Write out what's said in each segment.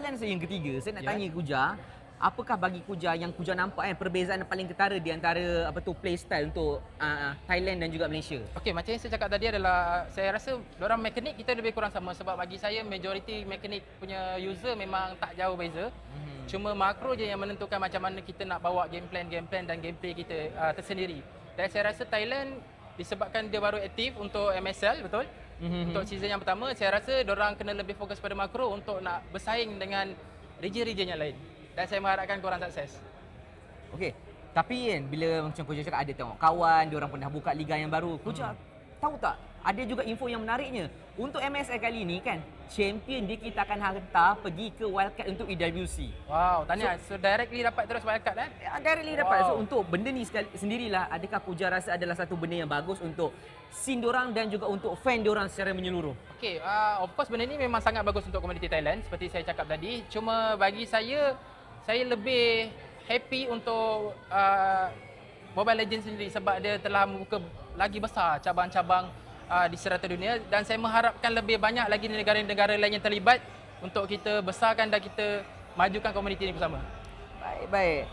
soalan saya yang ketiga, saya nak tanya Kuja, apakah bagi Kuja yang Kuja nampak perbezaan paling ketara di antara play style untuk Thailand dan juga Malaysia? Okey, macam yang saya cakap tadi adalah saya rasa orang mekanik kita lebih kurang sama sebab bagi saya majoriti mekanik punya user memang tak jauh beza. Cuma makro je yang menentukan macam mana kita nak bawa game plan dan gameplay kita tersendiri. Dan saya rasa Thailand disebabkan dia baru aktif untuk MSL, betul? Untuk season yang pertama, saya rasa diorang kena lebih fokus pada makro untuk nak bersaing dengan region-region yang lain. Dan saya mengharapkan korang sukses. Okey. Tapi kan bila macam Kuja cakap ada tengok kawan, diorang pernah buka liga yang baru. Kuja tahu tak? Ada juga info yang menariknya. Untuk MSL kali ni kan, champion dia kita akan hantar pergi ke wildcard untuk EWC. Wow, tahniah. So directly dapat terus wildcard Directly dapat. So untuk benda ni sendirilah, adakah Kuja rasa adalah satu benda yang bagus untuk scene diorang dan juga untuk fan diorang secara menyeluruh? Okey, of course benda ni memang sangat bagus untuk komuniti Thailand seperti saya cakap tadi. Cuma bagi saya lebih happy untuk Mobile Legends sendiri sebab dia telah membuka lagi besar cabang-cabang di serata dunia dan saya mengharapkan lebih banyak lagi negara-negara lain yang terlibat untuk kita besarkan dan kita majukan komuniti ini bersama. Baik.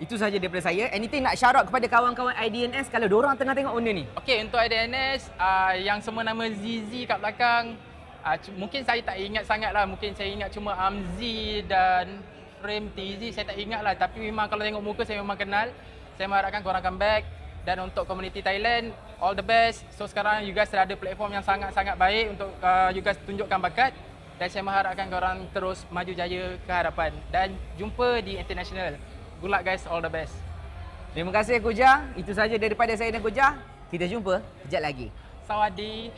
Itu sahaja daripada saya. Anything nak shout out kepada kawan-kawan IDNS kalau diorang tengah tengok benda ni? Okey, untuk IDNS yang semua nama ZZ kat belakang, mungkin saya tak ingat sangat lah. Mungkin saya ingat cuma Amzi dan Frame TZ, saya tak ingat lah. Tapi memang kalau tengok muka saya memang kenal. Saya mengharapkan korang come back. Dan untuk komuniti Thailand, all the best. So sekarang you guys ada platform yang sangat-sangat baik untuk you guys tunjukkan bakat. Dan saya mengharapkan korang terus maju jaya ke hadapan. Dan jumpa di international. Good luck guys, all the best. Terima kasih Kuja. Itu sahaja daripada saya dan Kuja. Kita jumpa kejap lagi. Sawadee.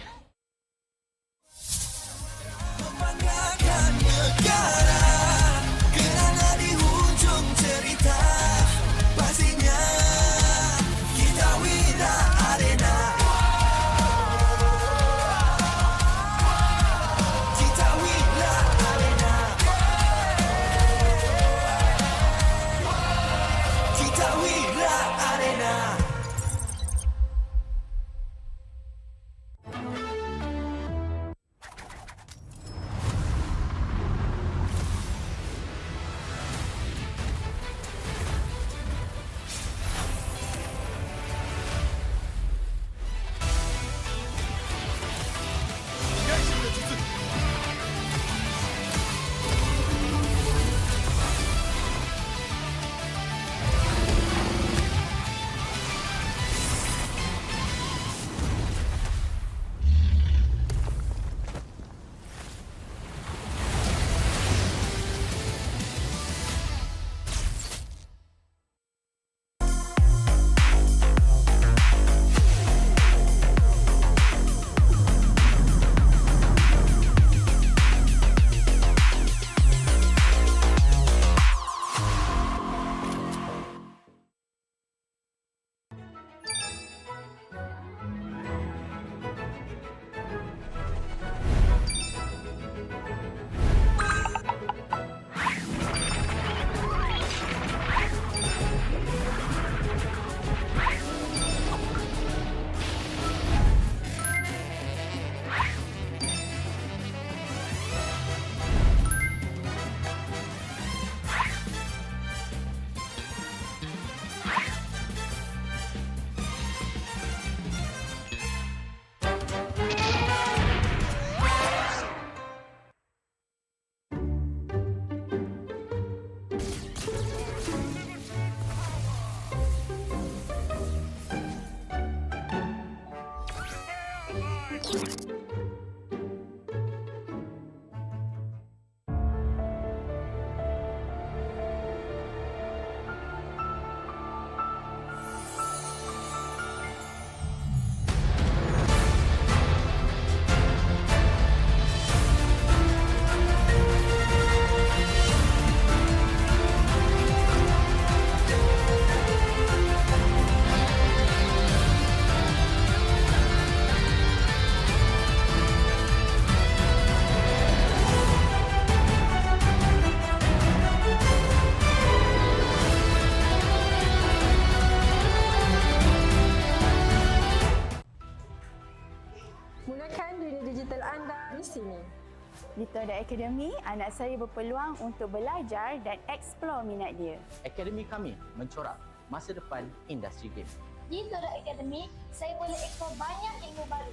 Pada akademi, anak saya berpeluang untuk belajar dan eksplor minat dia. Akademi kami mencorak masa depan industri game. Di Tora Academy, saya boleh eksplor banyak ilmu baru.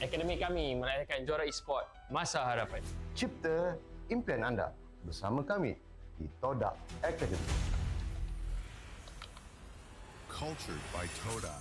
Akademi kami merayakan juara e-sport masa hadapan. Cipta impian anda bersama kami di Tora Academy. Cultured by Tora.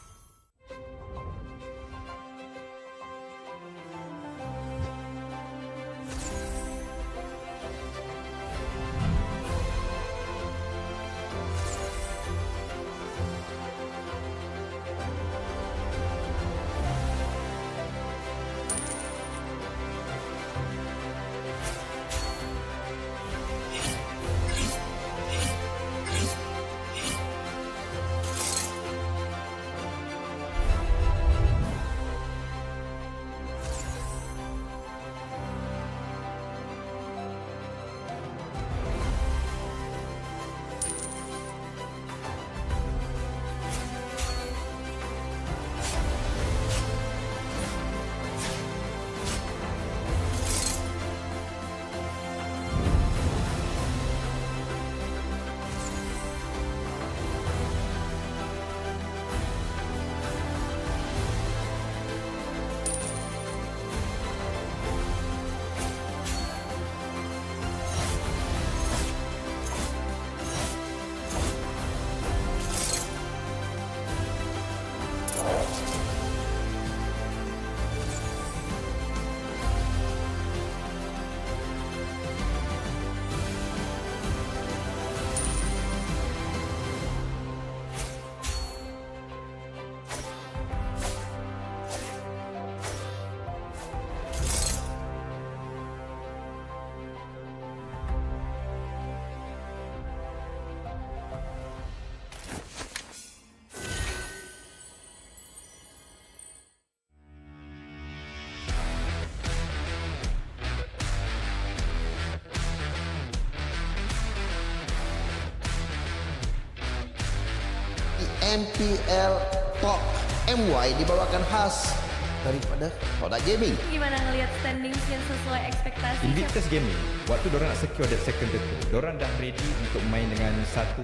MPL Talk MY dibawakan khas daripada Tora Gaming. Gimana ngelihat standings yang sesuai ekspektasi? Invictus Gaming, waktu diorang nak secure that second turtle, diorang dah ready untuk main dengan 1-4.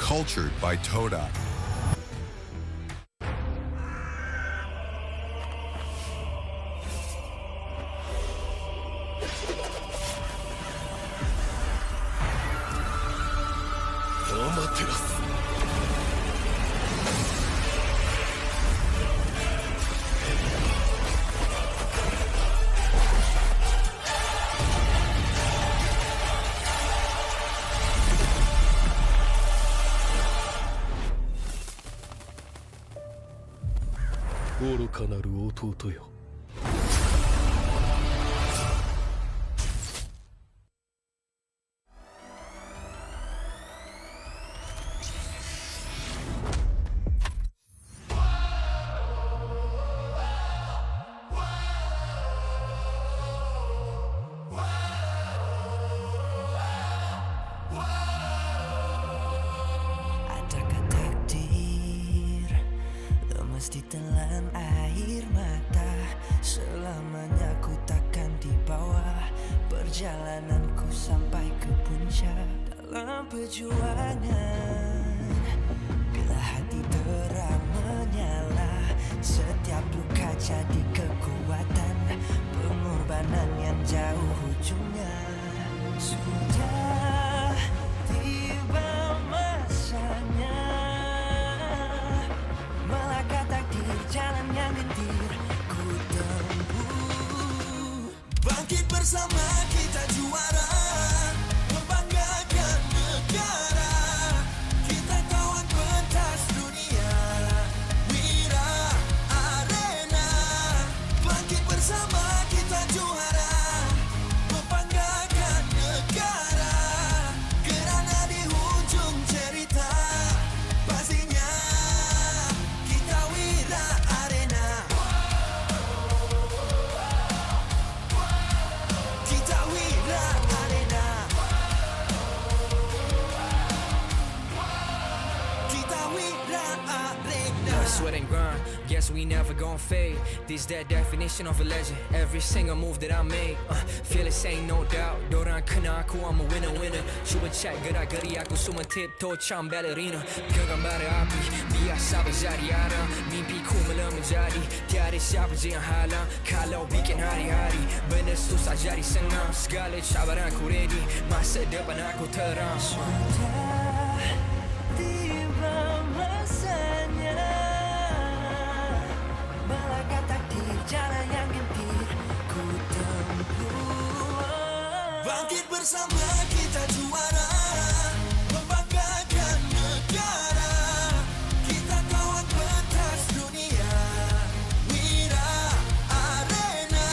Cultured by Tora. Adakah takdir lemas ditelan air mata? Selamanya ku takkan dibawa perjalananku sampai ke puncak. Dalam perjuangan, bila hati terang menyala, setiap luka jadi kekuatan, pengorbanan yang jauh ujungnya. Sudah tiba masanya melangkah takdir, jalan yang gentir ku tempuh. Bangkit bersama kita juara, membanggakan negara. Kita kawan pentas dunia, Wira Arena. Bangkit bersama kita juara, membanggakan negara. Kerana di hujung cerita, pastinya kita Wira Arena. Kita Wira Arena. so we never gon' fade. This that definition of a legend. Every single move that I make, feel the same, no doubt. Dorang kena aku, I'm a winner. Cuba check gerak-geri aku semua tiptoe macam ballerina. Genggam bara api, biasa berjadi arah. Mimpiku mula menjadi, tiada siapa je yang halang. Kalau bikin hari-hari, benda susah jadi senang. Segala cabaran aku ready, masa depan aku terang. Sudah tiba masanya, melangkah takdir jalan yang gentir ku tempuh. Bangkit bersama kita juara, membanggakan negara. Kita kawan pentas dunia, Wira Arena.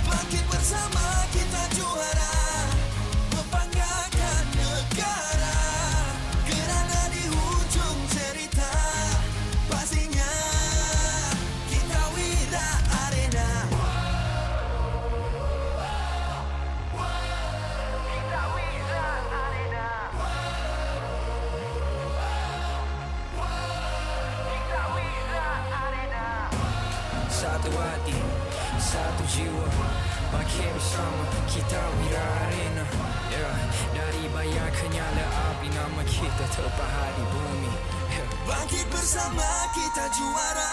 Bangkit bersama kita juara, membanggakan negara. Kerana di hujung cerita, pastinya kita Wira Arena. Satu hati, satu jiwa, bangkit bersama kita Wira Arena. Dari bayang kenyala api, nama kita terpahat di bumi. Bangkit bersama kita juara,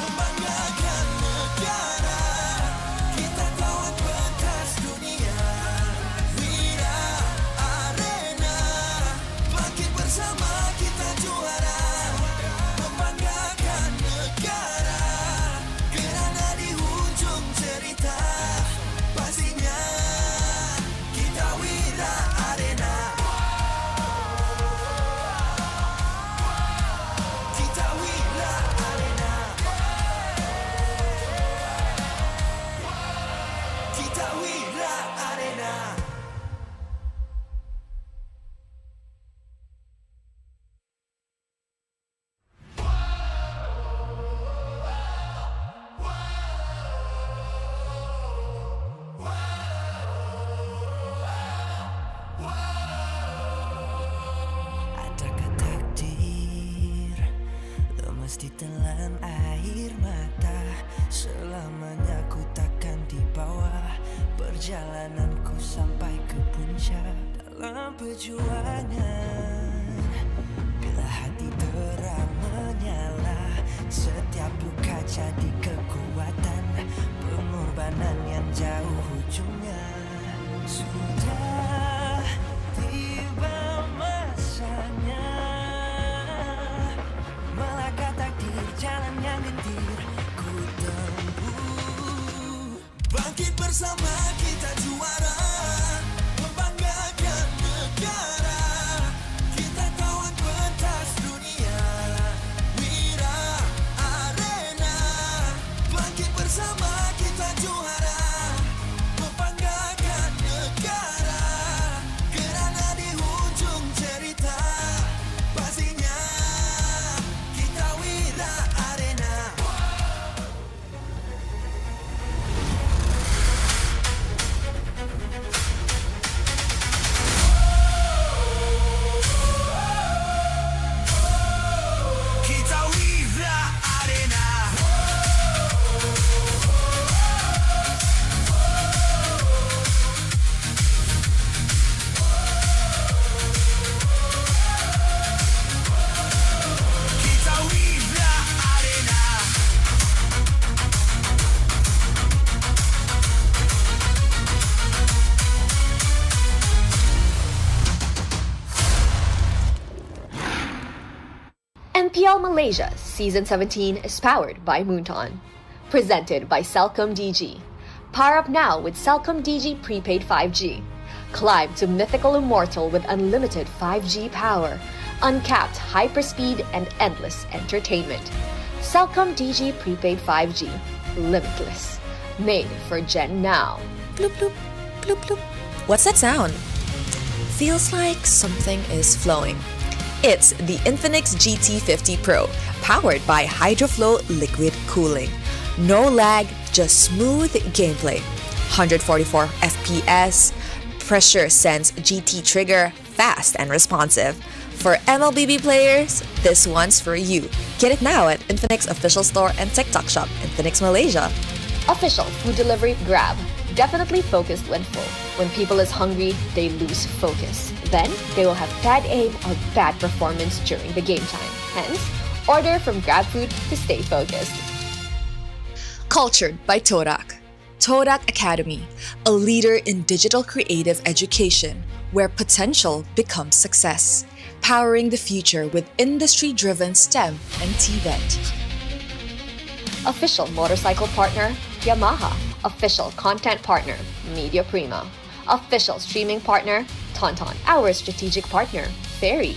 membanggakan negara. Kita kawan pentas dunia, Wira Arena. Bangkit bersama kita juara, membanggakan negara. Kerana di hujung cerita, pastinya kita Wira Arena. Kita Wira Arena. Kita Wira Arena. Adakah takdir lemas ditelan air mata? Selamanya ku takkan di bawah perjalananku sampai ke puncak. Dalam perjuangan, bila hati terang menyala, setiap luka jadi kekuatan. Pengorbanan yang jauh ujungnya. Sudah tiba masanya, melangkah takdir jalan yang gentir ku tempuh. Bangkit bersama kita juara, membanggakan negara. Kita kawan pentas dunia, Wira Arena. Bangkit bersama kita juara, membanggakan negara. Kerana di hujung cerita, pastinya kita Wira Arena. Kita Wira Arena. Kita Wira Arena. MPL Malaysia Season 17 is powered by Moonton. Presented by Celcom DG. Power up now with Celcom DG Prepaid 5G. Climb to mythical immortal with unlimited 5G power, uncapped hyperspeed and endless entertainment. Celcom DG Prepaid 5G. Limitless. Made for Gen Now. Bloop, bloop, bloop, bloop. What's that sound? Feels like something is flowing. It's the Infinix GT50 Pro, powered by HydroFlow liquid cooling. No lag, just smooth gameplay. 144 FPS, pressure sense GT trigger, fast and responsive. For MLBB players, this one's for you. Get it now at Infinix official store and TikTok shop, Infinix Malaysia. Official food delivery Grab. Definitely focused when full. When people is hungry, they lose focus. Then, they will have bad aim or bad performance during the game time. Hence, order from Grab Food to stay focused. Cultured by Todak. Todak Academy, a leader in digital creative education, where potential becomes success. Powering the future with industry-driven STEM and TVET. Official motorcycle partner, Yamaha. Official content partner, Media Prima. Official streaming partner, Tauntaun. Our strategic partner, Ferry.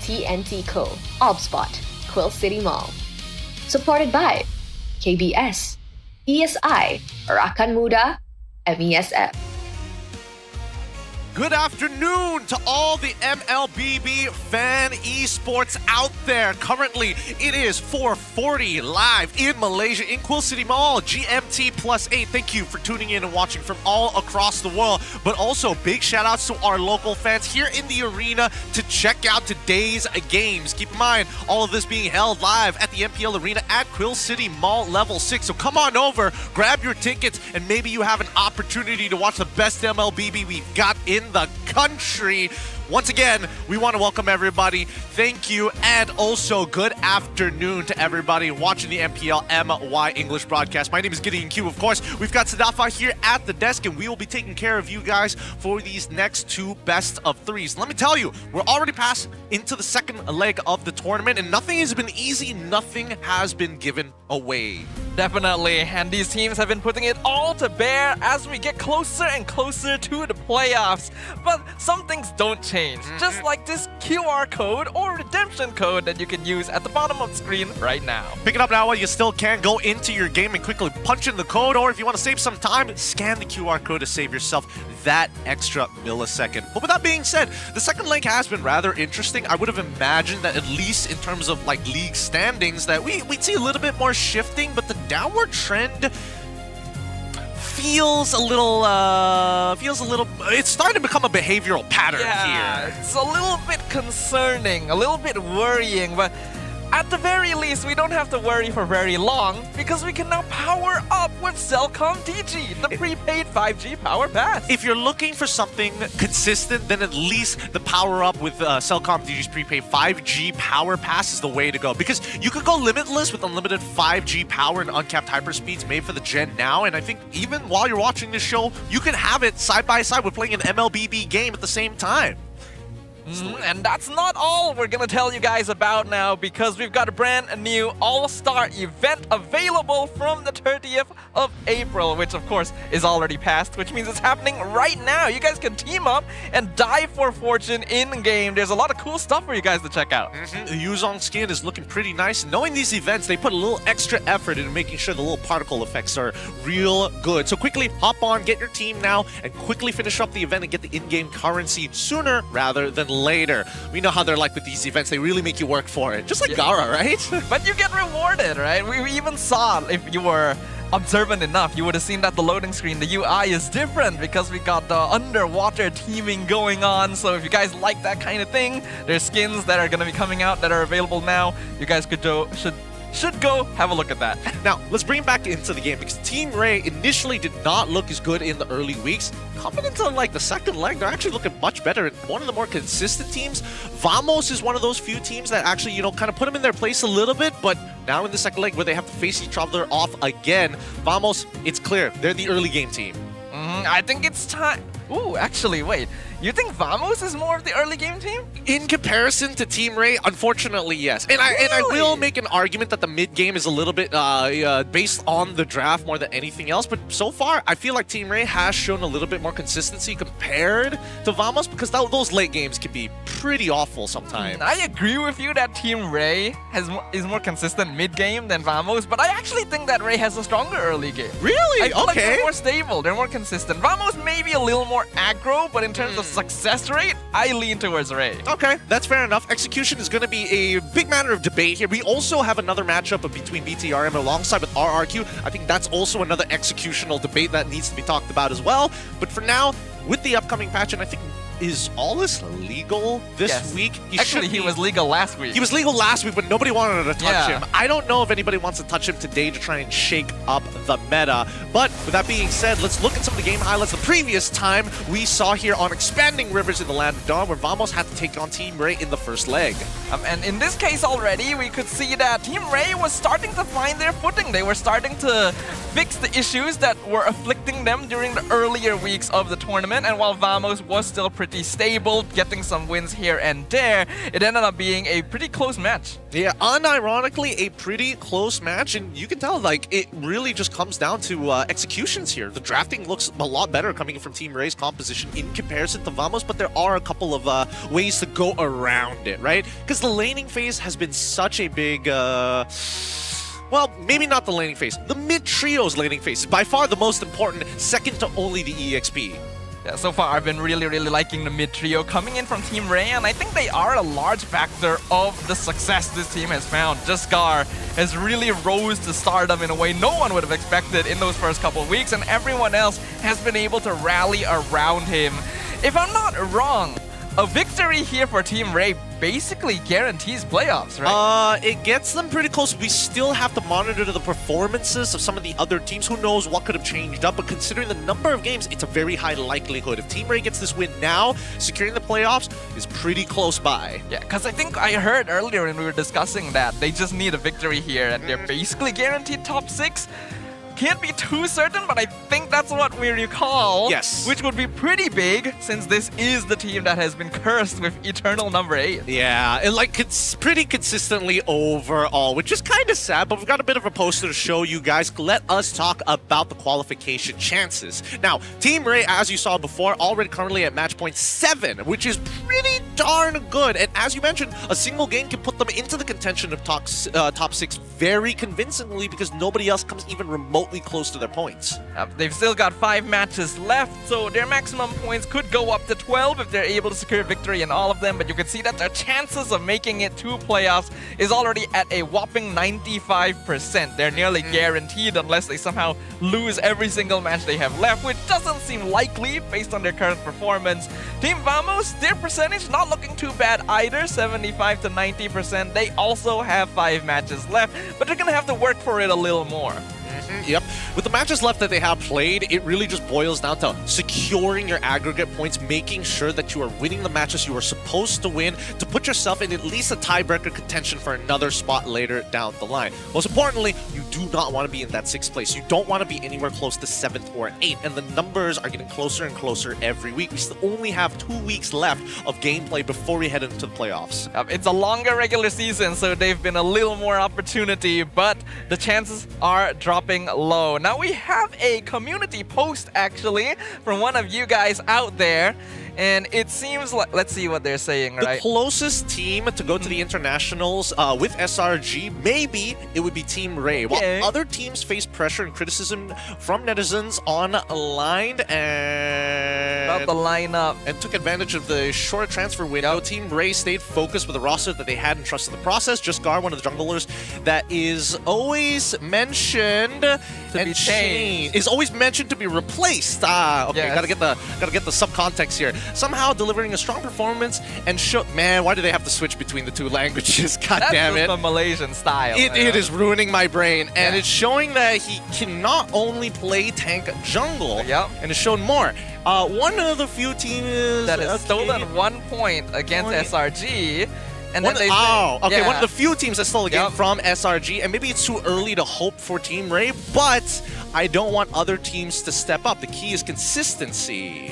TNT Co. Obspot. Quill City Mall. Supported by KBS, ESI, Rakan Muda, MESF. Good afternoon to all the MLBB fan esports out there. Currently, it is 4:40 live in Malaysia in Quill City Mall, GMT +8. Thank you for tuning in and watching from all across the world. But also, big shout outs to our local fans here in the arena to check out today's games. Keep in mind, all of this being held live at the MPL Arena at Quill City Mall Level 6. So come on over, grab your tickets, and maybe you have an opportunity to watch the best MLBB we've got in the country. Once again, we want to welcome everybody. Thank you, and also good afternoon to everybody watching the MPL MY English broadcast. My name is Gideon Q, of course. We've got Sadafa here at the desk, and we will be taking care of you guys for these next two best of threes. Let me tell you, we're already past into the second leg of the tournament, and nothing has been easy, nothing has been given away. Definitely, and these teams have been putting it all to bear as we get closer and closer to the playoffs. But some things don't change, just like this QR code or redemption code that you can use at the bottom of the screen right now. Pick it up now while you still can. Go into your game and quickly punch in the code, or if you want to save some time, scan the QR code to save yourself that extra millisecond. But with that being said, the second leg has been rather interesting. I would have imagined that at least in terms of like league standings that we'd see a little bit more shifting, but the downward trend feels a little, it's starting to become a behavioral pattern here. It's a little bit concerning, a little bit worrying, but at the very least, we don't have to worry for very long because we can now power up with Cellcom DG, the prepaid 5G power pass. If you're looking for something consistent, then at least the power up with Cellcom DG's prepaid 5G power pass is the way to go, because you could go limitless with unlimited 5G power and uncapped hyperspeeds made for the Gen now, and I think even while you're watching this show, you can have it side by side with playing an MLBB game at the same time. And that's not all we're gonna tell you guys about now, because we've got a brand new All-Star event available from the 30th of April, which of course is already passed, which means it's happening right now. You guys can team up and dive for fortune in-game. There's a lot of cool stuff for you guys to check out. The Yuzong skin is looking pretty nice. And knowing these events, they put a little extra effort into making sure the little particle effects are real good. So quickly hop on, get your team now, and quickly finish up the event and get the in-game currency sooner rather than later. We know how they're like with these events. They really make you work for it. Just like Gara, right? But you get rewarded, right? We even saw, if you were observant enough, you would have seen that the loading screen, the UI is different because we got the underwater teaming going on. So if you guys like that kind of thing, there's skins that are going to be coming out that are available now. You guys should go have a look at that. Now, let's bring it back into the game, because Team Rey initially did not look as good in the early weeks. Coming into like the second leg, they're actually looking much better and one of the more consistent teams. Vamos is one of those few teams that actually, you know, kind of put them in their place a little bit, but now in the second leg where they have to face each other off again, Vamos, it's clear, they're the early game team. I think it's time. Ooh, actually, wait. You think Vamos is more of the early game team? In comparison to Team Rey, unfortunately, yes. And I will make an argument that the mid game is a little bit based on the draft more than anything else. But so far, I feel like Team Rey has shown a little bit more consistency compared to Vamos, because those late games can be pretty awful sometimes. I agree with you that Team Rey is more consistent mid game than Vamos, but I actually think that Rey has a stronger early game. Really? I feel like they're more stable, they're more consistent. Vamos may be a little more aggro, but in terms of success rate, I lean towards Rey. Okay, that's fair enough. Execution is going to be a big matter of debate here. We also have another matchup between BTRM alongside with RRQ. I think that's also another executional debate that needs to be talked about as well. But for now, with the upcoming patch, and I think is Allus legal this week? Actually, he was legal last week. He was legal last week, but nobody wanted to touch Yeah. him. I don't know if anybody wants to touch him today to try and shake up the meta. But with that being said, let's look at some of the game highlights. The previous time we saw here on Expanding Rivers in the Land of Dawn, where Vamos had to take on Team Rey in the first leg. And in this case already, we could see that Team Rey was starting to find their footing. They were starting to fix the issues that were afflicting them during the earlier weeks of the tournament. And while Vamos was still pretty stable, getting some wins here and there, it ended up being a pretty close match. Yeah, unironically, a pretty close match, and you can tell, like, it really just comes down to executions here. The drafting looks a lot better coming from Team Rey's composition in comparison to Vamos, but there are a couple of ways to go around it, right? Because the laning phase has been such a big... well, maybe not the laning phase. The mid-trio's laning phase is by far the most important, second to only the EXP. Yeah, so far I've been really liking the mid trio coming in from Team Rey, and I think they are a large factor of the success this team has found. Jaskar has really rose to stardom in a way no one would have expected in those first couple of weeks, and everyone else has been able to rally around him. If I'm not wrong, a victory here for Team Rey basically guarantees playoffs, right? It gets them pretty close. We still have to monitor the performances of some of the other teams. Who knows what could have changed up, but considering the number of games, it's a very high likelihood. If Team Rey gets this win now, securing the playoffs is pretty close by. Yeah, because I think I heard earlier when we were discussing that they just need a victory here and they're basically guaranteed top 6. Can't be too certain, but I think that's what we recall. Yes. Which would be pretty big, since this is the team that has been cursed with eternal number 8. Yeah, and like it's pretty consistently overall, which is kind of sad, but we've got a bit of a poster to show you guys. Let us talk about the qualification chances. Now, Team Rey, as you saw before, already currently at match point 7, which is pretty darn good. And as you mentioned, a single game can put them into the contention of top 6 very convincingly, because nobody else comes even remotely close to their points. They've still got 5 matches left, so their maximum points could go up to 12 if they're able to secure victory in all of them, but you can see that their chances of making it to playoffs is already at a whopping 95%. They're nearly guaranteed unless they somehow lose every single match they have left, which doesn't seem likely based on their current performance. Team Vamos, their percentage not looking too bad either, 75 to 90%. They also have 5 matches left, but they're gonna have to work for it a little more. Yep. With the matches left that they have played, it really just boils down to securing your aggregate points, making sure that you are winning the matches you are supposed to win to put yourself in at least a tiebreaker contention for another spot later down the line. Most importantly, you do not want to be in that 6th place. You don't want to be anywhere close to 7th or 8th, and the numbers are getting closer and closer every week. We still only have 2 weeks left of gameplay before we head into the playoffs. It's a longer regular season, so they've been a little more opportunity, but the chances are dropping low. Now we have a community post actually from one of you guys out there, and it seems like, let's see what they're saying, right? The closest team to go to the internationals with SRG, maybe it would be Team Rey. While other teams face pressure and criticism from netizens online and about the lineup and took advantage of the short transfer window, Team Rey stayed focused with the roster that they had and trusted the process. Jaskar, one of the junglers that is always mentioned to be changed. Is always mentioned to be replaced. Okay, Yes. gotta get the subcontext here. Somehow delivering a strong performance and man, why do they have to switch between the 2 languages? God damn it. That's the Malaysian style. It is ruining my brain, and it's showing that he can not only play tank jungle, and it's shown more. One of the few teams that has stolen 1 point against SRG. And then they one of the few teams that stole a game from SRG, and maybe it's too early to hope for Team Rey, but I don't want other teams to step up. The key is consistency.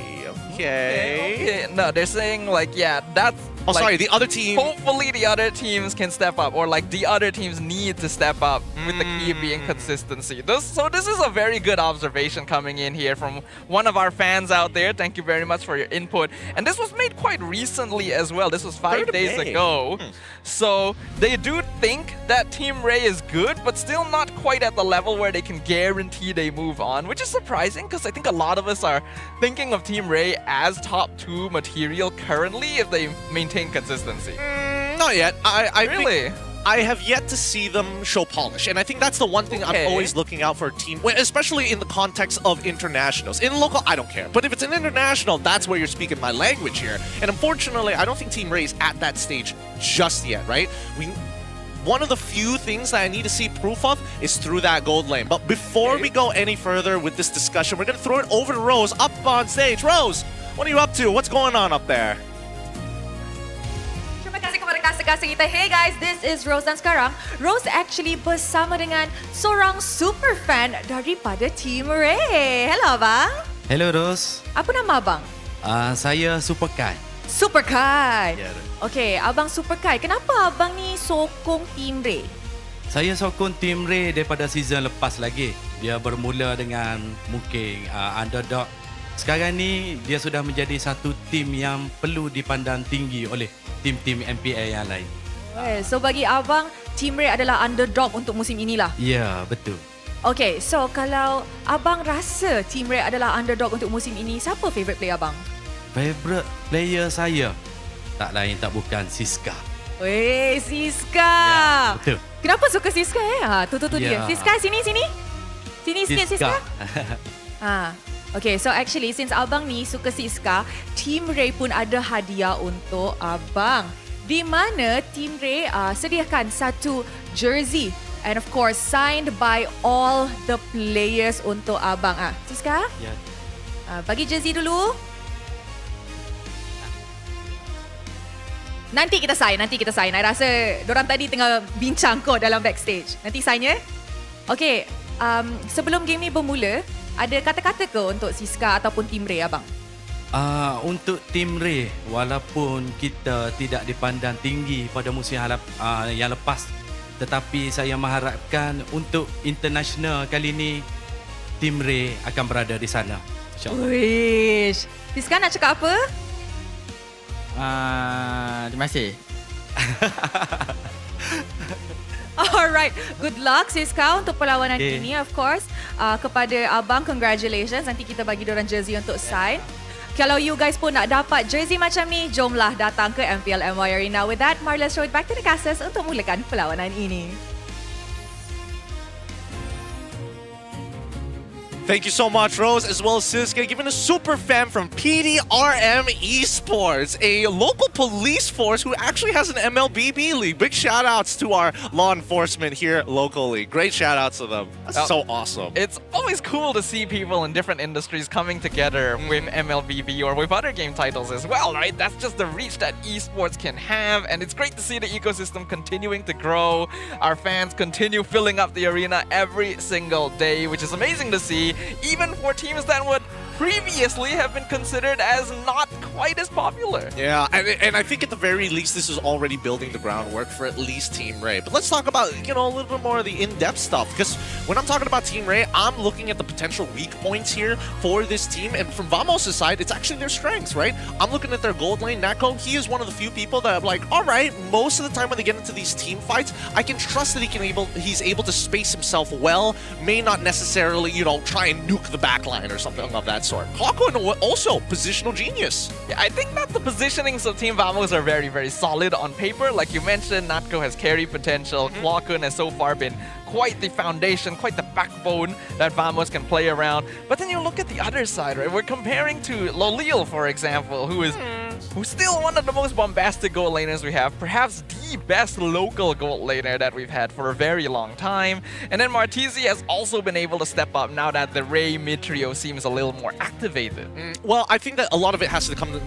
Okay. No, they're saying like, that's... Oh, sorry, the other team... Hopefully the other teams can step up, or like the other teams need to step up, with the key being consistency. So this is a very good observation coming in here from one of our fans out there. Thank you very much for your input. And this was made quite recently as well. This was 5 days ago. So they do think that Team Rey is good, but still not quite at the level where they can guarantee they move on, which is surprising because I think a lot of us are thinking of Team Rey as top 2 material currently if they maintain consistency. Not yet. I really? I have yet to see them show polish. And I think that's the one thing I'm always looking out for a team, especially in the context of internationals. In local, I don't care. But if it's an international, that's where you're speaking my language here. And unfortunately, I don't think Team Rey is at that stage just yet, right? One of the few things that I need to see proof of is through that gold lane. But before we go any further with this discussion, we're going to throw it over to Rose up on stage. Rose, what are you up to? What's going on up there? Terima kasih kepada kasa-kasa kita. Hey guys, this is Rose dan sekarang Rose actually bersama dengan seorang super fan daripada Team Rey. Hello abang. Hello Rose. Apa nama abang? Saya Super Kai. Super Kai. Okay, abang Super Kai. Kenapa abang ni sokong Team Rey? Saya sokong Team Rey daripada season lepas lagi. Dia bermula dengan mungkin underdog. Sekarang ni dia sudah menjadi satu tim yang perlu dipandang tinggi oleh tim-tim MPL yang lain. So bagi abang, Team Rey adalah underdog untuk musim inilah? Ya, betul. Okay, so kalau abang rasa Team Rey adalah underdog untuk musim ini, siapa favourite player abang? Favorite player saya tak lain tak bukan Siska. Weh, Siska. Ya, betul. Kenapa suka Siska Tu dia. Siska sini. Sini sikit Siska. Okay, so actually since abang ni suka Siska, Team Rey pun ada hadiah untuk abang. Di mana Team Rey sediakan satu jersey and of course signed by all the players untuk abang. Siska? Ya. Bagi jersey dulu. Nanti kita sign. I rasa diorang tadi tengah bincang kot dalam backstage. Nanti sign ya. Okay, sebelum game ni bermula, ada kata-kata ke untuk Siska ataupun Team Rey abang? Untuk Team Rey, walaupun kita tidak dipandang tinggi pada musim yang lepas, tetapi saya mengharapkan untuk international kali ni, Team Rey akan berada di sana. InsyaAllah. Wish. Siska nak cakap apa? Terima kasih. Alright, good luck Siska untuk perlawanan ini of course. Kepada abang, congratulations. Nanti kita bagi diorang jersey untuk sign. Kalau you guys pun nak dapat jersey macam ni, jomlah datang ke MPL MY Arena. With that, let's throw it back to the casters untuk mulakan perlawanan ini. Thank you so much, Rose, as well as Siska, giving a super fan from BTRM Esports, a local police force who actually has an MLBB league. Big shout outs to our law enforcement here locally. Great shout outs to them. That's so awesome. It's always cool to see people in different industries coming together with MLBB or with other game titles as well, right? That's just the reach that esports can have, and it's great to see the ecosystem continuing to grow. Our fans continue filling up the arena every single day, which is amazing to see. Even for teams that would previously have been considered as not quite as popular. Yeah, and I think at the very least this is already building the groundwork for at least Team Rey. But let's talk about, a little bit more of the in-depth stuff, because when I'm talking about Team Rey, I'm looking at the potential weak points here for this team, and from Vamos' side, it's actually their strengths, right? I'm looking at their gold lane. Nako, he is one of the few people that I'm like, all right, most of the time when they get into these team fights, I can trust that he's able to space himself well, may not necessarily, try and nuke the backline or something of that sort. Clockwork also positional genius. Yeah, I think that the positionings of Team Vamos are very, very solid on paper. Like you mentioned, Natko has carry potential. Clockwork has so far been quite the foundation, quite the backbone that Vamos can play around. But then you look at the other side, right? We're comparing to Lolil, for example, who's still one of the most bombastic gold laners we have, perhaps the best local gold laner that we've had for a very long time. And then Martizi has also been able to step up now that the Rey mid trio seems a little more activated. Well, I think that a lot of it has to come...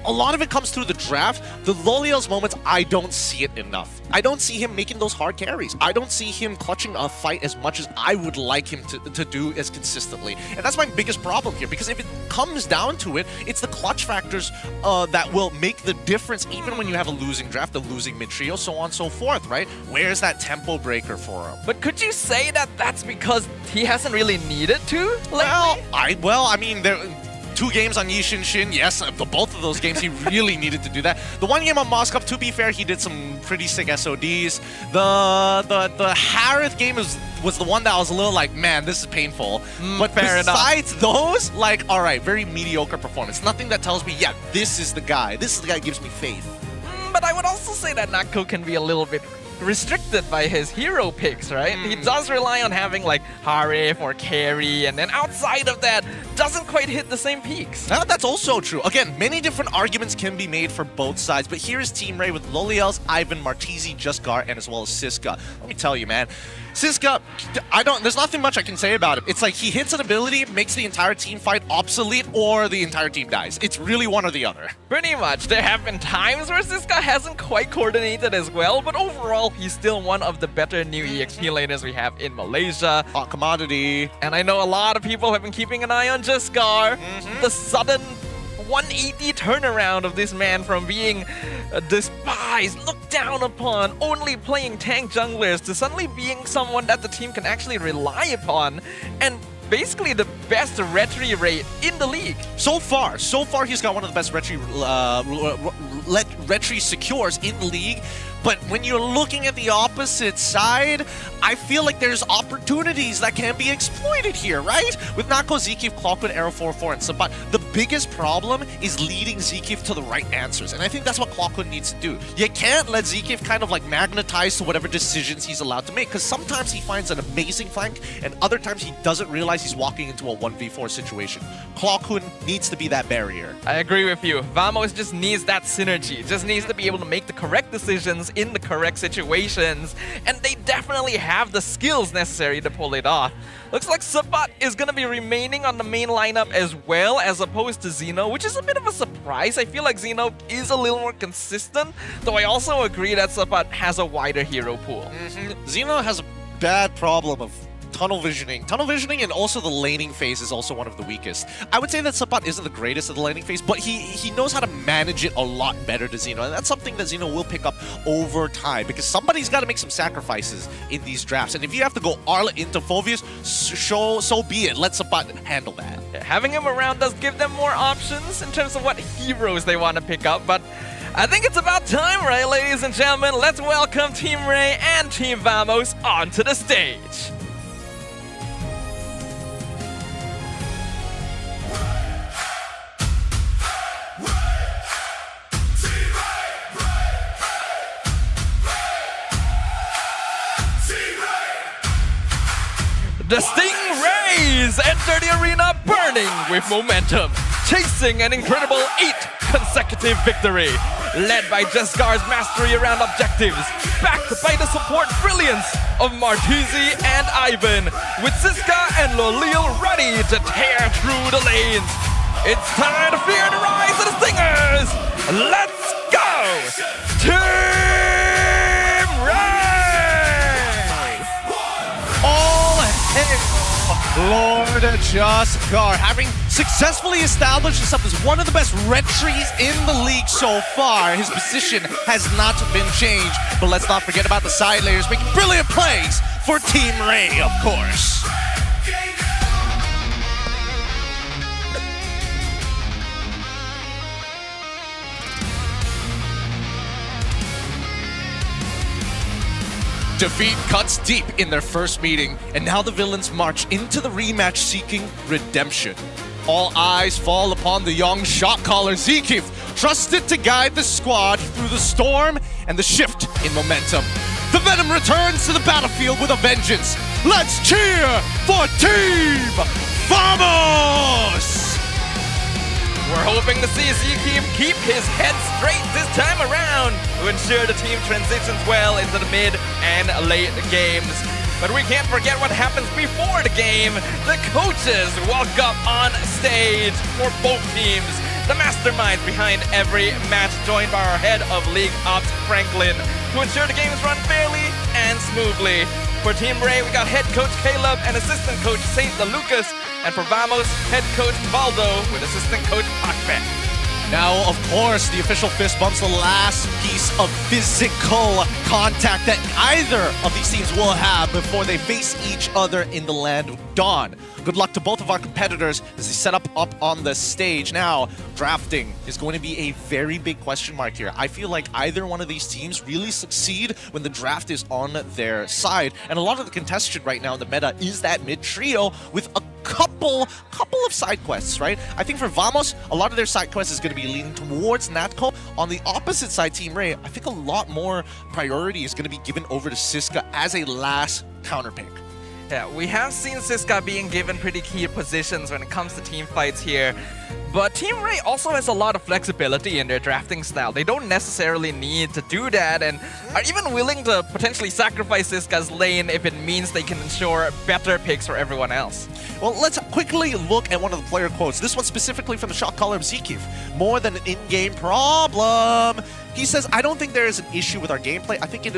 A lot of it comes through the draft. The Loliel's moments, I don't see it enough. I don't see him making those hard carries. I don't see him clutching a fight as much as I would like him to do as consistently. And that's my biggest problem here, because if it comes down to it, it's the clutch factors that will make the difference, even when you have a losing draft, a losing mid-trio, so on and so forth, right? Where's that tempo breaker for him? But could you say that that's because he hasn't really needed to lately? I mean, there... 2 games on Yishin Shin, yes, both of those games he really needed to do that. The 1 game on Moscow, to be fair, he did some pretty sick SODs. The Harith game was the one that I was a little like, man, this is painful. But besides those, like, all right, very mediocre performance. Nothing that tells me, yeah, this is the guy. This is the guy that gives me faith. But I would also say that Nako can be a little bit restricted by his hero picks, right? He does rely on having like Harif or Carry, and then outside of that, doesn't quite hit the same peaks. That's also true. Again, many different arguments can be made for both sides, but here is Team Rey with Loliels, Ivan, Martizi, Justgar, and as well as Siska. Let me tell you, man. Siska, there's nothing much I can say about him. It's like he hits an ability, makes the entire team fight obsolete, or the entire team dies. It's really one or the other. Pretty much. There have been times where Siska hasn't quite coordinated as well, but overall, he's still one of the better new EXP laners we have in Malaysia. Hot commodity. And I know a lot of people have been keeping an eye on Justgar. The sudden 180 turnaround of this man from being despised, looked down upon, only playing tank junglers, to suddenly being someone that the team can actually rely upon, and basically the best retry rate in the league. So far he's got one of the best retry secures in the league. But when you're looking at the opposite side, I feel like there's opportunities that can be exploited here, right? With Nako, Zekif, Clockwood, Arrow 4-4, and Sabat, the biggest problem is leading Zekif to the right answers. And I think that's what Clockwood needs to do. You can't let Zekif kind of like magnetize to whatever decisions he's allowed to make, because sometimes he finds an amazing flank, and other times he doesn't realize he's walking into a 1v4 situation. Clockwood needs to be that barrier. I agree with you. Vamos just needs that synergy, just needs to be able to make the correct decisions in the correct situations, and they definitely have the skills necessary to pull it off. Looks like Sabat is going to be remaining on the main lineup as well, as opposed to Xeno, which is a bit of a surprise. I feel like Xeno is a little more consistent, though I also agree that Sabat has a wider hero pool. Xeno has a bad problem of tunnel visioning. Tunnel visioning and also the laning phase is also one of the weakest. I would say that Sabat isn't the greatest at the laning phase, but he knows how to manage it a lot better to Xeno, and that's something that Xeno will pick up over time, because somebody's got to make some sacrifices in these drafts, and if you have to go Arla into Phoveus, so be it. Let Sabat handle that. Yeah, having him around does give them more options in terms of what heroes they want to pick up, but I think it's about time, right, ladies and gentlemen? Let's welcome Team Rey and Team Vamos onto the stage. The Stingrays enter the arena burning with momentum, chasing an incredible 8 consecutive victory, led by Jesgar's mastery around objectives, backed by the support brilliance of Martizi and Ivan, with Siska and Lolil ready to tear through the lanes. It's time to fear the rise of the Stingers! Let's go! Team Rey! Lord Justgar, having successfully established himself as one of the best retries in the league so far. His position has not been changed, but let's not forget about the side layers making brilliant plays for Team Rey, of course. Defeat cuts deep in their first meeting, and now the villains march into the rematch seeking redemption. All eyes fall upon the young shot caller Zekif, trusted to guide the squad through the storm and the shift in momentum. The Venom returns to the battlefield with a vengeance. Let's cheer for Team Vamos! We're hoping to see Zekif keep his head straight this time around to ensure the team transitions well into the mid and late games. But we can't forget what happens before the game. The coaches walk up on stage for both teams. The masterminds behind every match, joined by our head of League Ops, Franklin, to ensure the games run fairly and smoothly. For Team Rey, we got head coach Caleb and assistant coach Saint Lucas. And for Vamos, head coach Valdo with assistant coach Akpet. Now, of course, the official fist bumps the last piece of physical contact that either of these teams will have before they face each other in the land of Dawn. Good luck to both of our competitors as they set up on the stage. Now, drafting is going to be a very big question mark here. I feel like either one of these teams really succeed when the draft is on their side. And a lot of the contention right now in the meta is that mid trio with a couple of side quests, right? I think for Vamos, a lot of their side quests is going to be leaning towards Natco. On the opposite side, Team Rey, I think a lot more priority is going to be given over to Siska as a last counterpick. Yeah, we have seen Siska being given pretty key positions when it comes to team fights here. But Team Rey also has a lot of flexibility in their drafting style. They don't necessarily need to do that and are even willing to potentially sacrifice Siska's lane if it means they can ensure better picks for everyone else. Well, let's quickly look at one of the player quotes. This one specifically from the shot caller of Zekif. More than an in-game problem. He says, I don't think there is an issue with our gameplay. I think it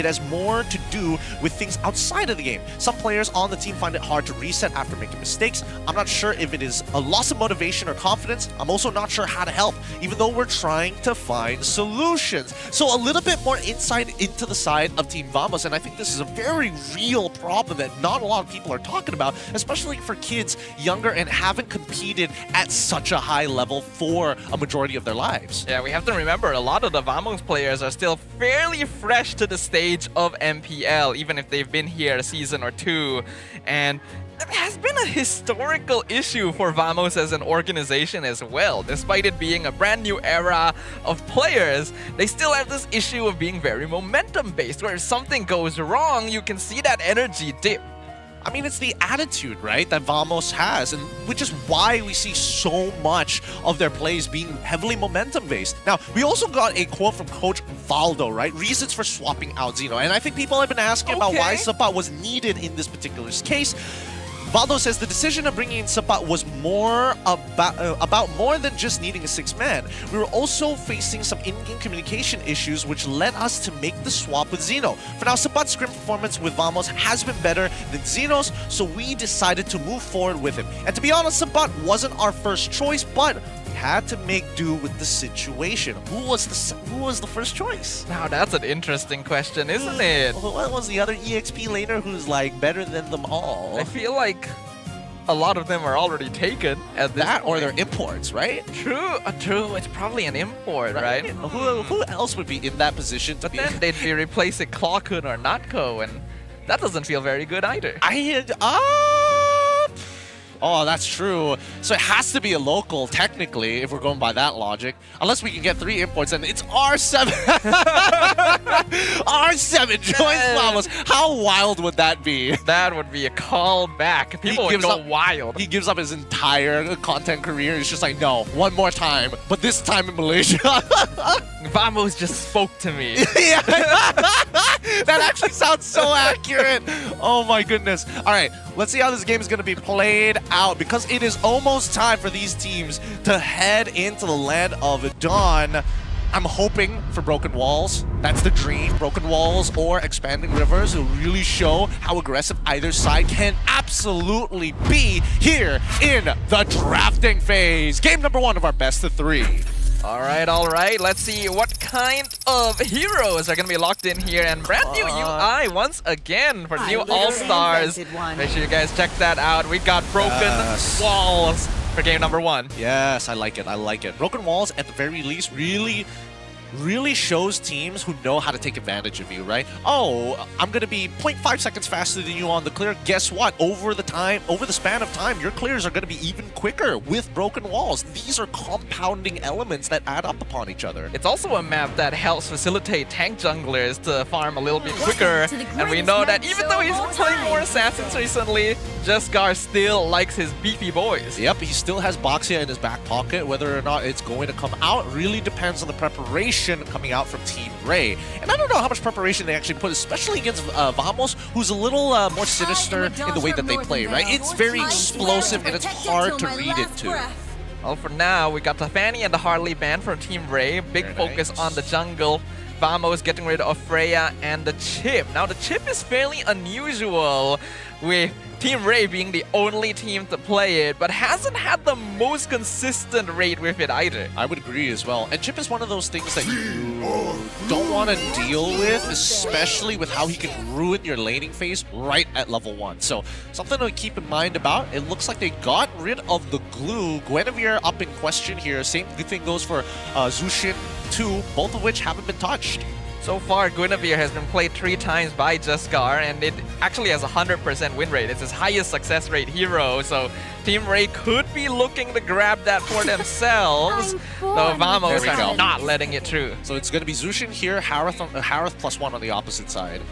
has more to do with things outside of the game. Some players on the team find it hard to reset after making mistakes. I'm not sure if it is a loss of motivation or confidence. I'm also not sure how to help, even though we're trying to find solutions. So a little bit more insight into the side of Team Vamos, and I think this is a very real problem that not a lot of people are talking about, especially for kids younger and haven't competed at such a high level for a majority of their lives. Yeah, we have to remember a lot of the Vamos players are still fairly fresh to the stage of MPL, even if they've been here a season or two. And it has been a historical issue for Vamos as an organization as well. Despite it being a brand new era of players, they still have this issue of being very momentum-based, where if something goes wrong, you can see that energy dip. I mean, it's the attitude, right, that Vamos has, and which is why we see so much of their plays being heavily momentum-based. Now, we also got a quote from Coach Valdo, right? Reasons for swapping out Xeno. And I think people have been asking about why Sapat was needed in this particular case. Valdo says the decision of bringing in Sapat was more about more than just needing a 6-man. We were also facing some in-game communication issues which led us to make the swap with Xeno. For now, Sapat's scrim performance with Vamos has been better than Xeno's, so we decided to move forward with him. And to be honest, Sapat wasn't our first choice, but we had to make do with the situation. Who was the first choice? Now that's an interesting question, isn't it? What was the other EXP laner who's like better than them all? I feel like a lot of them are already taken at this point. Or they're imports, right? True. It's probably an import, right? Who else would be in that position to be? Then they'd be replacing Clawkun or Natco, and that doesn't feel very good either. Oh, that's true. So it has to be a local, technically, if we're going by that logic. Unless we can get 3 imports, and it's R7. R7 joins Vamos. How wild would that be? That would be a call back. People would go wild. He gives up his entire content career. He's just like, no, one more time, but this time in Malaysia. Vamos just spoke to me. Yeah, that actually sounds so accurate. Oh my goodness. All right, let's see how this game is going to be played out, because it is almost time for these teams to head into the land of Dawn. I'm hoping for Broken Walls. That's the dream. Broken Walls or Expanding Rivers will really show how aggressive either side can absolutely be here in the drafting phase. Game number 1 of our best of 3. All right. Let's see what kind of heroes are going to be locked in here. And brand new UI once again for new All-Stars. Make sure you guys check that out. We got Broken Walls for game number 1. Yes, I like it. Broken Walls, at the very least, really shows teams who know how to take advantage of you, right? Oh, I'm going to be 0.5 seconds faster than you on the clear. Guess what? Over the span of time, your clears are going to be even quicker with Broken Walls. These are compounding elements that add up upon each other. It's also a map that helps facilitate tank junglers to farm a little bit quicker. And we know that even though he's playing more Assassins recently, Jesgar still likes his beefy boys. Yep, he still has Boxia in his back pocket. Whether or not it's going to come out really depends on the preparation coming out from Team Rey. And I don't know how much preparation they actually put, especially against Vamos, who's a little more sinister in the way that they play, right? It's very explosive and it's hard to read it too. Well, for now, we got the Fanny and the Harley band from Team Rey. Big focus on the jungle. Vamos getting rid of Freya and the Chip. Now, the Chip is fairly unusual, with Team Rey being the only team to play it, but hasn't had the most consistent rate with it either. I would agree as well. And Chip is one of those things that you don't want to deal with, especially with how he can ruin your laning phase right at level 1. So something to keep in mind about. It looks like they got rid of the glue. Guinevere up in question here. Same thing goes for Zushin 2, both of which haven't been touched. So far, Guinevere has been played 3 times by Jaskar, and it actually has a 100% win rate. It's his highest success rate hero, so Team Rey could be looking to grab that for themselves, though Vamos are not letting it through. So it's going to be Zushin here, Harith +1 on the opposite side.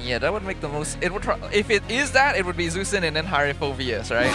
Yeah, that would make the most... It would if it is that, it would be Zusin and then Harifovius, right?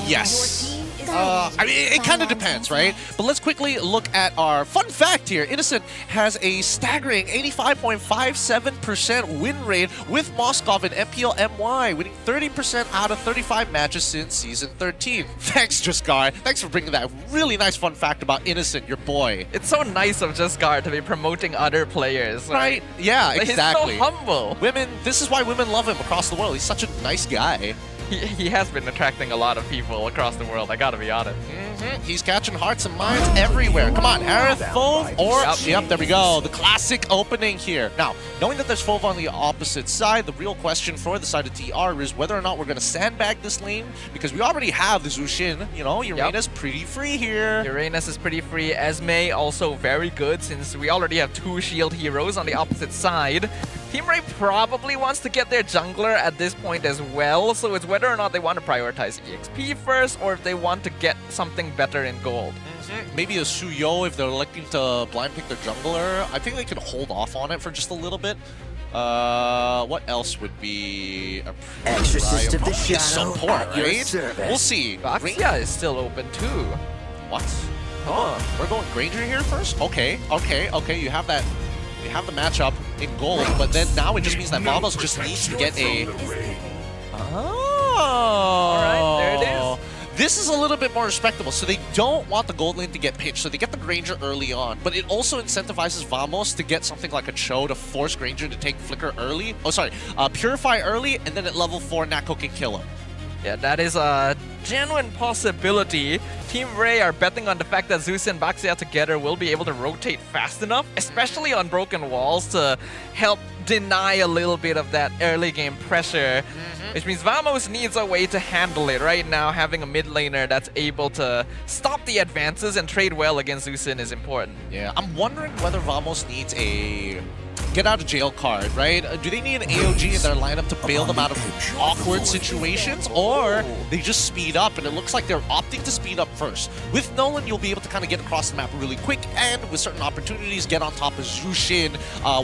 Yes. I mean, it kind of depends, right? But let's quickly look at our fun fact here. Innocent has a staggering 85.57% win rate with Moskov and MPL MY, winning 30% out of 35 matches since Season 13. Thanks, Jaskar. Thanks for bringing that really nice fun fact about Innocent, your boy. It's so nice of Jaskar to be promoting other players. Right? Yeah, exactly. He's so humble. Women, this is why women love him across the world. He's such a nice guy. He has been attracting a lot of people across the world, I gotta be honest. He's catching hearts and minds everywhere. Come on, Harith, Fove, or... Yep, there we go. The classic opening here. Now, knowing that there's Fove on the opposite side, the real question for the side of TR is whether or not we're going to sandbag this lane, because we already have the Zushin. You know, Uranus pretty free here. Uranus is pretty free. Esme also very good, since we already have 2 shield heroes on the opposite side. Team Rey probably wants to get their jungler at this point as well, so it's whether or not they want to prioritize EXP first, or if they want to get something better in gold. Maybe a Suyo if they're looking to blind pick their jungler. I think they can hold off on it for just a little bit. What else would be a Exorcist of the Shadow support, at your right? service. We'll see. Baxia is still open too. What? We're going Granger here first? Okay. You have that. You have the matchup in gold, but then now it just means that Vamos just needs to get a... Alright, there it is. This is a little bit more respectable, so they don't want the gold lane to get pitched, so they get the Granger early on, but it also incentivizes Vamos to get something like a Cho to force Granger to take Flicker early. Purify early, and then at level 4, Nako can kill him. Yeah, that is a genuine possibility. Team Rey are betting on the fact that Zeus and Baxia together will be able to rotate fast enough, especially on broken walls, to help deny a little bit of that early game pressure. Which means Vamos needs a way to handle it. Right now, having a mid laner that's able to stop the advances and trade well against Zusin is important. Yeah, I'm wondering whether Vamos needs a get out of jail card, right? Do they need an AOG in their lineup to bail them out of awkward situations, or they just speed up? And it looks like they're opting to speed up first. With Nolan, you'll be able to kind of get across the map really quick, and with certain opportunities, get on top of Zushin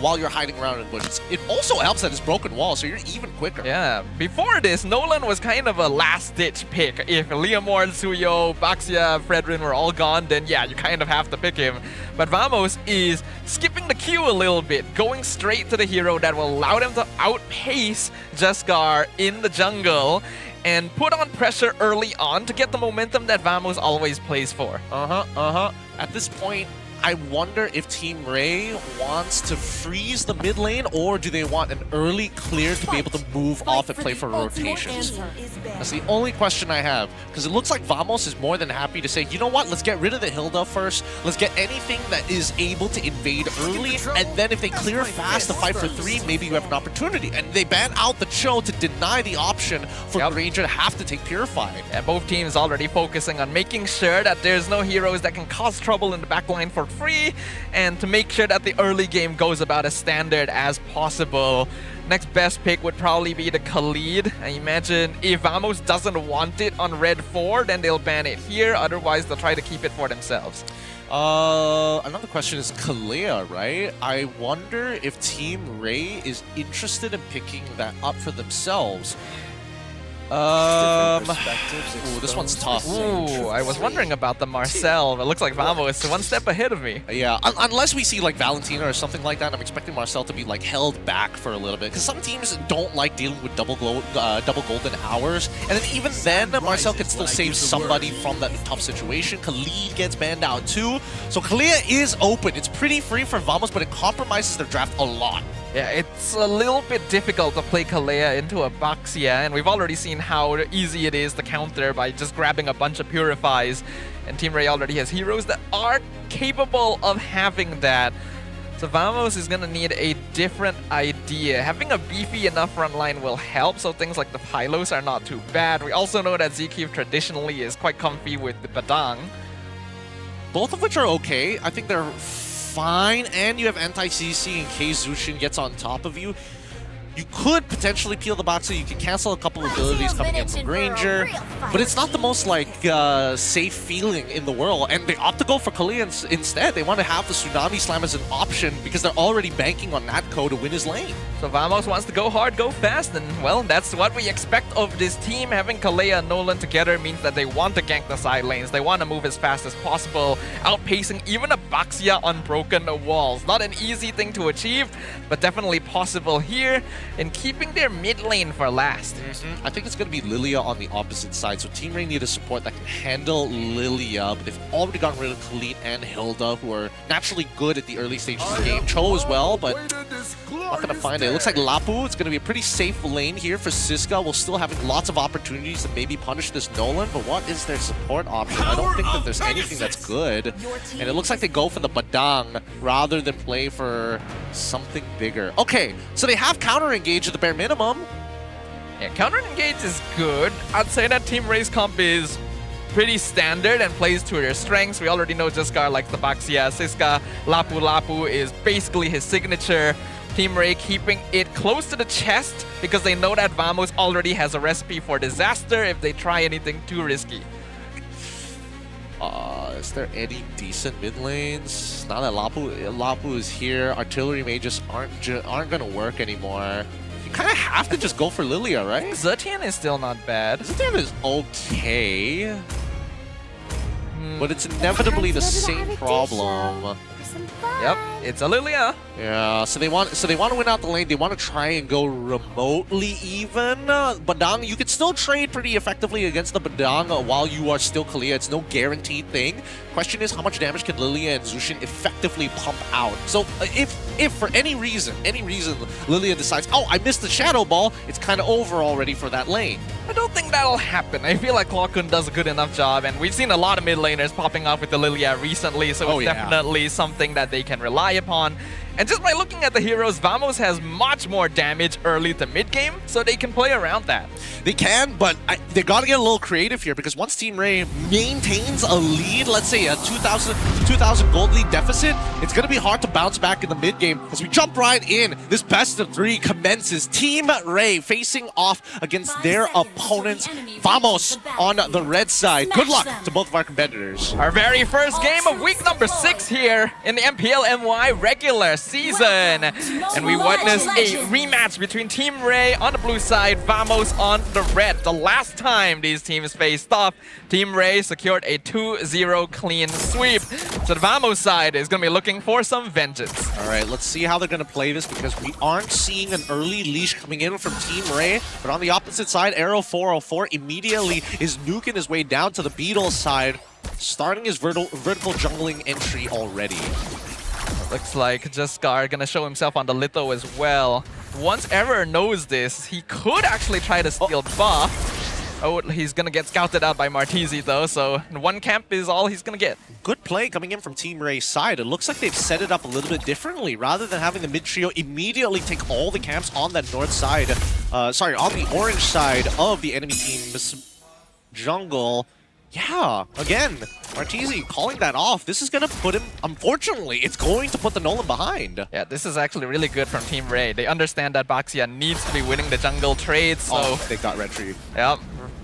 while you're hiding around in bushes. It also helps that it's broken wall, so you're even quicker. Yeah, before this, Nolan was kind of a last-ditch pick. If Leomord, Suyo, Baxia, Fredrin were all gone, then yeah, you kind of have to pick him. But Vamos is skipping the queue a little bit, going straight to the hero that will allow them to outpace Jaskar in the jungle and put on pressure early on to get the momentum that Vamos always plays for. At this point, I wonder if Team Rey wants to freeze the mid lane, or do they want an early clear to be able to move off and play for rotations? That's the only question I have, because it looks like Vamos is more than happy to say, you know what, let's get rid of the Hilda first, let's get anything that is able to invade early, and then if they clear fast to fight for 3, maybe you have an opportunity. And they ban out the Cho to deny the option for Granger to have to take Purify. Yeah, both teams already focusing on making sure that there's no heroes that can cause trouble in the backline for free, and to make sure that the early game goes about as standard as possible. Next best pick would probably be the Khalid. I imagine if Vamos doesn't want it on red 4, then they'll ban it here. Otherwise, they'll try to keep it for themselves. Another question is Kalea, right? I wonder if Team Rey is interested in picking that up for themselves. This one's tough. Ooh, I was wondering about the Marcel, but it looks like Vamos is one step ahead of me. Yeah, unless we see like Valentina or something like that, I'm expecting Marcel to be like held back for a little bit, because some teams don't like dealing with double golden hours, and then even then, Marcel can still save somebody from that tough situation. Khalid gets banned out too, so Kalea is open. It's pretty free for Vamos, but it compromises their draft a lot. Yeah, it's a little bit difficult to play Kalea into a Baxia, and we've already seen how easy it is to counter by just grabbing a bunch of Purifies, and Team Rey already has heroes that are capable of having that. So Vamos is going to need a different idea. Having a beefy enough front line will help, so things like the Pylos are not too bad. We also know that ZQ traditionally is quite comfy with the Badang. Both of which are okay. I think they're fine, and you have anti-CC in case Zushin gets on top of you. You could potentially peel the box so you can cancel a couple of abilities coming in from Granger, but it's not the most like safe feeling in the world. And they opt to go for Kalia instead. They want to have the Tsunami Slam as an option because they're already banking on Natko to win his lane. So Vamos wants to go hard, go fast, and well, that's what we expect of this team. Having Kalea and Nolan together means that they want to gank the side lanes. They want to move as fast as possible, outpacing even a Baxia on broken walls. Not an easy thing to achieve, but definitely possible here. And keeping their mid lane for last. I think it's going to be Lilia on the opposite side, so Team Rey need a support that can handle Lilia, but they've already gotten rid of Khalid and Hilda, who are naturally good at the early stages of the game. Cho as well, but not going to find it. It looks like Lapu, it's going to be a pretty safe lane here for Siska. We'll still having lots of opportunities to maybe punish this Nolan, but what is their support option? I don't think that there's anything that's good. And it looks like they go for the Badang rather than play for something bigger. Okay, so they have counter-engage at the bare minimum. Yeah, counter-engage is good. I'd say that Team Rey's comp is pretty standard and plays to their strengths. We already know Jaskar likes the Baxia. Siska, Lapu Lapu is basically his signature. Team Rey keeping it close to the chest because they know that Vamos already has a recipe for disaster if they try anything too risky. Is there any decent mid lanes? Now that Lapu is here, artillery mages aren't gonna work anymore. You kind of have to just go for Lilia, right? Zetian is still not bad. Zetian is okay, but it's inevitably the same problem. Yep, it's a Lilia. Yeah, so they want to win out the lane. They want to try and go remotely even. Badang, you can still trade pretty effectively against the Badang while you are still Kalia. It's no guaranteed thing. Question is, how much damage can Lilia and Zushin effectively pump out? So if for any reason Lilia decides, oh, I missed the Shadow Ball, it's kind of over already for that lane. I don't think that'll happen. I feel like Klokun does a good enough job, and we've seen a lot of mid laners popping off with the Lilia recently, so it's definitely something that they can rely upon. And just by looking at the heroes, Vamos has much more damage early to mid-game, so they can play around that. They can, but they got to get a little creative here, because once Team Rey maintains a lead, let's say a 2,000 gold lead deficit, it's going to be hard to bounce back in the mid-game. As we jump right in, this best of 3 commences. Team Rey facing off against their opponents, Vamos on the red side. Good luck to both of our competitors. Our very first game of week number 6 here in the MPL MY regular season, and we witnessed a rematch between Team Rey on the blue side, Vamos on the red. The last time these teams faced off, Team Rey secured a 2-0 clean sweep. So the Vamos side is going to be looking for some vengeance. All right, let's see how they're going to play this, because we aren't seeing an early leash coming in from Team Rey. But on the opposite side, Arrow 404 immediately is nuking his way down to the Beetle side, starting his vertical jungling entry already. Looks like Jaskar gonna show himself on the Litho as well. Once Error knows this, he could actually try to steal buff. Oh, he's gonna get scouted out by Martizi though, so one camp is all he's gonna get. Good play coming in from Team Rey's side. It looks like they've set it up a little bit differently. Rather than having the mid trio immediately take all the camps on that north side, on the orange side of the enemy team's jungle. Yeah, again, Martizi calling that off. This is going to put him, unfortunately, it's going to put the Nolan behind. Yeah, this is actually really good from Team Rey. They understand that Baxia needs to be winning the jungle trade, so... they got retreat. Yep,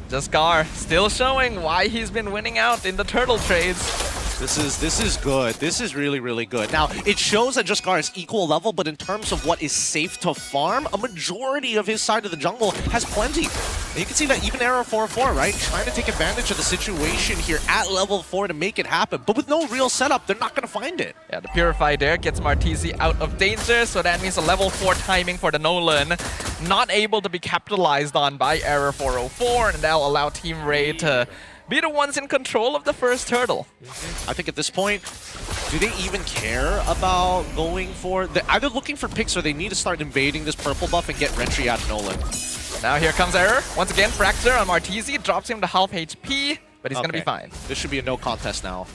Jaskar still showing why he's been winning out in the turtle trades. This is good. This is really, really good. Now, it shows that Jaskar is equal level, but in terms of what is safe to farm, a majority of his side of the jungle has plenty. And you can see that even Arrow 4-4, right? Trying to take advantage of the situation here at level 4 to make it happen. But with no real setup, they're not going to find it. Yeah, the Purify there gets Martizi out of danger, so that means a level 4 timing for the Nolan. Not able to be capitalized on by Arrow 404, and that'll allow Team Rey to be the ones in control of the first turtle. I think at this point, do they even care about going for... They're either looking for picks or they need to start invading this purple buff and get Retry out of Nolan. Now here comes Error. Once again, Fracture on Martizi. Drops him to half HP, but he's going to be fine. This should be a no contest now.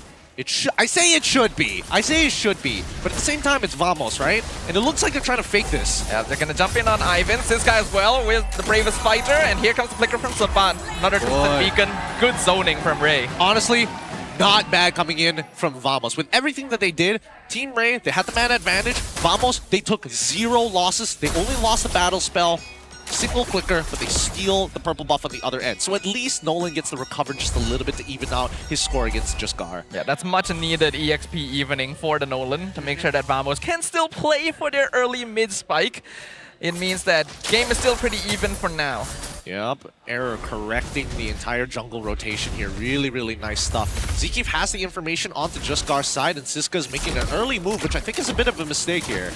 I say it should be. I say it should be. But at the same time, it's Vamos, right? And it looks like they're trying to fake this. Yeah, they're going to jump in on Ivan. This guy as well with the bravest fighter. And here comes the flicker from Saban. Another Twisted Beacon. Good zoning from Rey. Honestly, not bad coming in from Vamos. With everything that they did, Team Rey, they had the man advantage. Vamos, they took 0 losses. They only lost the battle spell, single clicker, but they steal the purple buff on the other end. So at least Nolan gets to recover just a little bit to even out his score against Juskar. Yeah, that's much needed EXP evening for the Nolan to make sure that Vamos can still play for their early mid spike. It means that game is still pretty even for now. Yep, Error correcting the entire jungle rotation here. Really, really nice stuff. Zekif has the information onto Juskar's side, and Siska is making an early move, which I think is a bit of a mistake here.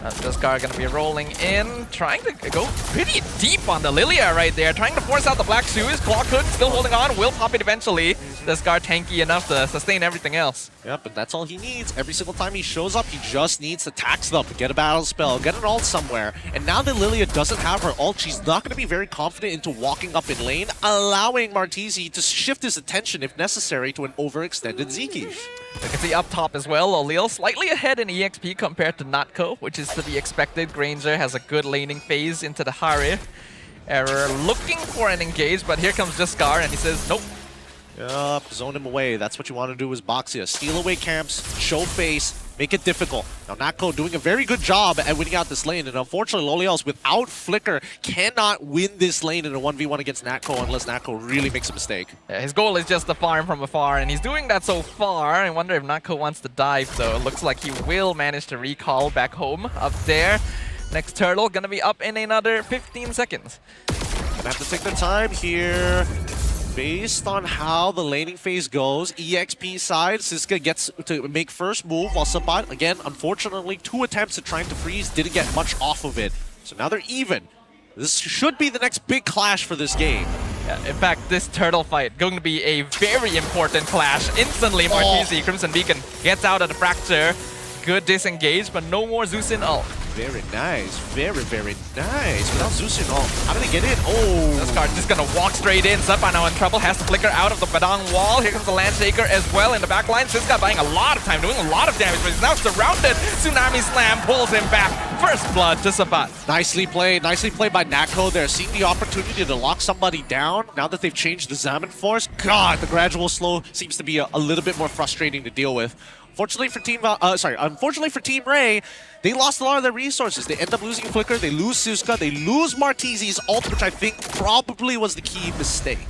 Juskar gonna be rolling in, trying to go pretty deep on the Lilia right there, trying to force out the Black Shoes. Clockhood still holding on, will pop it eventually. Juskar tanky enough to sustain everything else. Yep, and that's all he needs. Every single time he shows up, he just needs to tax them, get a battle spell, get an ult somewhere. And now that Lilia doesn't have her ult, she's not going to be very confident into walking up in lane, allowing Martizi to shift his attention, if necessary, to an overextended Zekif. You can see up top as well, O'Leal slightly ahead in EXP compared to Natko, which is to be expected. Granger has a good laning phase into the Hari. Error looking for an engage, but here comes Juskar and he says nope. Yup, zone him away. That's what you want to do with Boxia. Steal away camps, show face, make it difficult. Now Natko doing a very good job at winning out this lane, and unfortunately Lolios without Flicker cannot win this lane in a 1v1 against Natko unless Natko really makes a mistake. Yeah, his goal is just to farm from afar, and he's doing that so far. I wonder if Natko wants to dive though. It looks like he will manage to recall back home up there. Next turtle gonna be up in another 15 seconds. Gonna have to take their time here. Based on how the laning phase goes, EXP side, Siska gets to make first move while Sabat, again, unfortunately, 2 attempts at trying to freeze, didn't get much off of it. So now they're even. This should be the next big clash for this game. Yeah, in fact, this turtle fight going to be a very important clash. Instantly, Martizi, Crimson Beacon, gets out of the fracture. Good disengage, but no more Zeus in ult. Very nice. Very, very nice. Without Zeus in ult. How did he get in? Oh! Juskar just gonna walk straight in. Sepa now in trouble. Has to flicker out of the Badang wall. Here comes the Landshaker as well in the back line. Siska buying a lot of time, doing a lot of damage, but he's now surrounded. Tsunami Slam pulls him back. First blood to Sabat. Nicely played by Natko there. Seeing the opportunity to lock somebody down now that they've changed the Zaman Force. God, the gradual slow seems to be a little bit more frustrating to deal with. Unfortunately for Team Rey, they lost a lot of their resources. They end up losing Flicker, they lose Suska, they lose Martizi's ult, which I think probably was the key mistake.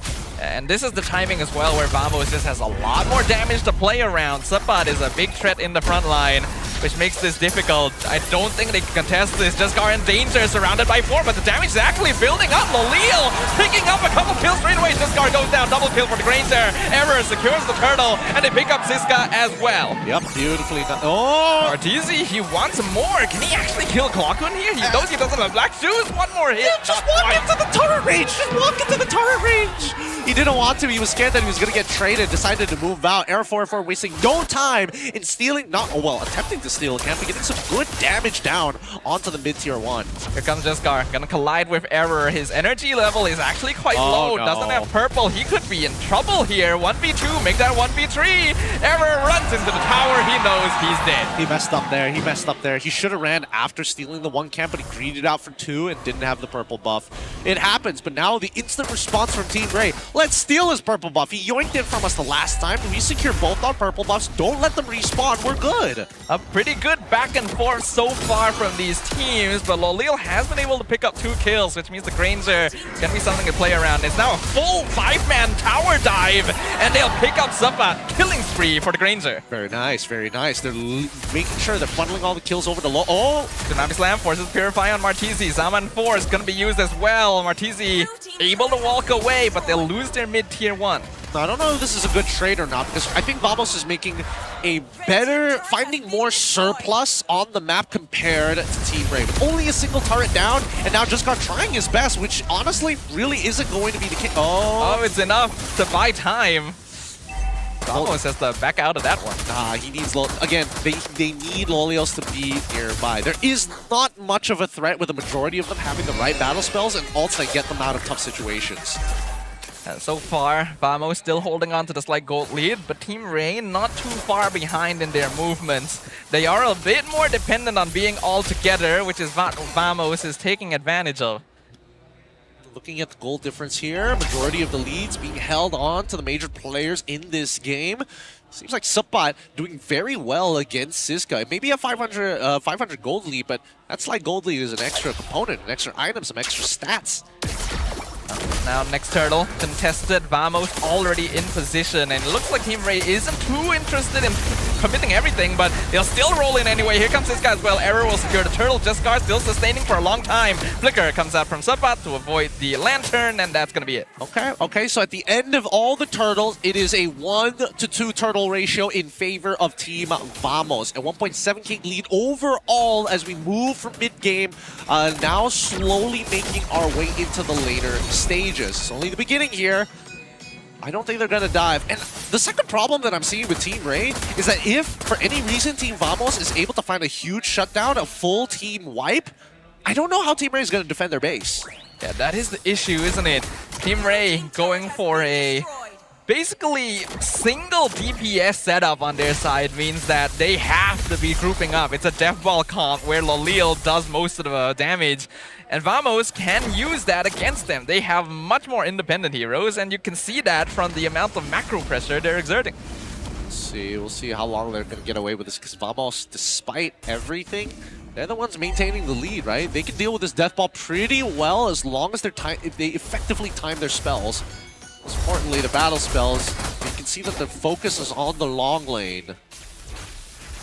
And this is the timing as well where Vamos just has a lot more damage to play around. Sabat is a big threat in the front line, which makes this difficult. I don't think they can contest this. Juskar in danger, surrounded by 4, but the damage is actually building up. Loleel picking up a couple kills straight away. Juskar goes down, double kill for the Granger. Error secures the turtle, and they pick up Siska as well. Yep, beautifully done. Oh! Martizi, he wants more. Can he actually kill Clockhood here? He knows he doesn't have Black Shoes. One more hit. Yeah, just walk into the turret range. Just walk into the turret range. He didn't want to. He was scared that he was going to get traded. Decided to move out. Error 4-4 wasting no time in stealing, attempting to steal a camp and getting some good damage down onto the mid-tier 1. Here comes Juskar. Gonna collide with Error. His energy level is actually quite low. No. Doesn't have purple. He could be in trouble here. 1v2. Make that 1v3. Error runs into the tower. He knows he's dead. He messed up there. He should have ran after stealing the 1 camp, but he greeted out for 2 and didn't have the purple buff. It happens, but now the instant response from Team Rey. Let's steal his purple buff. He yoinked it from us the last time. We secure both our purple buffs. Don't let them respawn. We're good. A pretty good back and forth so far from these teams, but Loleel has been able to pick up 2 kills, which means the Granger can be something to play around. It's now a full 5-man tower dive, and they'll pick up Sabat. Killing spree for the Granger. Very nice, very nice. They're making sure they're funneling all the kills over to low. Oh! Tsunami Slam forces Purify on Martizi. Zaman Force is going to be used as well. Martizi able to walk away, but they'll lose their mid-tier 1. I don't know if this is a good trade or not, because I think Vamos is making finding more surplus on the map compared to Team Rey. With only a single turret down, and now Juskar trying his best, which honestly really isn't going to be the case. Oh, it's enough to buy time. Vamos has to back out of that one. He needs, again, they need Lolios to be nearby. There is not much of a threat with the majority of them having the right battle spells and ults that get them out of tough situations. And so far, Vamos still holding on to the slight gold lead, but Team Rey not too far behind in their movements. They are a bit more dependent on being all together, which is what Vamos is taking advantage of. looking at the goal difference here, majority of the leads being held on to the major players in this game. Seems like Suppot doing very well against Siska. It may be a 500 gold lead, but that slight gold lead is an extra component, an extra item, some extra stats. Now next turtle, contested, Vamos already in position, and it looks like Team Rey isn't too interested in committing everything, but they'll still roll in anyway. Here comes this guy as well. Error will secure the turtle. Jescar still sustaining for a long time. Flicker comes out from Suppot to avoid the lantern, and that's gonna be it. Okay, so at the end of all the turtles, it is a 1-to-2 turtle ratio in favor of Team Vamos. A 1.7k lead overall as we move from mid-game, now slowly making our way into the later stages. It's only the beginning here. I don't think they're going to dive. And the second problem that I'm seeing with Team Rey is that if, for any reason, Team Vamos is able to find a huge shutdown, a full team wipe, I don't know how Team Rey is going to defend their base. Yeah, that is the issue, isn't it? Team Rey going for a basically single DPS setup on their side means that they have to be grouping up. It's a death ball comp where Lolil does most of the damage, and Vamos can use that against them. They have much more independent heroes, and you can see that from the amount of macro pressure they're exerting. We'll see how long they're going to get away with this, because Vamos, despite everything, they're the ones maintaining the lead, right? They can deal with this death ball pretty well as long as if they effectively time their spells. Most importantly, the battle spells, you can see that the focus is on the long lane.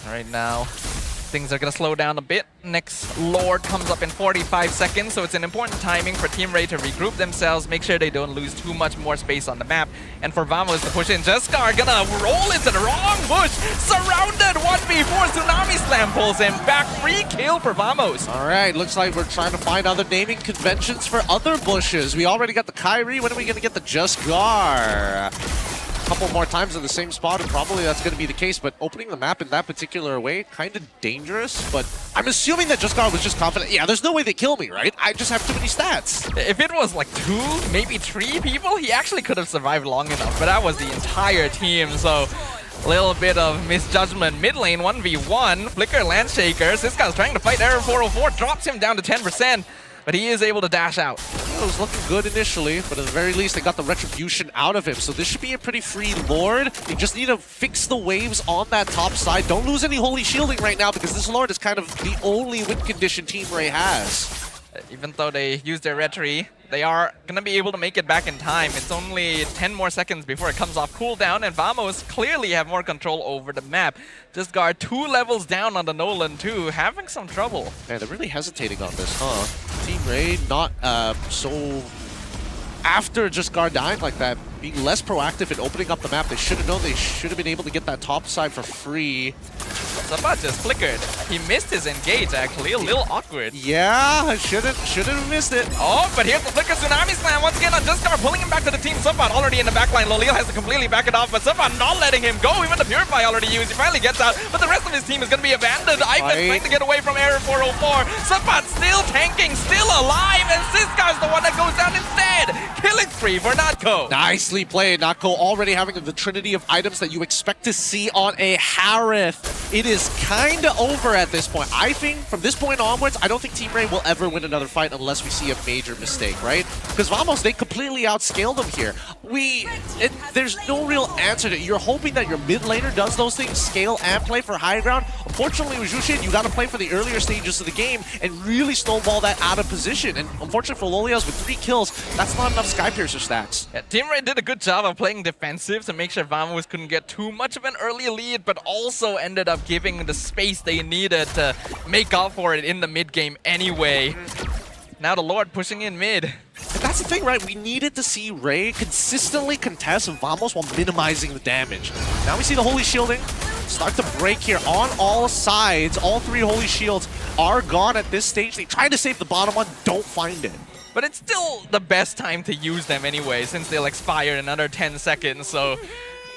Right now, things are going to slow down a bit. Next Lord comes up in 45 seconds, so it's an important timing for Team Rey to regroup themselves, make sure they don't lose too much more space on the map, and for Vamos to push in. Jescar gonna roll into the wrong bush, surrounded 1v4, Tsunami Slam pulls him back, free kill for Vamos. All right, looks like we're trying to find other naming conventions for other bushes. We already got the Kyrie, when are we gonna get the Jescar? Couple more times in the same spot, and probably that's going to be the case, but opening the map in that particular way, kind of dangerous, but I'm assuming that Jescar was just confident. Yeah, there's no way they kill me, right? I just have too many stats. If it was like 2, maybe 3 people, he actually could have survived long enough, but that was the entire team, so a little bit of misjudgment. Mid lane 1v1, Flicker Landshakers. This guy's trying to fight Error 404, drops him down to 10%. But he is able to dash out. It was looking good initially, but at the very least, they got the retribution out of him. So this should be a pretty free Lord. They just need to fix the waves on that top side. Don't lose any holy shielding right now, because this Lord is kind of the only win condition Team Rey has. Even though they use their retry, they are going to be able to make it back in time. It's only 10 more seconds before it comes off cooldown, and Vamos clearly have more control over the map. Jescar 2 levels down on the Nolan too, having some trouble. Man, they're really hesitating on this, huh? Team Rey not so... After Jescar dying like that, being less proactive in opening up the map. They should have known they should have been able to get that top side for free. Suppot just flickered. He missed his engage, actually. A little awkward. Yeah, shouldn't have missed it. Oh, but here's the flicker Tsunami Slam once again on Jescar, pulling him back to the team. Suppot already in the backline. Lolil has to completely back it off, but Suppot not letting him go. Even the Purify already used. He finally gets out, but the rest of his team is going to be abandoned. Ivan trying to get away from Error 404. Suppot still tanking, still alive, and Ciscar's the one that goes down instead. Killing spree for Natko. Nicely played. Natko already having the trinity of items that you expect to see on a Harith. It is kind of over at this point. I think from this point onwards, I don't think Team Rey will ever win another fight unless we see a major mistake, right? Because Vamos, they completely outscaled them here. There's no real answer to it. You're hoping that your mid laner does those things, scale and play for high ground. Unfortunately, with Jushin, you got to play for the earlier stages of the game and really snowball that out of position. And unfortunately for Lolios, with 3 kills, that's not enough Skypiercer stacks. Yeah, Team Rey did a good job of playing defensive to make sure Vamos couldn't get too much of an early lead, but also ended up giving the space they needed to make up for it in the mid game anyway. Now the Lord pushing in mid. And that's the thing, right? We needed to see Rey consistently contest Vamos while minimizing the damage. Now we see the Holy Shielding start to break here on all sides. All 3 Holy Shields are gone at this stage. They try to save the bottom one, don't find it. But it's still the best time to use them anyway, since they'll expire in another 10 seconds, so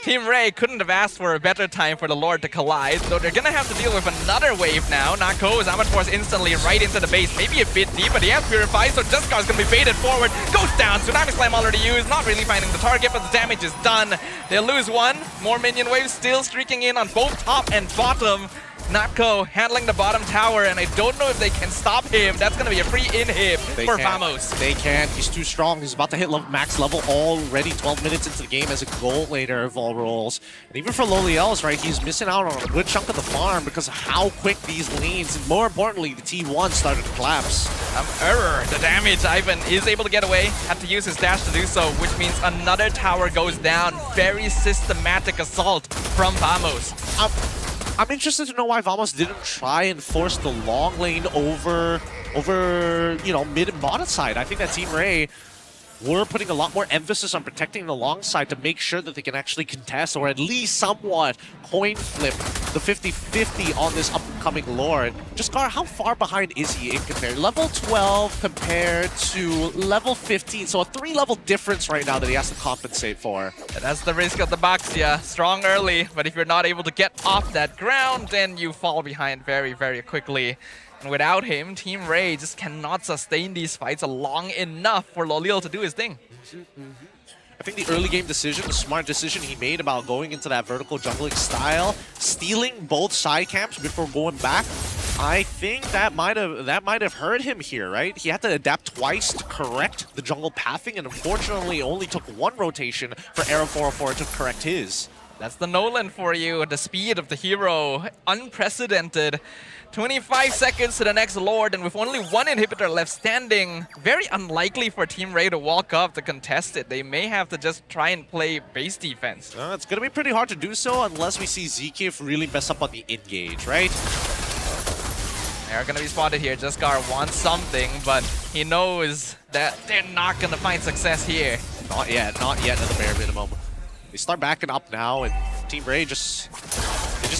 Team Rey couldn't have asked for a better time for the Lord to collide, so they're gonna have to deal with another wave now. Nako is Armored Force instantly right into the base, maybe a bit deep, but he has Purify, so Jescar's gonna be baited forward, goes down, Tsunami Slam already used, not really finding the target, but the damage is done. They'll lose 1, more minion waves still streaking in on both top and bottom. Natko handling the bottom tower, and I don't know if they can stop him. That's going to be a free inhib for Vamos. They can't. He's too strong. He's about to hit max level already 12 minutes into the game as a gold laner of all roles. And even for Loliel's, right, he's missing out on a good chunk of the farm because of how quick these lanes, and more importantly, the T1 started to collapse. Error. The damage. Ivan is able to get away. Had to use his dash to do so, which means another tower goes down. Very systematic assault from Vamos. I'm interested to know why Vamos didn't try and force the long lane over you know, mid and bottom side. I think that Team Rey were putting a lot more emphasis on protecting the long side to make sure that they can actually contest or at least somewhat coin flip the 50-50 on this upcoming Lord. Jaskar, how far behind is he in comparison? Level 12 compared to level 15, so a 3-level difference right now that he has to compensate for. And that's the risk of the box, yeah. Strong early, but if you're not able to get off that ground, then you fall behind very, very quickly. And without him, Team Rey just cannot sustain these fights long enough for Loliel to do his thing. I think the early game decision, the smart decision he made about going into that vertical jungling style, stealing both side camps before going back, I think that might have hurt him here, right? He had to adapt twice to correct the jungle pathing, and unfortunately only took one rotation for Arrow 404 to correct his. That's the Nolan for you, the speed of the hero, unprecedented. 25 seconds to the next Lord, and with only one inhibitor left standing, very unlikely for Team Rey to walk up to contest it. They may have to just try and play base defense. It's going to be pretty hard to do so unless we see Zekif really mess up on the engage, right? They're going to be spotted here. Jaskar wants something, but he knows that they're not going to find success here. Not yet at the bare minimum. They start backing up now, and Team Rey just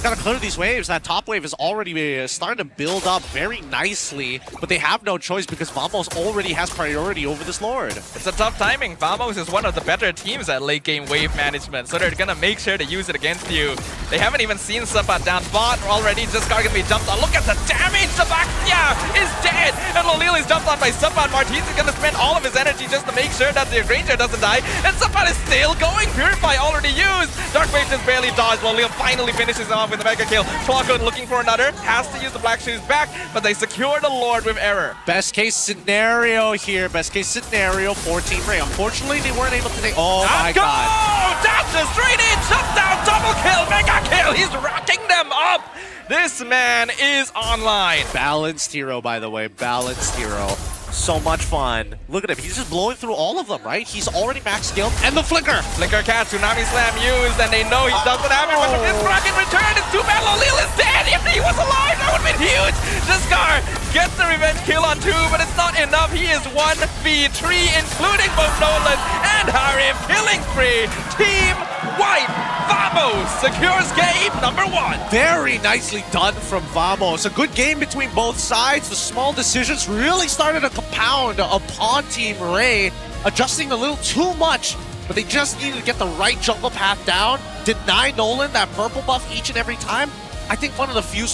gotta clear these waves. That top wave is already starting to build up very nicely, but they have no choice because Vamos already has priority over this Lord. It's a tough timing. Vamos is one of the better teams at late game wave management, so they're gonna make sure to use it against you. They haven't even seen Sabat down bot already. Jaskar gonna be jumped on. Look at the damage! Sabaxia is dead! And Loliel is jumped on by Sabat. Martins is gonna spend all of his energy just to make sure that the Granger doesn't die, and Sabat is still going! Purify already used! Dark Wave just barely dodged. Loliel finally finishes him off with a mega kill. Flocko looking for another, has to use the Black Shoes back, but they secure the Lord with error. Best case scenario here, best case scenario for Team Rey. Unfortunately, they weren't able to take. Oh my god! Dashes straight in, shut down, double kill, mega kill. He's racking them up. This man is online. Balanced hero, by the way, balanced hero. So much fun. Look at him. He's just blowing through all of them, right? He's already max skilled. And the flicker. Flicker catch, Tsunami Slam used, and they know he doesn't have it. But this frag in return, it's too bad. Loliel is dead. If he was alive, that would have been huge. Jaskar gets the revenge kill on 2, but it's not enough. He is 1v3, including both Nolan and Harim. Killing spree. Team White. Vamos secures game number 1. Very nicely done from Vamos. A good game between both sides. The small decisions really started to compound upon Team Rey, adjusting a little too much, but they just needed to get the right jungle path down, deny Nolan that purple buff each and every time. I think one of the few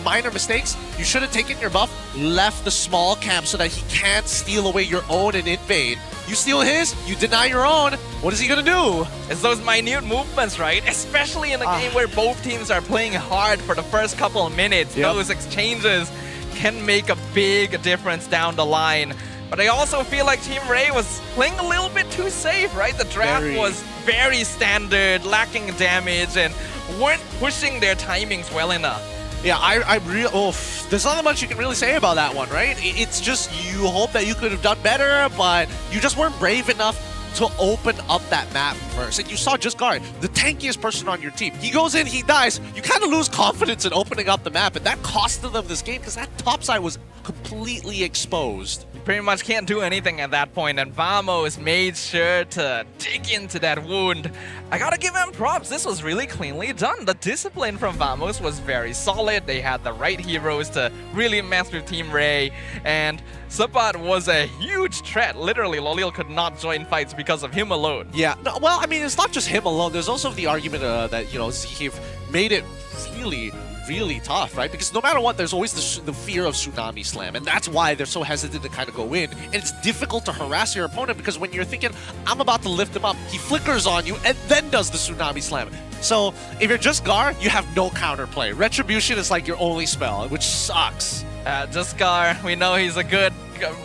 minor mistakes, you should have taken your buff, left the small camp so that he can't steal away your own and invade. You steal his, you deny your own, what is he gonna do? It's those minute movements, right? Especially in a game where both teams are playing hard for the first couple of minutes. Yep. Those exchanges can make a big difference down the line. But I also feel like Team Rey was playing a little bit too safe, right? The draft was very standard, lacking damage, and weren't pushing their timings well enough. Yeah, there's not much you can really say about that one, right? It's just you hope that you could have done better, but you just weren't brave enough to open up that map first. And you saw Jaskar, the tankiest person on your team. He goes in, he dies. You kind of lose confidence in opening up the map, and that costed them this game because that top side was completely exposed. You pretty much can't do anything at that point, and Vamos made sure to dig into that wound. I gotta give him props. This was really cleanly done. The discipline from Vamos was very solid. They had the right heroes to really mess with Team Rey, and Sabat was a huge threat. Literally, Loliel could not join fights because of him alone. Yeah, no, well, I mean, it's not just him alone. There's also the argument that, you know, Zekif made it really really tough, right? Because no matter what, there's always the fear of Tsunami Slam, and that's why they're so hesitant to kind of go in. And it's difficult to harass your opponent because when you're thinking, I'm about to lift him up, he flickers on you and then does the Tsunami Slam. So if you're just Gar, you have no counterplay. Retribution is like your only spell, which sucks. Just Gar, we know he's a good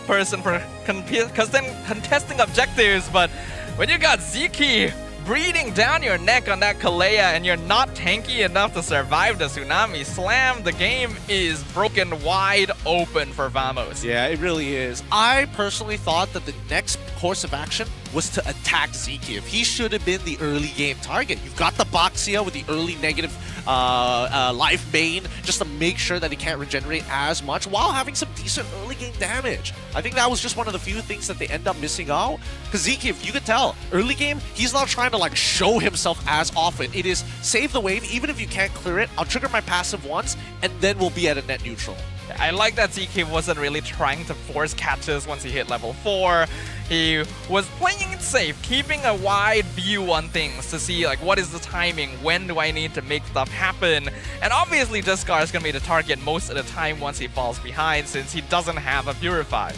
person for contesting objectives, but when you got Ziki breathing down your neck on that Kalea and you're not tanky enough to survive the Tsunami Slam, the game is broken wide open for Vamos. Yeah, it really is. I personally thought that the next course of action was to attack Ziki. He should have been the early game target. You've got the Boxia with the early negative life bane just to make sure that he can't regenerate as much while having some decent early game damage. I think that was just one of the few things that they end up missing out. Because Ziki, if you could tell, early game, he's not trying to like show himself as often. It is save the wave, even if you can't clear it, I'll trigger my passive once, and then we'll be at a net neutral. I like that ZK wasn't really trying to force catches once he hit level 4. He was playing it safe, keeping a wide view on things to see like what is the timing, when do I need to make stuff happen. And obviously Jescar is going to be the target most of the time once he falls behind since he doesn't have a Purify.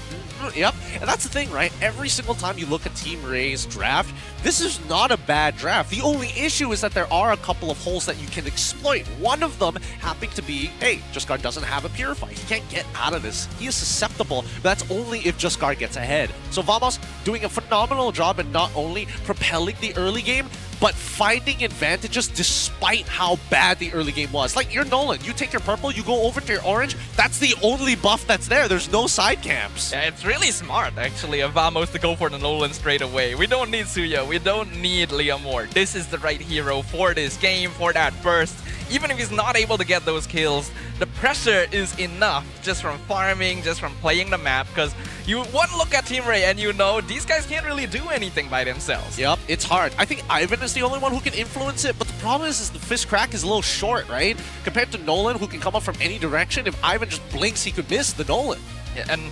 Yep, and that's the thing, right? Every single time you look at Team Rey's draft, this is not a bad draft. The only issue is that there are a couple of holes that you can exploit. One of them happening to be, hey, Jescar doesn't have a Purify. He can't get out of this. He is susceptible, but that's only if Jescar gets ahead. So Vamos doing a phenomenal job in not only propelling the early game, but finding advantages despite how bad the early game was. Like, you're Nolan. You take your purple, you go over to your orange. That's the only buff that's there. There's no side camps. Yeah, it's really smart, actually, of Vamos to go for the Nolan straight away. We don't need Suya. We don't need Leomore. This is the right hero for this game, for that burst. Even if he's not able to get those kills, the pressure is enough just from farming, just from playing the map, because you one look at Team Rey and you know these guys can't really do anything by themselves. Yep, it's hard. I think Ivan is the only one who can influence it, but the problem is the fist crack is a little short, right? Compared to Nolan, who can come up from any direction. If Ivan just blinks, he could miss the Nolan. Yeah, and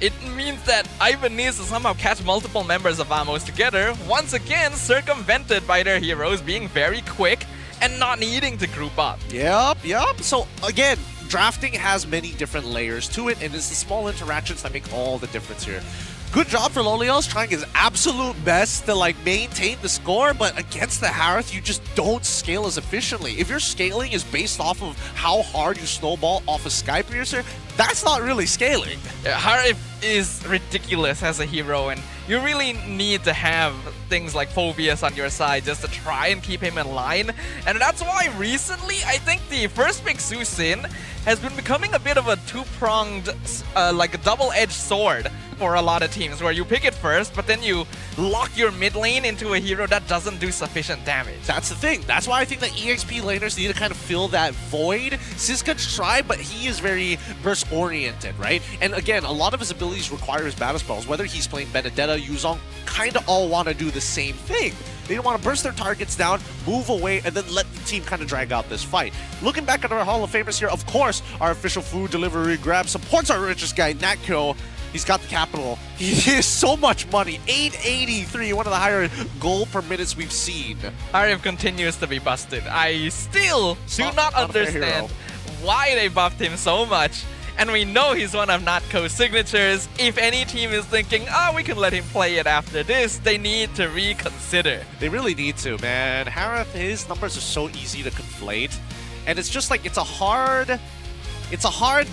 it means that Ivan needs to somehow catch multiple members of Vamos together, once again circumvented by their heroes being very quick and not needing to group up. Yep. So again, drafting has many different layers to it, and it's the small interactions that make all the difference here. Good job for Lolios trying his absolute best to like maintain the score, but against the Harith, you just don't scale as efficiently. If your scaling is based off of how hard you snowball off a Sky Piercer, that's not really scaling. Yeah, Harith is ridiculous as a hero, and you really need to have things like Phobius on your side just to try and keep him in line. And that's why recently, I think the first pick Su Sin has been becoming a bit of a two-pronged, like a double-edged sword for a lot of teams, where you pick it first, but then you lock your mid lane into a hero that doesn't do sufficient damage. That's the thing. That's why I think that EXP laners need to kind of fill that void. Siska tried, but he is very burst-oriented, right? And again, a lot of his abilities require his battle spells. Whether he's playing Benedetta, Yuzong, kind of all want to do the same thing. They want to burst their targets down, move away, and then let the team kind of drag out this fight. Looking back at our Hall of Famers here, of course, our official food delivery grab supports our richest guy, Natko. He's got the capital. He has so much money. 883, one of the higher gold per minutes we've seen. Harith continues to be busted. I still do not understand why they buffed him so much. And we know he's one of Natko's signatures. If any team is thinking, oh, we can let him play it after this, they need to reconsider. They really need to, man. Harith, his numbers are so easy to conflate. And it's just like, it's a hard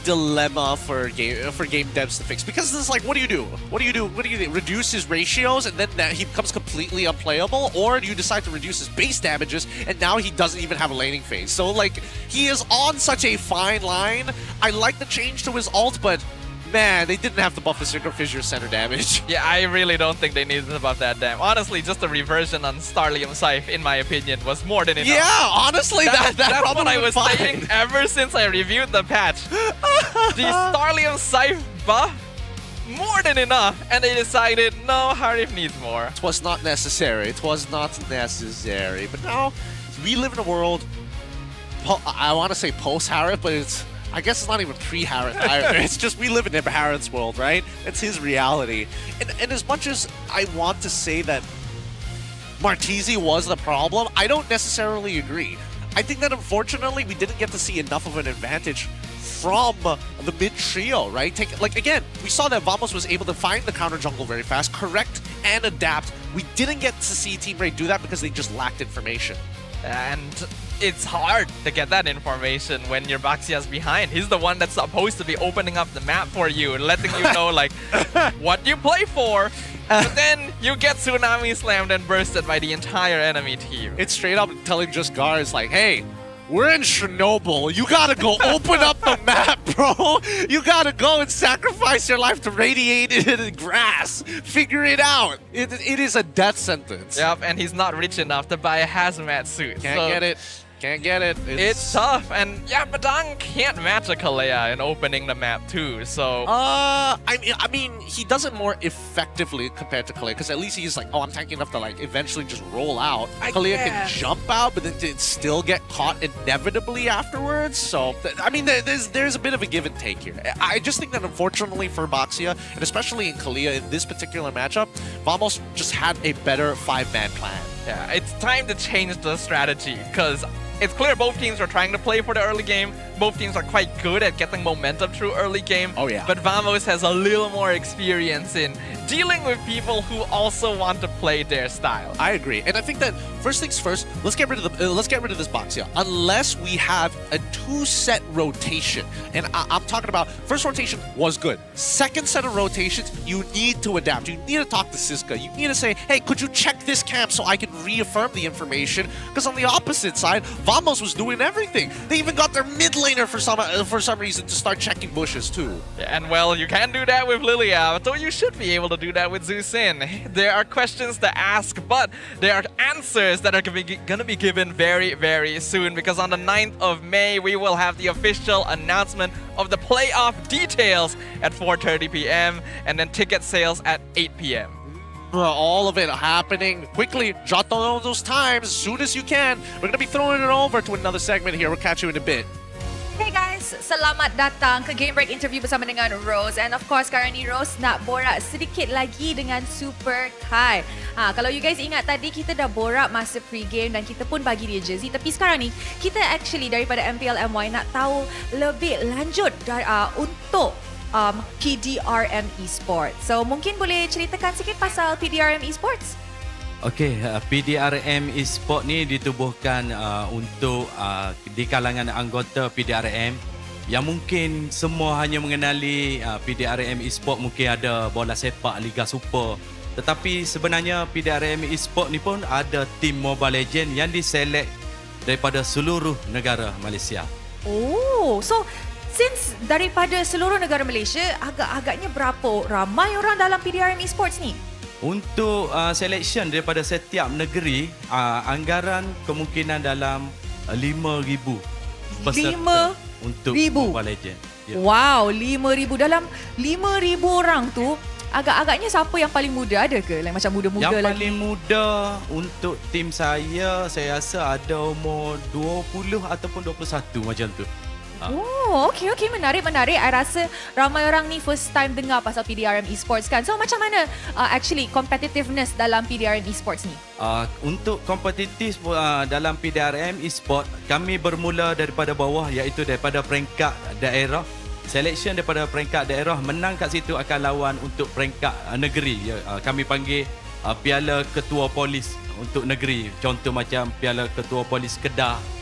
dilemma for game devs to fix, because it's like, what do you do? Reduce his ratios and then he becomes completely unplayable, or do you decide to reduce his base damages and now he doesn't even have a laning phase? So like, he is on such a fine line. I like the change to his ult, but man, they didn't have to buff the Synchro Fissure center damage. Yeah, I really don't think they needed to buff that damn. Honestly, just the reversion on Starlium Scythe, in my opinion, was more than enough. Yeah, honestly, that's what I was saying ever since I reviewed the patch. The Starlium Scythe buff, more than enough, and they decided, no, Harith needs more. It was not necessary. It was not necessary. But now, we live in a world, I want to say post-Harith, but I guess it's not even pre-Harith either. It's just we live in Harith's world, right? It's his reality. And as much as I want to say that Martese was the problem, I don't necessarily agree. I think that unfortunately we didn't get to see enough of an advantage from the mid trio, right? Again, we saw that Vamos was able to find the counter jungle very fast, correct and adapt. We didn't get to see Team Rey do that because they just lacked information. And it's hard to get that information when your Baxia's behind. He's the one that's supposed to be opening up the map for you and letting you know like what you play for. But then you get Tsunami slammed and bursted by the entire enemy team. It's straight up telling just guards like, hey, we're in Chernobyl. You gotta go open up the map, bro. You gotta go and sacrifice your life to radiated grass. Figure it out. It is a death sentence. Yep, and he's not rich enough to buy a hazmat suit. Can't get it. Can't get it. It's tough, and yeah, Badang can't match a Kalea in opening the map too, so... I mean, he does it more effectively compared to Kalea, because at least he's like, oh, I'm tanky enough to like eventually just roll out. Kalea can jump out, but then still get caught inevitably afterwards, so... I mean, there's a bit of a give and take here. I just think that unfortunately for Baxia, and especially in Kalea in this particular matchup, Vamos just had a better 5-man plan. Yeah, it's time to change the strategy, because it's clear both teams are trying to play for the early game. Both teams are quite good at getting momentum through early game. Oh yeah. But Vamos has a little more experience in dealing with people who also want to play their style. I agree, and I think that first things first, let's get rid of this Baxia. Unless we have a 2-set rotation, and I'm talking about first rotation was good. Second set of rotations, you need to adapt. You need to talk to Siska. You need to say, hey, could you check this camp so I can reaffirm the information? Because on the opposite side, Vamos was doing everything. They even got their mid laner for some reason to start checking bushes too. Yeah, and well, you can do that with Lilia, so you should be able to do that with Zusin. There are questions to ask, but there are answers that are gonna be given very, very soon, because on the 9th of May, we will have the official announcement of the playoff details at 4:30 p.m. and then ticket sales at 8 p.m. All of it happening quickly. Jot down those times as soon as you can. We're gonna be throwing it over to another segment here. We'll catch you in a bit. Hey guys, selamat datang ke Game Break Interview bersama dengan Rose. And of course, sekarang ni Rose nak borak sedikit lagi dengan Super Kai. Kalau you guys ingat tadi, kita dah borak masa pre-game dan kita pun bagi dia jersey. Tapi sekarang ni, kita actually daripada MPL MY nak tahu lebih lanjut untuk PDRM Esports. So, mungkin boleh ceritakan sikit pasal PDRM Esports? Okey, PDRM Esports ni ditubuhkan untuk di kalangan anggota PDRM yang mungkin semua hanya mengenali PDRM Esports, mungkin ada bola sepak Liga Super. Tetapi sebenarnya PDRM Esports ni pun ada tim Mobile Legends yang diselect daripada seluruh negara Malaysia. Oh, so since daripada seluruh negara Malaysia, agaknya berapa ramai orang dalam PDRM Esports ni? Untuk selection daripada setiap negeri, anggaran kemungkinan dalam 5,000 peserta untuk Mobile Legends. Yeah. Wow, 5,000. Dalam 5,000 orang tu, agaknya siapa yang paling muda, ada ke? Like, macam muda-muda lagi? Yang paling muda untuk tim saya rasa ada umur 20 ataupun 21 macam tu. Oh, okey, menarik. I rasa ramai orang ni first time dengar pasal PDRM Esports kan. So macam mana actually competitiveness dalam PDRM Esports ni? Untuk kompetitif dalam PDRM Esports, kami bermula daripada bawah, iaitu daripada peringkat daerah. Selection daripada peringkat daerah, menang kat situ akan lawan untuk peringkat negeri. Kami panggil Piala Ketua Polis untuk negeri. Contoh macam Piala Ketua Polis Kedah.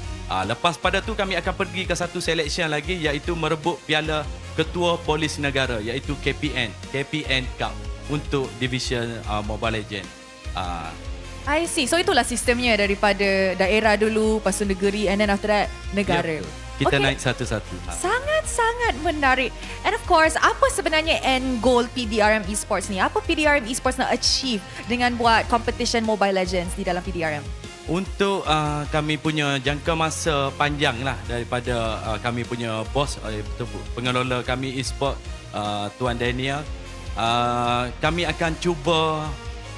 Lepas pada tu kami akan pergi ke satu selection lagi, iaitu merebut Piala Ketua Polis Negara, iaitu KPN Cup untuk Division Mobile Legends. I see. So itulah sistemnya daripada daerah dulu, lepas tu negeri, and then after that negara. Kita naik satu-satu. Sangat-sangat menarik. And of course, apa sebenarnya end goal PDRM Esports ni? Apa PDRM Esports nak achieve dengan buat competition Mobile Legends di dalam PDRM? Untuk kami punya jangka masa panjang lah daripada kami punya bos, pengelola kami e-sport, Tuan Daniel, kami akan cuba,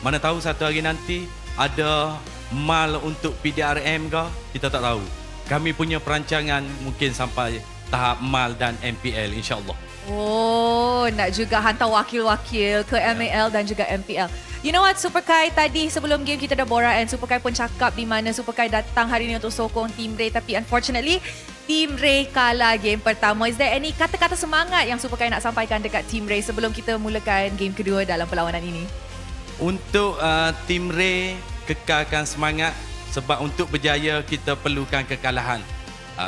mana tahu satu hari nanti ada mal untuk PDRM ke, kita tak tahu. Kami punya perancangan mungkin sampai tahap mal dan MPL, insyaAllah. Oh, nak juga hantar wakil-wakil ke MPL dan juga MPL. You know what, Superkai, tadi sebelum game kita dah borak and Superkai pun cakap di mana Superkai datang hari ni untuk sokong Team Rey, tapi unfortunately Team Rey kalah game pertama. Is there any kata-kata semangat yang Superkai nak sampaikan dekat Team Rey sebelum kita mulakan game kedua dalam perlawanan ini? Untuk Team Rey, kekalkan semangat sebab untuk berjaya kita perlukan kekalahan.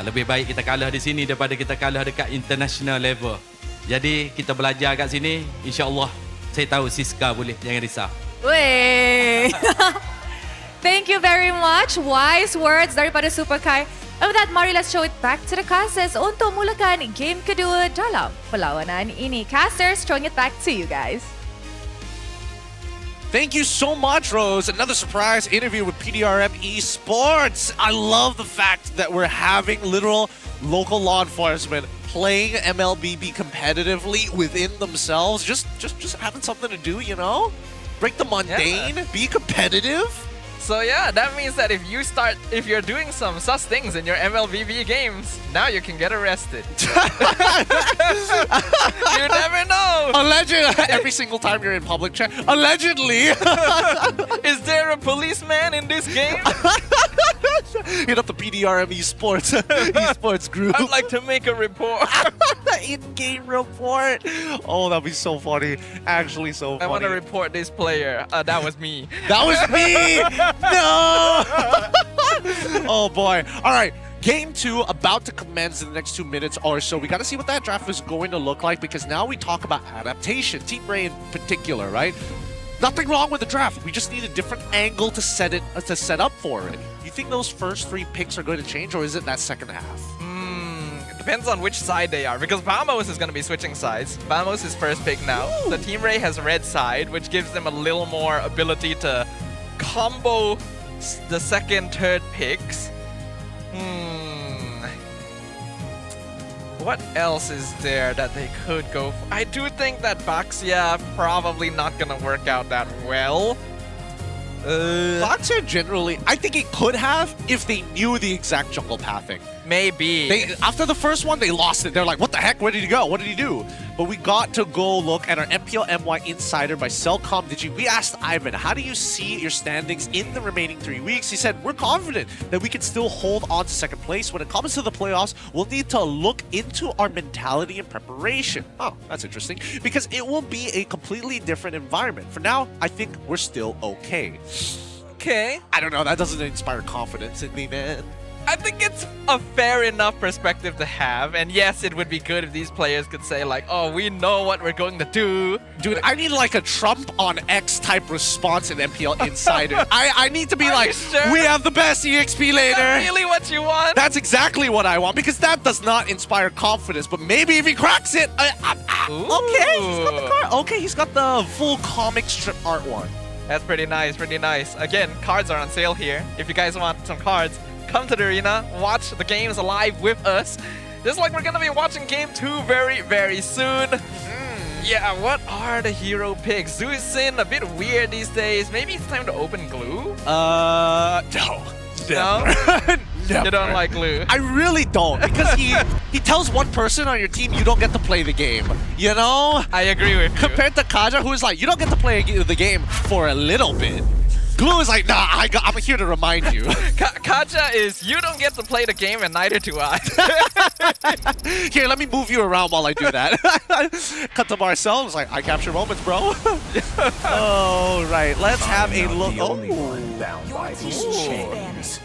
Lebih baik kita kalah di sini daripada kita kalah dekat international level. Jadi kita belajar kat sini, insya-Allah saya tahu Siska boleh, jangan risau. Wey. Thank you very much. Wise words daripada Superkai. And with that, mari let's show it back to the casters untuk mulakan game kedua dalam perlawanan ini. Casters, throwing it back to you guys. Thank you so much, Rose. Another surprise interview with PDRM Esports. I love the fact that we're having literal local law enforcement playing MLBB competitively within themselves. Just having something to do, you know? Break the mundane, be competitive. So yeah, that means that if you're doing some sus things in your MLBB games, now you can get arrested. You never know. Allegedly, every single time you're in public chat. Allegedly. Is there a policeman in this game? Hit up the PDRM Esports group. I'd like to make a report. In-game report. Oh, that'd be so funny. Actually, so funny. I want to report this player. That was me. That was me. No. Oh boy. All right. Game 2 about to commence in the next 2 minutes or so. We got to see what that draft is going to look like because now we talk about adaptation. Team Rey in particular, right? Nothing wrong with the draft. We just need a different angle to set up for it. You think those first 3 picks are going to change, or is it that second half? It depends on which side they are, because Vamos is going to be switching sides. Vamos is first pick now. Ooh. The Team Rey has red side, which gives them a little more ability to combo the second, third picks. What else is there that they could go for? I do think that Baxia probably not gonna work out that well. Baxia generally, I think it could have if they knew the exact jungle pathing. Maybe. After the first one, they lost it. They're like, what the heck? Where did he go? What did he do? But we got to go look at our MPL MY Insider by Cellcom Digi. We asked Ivan, how do you see your standings in the remaining 3 weeks? He said, we're confident that we can still hold on to second place. When it comes to the playoffs, we'll need to look into our mentality and preparation. Oh, that's interesting. Because it will be a completely different environment. For now, I think we're still okay. Okay. I don't know. That doesn't inspire confidence in me, man. I think it's a fair enough perspective to have, and yes, it would be good if these players could say like, oh, we know what we're going to do. Dude, I need like a Trump on X type response in MPL Insider. I need to be like, sure? We have the best EXP later. Is that really what you want? That's exactly what I want, because that does not inspire confidence, but maybe if he cracks it, okay, he's got the card. Okay, he's got the full comic strip art one. That's pretty nice, pretty nice. Again, cards are on sale here. If you guys want some cards, come to the arena, watch the games live with us. Just like we're gonna be watching game 2 very, very soon. Yeah, what are the hero picks? Zuisin, a bit weird these days. Maybe it's time to open Glue? No. No? Never. You don't like Glue? I really don't, because he tells one person on your team you don't get to play the game. You know? I agree with you. Compared to Kaja, who is like, you don't get to play the game for a little bit. Glue is like, nah, I'm here to remind you. Kaja is, you don't get to play the game and neither do I. Here, let me move you around while I do that. Cut to Marcel, it's like, I capture moments, bro. Oh, right, let's have a look.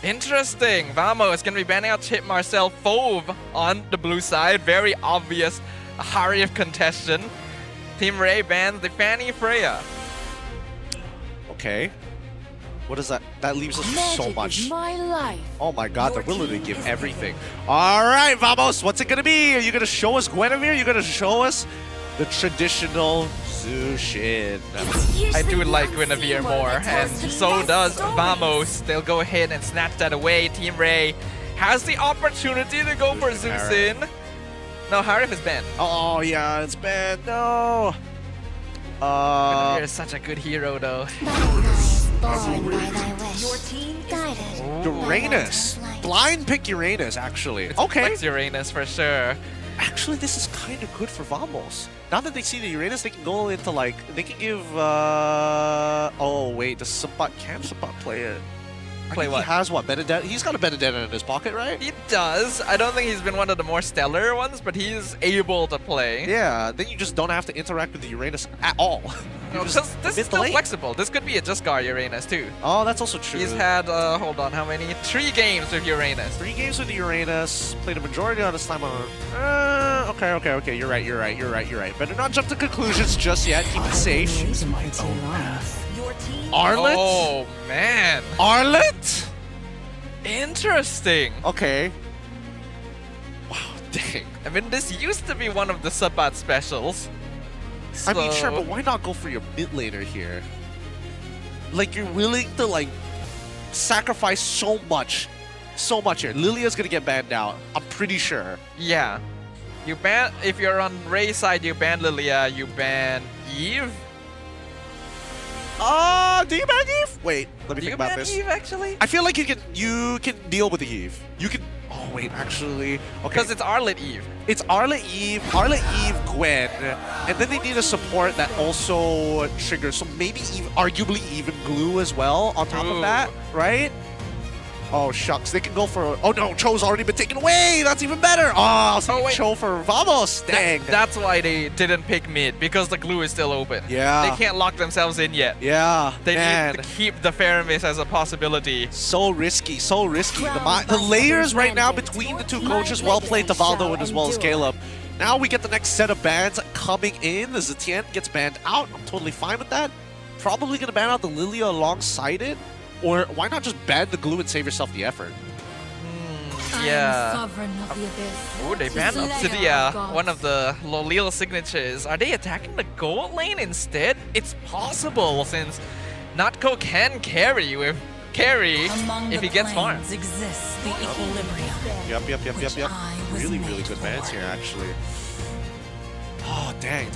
Interesting. Vamo is going to be banning out Chip Marcel Fauve on the blue side. Very obvious Harif contestant. Team Rey bans the Fanny Freya. Okay. What is that? That leaves us with so much. My life. Oh my god, they're willing to give everything. Alright, Vamos, what's it gonna be? Are you gonna show us Guinevere? Are you gonna show us the traditional Zushin? I do like Guinevere more, and so does Vamos. They'll go ahead and snatch that away. Team Rey has the opportunity to go for Zusin. No, Harif is banned. Oh yeah, it's banned. No. Guinevere is such a good hero though. Your team guided. Uranus. blind pick Uranus, actually. It's okay. Flex Uranus for sure. Actually, this is kind of good for Vamos. Now that they see the Uranus, they can go into like, they can give, oh wait, does Sabat, can Sabat play it? Play what? He has what, Benedetta? He's got a Benedetta in his pocket, right? He does. I don't think he's been one of the more stellar ones, but he's able to play. Yeah, then you just don't have to interact with the Uranus at all. No, because this is still flexible. This could be a Juskar Uranus too. Oh, that's also true. He's had, hold on, how many? 3 games with Uranus. 3 games with the Uranus. Played a majority of the time on. Okay. You're right. Better not jump to conclusions just yet. Keep it safe. Arlet? Oh man. Arlet? Interesting. Okay. Wow, dang. I mean, this used to be one of the Sabat specials. I mean, sure, but why not go for your mid laner here? Like, you're willing to, like, sacrifice so much here. Lilia's gonna get banned out, I'm pretty sure. Yeah. You ban, if you're on Rey's side, you ban Lilia, you ban Eve. Do you ban Eve? Wait, let me think about this. Do you ban Eve, actually? I feel like you can deal with the Eve. You can, oh wait, actually, okay. Because it's Arlet Eve. It's Arlet Eve, Gwen, and then they need a support that also triggers, so maybe arguably even glue as well on top of that, right? Oh shucks, they can go for, oh no, Cho's already been taken away, that's even better! Oh, so Cho for Vamos, dang. That's why they didn't pick mid, because the glue is still open. Yeah. They can't lock themselves in yet. Yeah, They man. need to keep the Faramis as a possibility. So risky, so risky. The layers right now between the two coaches, well played to Valdo and as well as Caleb. Now we get the next set of bans coming in. The Zetien gets banned out. I'm totally fine with that. Probably gonna ban out the Lilia alongside it. Or why not just ban the glue and save yourself the effort? Yeah. Oh, they banned Obsidia, one of the Lolil signatures. Are they attacking the gold lane instead? It's possible, since Natko can carry with if he gets farmed. Exists the equilibrium. Yep. Really good bans here, actually. Oh, dang.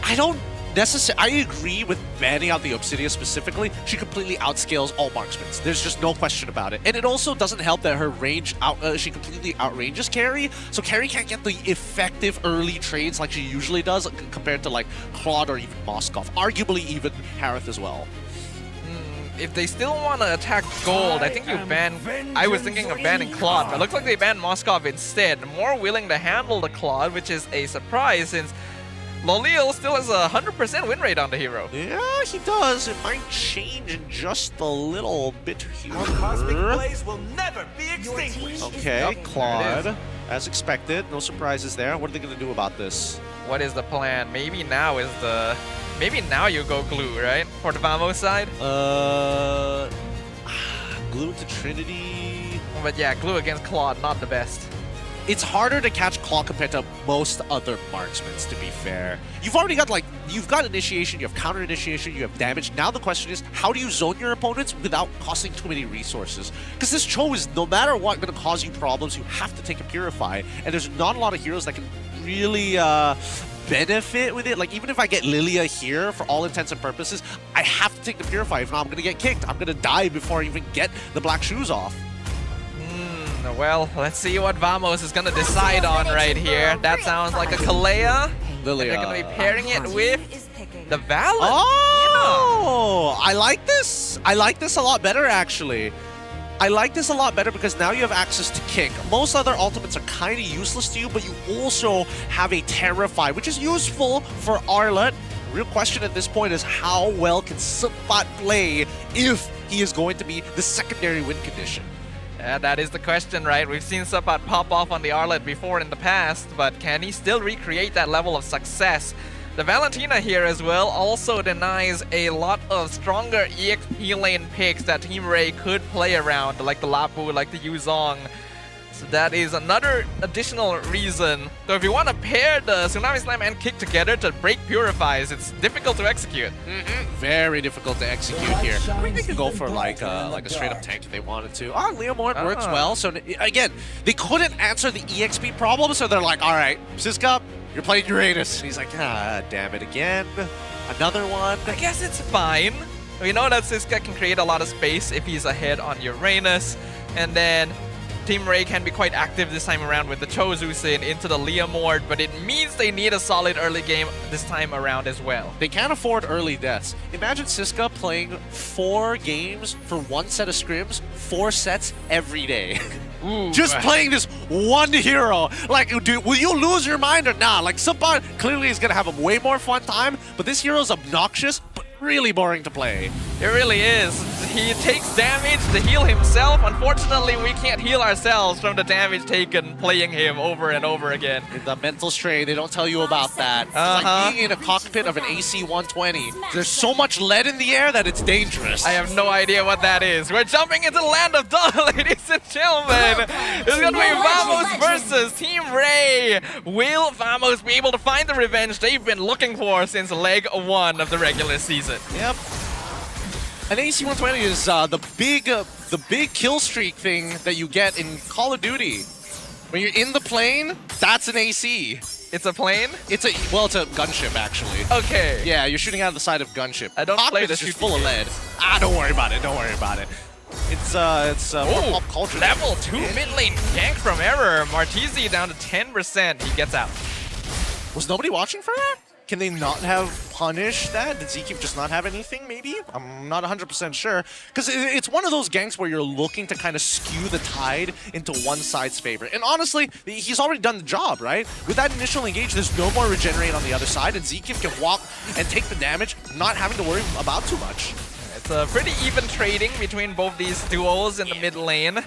I don't necessarily, I agree with banning out the Obsidia specifically. She completely outscales all marksmen. There's just no question about it. And it also doesn't help that her range, she completely outranges Carry. So Carry can't get the effective early trades like she usually does compared to like Claude or even Moskov. Arguably even Harith as well. If they still want to attack gold, I think you ban... I was thinking of banning Claude, but it looks like they banned Moskov instead. More willing to handle the Claude, which is a surprise since Lolil still has a 100% win rate on the hero. Yeah, he does. It might change in just a little bit here. Our cosmic blaze will never be extinguished. Okay, Claude. As expected, no surprises there. What are they going to do about this? What is the plan? Maybe now is the... Maybe now you go glue, right? For the Vamos side? Glue into Trinity. But yeah, glue against Claude, not the best. It's harder to catch Claw compared to most other marksmen, to be fair. You've already got, like, you've got initiation, you have counter initiation, you have damage. Now the question is, how do you zone your opponents without costing too many resources? Because this Cho is, no matter what, going to cause you problems. You have to take a Purify, and there's not a lot of heroes that can really benefit with it. Like, even if I get Lilia here, for all intents and purposes, I have to take the Purify. If not, I'm going to get kicked. I'm going to die before I even get the black shoes off. Well, let's see what Vamos is going to decide on right here. That sounds like a Kalea. Lilia. They're going to be pairing it with the Valen. Oh, yeah. I like this. I like this a lot better, actually. I like this a lot better because now you have access to Kick. Most other ultimates are kind of useless to you, but you also have a Terrify, which is useful for Arlet. Real question at this point is how well can Sabat play if he is going to be the secondary win condition? Yeah, that is the question, right? We've seen Sabat pop off on the Arlet before in the past, but can he still recreate that level of success? The Valentina here as well also denies a lot of stronger EXP lane picks that Team Rey could play around, like the Lapu, like the Yuzong. So that is another additional reason. So if you want to pair the Tsunami Slam and Kick together to break Purifies, it's difficult to execute. Very difficult to execute here. I mean, they could go for like a straight up tank if they wanted to. Leomort works well. So again, they couldn't answer the EXP problem, so they're like, all right, Siska, you're playing Uranus. And he's like, ah, damn it again. Another one. I guess it's fine. We know that Siska can create a lot of space if he's ahead on Uranus. And then Team Rey can be quite active this time around with the Chozusin into the Leomord, but it means they need a solid early game this time around as well. They can't afford early deaths. Imagine Siska playing 4 games for 1 set of scrims, 4 sets every day. Ooh, just playing this one hero. Like, dude, will you lose your mind or not? Like, Subban clearly is going to have a way more fun time, but this hero's obnoxious, but really boring to play. It really is. He takes damage to heal himself. Unfortunately, we can't heal ourselves from the damage taken playing him over and over again. In the mental strain, they don't tell you about that. It's like being in a cockpit of an AC-120. There's so much lead in the air that it's dangerous. I have no idea what that is. We're jumping into the land of dawn, ladies and gentlemen. It's going to be Vamos versus Team Rey. Will Vamos be able to find the revenge they've been looking for since leg 1 of the regular season? Yep. An AC-120 is the big kill streak thing that you get in Call of Duty. When you're in the plane, that's an AC. It's a plane? It's a gunship actually. Okay. Yeah, you're shooting out of the side of gunship. I don't play the just full of lead. Don't worry about it. Don't worry about it. It's more pop culture. Level 2 mid lane gank from Error. Martizi down to 10%. He gets out. Was nobody watching for that? Can they not have punished that? Did Zkeep just not have anything, maybe? I'm not 100% sure. Because it's one of those ganks where you're looking to kind of skew the tide into one side's favor. And honestly, he's already done the job, right? With that initial engage, there's no more regenerate on the other side, and Zkeep can walk and take the damage, not having to worry about too much. It's a pretty even trading between both these duos in the mid lane.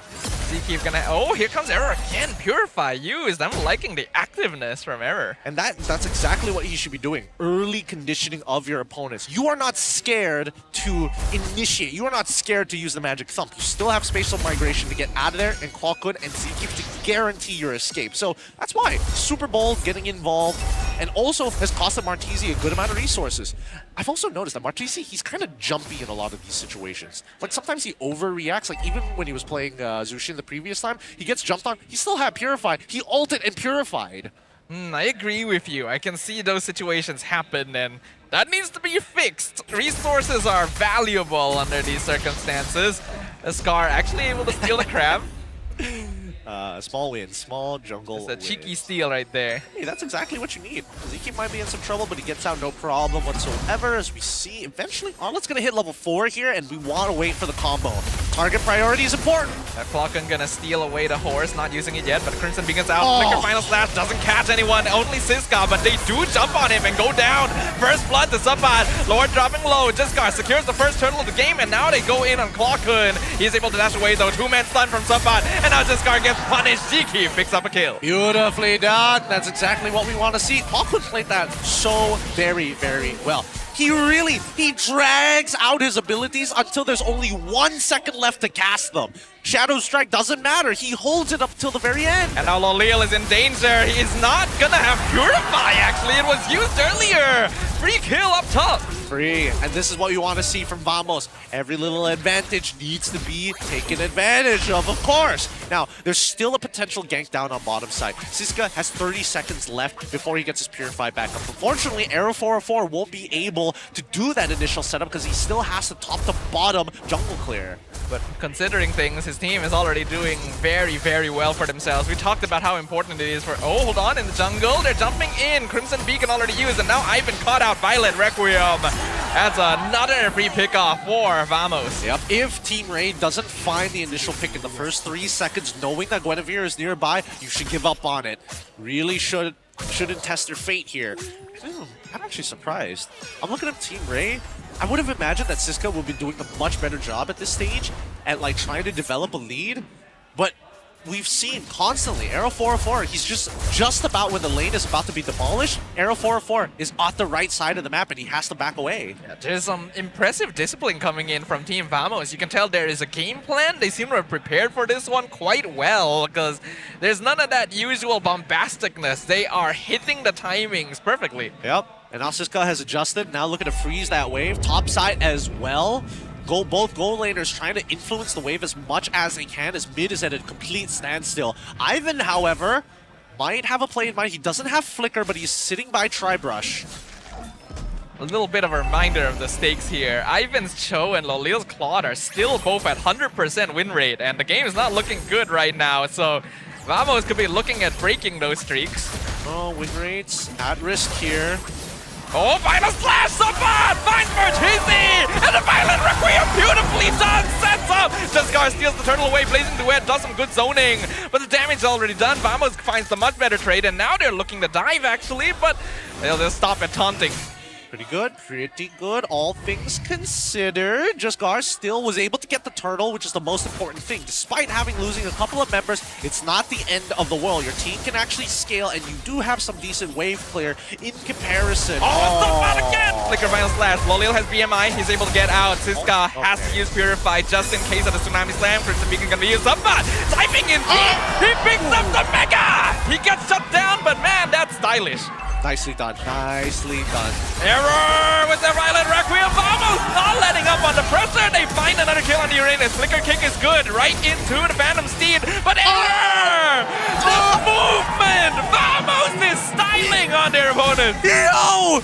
Zkeep gonna... Oh, here comes Error again. Purify used. I'm liking the activeness from Error. And that's exactly what he should be doing. Early conditioning of your opponents. You are not scared to initiate. You are not scared to use the Magic Thump. You still have Spatial Migration to get out of there, and Kwakun and Zkeep to guarantee your escape. So that's why Super Bowl getting involved, and also has costed Martizi a good amount of resources. I've also noticed that Martizi, he's kind of jumpy in a lot of these situations. Like, sometimes he overreacts. Like, even when he was playing Zushin the previous time, he gets jumped on. He still had Purified. He ulted and Purified. I agree with you. I can see those situations happen, and that needs to be fixed. Resources are valuable under these circumstances. Scar actually able to steal the crab. Small win, small jungle It's a cheeky steal right there. Hey, that's exactly what you need. Zeke might be in some trouble, but he gets out no problem whatsoever. As we see, eventually, Arlet's going to hit level 4 here, and we want to wait for the combo. Target priority is important. Falcon going to steal away the horse, not using it yet, but Crimson Beacon's out. Flicker Final Slash doesn't catch anyone, only Siska, but they do jump on him and go down. First blood to Subban. Lord dropping low. Jiskar secures the first turtle of the game, and now they go in on Kwakun. He's able to dash away, though. 2-man stun from Subban, and now Jiskar gets punished. Ziki picks up a kill. Beautifully done. That's exactly what we want to see. Kwakun played that so very, very well. He drags out his abilities until there's only 1 second left to cast them. Shadow Strike doesn't matter. He holds it up till the very end. And now Lolil is in danger. He's not gonna have Purify, actually. It was used earlier. Free kill up top. Free. And this is what you want to see from Vamos. Every little advantage needs to be taken advantage of course. Now, there's still a potential gank down on bottom side. Siska has 30 seconds left before he gets his Purify back up. Unfortunately, Arrow 404 won't be able to do that initial setup because he still has to top to bottom jungle clear. But considering things, his team is already doing very, very well for themselves. We talked about how important it is for... Oh, hold on, in the jungle, they're jumping in. Crimson Beacon already used, and now Ivan caught out Violet Requiem. That's another free pickoff for Vamos. Yep, if Team Rey doesn't find the initial pick in the first 3 seconds, knowing that Guinevere is nearby, you should give up on it. Really shouldn't test their fate here. I'm actually surprised. I'm looking at Team Rey. I would have imagined that Siska would be doing a much better job at this stage at like trying to develop a lead, but we've seen constantly Arrow 404, he's just about when the lane is about to be demolished, Arrow 404 is at the right side of the map and he has to back away. Yeah, there's some impressive discipline coming in from Team Vamos. You can tell there is a game plan. They seem to have prepared for this one quite well because there's none of that usual bombasticness. They are hitting the timings perfectly. Yep. And now Siska has adjusted, now looking to freeze that wave. Top side as well. Both goal laners trying to influence the wave as much as they can as mid is at a complete standstill. Ivan, however, might have a play in mind. He doesn't have Flicker, but he's sitting by Tribrush. a little bit of a reminder of the stakes here. Ivan's Cho and Lolil's Claude are still both at 100% win rate, and the game is not looking good right now, so Vamos could be looking at breaking those streaks. Oh, win rates at risk here. Oh, final slash! Sabat finds Merchizzi! And the Violent Requiem beautifully done! Sets up! Jesgar steals the turtle away, Blazing Duet does some good zoning, but the damage is already done. Vamos finds the much better trade, and now they're looking to dive actually, but they'll just stop at taunting. Pretty good, all things considered. Jesgar still was able to get the turtle, which is the most important thing. Despite losing a couple of members, it's not the end of the world. Your team can actually scale, and you do have some decent wave clear in comparison. Oh, stop out again! Flicker final slash. Lolil has BMI, he's able to get out. Siska has to use Purify just in case of the Tsunami Slam. Crimson Beacon gonna be used up, but typing in deep, he picks up the Mega! He gets shut down, but man, that's stylish. Nicely done. Error with the Violent Requiem. Vamos not letting up on the pressure. They find another kill on the Uranus. Flicker kick is good. Right into the Phantom Steed. But error! The movement! Vamos is styling on their opponent. Yo!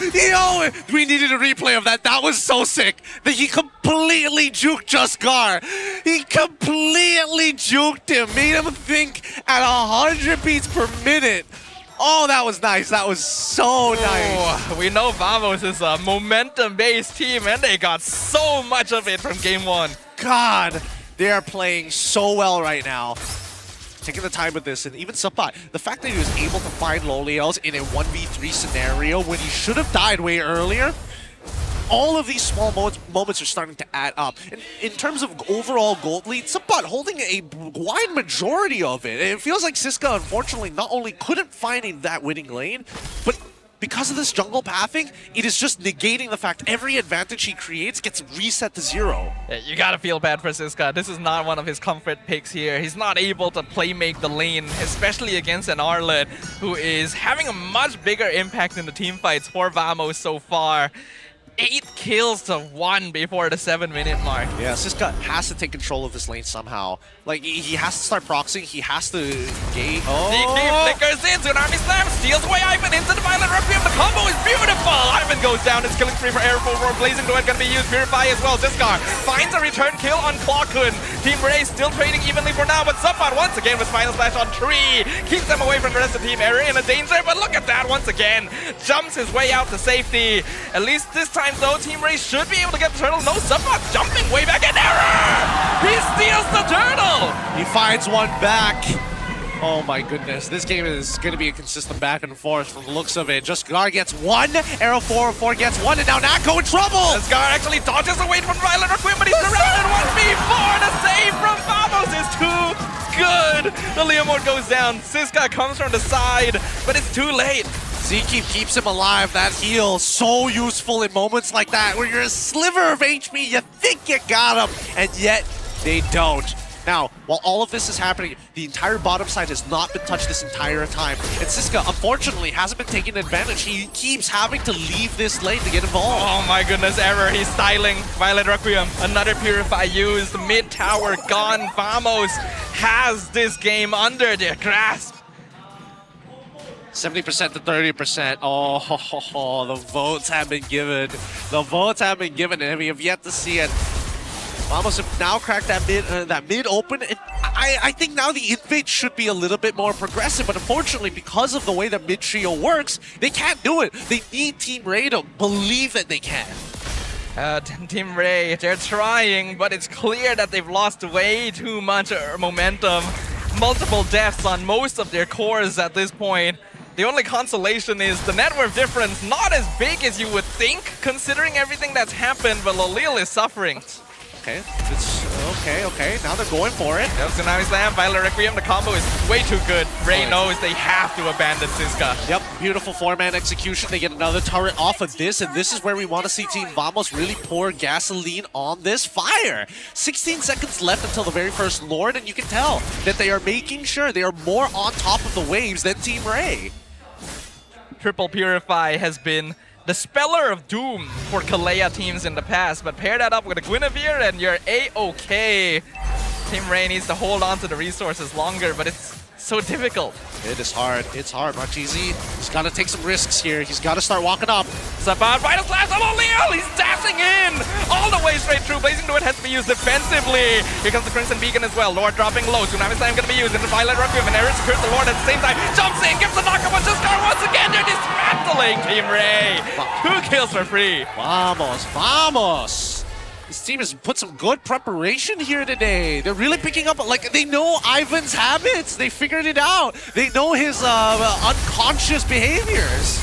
We needed a replay of that. That was so sick. That he completely juked Jesgar. He completely juked him. Made him think at 100 beats per minute. Oh, that was nice. That was so nice. We know Vamos is a momentum-based team, and they got so much of it from game one. God, they are playing so well right now. Taking the time with this, and even Sapat, the fact that he was able to find Loliels in a 1v3 scenario when he should have died way earlier, all of these small moments are starting to add up. And in terms of overall gold lead, Sapat holding a wide majority of it. It feels like Siska, unfortunately, not only couldn't find that winning lane, but because of this jungle pathing, it is just negating the fact every advantage he creates gets reset to 0. Yeah, you gotta feel bad for Siska. This is not one of his comfort picks here. He's not able to playmake the lane, especially against an Arlet, who is having a much bigger impact in the team fights for Vamos so far. 8 kills to 1 before the 7-minute mark. Yeah, Siska has to take control of this lane somehow. Like, he has to start proxying, he has to gate. Oh! DK flickers in, Tsunami Slam steals away Ivan into the Violent Requiem. The combo is beautiful! Ivan goes down, it's killing spree for Airful Roar. Blazing Duet gonna be used, Purify as well. Jesgar finds a return kill on Clockhood. Team Rey still trading evenly for now, but Sapat once again with Final Slash on Tree. Keeps them away from the rest of the team. Area in a danger, but look at that once again. Jumps his way out to safety. At least this time though, Team Rey should be able to get the turtle. No, Sapat jumping way back in. Error! He steals the turtle! He finds one back. Oh my goodness, this game is going to be a consistent back and forth from the looks of it. Jesgar gets one, Arrow 4 gets one, and now Nako in trouble! Jesgar actually dodges away from Violent Requiem, but he's surrounded 1v4. The save from Vamos is too good. The Leomord goes down. Siska comes from the side, but it's too late. Zeke keeps him alive. That heal, so useful in moments like that, where you're a sliver of HP, you think you got him, and yet they don't. Now, while all of this is happening, the entire bottom side has not been touched this entire time. And Siska, unfortunately, hasn't been taking advantage. He keeps having to leave this lane to get involved. Oh my goodness, Error. He's styling. Violent Requiem, another Purify used. Mid-tower gone. Vamos has this game under their grasp. 70% to 30%. Oh, the votes have been given. The votes have been given, and we have yet to see it. Vamos have now cracked that mid open. And I think now the invade should be a little bit more progressive, but unfortunately, because of the way that mid trio works, they can't do it. They need Team Rey to believe that they can. Team Rey, they're trying, but it's clear that they've lost way too much momentum. Multiple deaths on most of their cores at this point. The only consolation is the net worth difference not as big as you would think, considering everything that's happened, but Lolil is suffering. Okay, okay. Now they're going for it. Yep, Tsunami Slam, Violent Requiem, the combo is way too good. Rey knows they have to abandon Siska. Yep, beautiful 4-man execution. They get another turret off of this, and this is where we want to see Team Vamos really pour gasoline on this fire. 16 seconds left until the very first Lord, and you can tell that they are making sure they are more on top of the waves than Team Rey. Triple Purify has been the speller of doom for Kalea teams in the past, but pair that up with a Guinevere and you're A-OK. Team Rey needs to hold on to the resources longer, but it's so difficult. It is hard. It's hard. Marchese, he's got to take some risks here. He's got to start walking up. Saban, final slash on Lil! He's dashing in! All the way straight through. Blazing Druid has to be used defensively. Here comes the Crimson Beacon as well. Lord dropping low. Tsunami Slam going to be used into Violet Requiem. And Eric secures the Lord at the same time. Jumps in, gives the knockup on Xiskar once again. They're dismantling Team Rey. 2 kills for free. Vamos, vamos! This team has put some good preparation here today. They're really picking up, like, they know Ivan's habits. They figured it out. They know his unconscious behaviors.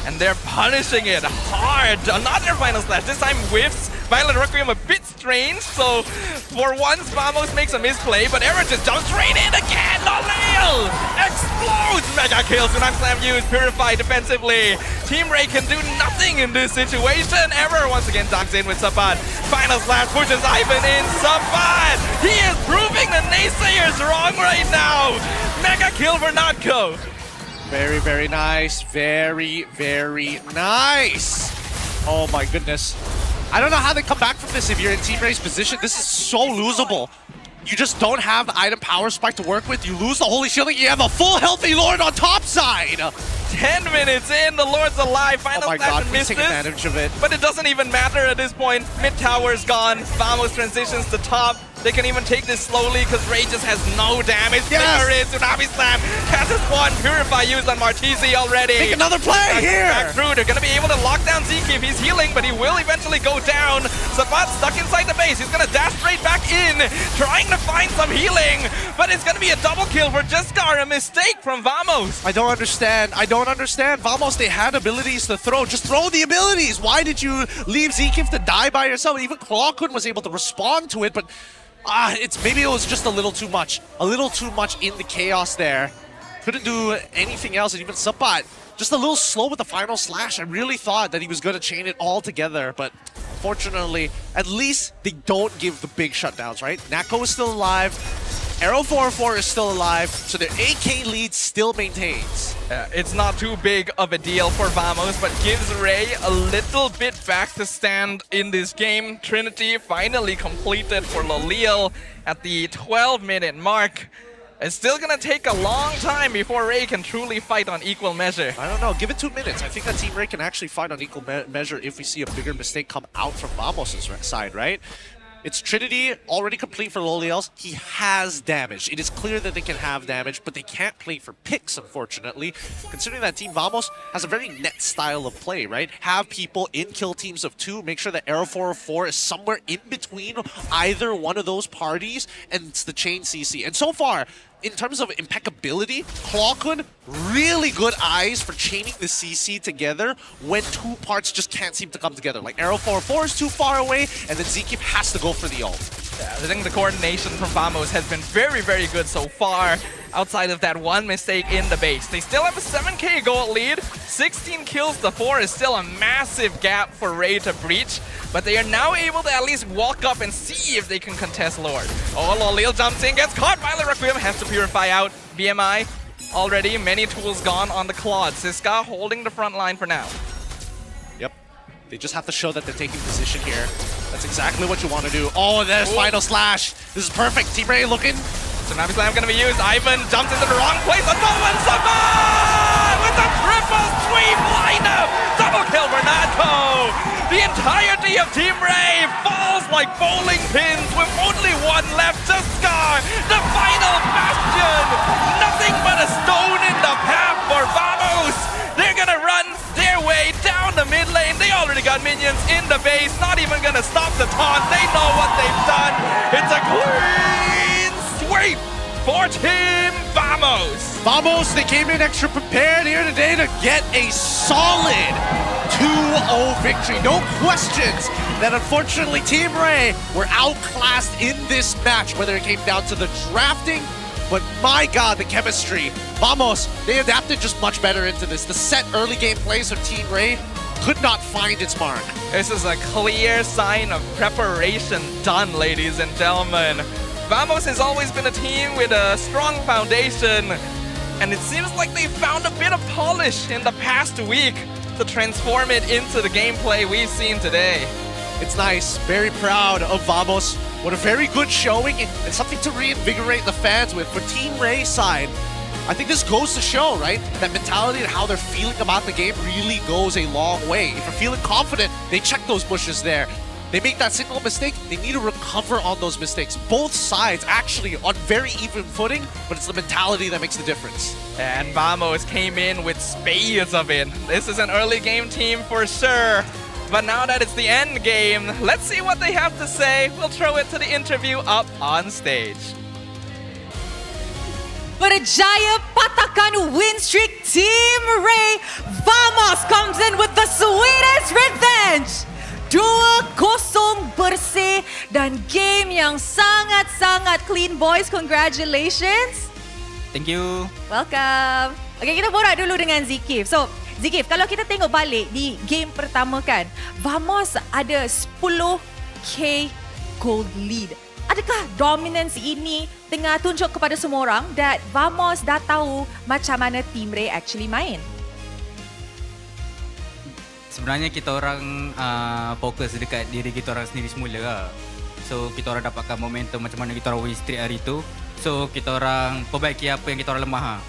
And they're punishing it hard. Another final slash, this time whiffs. Violet Requiem a bit strange, so for once Vamos makes a misplay, but Era just jumps straight in again. Lolil explodes. Mega kill. Tsunami Slam used. Purify defensively. Team Rey can do nothing in this situation. Error once again dunks in with Saban. Final slash pushes Ivan in. Saban! He is proving the naysayers wrong right now. Mega kill for Natko. Very, very nice. Very, very nice. Oh my goodness. I don't know how they come back from this if you're in Team Rey's position. This is so losable. You just don't have the item power spike to work with. You lose the Holy Shielding. You have a full healthy Lord on top side. 10 minutes in, the Lord's alive. Final oh my god, please misses, take advantage of it. But it doesn't even matter at this point. Mid tower is gone. Vamos transitions to top. They can even take this slowly because Rey just has no damage. Flicker in, Tsunami Slam, catches one, Purify used on Marchese already. Make another play here! Back through, they're going to be able to lock down Zeke if he's healing, but he will eventually go down. Sabat stuck inside the base, he's going to dash straight back in, trying to find some healing, but it's going to be a double kill for Xiskar, a mistake from Vamos. I don't understand. Vamos, they had abilities to throw. Just throw the abilities. Why did you leave Zeke to die by yourself? Even Clawkun was able to respond to it, but maybe it was just a little too much. A little too much in the chaos there. Couldn't do anything else, and even Sabat just a little slow with the final slash. I really thought that he was going to chain it all together, but fortunately, at least they don't give the big shutdowns, right? Nako is still alive. Arrow 404 is still alive, so their AK lead still maintains. It's not too big of a deal for Vamos, but gives Rey a little bit back to stand in this game. Trinity finally completed for Lolil at the 12-minute mark. It's still gonna take a long time before Rey can truly fight on equal measure. I don't know, give it 2 minutes. I think that Team Rey can actually fight on equal measure if we see a bigger mistake come out from Vamos' side, right? It's Trinity, already complete for Lolils. He has damage. It is clear that they can have damage, but they can't play for picks, unfortunately. Considering that Team Vamos has a very net style of play, right? Have people in kill teams of 2, make sure that Arrow 404 is somewhere in between either one of those parties, and it's the chain CC. And so far, in terms of impeccability, Clawkun, really good eyes for chaining the CC together when 2 parts just can't seem to come together. Like Arrow 404 is too far away, and then Zeke has to go for the ult. Yeah, I think the coordination from Vamos has been very, very good so far, outside of that one mistake in the base. They still have a 7k gold lead. 16 kills to 4 is still a massive gap for Rey to breach, but they are now able to at least walk up and see if they can contest Lord. Oh, Lolil jumps in, gets caught. Violet Requiem has to purify out. BMI already, many tools gone on the Claude. Xiskar holding the front line for now. Yep, they just have to show that they're taking position here. That's exactly what you want to do. Oh, there's final slash. This is perfect. Team Rey looking. Tsunami Slam gonna be used. Ivan jumps into the wrong place. A Nolan Saban with a triple sweep lineup. Double kill for Natko. The entirety of Team Rey falls like bowling pins with only one left. Xiskar, the final bastion. Nothing but a stone in the path for Vamos. They're gonna run their way down the mid lane. They already got minions in the base. Not even gonna stop the taunt. They know what they've done. It's a clean sweep for Team Vamos. Vamos, they came in extra prepared here today to get a solid 2-0 victory. No questions that unfortunately Team Rey were outclassed in this match, whether it came down to the drafting, but my god, the chemistry. Vamos, they adapted just much better into this. The set early game plays of Team Rey could not find its mark. This is a clear sign of preparation done, ladies and gentlemen. Vamos has always been a team with a strong foundation, and it seems like they found a bit of polish in the past week to transform it into the gameplay we've seen today. It's nice, very proud of Vamos. What a very good showing and something to reinvigorate the fans with. For Team Rey's side, I think this goes to show, right? That mentality and how they're feeling about the game really goes a long way. If you're feeling confident, they check those bushes there. They make that single mistake, they need to recover on those mistakes. Both sides actually on very even footing, but it's the mentality that makes the difference. And Vamos came in with spades of it. This is an early game team for sure. But now that it's the end game, let's see what they have to say. We'll throw it to the interview up on stage. Berjaya patahkan win streak Team Rey. Vamos comes in with the sweetest revenge. 2-0 bersih dan game yang sangat-sangat clean, boys. Congratulations. Thank you. Welcome. Okay, kita borak dulu dengan Zikif. So, Zikif, kalau kita tengok balik di game pertama kan, Vamos ada 10k gold lead. Adakah dominance ini tengah tunjuk kepada semua orang that Vamos dah tahu macam mana Team Rey actually main? Sebenarnya kita orang fokus dekat diri kita orang sendiri semula lah. So kita orang dapatkan momentum macam mana kita orang win streak hari tu. So kita orang perbaiki apa yang kita orang lemah.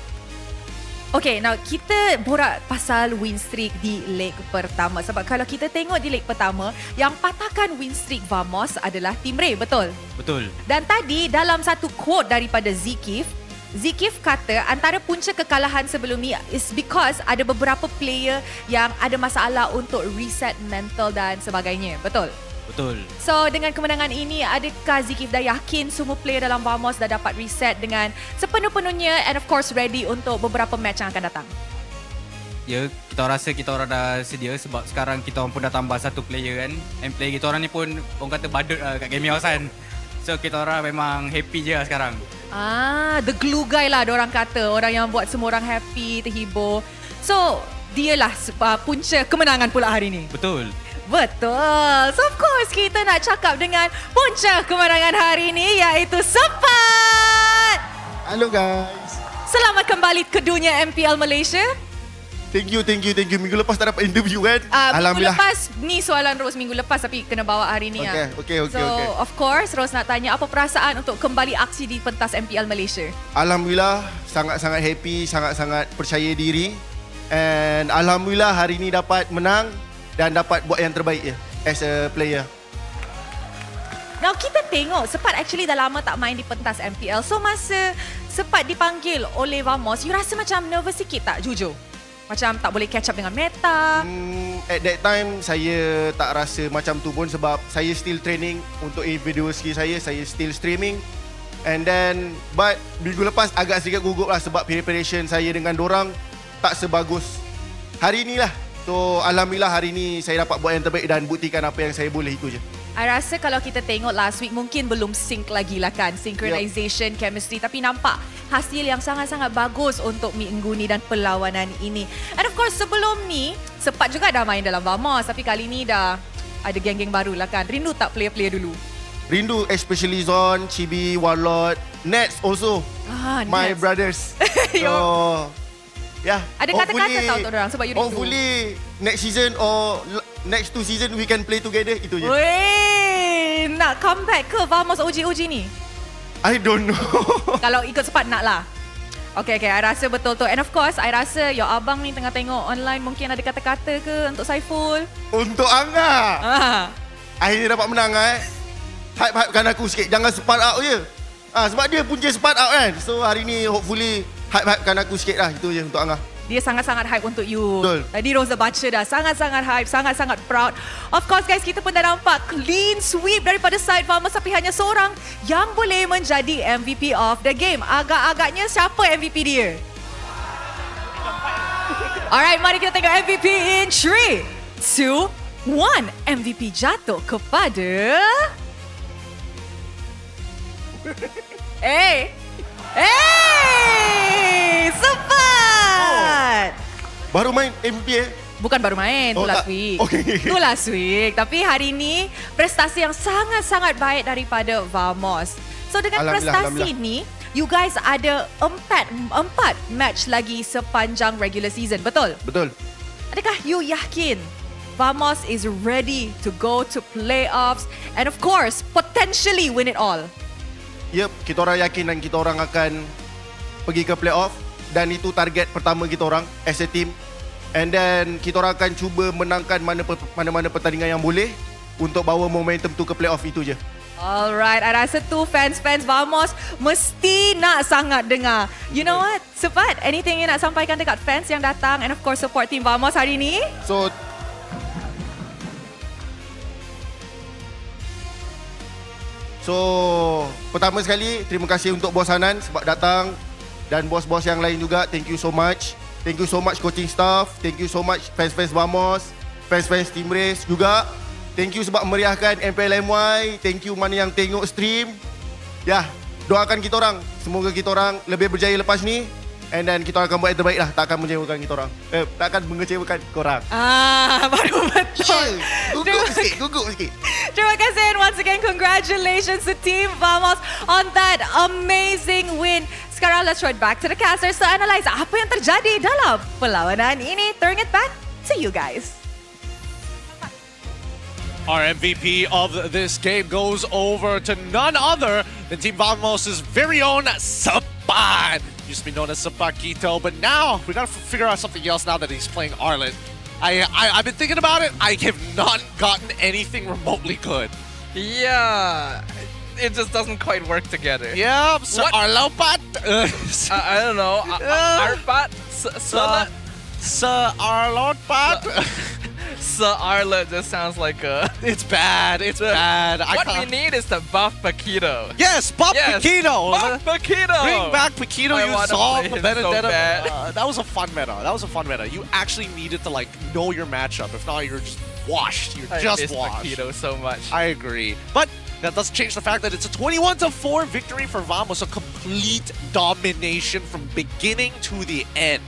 Okay, now kita borak pasal win streak di leg pertama. Sebab kalau kita tengok di leg pertama, yang patahkan win streak Vamos adalah Team Rey, betul? Betul. Dan tadi dalam satu quote daripada Zikif kata antara punca kekalahan sebelum ni is because ada beberapa player yang ada masalah untuk reset mental dan sebagainya, betul? Betul. So dengan kemenangan ini, adakah Zikif dah yakin semua player dalam Vamos dah dapat reset dengan sepenuh-penuhnya and of course ready untuk beberapa match yang akan datang? Ya, kita rasa kita orang dah sedia sebab sekarang kita orang pun dah tambah satu player kan. And player kita orang ni pun orang kata badut kat game house kan. So kita orang memang happy je lah sekarang. The glue guy lah diorang kata. Orang yang buat semua orang happy, terhibur. So, dialah punca kemenangan pula hari ni. Betul. Betul. So, of course, kita nak cakap dengan punca kemenangan hari ni iaitu Sepat. Hello guys. Selamat kembali ke dunia MPL Malaysia. Thank you. Minggu lepas tak dapat interview kan? Minggu lepas, ni soalan Rose minggu lepas tapi kena bawa hari ni. Okay. So, of course, Rose nak tanya apa perasaan untuk kembali aksi di pentas MPL Malaysia? Alhamdulillah, sangat-sangat happy, sangat-sangat percaya diri. And Alhamdulillah hari ni dapat menang dan dapat buat yang terbaik as a player. Now, kita tengok Sepat actually dah lama tak main di pentas MPL. So, masa Sepat dipanggil oleh Vamos, you rasa macam nervous sikit tak, jujur? Macam tak boleh catch up dengan meta? At that time, saya tak rasa macam tu pun sebab saya still training untuk individual skill saya still streaming. And then, but minggu lepas agak sedikit gugup lah sebab preparation saya dengan dorang tak sebagus hari ni lah. So, Alhamdulillah hari ni saya dapat buat yang terbaik dan buktikan apa yang saya boleh, itu je. I rasa kalau kita tengok last week mungkin belum sync lagi lah kan, synchronization, chemistry, tapi nampak hasil yang sangat-sangat bagus untuk minggu ni dan perlawanan ini. And of course sebelum ni Sepat juga dah main dalam Vamos tapi kali ni dah ada geng-geng baru lah kan. Rindu tak player-player dulu? Rindu, especially Zon, Chibi, Warlord, Nets also. My Nets. Brothers. So yeah. Ada kata-kata tau untuk orang sebab you rindu. Hopefully next season or next 2 season we can play together, itu je. Weh, nak comeback ke Vamos OG ni? I don't know. Kalau ikut Sepat nak lah. Okay, I rasa betul tu. And of course, I rasa your abang ni tengah tengok online mungkin ada kata-kata ke untuk Saiful? Untuk Angga. Akhirnya dapat menang Hype-hypekan aku sikit. Jangan Sepat out je. Sebab dia punca Sepat out kan. So hari ni hopefully hype-hypekan aku sikit lah. Itu je untuk Angga. Dia sangat-sangat hype untuk you. Betul. Tadi Rose dah baca dah. Sangat-sangat hype, sangat-sangat proud. Of course guys, kita pun dah nampak clean sweep daripada side Vamos tapi hanya seorang yang boleh menjadi MVP of the game. Agak-agaknya siapa MVP dia? Alright, mari kita tengok MVP in 3, 2, 1. MVP jatuh kepada... Sepat! Baru main MPL? Bukan baru main, tu last week. Tu last week. Tapi hari ni prestasi yang sangat-sangat baik daripada Vamos. So dengan prestasi ni, you guys ada 4 match lagi sepanjang regular season, betul? Betul. Adakah you yakin Vamos is ready to go to playoffs and of course potentially win it all? Yep, kita orang yakin dan kita orang akan pergi ke playoff. dan itu target pertama kita orang as a team. And then kita orang akan cuba menangkan mana-mana pertandingan yang boleh untuk bawa momentum tu ke playoff itu je. Alright, I rasa tu fans Vamos mesti nak sangat dengar. You know what? Sepat, anything you nak sampaikan dekat fans yang datang and of course support Team Vamos hari ni? So, pertama sekali terima kasih untuk Bos Hanan sebab datang dan bos-bos yang lain juga. Thank you so much. Thank you so much coaching staff. Thank you so much fans-fans Vamos, fans-fans Team Rey juga. Thank you sebab meriahkan MPL MY. Thank you mana yang tengok stream. Ya, doakan kita orang. Semoga kita orang lebih berjaya lepas ni. And then kita akan buat yang terbaik lah. Tak akan mengecewakan kita orang. Tak akan mengecewakan korang. Baru betul. Gugup sikit. Terima kasih and once again congratulations to Team Vamos on that amazing win. Sekarang let's run back to the casters to analyze apa yang terjadi dalam perlawanan ini. Throwing it back to you guys. Our MVP of this game goes over to none other than Team Vamos' very own Sapan. Used to be known as Sapakito, but now we gotta figure out something else now that he's playing Arlet. I've been thinking about it. I have not gotten anything remotely good. Yeah, it just doesn't quite work together. Yeah, so Arlopat? I don't know. Arpat? Arlopat? Arlet just sounds like a... It's bad, it's bad. What we need is to buff Paquito. Yes, buff Paquito! Buff Paquito! Bring back Paquito, you solve the Vendetta. That was a fun meta. You actually needed to like know your matchup. If not, you're just washed. You're just washed. Paquito so much. I agree. But that doesn't change the fact that it's a 21-4 victory for Vamos. A complete domination from beginning to the end.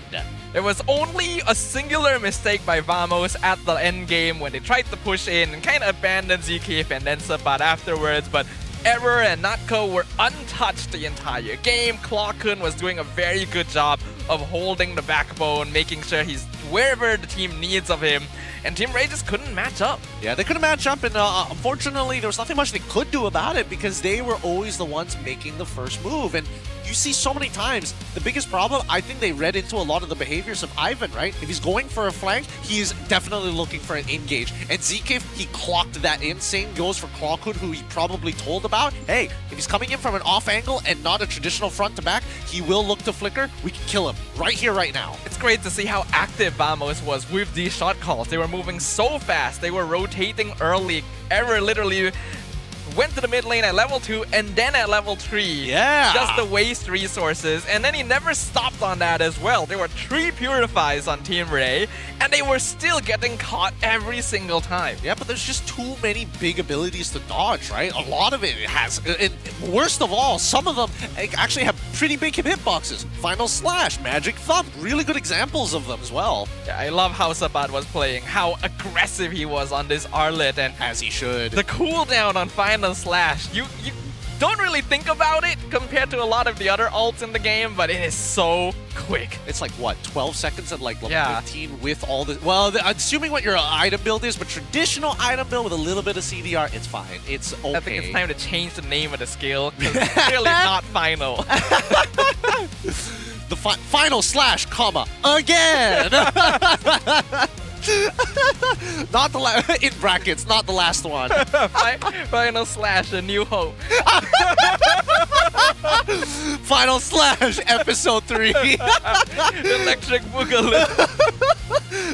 There was only a singular mistake by Vamos at the end game when they tried to push in and kind of abandoned ZK and then Sapat afterwards, but Error and Natko were untouched the entire game. Clawkun was doing a very good job of holding the backbone, making sure he's wherever the team needs of him, and Team Rey just couldn't match up. Yeah, they couldn't match up, and unfortunately, there was nothing much they could do about it because they were always the ones making the first move. And you see so many times, the biggest problem, I think they read into a lot of the behaviors of Ivan, right? If he's going for a flank, he's definitely looking for an engage. And ZK, he clocked that in. Same goes for Clawkun, who he probably told about. Hey, if he's coming in from an off angle and not a traditional front to back, he will look to flicker. We can kill him right here, right now. It's great to see how active Vamos was with these shot calls. They were moving so fast. They were rotating early. Error literally went to the mid lane at level 2 and then at level 3. Yeah. Just to waste resources. And then he never stopped on that as well. There were 3 purifies on Team Rey and they were still getting caught every single time. Yeah, but there's just too many big abilities to dodge, right? A lot of it has, and worst of all, some of them actually have pretty big hitboxes. Final Slash, Magic Thump, really good examples of them as well. Yeah, I love how Sabat was playing, how aggressive he was on this Arlet, and as he should. The cooldown on Final Slash, you don't really think about it compared to a lot of the other ults in the game, but it is so quick. It's like, what, 12 seconds at like level 15 with all the... Well, assuming what your item build is, but traditional item build with a little bit of CDR, it's fine. It's okay. I think it's time to change the name of the skill, because it's clearly not final. The Final Slash, comma, again! Not the in brackets, not the last one. Final Slash, A New Hope. Final Slash, episode 3. Electric Boogaloo.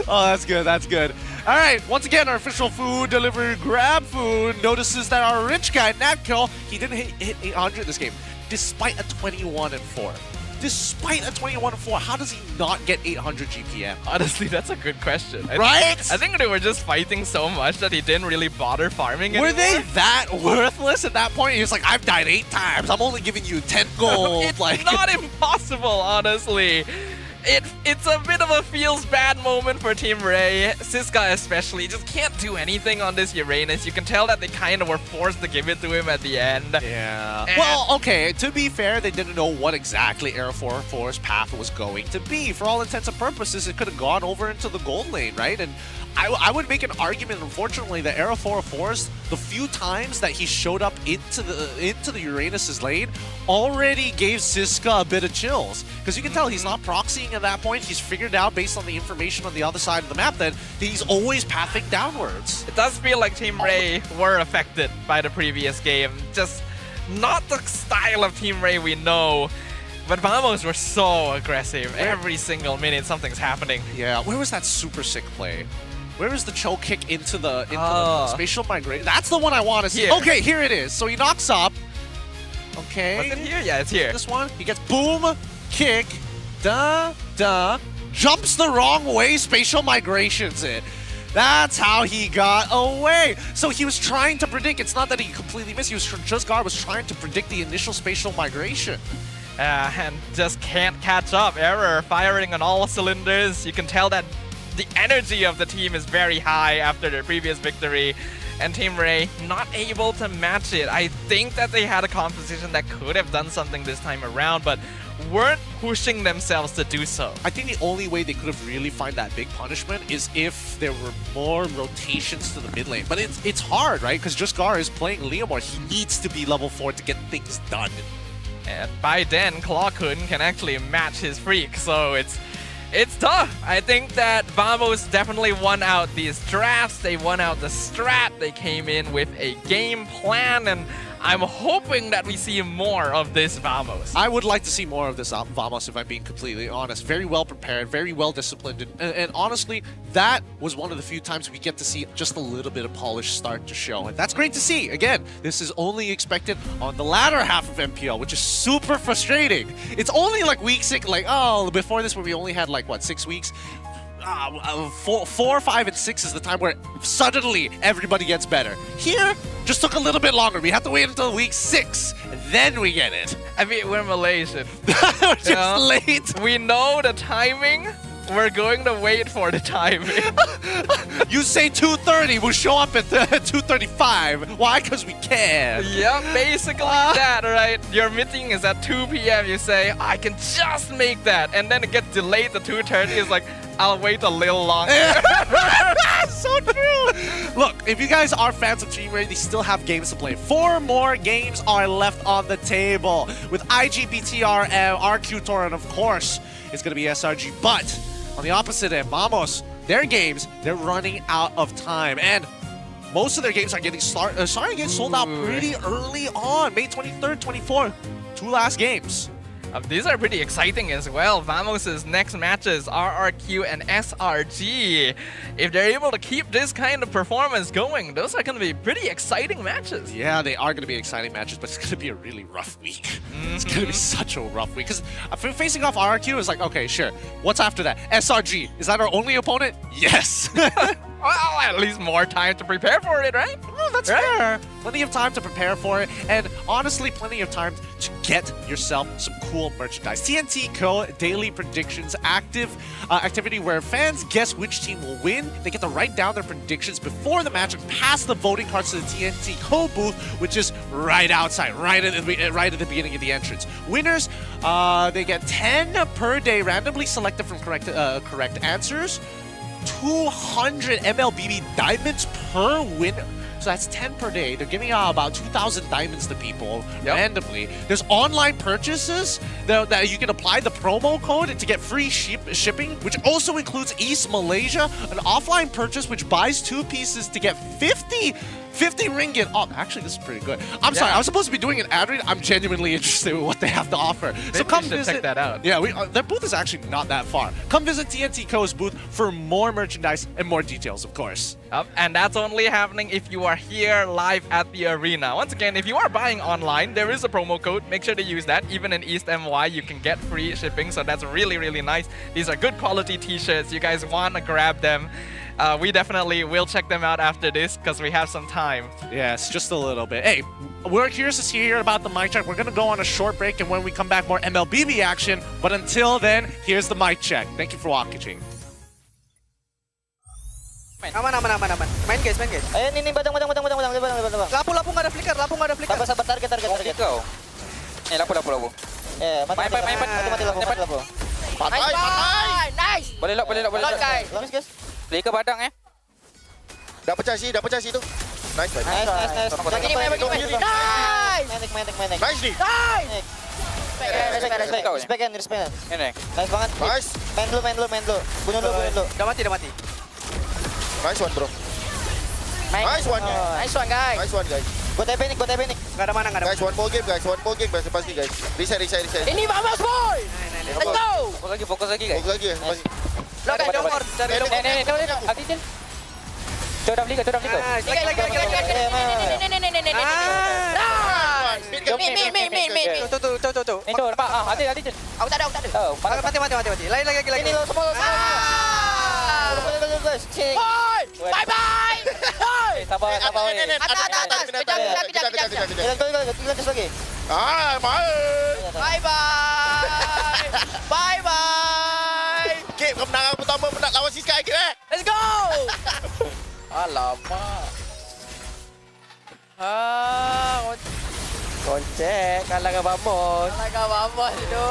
Oh, that's good, that's good. All right, once again, our official food delivery grab food notices that our rich guy, Natkill, he didn't hit 800 this game, despite a 21-4. Despite a 21-4, how does he not get 800 GPM? Honestly, that's a good question. Right? I think they were just fighting so much that he didn't really bother farming anymore. Were they that worthless at that point? He was like, I've died 8 times. I'm only giving you 10 gold. It's not impossible, honestly. It's a bit of a feels bad moment for Team Rey. Siska especially just can't do anything on this Uranus. You can tell that they kind of were forced to give it to him at the end. Yeah. Well, okay, to be fair, they didn't know what exactly Air 404's path was going to be. For all intents and purposes, it could have gone over into the gold lane, right? And I would make an argument, unfortunately, that Air 404's, the few times that he showed up into the Uranus's lane, already gave Siska a bit of chills. Because you can tell he's not proxying at that point. He's figured out, based on the information on the other side of the map, that he's always pathing downwards. It does feel like Team Rey were affected by the previous game. Just not the style of Team Rey we know. But Vamos were so aggressive. Every single minute something's happening. Yeah, where was that super sick play? Where is the choke kick into the spatial migration? That's the one I want to see. Here. Okay, here it is. So he knocks up. Okay. Was it here? Yeah, it's here. This one. He gets boom, kick, jumps the wrong way, spatial migrations it. That's how he got away. So he was trying to predict. It's not that he completely missed. He was trying to predict the initial spatial migration. And just can't catch up. Error firing on all cylinders. You can tell that the energy of the team is very high after their previous victory, and Team Rey not able to match it. I think that they had a composition that could have done something this time around, but weren't pushing themselves to do so. I think the only way they could have really find that big punishment is if there were more rotations to the mid lane. But it's hard, right? Because Jusgar is playing Leomord. He needs to be level 4 to get things done. And by then, Clawkun can actually match his freak, so it's tough. I think that Vamos definitely won out these drafts. They won out the strat. They came in with a game plan, and I'm hoping that we see more of this Vamos. I would like to see more of this Vamos, if I'm being completely honest. Very well prepared, very well disciplined, and honestly, that was one of the few times we get to see just a little bit of polish start to show, and that's great to see. Again, this is only expected on the latter half of MPL, which is super frustrating. It's only like week 6, like, oh, before this where we only had like, what, 6 weeks? 4, 5, and 6 is the time where suddenly everybody gets better. Here, just took a little bit longer. We have to wait until week 6, and then we get it. I mean, we're Malaysian. We're just late. We know the timing. We're going to wait for the timing. You say 2:30, we'll show up at 2:35. Why? Because we can. Yep, basically that, right? Your meeting is at 2 p.m. You say, I can just make that. And then it gets delayed to 2:30. It's like, I'll wait a little longer. So true. Look, if you guys are fans of Team Rey, they still have games to play. 4 more games are left on the table with IG, BTRM, RRQ Tora, and of course, it's going to be SRG. But on the opposite end, Vamos, their games, they're running out of time. And most of their games are getting starting to get sold out pretty early on. May 23rd, 24th, 2 last games. These are pretty exciting as well. Vamos' next matches, RRQ and SRG. If they're able to keep this kind of performance going, those are going to be pretty exciting matches. Yeah, they are going to be exciting matches, but it's going to be a really rough week. It's going to be such a rough week. Because facing off RRQ is like, okay, sure. What's after that? SRG. Is that our only opponent? Yes. Well, at least more time to prepare for it, right? Well, that's fair. Plenty of time to prepare for it, and honestly, plenty of time to get yourself some cool merchandise. TNT Co. Daily Predictions activity where fans guess which team will win. They get to write down their predictions before the match and pass the voting cards to the TNT Co. booth, which is right outside, right at the beginning of the entrance. Winners, they get 10 per day, randomly selected from correct answers. 200 MLBB diamonds per win. So that's 10 per day. They're giving out about 2,000 diamonds to people randomly. There's online purchases that you can apply the promo code to get free shipping, which also includes East Malaysia. An offline purchase which buys 2 pieces to get 50 ringgit off. Actually, this is pretty good. I'm sorry, I was supposed to be doing an ad read. I'm genuinely interested in what they have to offer. So come visit. Check that out. Yeah, their booth is actually not that far. Come visit TNT Co.'s booth for more merchandise and more details, of course. And that's only happening if you are here live at the arena. Once again, if you are buying online, there is a promo code. Make sure to use that. Even in East MY, you can get free shipping, so that's really, really nice. These are good quality t-shirts. You guys want to grab them. we definitely will check them out after this because we have some time. Yes, just a little bit. Hey, we're curious to hear about the mic check. We're going to go on a short break, and when we come back, more MLBB action. But until then, here's the mic check. Thank you for watching. Aman. Main guys. Ini badang. Lampu nggak ada flicker. Sabar, target. Kau. Lampu. Mati lampu. Nice. Boleh lock. Guys. Flicker badang Dah pecah sih tu. Nice. Nice. Begini. Nice. Main. Nice ni. Respect. Nice banget. Nice. Main dulu. Bunuh dulu. Dah mati. Nice one, bro. Nice one, guys. Gua TP nih. Enggak ada mana. Guys, one more game, pasti guys. Reset. Ini vamos boy. Let's go. Fokus lagi guys. Pasti. Lo kan nomor dari Akidil. Coba flicker. Lagi. Mi. Tuh. Itu apa? Hati. Aku tak ada. Mati. Lagi. Ini lo semua. Bye. Sabar. Atas. Kejap lagi. Bye. Kek, kemenangan pertama nak lawan Siska lagi Let's go. Alamak. Kocek. Kalah ke vamos itu.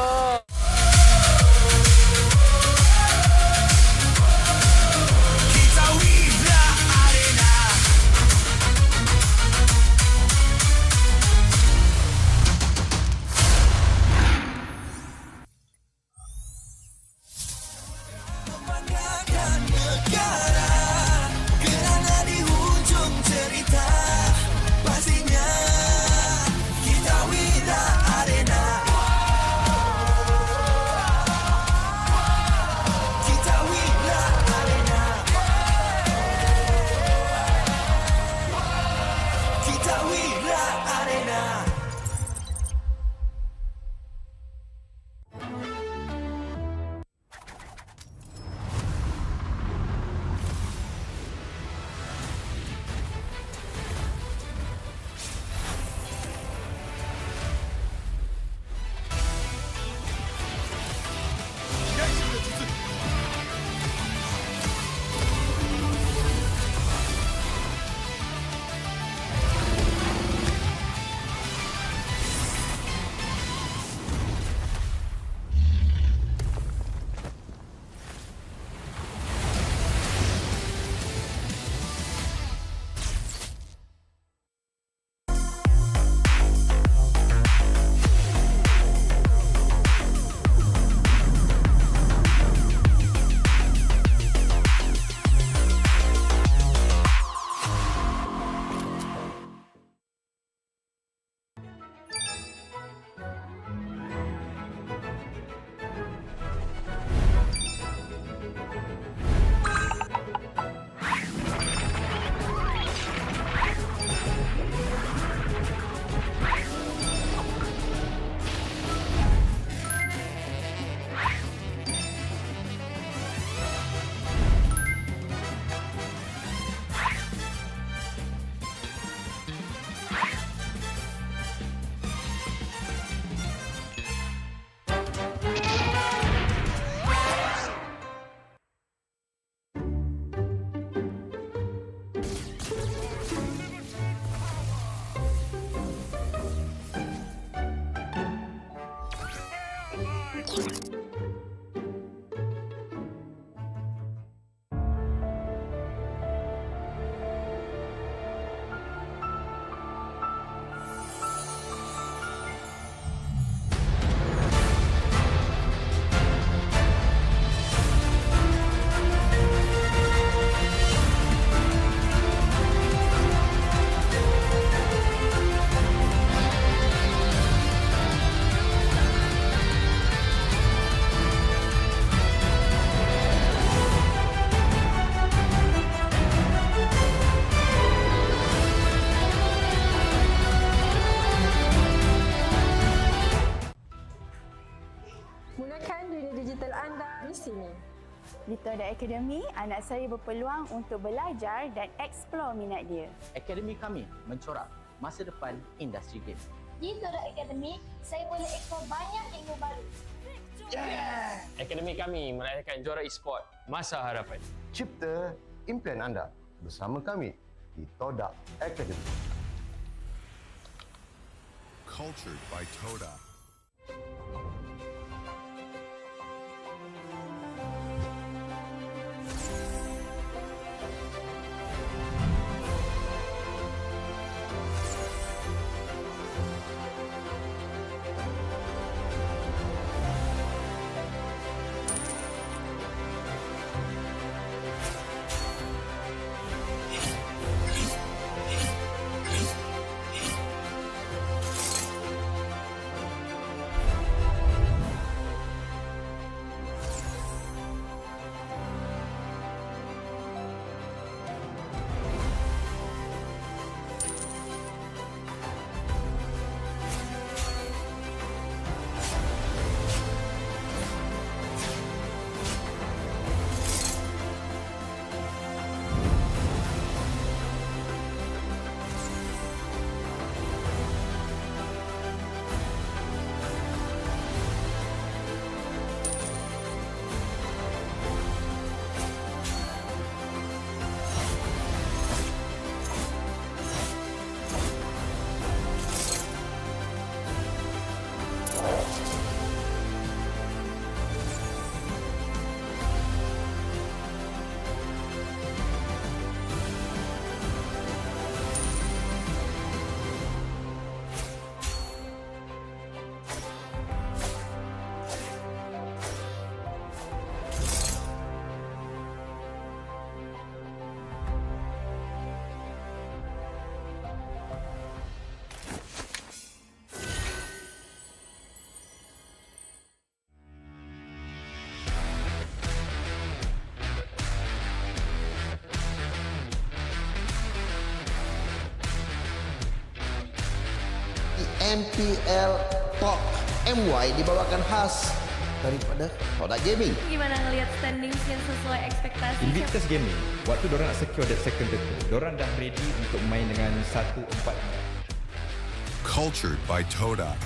Di Tora Academy, anak saya berpeluang untuk belajar dan eksplor minat dia. Akademi kami mencorak masa depan industri game. Di Tora Academy, saya boleh eksplor banyak ilmu baru. Akademi kami merayakan juara e-sport masa harapan. Cipta impian anda bersama kami di Toda Academy. Cultured by Tora. MPL Talk MY dibawakan khas daripada Toda Gaming. Gimana ngelihat standings yang sesuai ekspektasi? Invictus Gaming, waktu diorang nak secure that second deku, diorang dah ready untuk main dengan 1-4. Cultured by Tora.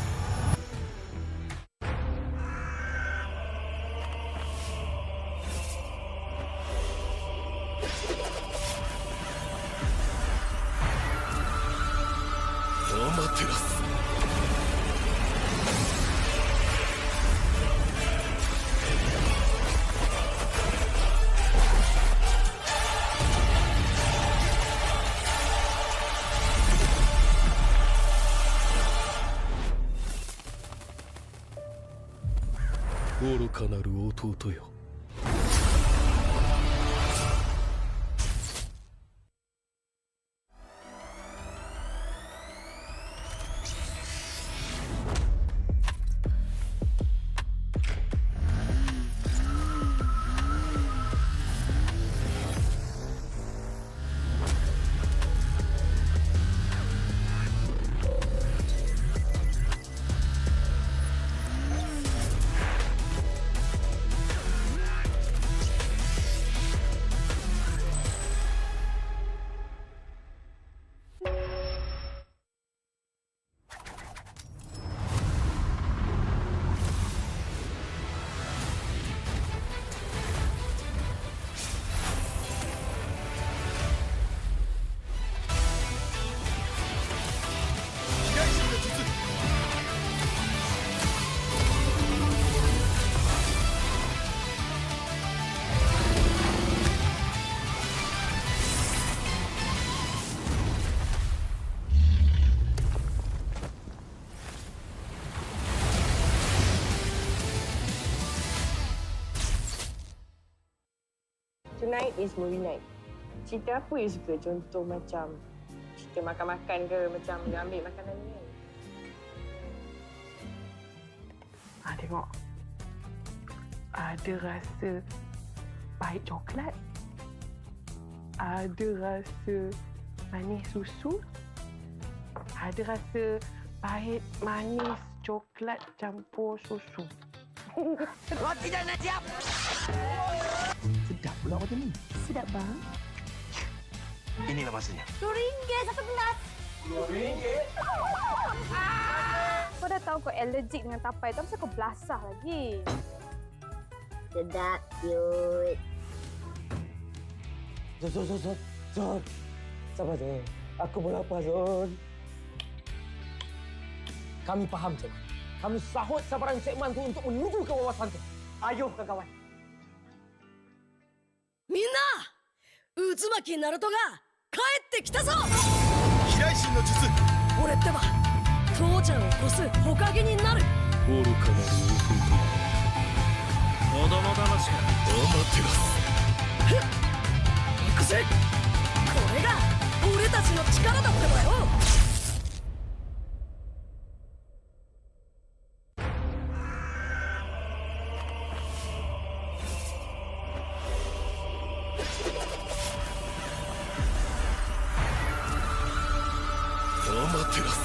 Tonight is movie night. Cerita apa yang suka? Contoh macam cerita makan-makan ke, macam dia ambil makanan ni kan? Tengok. Ada rasa pahit coklat. Ada rasa manis susu. Ada rasa pahit manis coklat campur susu. Roti dah nak siap. macam ni. Sedap bang. Inilah masanya. RM2 satu gelas. RM2? Kau dah tahu kau allergic dengan tapai tu, kenapa kau belasah lagi? Sedap, cute. Zon. Sabar je. Aku pun lapar, Zon. Kami faham, Cik. Kami sahut sabaran Cik Man tu untuk menuju ke wawasan tu. Ayo, kawan-kawan. Minna! Uzumaki Naruto ga kaette kita zo! 飛来神の術俺ってば父ちゃんを越す火影になる。愚かなる弟子供騙しがアマテラス行くぜ。これが俺たちの力だってばよ。アマテラス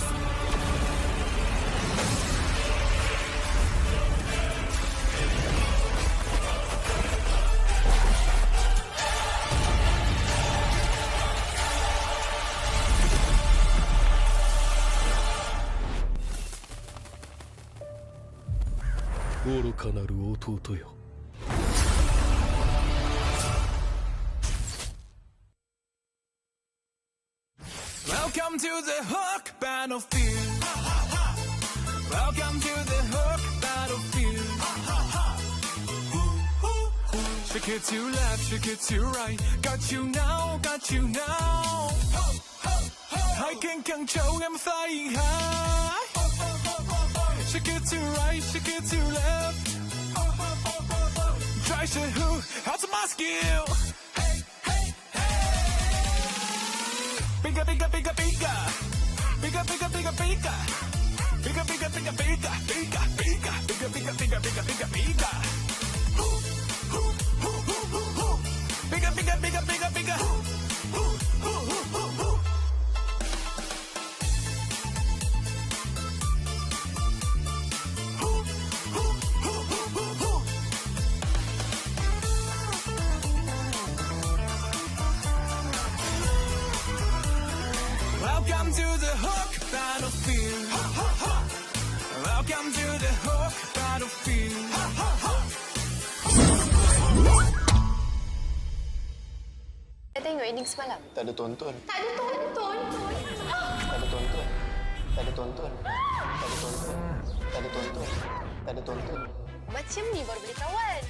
愚かなる弟よ。Welcome to the Hook Battlefield. Welcome to the Hook Battlefield. Shake it to left, shake it to right. Got you now, got you now. I can control, I'm flying high. Shake it to right, shake it to left. Try to who, how's my skill? Bigger, bigger, bigger, bigger. Bigger, bigger, bigger, bigger. Bigger, bigger, bigger, bigger. Bigger, bigger, bigger, bigger, bigger, bigger, bigger, bigger. Bigger, bigger, bigger, bigger, bigger. Welcome to the Hook Battlefield. Welcome to the Hook Battlefield. Saya tengok ending semalam. Tak ada tonton. Tak ada tonton. Tak ada tonton. Tak ada tonton. Tak ada tonton. Tak ada tonton. Tak ada tonton. Macam ni baru boleh kawan.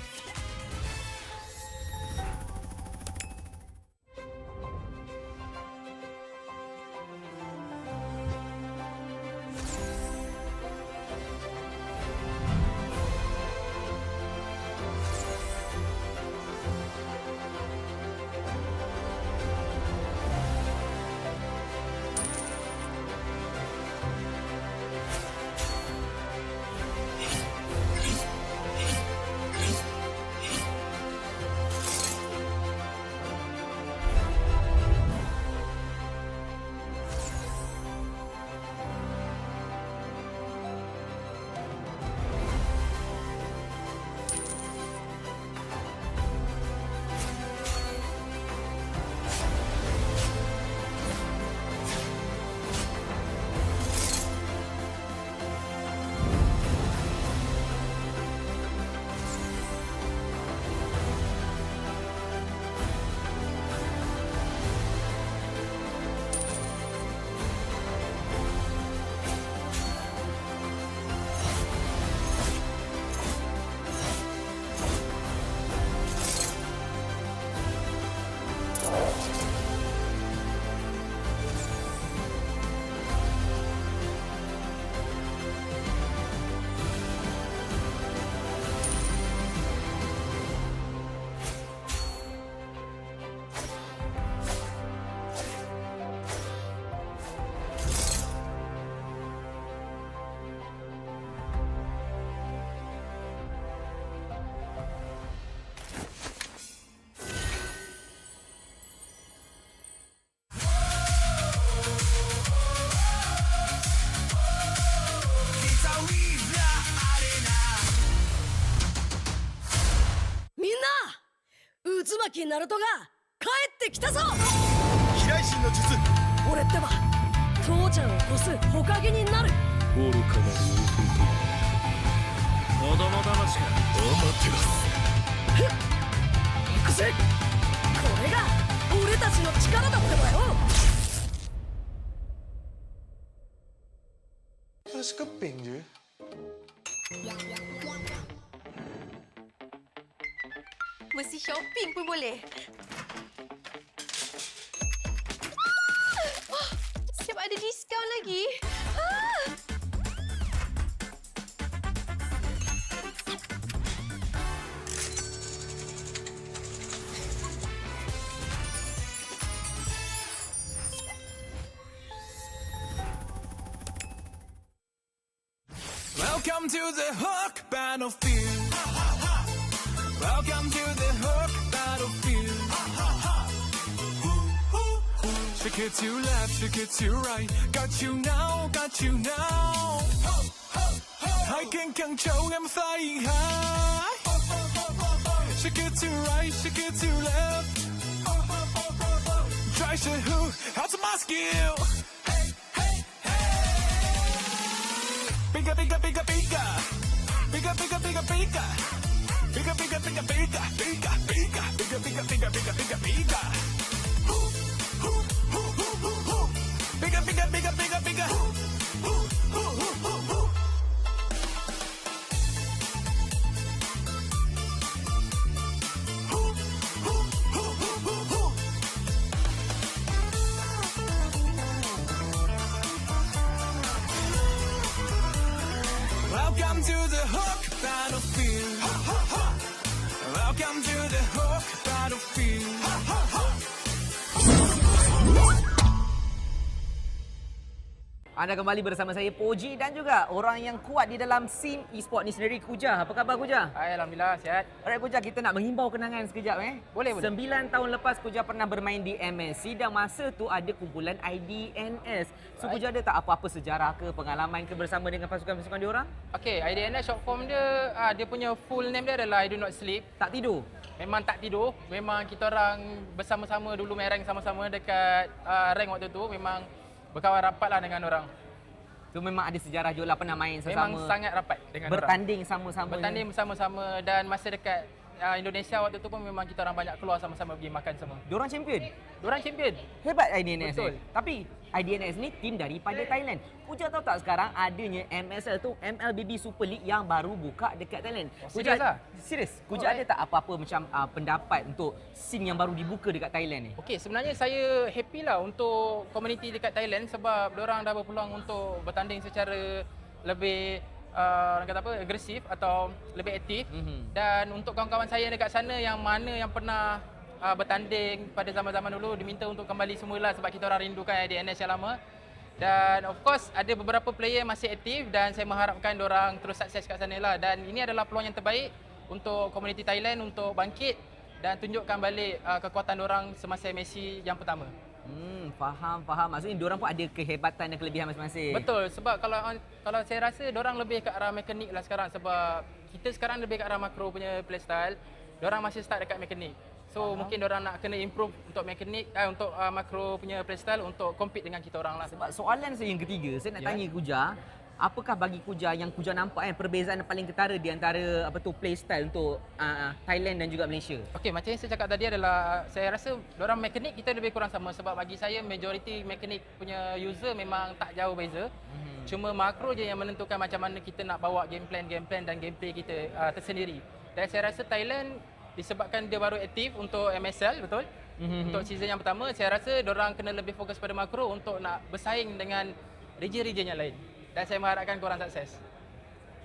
渦巻きナルトが帰ってきたぞ。飛来神の術。俺ってば父ちゃんを越す火影になる。愚かなる大人。まだまだましか。アマテラス。行くぜ。これが俺たちの力だってばよ。Terus keping je. Mesti shopping pun boleh. Oh, siap ada diskaun lagi. Welcome to the Hook Battlefield. Welcome to the Hook Battlefield. Shake it to left, shake it to right. Got you now, got you now. I can control, I'm flying high. Shake it to right, shake it to left. Try to who, how's my skill? Bigger, bigger, bigger, bigger. Bigger, bigger, bigger, bigger. Bigger, bigger, bigger, bigger, bigger, bigger, bigger, bigger, bigger, bigger, bigger, bigger. Bigger, bigger, bigger, bigger, bigger. Welcome to the Hook Battlefield. Welcome to the Hook Battlefield. Anda kembali bersama saya Poji dan juga orang yang kuat di dalam scene e-sport ni sendiri, Kuja. Apa khabar Kuja? Alhamdulillah sihat. Alright Kuja, kita nak menghimbau kenangan sekejap Boleh. 9 tahun lepas Kuja pernah bermain di MSC dan masa tu ada kumpulan IDNS. So Kuja ada tak apa-apa sejarah ke, pengalaman ke bersama dengan pasukan-pasukan diorang? Okey, IDNS short form dia, dia punya full name dia adalah I Do Not Sleep. Tak tidur? Memang tak tidur. Memang kita orang bersama-sama dulu main rank sama-sama dekat rank waktu tu. Memang berkawan rapatlah dengan orang. So memang ada sejarah juga lah, pernah main sama-sama. Memang sangat rapat dengan bertanding orang. sama-sama. Bertanding bersama-sama dan masa dekat Indonesia waktu tu pun memang kita orang banyak keluar sama-sama pergi makan semua. Diorang champion? Diorang champion. Hebat IDNS. Betul. Tapi IDNS ni tim daripada Thailand. Kuja tahu tak sekarang adanya MSL tu, MLBB Super League yang baru buka dekat Thailand. Serius lah? Serius. Kuja ada tak apa-apa macam pendapat untuk scene yang baru dibuka dekat Thailand ni? Okey, sebenarnya saya happy lah untuk komuniti dekat Thailand sebab diorang dah berpeluang untuk bertanding secara lebih orang kata apa, agresif atau lebih aktif. Dan untuk kawan-kawan saya dekat sana yang mana yang pernah bertanding pada zaman-zaman dulu diminta untuk kembali semula sebab kita orang rindukan IDNS yang lama. Dan of course ada beberapa player masih aktif dan saya mengharapkan diorang terus sukses kat sana lah. Dan ini adalah peluang yang terbaik untuk komuniti Thailand untuk bangkit dan tunjukkan balik kekuatan diorang semasa MSC yang pertama. Faham. Maksudnya diorang pun ada kehebatan dan kelebihan masing-masing. Betul, sebab kalau saya rasa diorang lebih ke arah mekanik lah sekarang sebab kita sekarang lebih ke arah makro punya playstyle. Diorang masih start dekat mekanik. So mungkin diorang nak kena improve untuk mekanik untuk makro punya playstyle untuk compete dengan kita orang lah. Sebab soalan saya yang ketiga, saya nak tanya Kuja, apakah bagi Kuja yang Kuja nampak perbezaan paling ketara di antara playstyle untuk Thailand dan juga Malaysia? Okey, macam yang saya cakap tadi adalah saya rasa diorang mekanik kita lebih kurang sama sebab bagi saya majoriti mekanik punya user memang tak jauh beza. Cuma makro je yang menentukan macam mana kita nak bawa game plan dan gameplay kita tersendiri. Dan saya rasa Thailand disebabkan dia baru aktif untuk MSL, betul? Untuk season yang pertama, saya rasa diorang kena lebih fokus pada makro untuk nak bersaing dengan region-region yang lain. Dan saya mengharapkan korang sukses.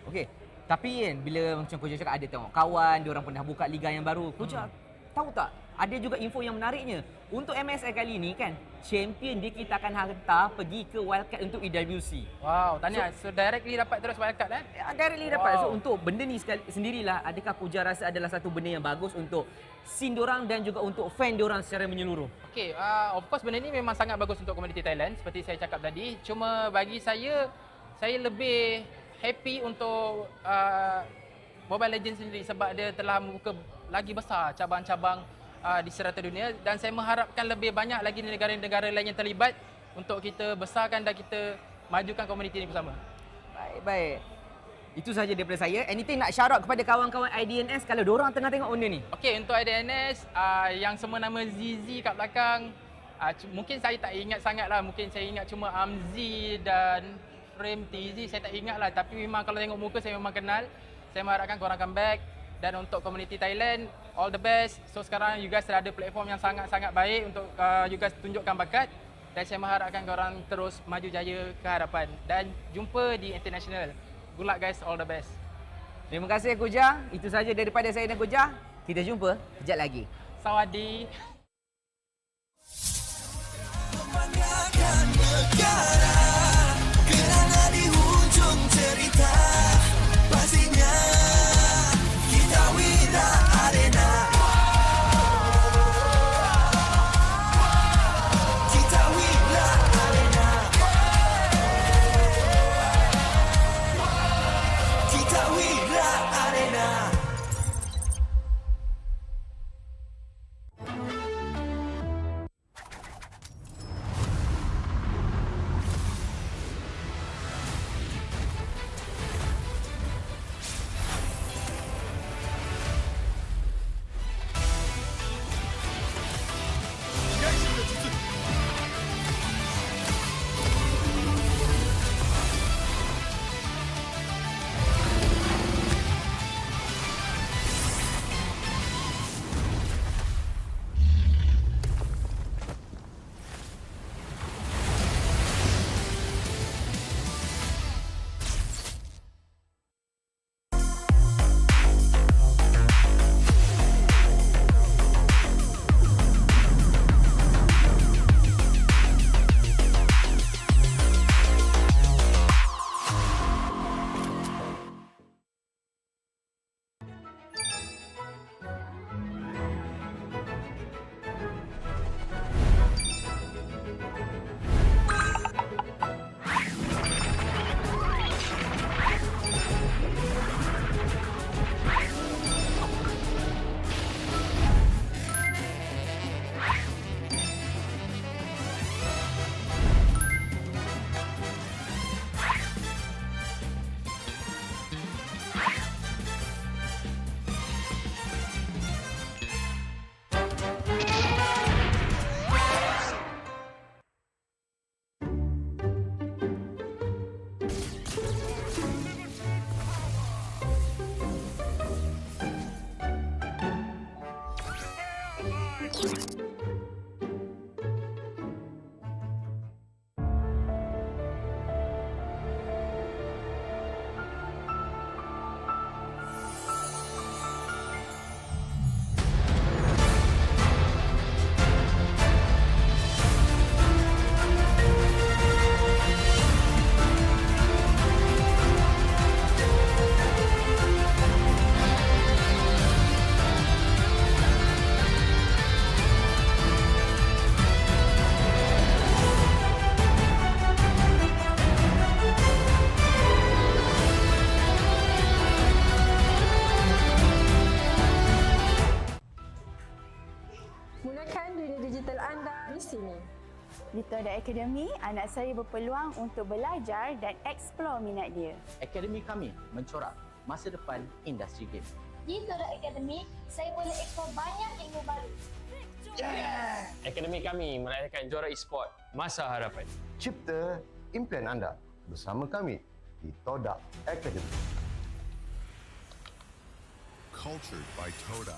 Okey, tapi kan bila macam Kuja cakap ada tengok kawan, diorang pernah buka liga yang baru. Kuja tahu tak, ada juga info yang menariknya. Untuk MSL kali ni kan, champion dia kita akan hantar pergi ke wildcard untuk EWC. Wow, tanya. So directly dapat terus wildcard Directly dapat. So untuk benda ni sendirilah, adakah Kuja rasa adalah satu benda yang bagus untuk scene diorang dan juga untuk fan diorang secara menyeluruh? Okey, of course benda ni memang sangat bagus untuk komuniti Thailand seperti saya cakap tadi. Cuma bagi saya lebih happy untuk Mobile Legends sendiri sebab dia telah membuka lagi besar cabang-cabang di serata dunia, dan saya mengharapkan lebih banyak lagi negara-negara lain yang terlibat untuk kita besarkan dan kita majukan komuniti ini bersama. Baik. Itu sahaja daripada saya. Anything nak shout out kepada kawan-kawan IDNS kalau diorang tengah tengok benda ni? Okey, untuk IDNS yang semua nama ZZ kat belakang, mungkin saya tak ingat sangat lah. Mungkin saya ingat cuma Amzi dan Frame TZ, saya tak ingat lah. Tapi memang kalau tengok muka saya memang kenal. Saya mengharapkan korang come back. Dan untuk komuniti Thailand, all the best. So sekarang you guys ada platform yang sangat-sangat baik untuk you guys tunjukkan bakat. Dan saya mengharapkan korang terus maju jaya ke hadapan. Dan jumpa di international. Good luck guys, all the best. Terima kasih Koja. Itu saja daripada saya dan Koja. Kita jumpa kejap lagi. Sawadee. Kerana di hujung cerita pastinya kita Wira Arena. Kita Wira Arena. Kita Wira Arena. Di Tora Academy, anak saya berpeluang untuk belajar dan eksplor minat dia. Akademi kami mencorak masa depan industri game. Di Tora Academy, saya boleh eksplor banyak ilmu baru. Akademi kami melahirkan juara e-sport masa harapan. Cipta impian anda bersama kami di Tora Academy. Cultured by Tora.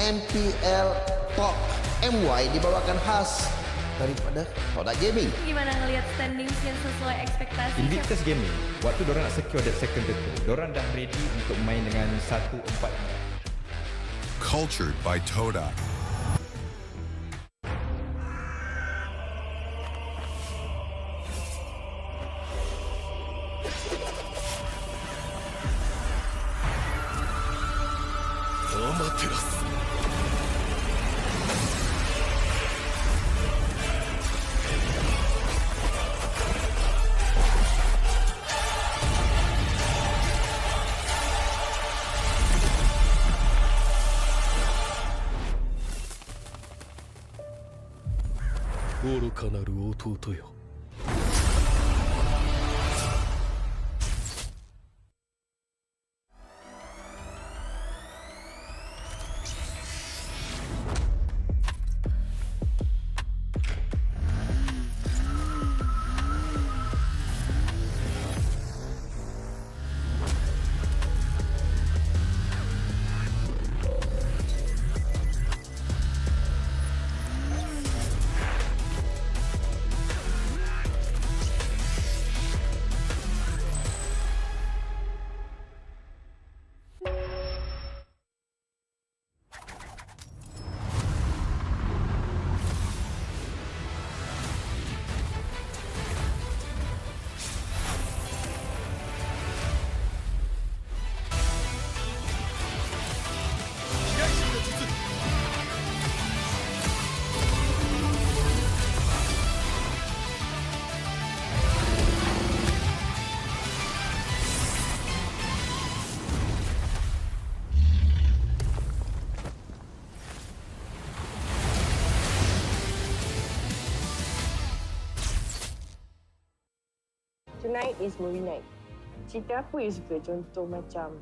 MPL Talk MY dibawakan khas daripada Tora Gaming. Gimana ngelihat standings yang sesuai ekspektasi? Invictus Gaming, waktu diorang nak secure that second title, diorang dah ready untuk main dengan 1-4. Cultured by Tora. Tonight is movie night. Cerita apa you suka? Contoh macam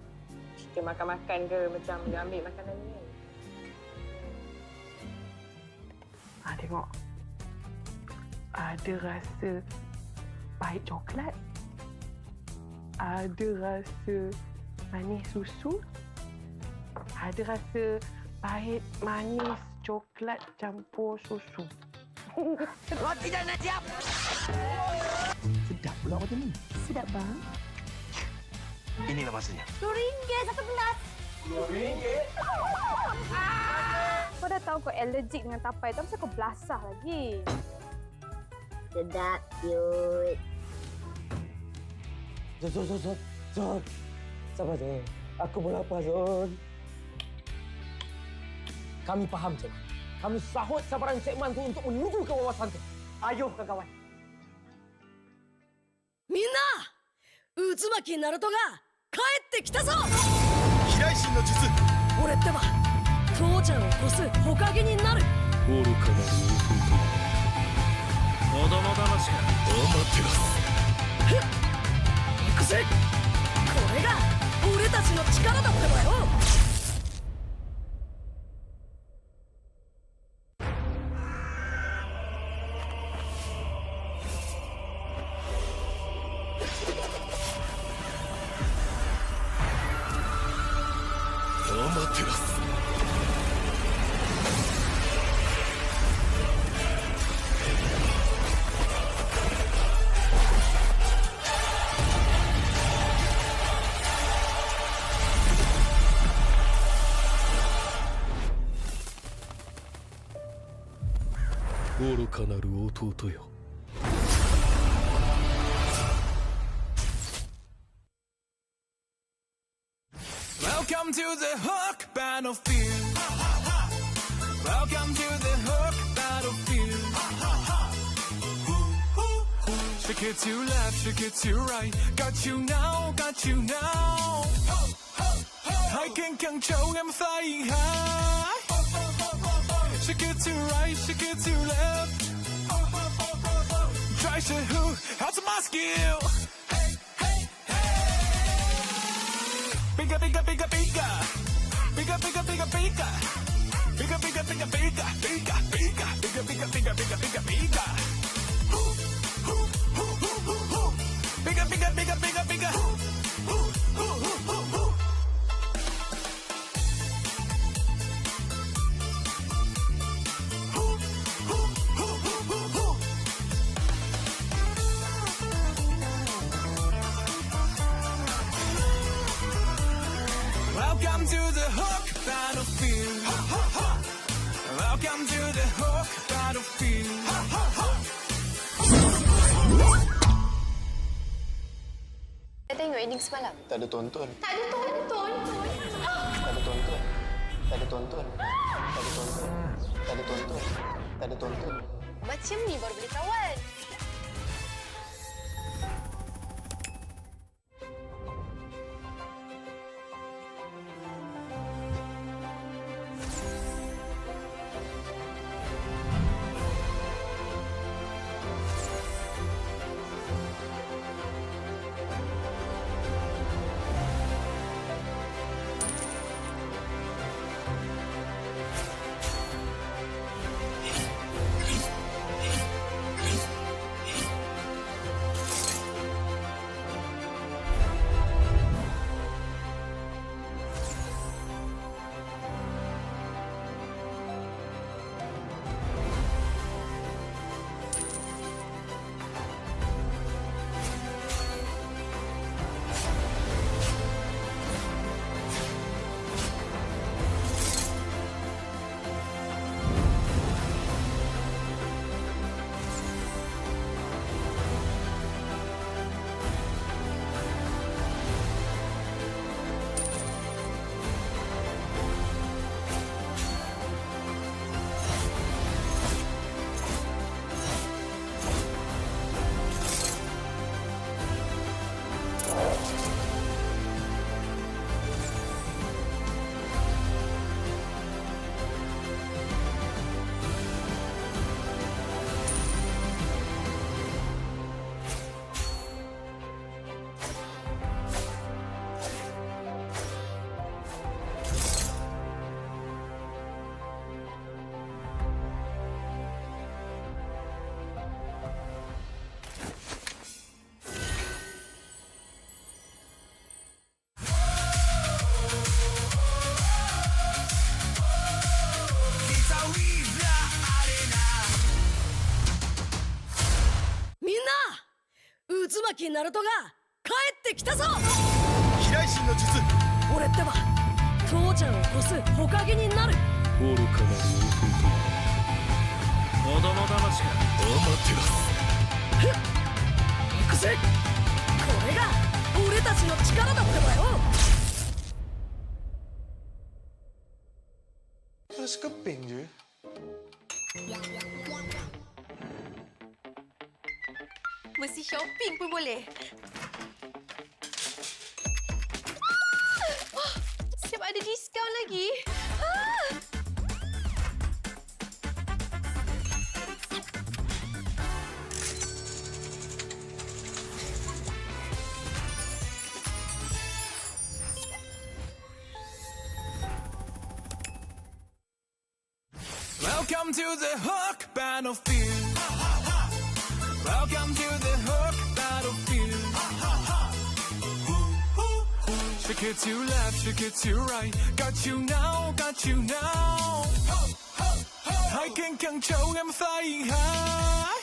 cerita makan-makan ke, macam dia ambil makanan ni kan? Tengok. Ada rasa pahit coklat. Ada rasa manis susu. Ada rasa pahit manis coklat campur susu. Roti dah nak siap. Sedap pula macam ni. Sedap bang. Inilah masanya. RM10 satu gelas. RM10? Kau dah tahu kau allergic dengan tapai tu, kenapa kau belasah lagi? Sedap, cute. Zon. Sabar, Zon. Aku pun lapar, Zon. Kami faham, Zon. Kami sahut sabaran segmen tu untuk menuju ke wawasan tu. Ayo, kawan. みんな渦巻きナルトが帰ってきたぞ。飛来神の術。俺ってば父ちゃんを越す火影になる。愚かなる弟。子供騙しか。アマテラス。行くぜ。これが俺たちの力だってばよ。愚かなる弟よ。Welcome to the Hook battlefield. Welcome to the Hook battlefield. Shake it to left, shake it to right. Got you now, got you now. I can control, I'm flying high. Shake it to right, shake it to left. Try to hook, how's my skill? Bigger, bigger, bigger, bigger. Bigger, bigger, bigger, bigger. Bigger, bigger, bigger, bigger. Bigger, bigger, bigger, bigger, bigger, bigger, bigger, bigger. Bigger, bigger, bigger, bigger, bigger. battlefield. Welcome to the Hawk battlefield. Saya tengok ending semalam. Tak ada tonton. Tak ada tonton. Tak ada tonton. Tak ada tonton. Tak ada tonton. Tak ada tonton. Tak ada tonton. Macam ni baru boleh kawan. Uzumaki Naruto が帰ってきたぞ。飛来神の術。俺ってば父ちゃんを越す火影になる。愚かなる子供騙しか。アマテラス。行くぜ。これが俺たちの力だってばよ。Terus keping je. Mesti shopping pun boleh. Oh, siap ada diskaun lagi. Welcome to the Hawk battlefield. Welcome to the Hawk battlefield. Shake it to left, shake it to right. Got you now, got you now. I can control, I'm flying high.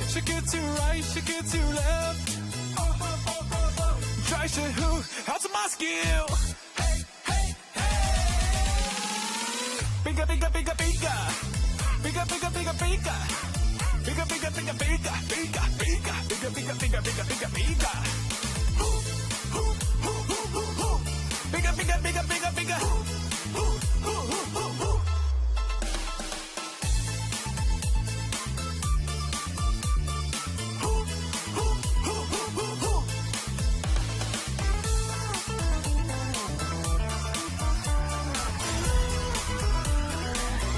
Shake it to right, shake it to left. Try to who, how's my skill? Bigger, bigger, bigger, bigger. Bigger, bigger, bigger, bigger. Bigger, bigger, bigger, bigger, bigger, bigger, bigger, bigger, bigger, bigger, bigger, bigger. Bigger, bigger, bigger, bigger, bigger.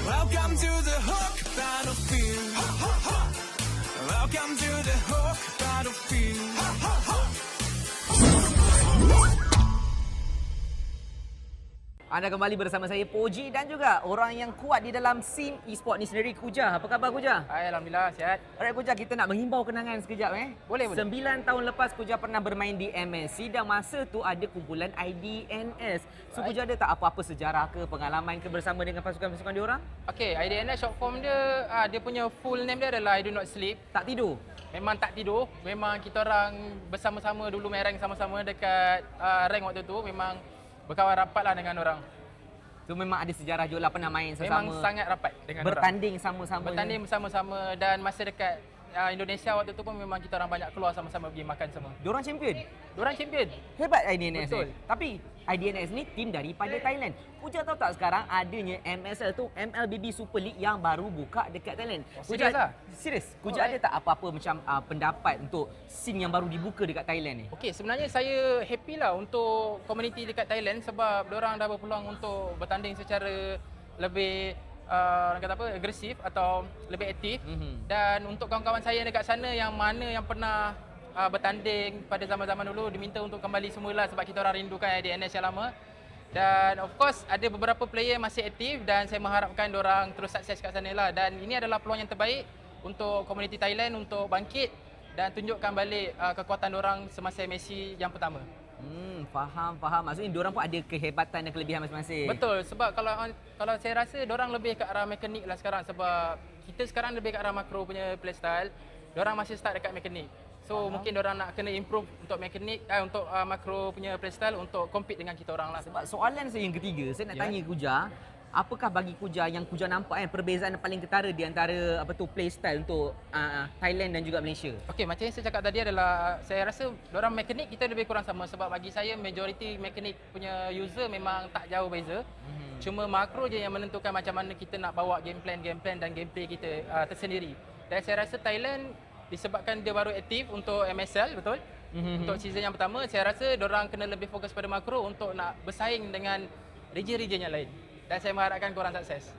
Welcome to the Hawk battlefield. Welcome to the Hawk battlefield. Anda kembali bersama saya Poji dan juga orang yang kuat di dalam scene e-sport ni sendiri, Kuja. Apa khabar Kuja? Alhamdulillah sihat. Alright Kuja, kita nak menghimbau kenangan sekejap Boleh. 9 tahun lepas Kuja pernah bermain di MSC dan masa tu ada kumpulan IDNS. So Kuja ada tak apa-apa sejarah ke, pengalaman ke bersama dengan pasukan-pasukan diorang? Okey, IDNS short form dia, dia punya full name dia adalah I Do Not Sleep. Tak tidur? Memang tak tidur. Memang kita orang bersama-sama dulu main rank sama-sama dekat rank waktu tu. Memang berkawan rapat lah dengan orang. So memang ada sejarah juga lah, pernah main sama-sama. Memang sangat rapat dengan bertanding sama-sama. Bertanding bersama-sama dan masa dekat Indonesia waktu tu pun memang kita orang banyak keluar sama-sama pergi makan semua. Diorang champion? Diorang champion. Hebat IDNS Betul. ni. Tapi IDNS ni tim daripada Thailand. Puja tahu tak sekarang adanya MSL tu, MLBB Super League yang baru buka dekat Thailand. Serius lah? Serius? Puja ada tak apa-apa macam pendapat untuk scene yang baru dibuka dekat Thailand ni? Okey, sebenarnya saya happy lah untuk komuniti dekat Thailand sebab diorang dah berpeluang untuk bertanding secara lebih orang kata apa, agresif atau lebih aktif. Dan untuk kawan-kawan saya dekat sana yang mana yang pernah bertanding pada zaman-zaman dulu diminta untuk kembali semula sebab kita orang rindukan IDNS yang lama. Dan of course ada beberapa player masih aktif dan saya mengharapkan diorang terus sukses kat sana lah. Dan ini adalah peluang yang terbaik untuk komuniti Thailand untuk bangkit dan tunjukkan balik kekuatan diorang semasa MSC yang pertama. Faham. Maksudnya diorang pun ada kehebatan dan kelebihan masing-masing. Betul, sebab kalau saya rasa diorang lebih ke arah mekanik lah sekarang sebab kita sekarang lebih ke arah makro punya playstyle. Diorang masih start dekat mekanik. So mungkin diorang nak kena improve untuk mekanik untuk makro punya playstyle untuk compete dengan kita orang lah. Sebab soalan saya yang ketiga, saya nak tanya Kuja, apakah bagi Kuja yang Kuja nampak perbezaan paling ketara di antara playstyle untuk Thailand dan juga Malaysia? Okey, macam yang saya cakap tadi adalah saya rasa diorang mekanik kita lebih kurang sama sebab bagi saya majoriti mekanik punya user memang tak jauh beza. Cuma makro je yang menentukan macam mana kita nak bawa game plan dan gameplay kita tersendiri. Dan saya rasa Thailand disebabkan dia baru aktif untuk MSL, betul? Untuk season yang pertama, saya rasa diorang kena lebih fokus pada makro untuk nak bersaing dengan region-region yang lain. Dan saya mengharapkan korang sukses.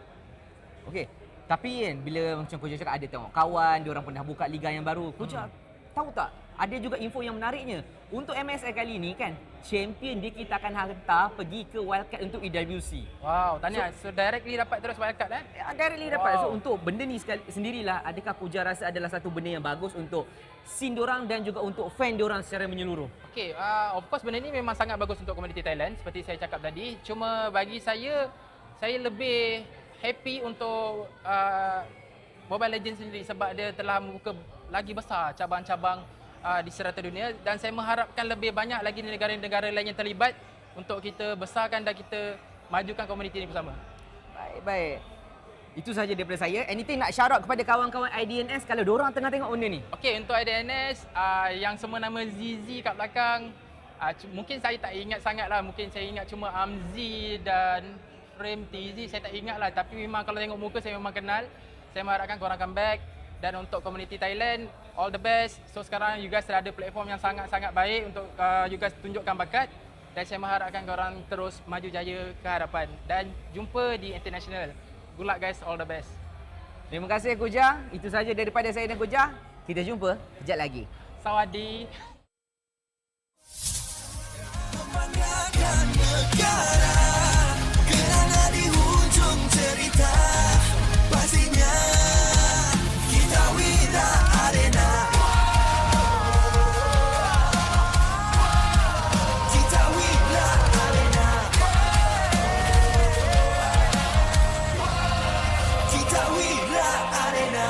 Okey, tapi kan bila macam Kuja cakap ada tengok kawan, diorang pernah buka liga yang baru. Kuja tahu tak? Ada juga info yang menariknya. Untuk MSL kali ni kan, champion dia kita akan hantar pergi ke wildcard untuk EWC. Wow, tahniah. So directly dapat terus wildcard Directly dapat. So untuk benda ni sendirilah, adakah Kuja rasa adalah satu benda yang bagus untuk scene diorang dan juga untuk fan diorang secara menyeluruh? Okey, of course benda ni memang sangat bagus untuk komuniti Thailand seperti saya cakap tadi. Cuma bagi saya lebih happy untuk Mobile Legends sendiri sebab dia telah membuka lagi besar cabang-cabang di serata dunia dan saya mengharapkan lebih banyak lagi negara-negara lain yang terlibat untuk kita besarkan dan kita majukan komuniti ini bersama. Baik. Itu sahaja daripada saya. Anything nak shout out kepada kawan-kawan IDNS kalau diorang tengah tengok benda ni? Okey, untuk IDNS yang semua nama ZZ kat belakang, mungkin saya tak ingat sangat lah. Mungkin saya ingat cuma Amzi dan Frame TZ, saya tak ingat lah. Tapi memang kalau tengok muka saya memang kenal. Saya mengharapkan korang comeback. Dan untuk komuniti Thailand, all the best. So sekarang you guys ada platform yang sangat-sangat baik untuk you guys tunjukkan bakat. Dan saya mengharapkan korang terus maju jaya ke hadapan. Dan jumpa di international. Good luck guys, all the best. Terima kasih Kuja. Itu sahaja daripada saya dan Kuja. Kita jumpa kejap lagi. Sawadee. Kerana di hujung cerita pastinya kita Wira Arena. Kita Wira Arena. Kita Wira Arena.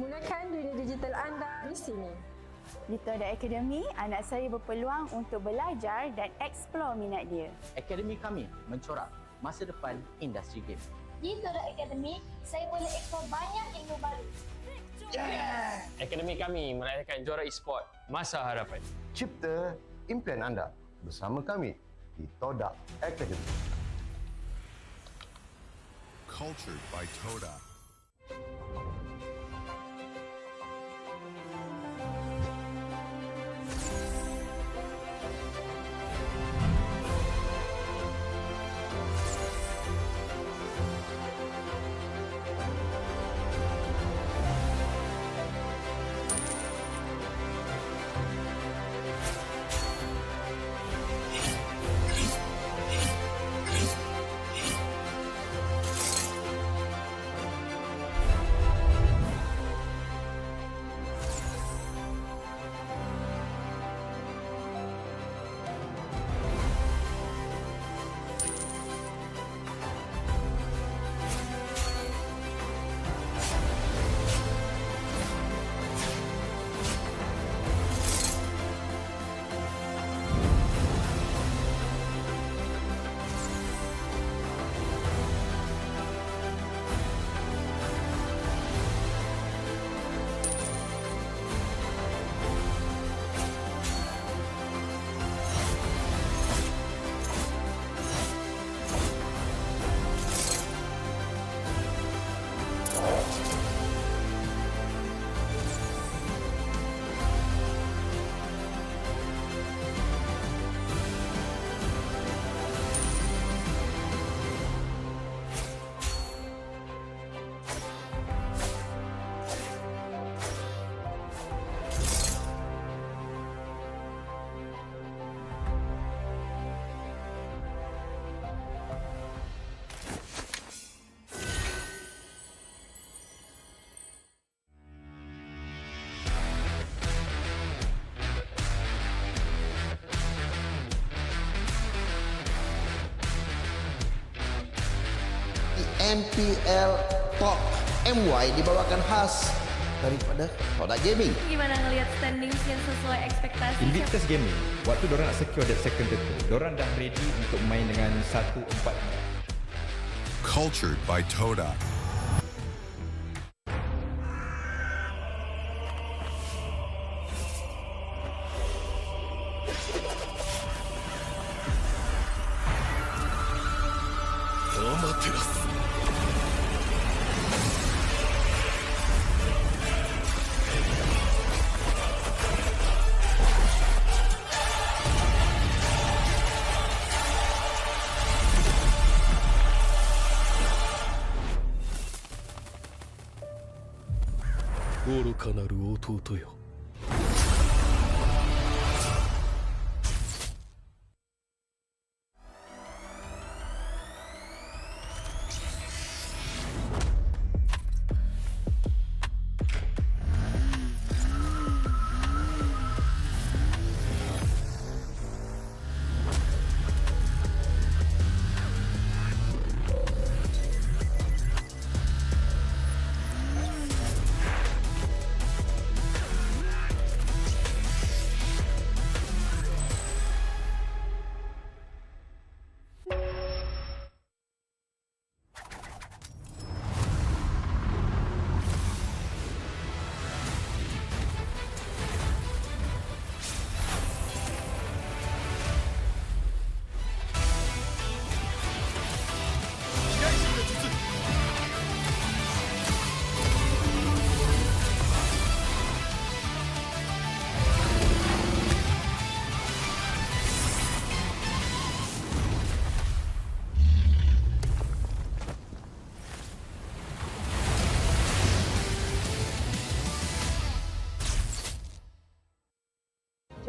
Gunakan dunia digital anda di sini. Di Tora Academy, anak saya berpeluang untuk belajar dan eksplor minat dia. Akademi kami mencorak masa depan industri game. Di Tora Academy, saya boleh eksplor banyak ilmu baru. Akademi kami merayakan juara e-sport masa harapan. Cipta impian anda bersama kami di Tora Academy. Cultured by Tora. MPL Talk MY dibawakan khas daripada Tora Gaming. Gimana ngelihat standings yang sesuai ekspektasi? Invictus Gaming, waktu diorang nak secure that second title, diorang dah ready untuk main dengan 1-4. Cultured by Tora.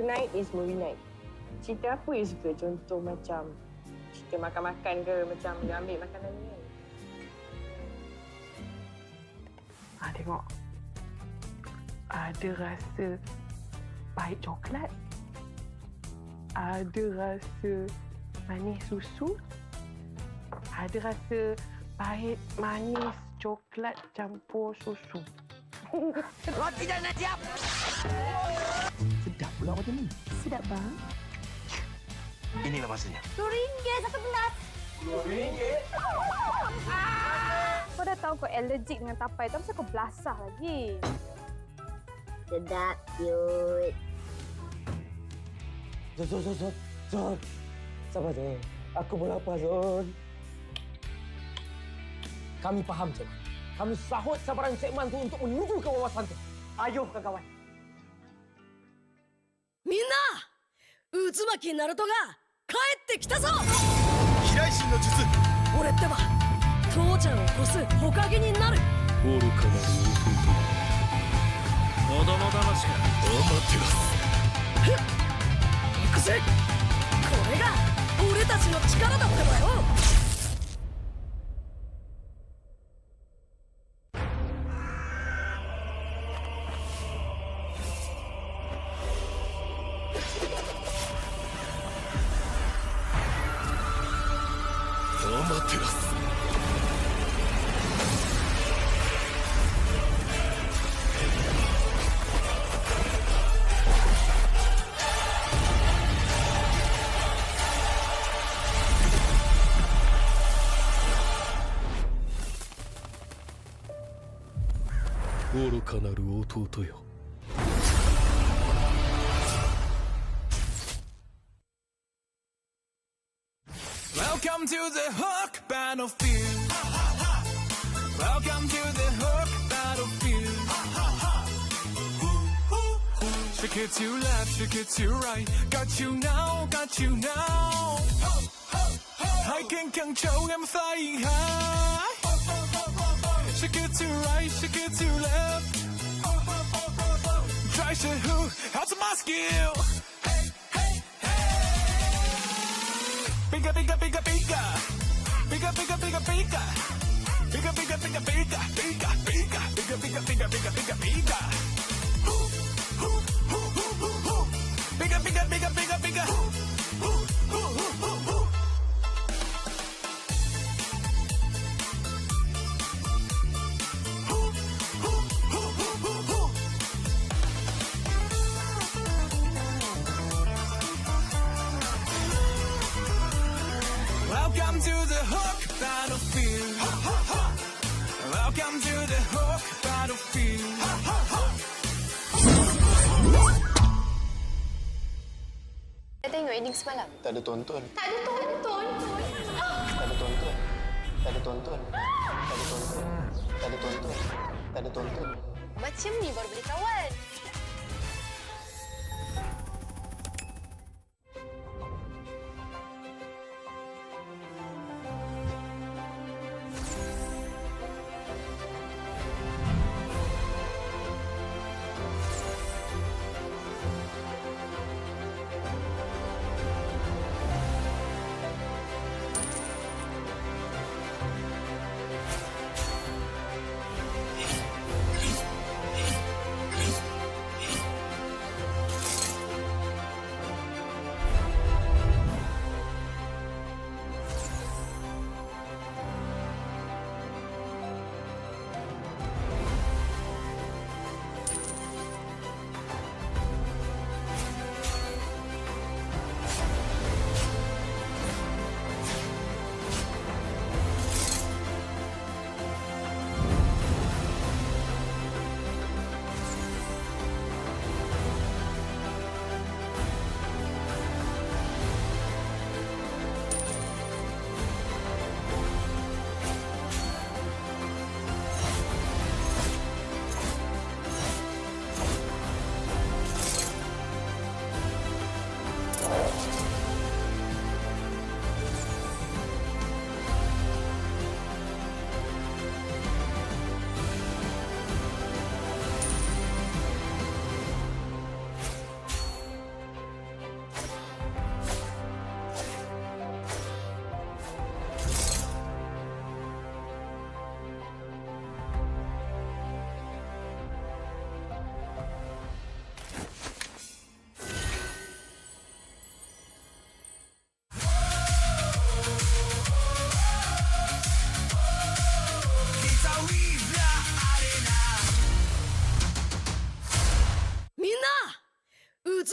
Tonight is movie night. Cerita apa you suka? Contoh macam cerita makan-makan ke, macam dia ambil makanan ni kan. Tengok. Ada rasa pahit coklat. Ada rasa manis susu. Ada rasa pahit manis coklat campur susu. Roti dah nak siap. Sedap pula macam ni. Sedap bang. Inilah masanya. RM2 satu gelas. RM2? Kau dah tahu kau allergic dengan tapai tu, kenapa kau belasah lagi? Sedap, cute. Zon. Sabar, Zon. Aku pun lapar, Zon. Kami faham, Cik. Kami sahut sabaran Cik Man tu untuk menuju ke wawasan tu. Ayo, kawan. Minna! Uzumaki Naruto ga kaette kita zo! 飛来神の術俺ってば父ちゃんを越す火影になる。愚かなる弟子供騙しかアマテラス行くぜ。これが俺たちの力だってばよ。アマテラス愚かなる弟よ。Welcome to the Hook Battlefield. Welcome to the Hook Battlefield. Shake it to left, shake it to right. Got you now, got you now. I can control, I'm flying high. Shake it to right, shake it to left. Try to who, how's my skill? Bigger, bigger, bigger, bigger. Bigger, bigger, bigger, bigger. Bigger, bigger, bigger, bigger. Bigger, bigger, bigger, bigger, bigger, bigger, bigger, bigger. Bigger, bigger, bigger, bigger, bigger. Welcome to the Hook Battlefield. Welcome to the Hook Battlefield. Dah tengok ending semalam? Tak ada tonton. Tak ada tonton. Tak ada tonton. Tak ada tonton. Tak ada tonton. Tak ada tonton. Tak ada tonton. Macam ni baru boleh kawan.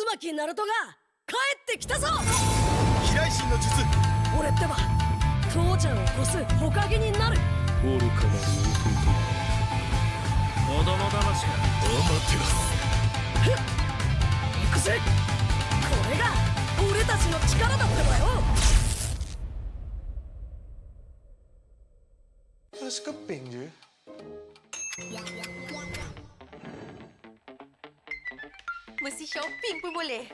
巻ナルトが帰ってきたぞ。飛来神の術。俺ってば父ちゃんを越すほかげになる。愚かなる弟。子供騙しか。アマテラス。行くぜ。これが俺たちの力だってばよ。Mas keping je. Mesti shopping pun boleh.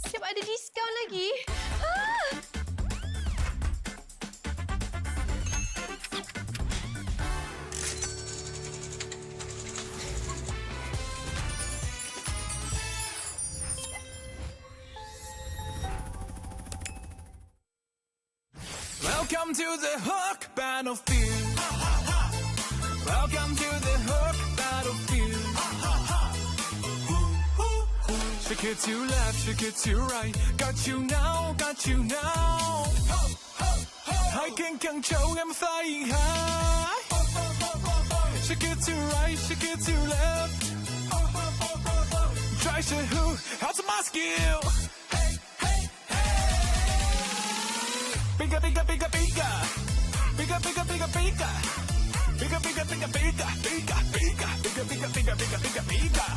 Siap ada diskaun lagi. Welcome to the Hook Battlefield. Welcome to the Hook Battlefield. Shake it to left, shake it to right. Got you now, got you now. I can control, I'm flying high. Shake it to right, shake it to left. Try to who, how's my skill? Bigger, bigger, bigger, bigger. Bigger, bigger, bigger, bigger. Bigger, bigger, bigger, bigger. Bigger, bigger. Bigger, bigger, bigger, bigger, bigger, bigger.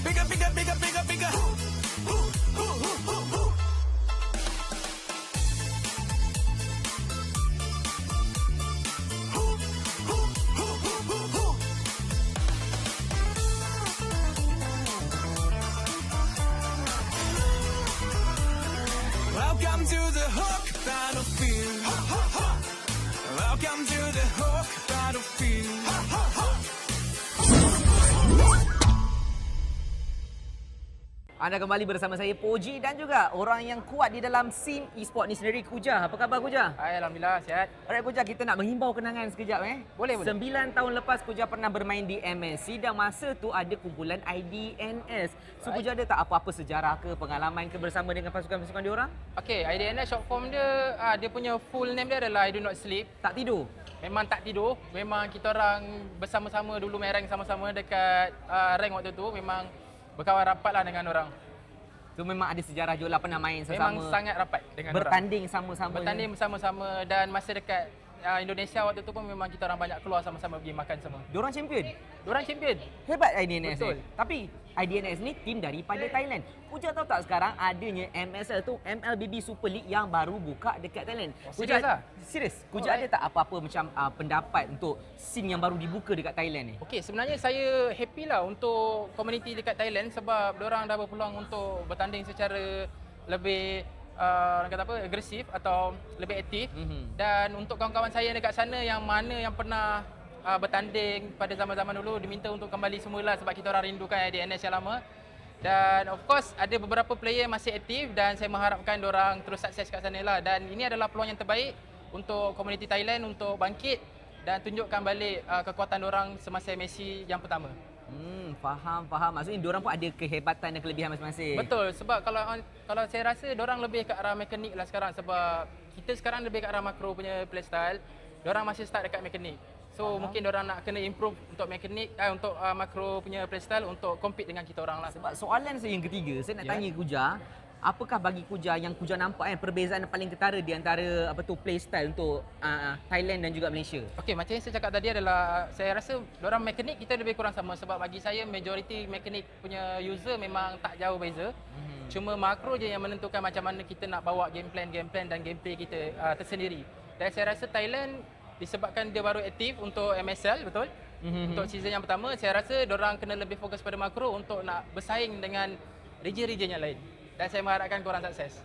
Bigger, bigger, bigger, bigger, bigger. Welcome to the Hook Battlefield. Welcome to the Hook Battlefield. Anda kembali bersama saya Poji dan juga orang yang kuat di dalam scene e-sport ni sendiri, Kuja. Apa khabar Kuja? Hai, alhamdulillah sihat. Alright Kuja, kita nak menghimbau kenangan sekejap Boleh. 9 tahun lepas Kuja pernah bermain di MSC dan masa tu ada kumpulan IDNS. So Kuja ada tak apa-apa sejarah ke, pengalaman ke bersama dengan pasukan-pasukan diorang? Okey, IDNS short form dia, dia punya full name dia adalah I Do Not Sleep. Tak tidur? Memang tak tidur. Memang kita orang bersama-sama dulu main rank sama-sama dekat rank waktu tu. Memang berkawan rapatlah dengan orang. So memang ada sejarah juga lah, pernah main sama-sama. Memang sangat rapat dengan bertanding orang. sama-sama. Bertanding bersama-sama dan masa dekat Indonesia waktu tu pun memang kita orang banyak keluar sama-sama pergi makan semua. Diorang champion? Diorang champion. Hebat IDNS. Betul. Tapi IDNS ni tim daripada Thailand. Puja tahu tak sekarang adanya MSL tu, MLBB Super League yang baru buka dekat Thailand. Serius lah? Serius. Puja ada tak apa-apa macam pendapat untuk scene yang baru dibuka dekat Thailand ni? Okey, sebenarnya saya happy lah untuk komuniti dekat Thailand sebab diorang dah berpeluang untuk bertanding secara lebih orang kata apa, agresif atau lebih aktif. Dan untuk kawan-kawan saya dekat sana yang mana yang pernah bertanding pada zaman-zaman dulu diminta untuk kembali semula sebab kita orang rindukan IDNS yang lama. Dan of course ada beberapa player masih aktif dan saya mengharapkan diorang terus sukses kat sana lah. Dan ini adalah peluang yang terbaik untuk komuniti Thailand untuk bangkit dan tunjukkan balik kekuatan diorang semasa Messi yang pertama. Faham. Maksudnya diorang pun ada kehebatan dan kelebihan masing-masing. Betul, sebab kalau saya rasa diorang lebih ke arah mekanik lah sekarang sebab kita sekarang lebih ke arah makro punya playstyle. Diorang masih start dekat mekanik. So mungkin diorang nak kena improve untuk mekanik untuk makro punya playstyle untuk compete dengan kita orang lah. Sebab soalan saya yang ketiga, saya nak tanya Kuja, apakah bagi Kuja yang Kuja nampak perbezaan yang paling ketara di antara playstyle untuk Thailand dan juga Malaysia? Okey, macam yang saya cakap tadi adalah saya rasa diorang mekanik kita lebih kurang sama sebab bagi saya majoriti mekanik punya user memang tak jauh beza. Cuma makro je yang menentukan macam mana kita nak bawa game plan dan gameplay kita tersendiri. Dan saya rasa Thailand disebabkan dia baru aktif untuk MSL, betul? Untuk season yang pertama, saya rasa diorang kena lebih fokus pada makro untuk nak bersaing dengan region-region yang lain. Dan saya mengharapkan korang sukses.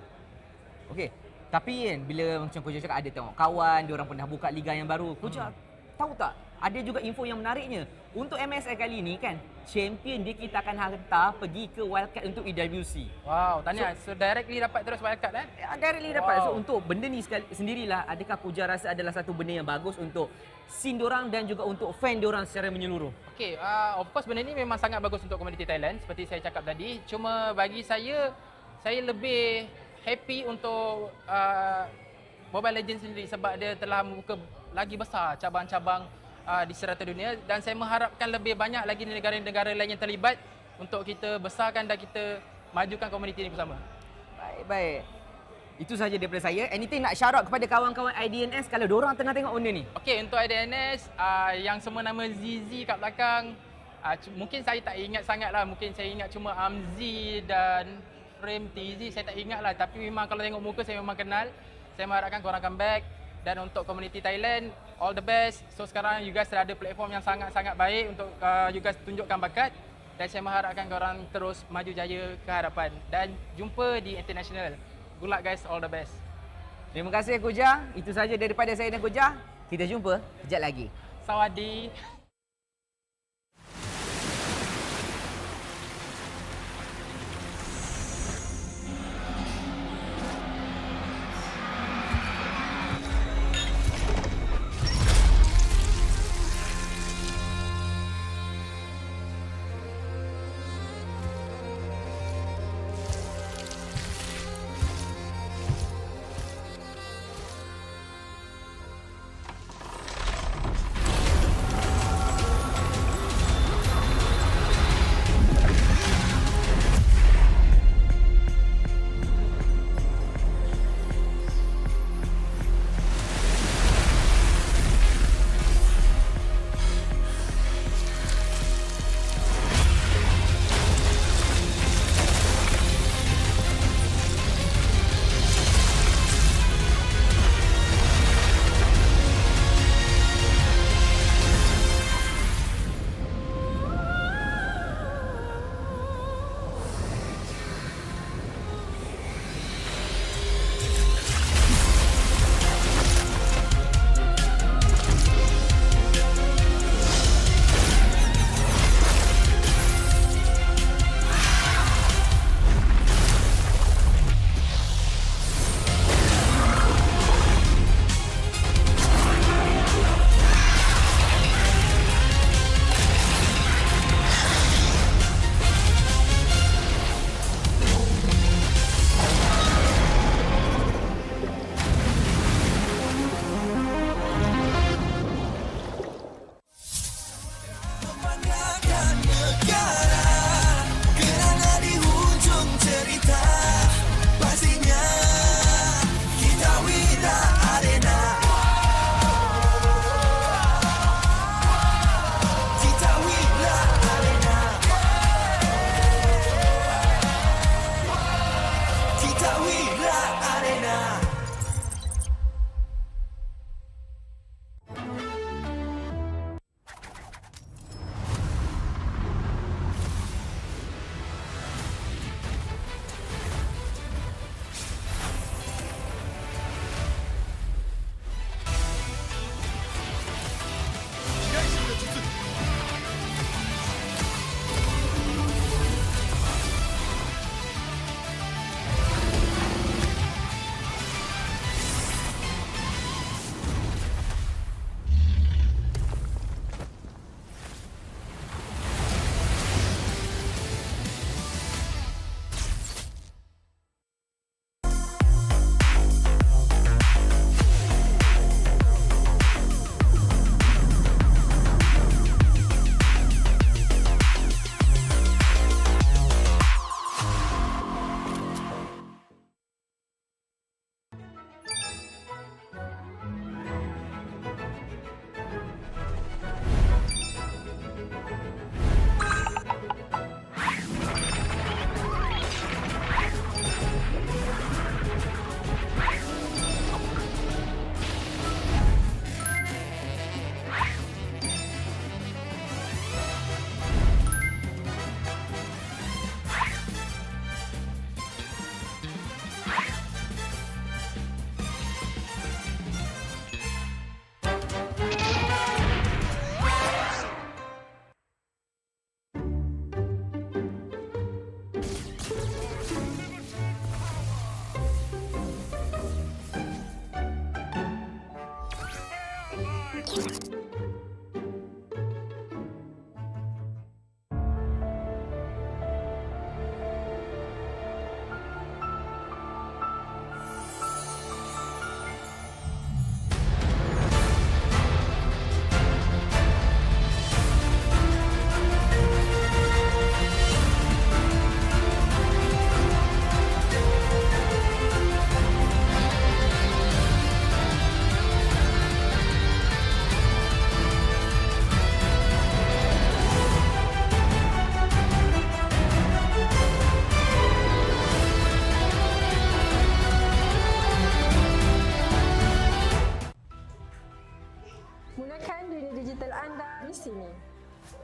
Okey, tapi bila macam Kuja cakap ada tengok kawan, diorang pernah buka liga yang baru. Kuja tahu tak, ada juga info yang menariknya. Untuk MSL kali ni kan, champion dia kita akan hantar pergi ke wildcard untuk EWC. Wow, tanya. So directly dapat terus wildcard Directly dapat. So untuk benda ni sendirilah, adakah Kuja rasa adalah satu benda yang bagus untuk scene diorang dan juga untuk fan diorang secara menyeluruh? Okey, of course benda ni memang sangat bagus untuk komuniti Thailand seperti saya cakap tadi. Cuma bagi saya lebih happy untuk Mobile Legends sendiri sebab dia telah membuka lagi besar cabang-cabang di serata dunia, dan saya mengharapkan lebih banyak lagi negara-negara lain yang terlibat untuk kita besarkan dan kita majukan komuniti ini bersama. Baik. Itu sahaja daripada saya. Anything nak shout out kepada kawan-kawan IDNS kalau diorang tengah tengok benda ni? Okey, untuk IDNS yang semua nama ZZ kat belakang, mungkin saya tak ingat sangat lah. Mungkin saya ingat cuma Amzi dan Frame TZ, saya tak ingat lah. Tapi memang kalau tengok muka saya memang kenal. Saya mengharapkan korang come back. Dan untuk komuniti Thailand, all the best. So sekarang you guys ada platform yang sangat-sangat baik untuk you guys tunjukkan bakat. Dan saya mengharapkan korang terus maju jaya ke hadapan. Dan jumpa di international. Good luck guys, all the best. Terima kasih Koja. Itu saja daripada saya dan Koja. Kita jumpa kejap lagi. Sawadee.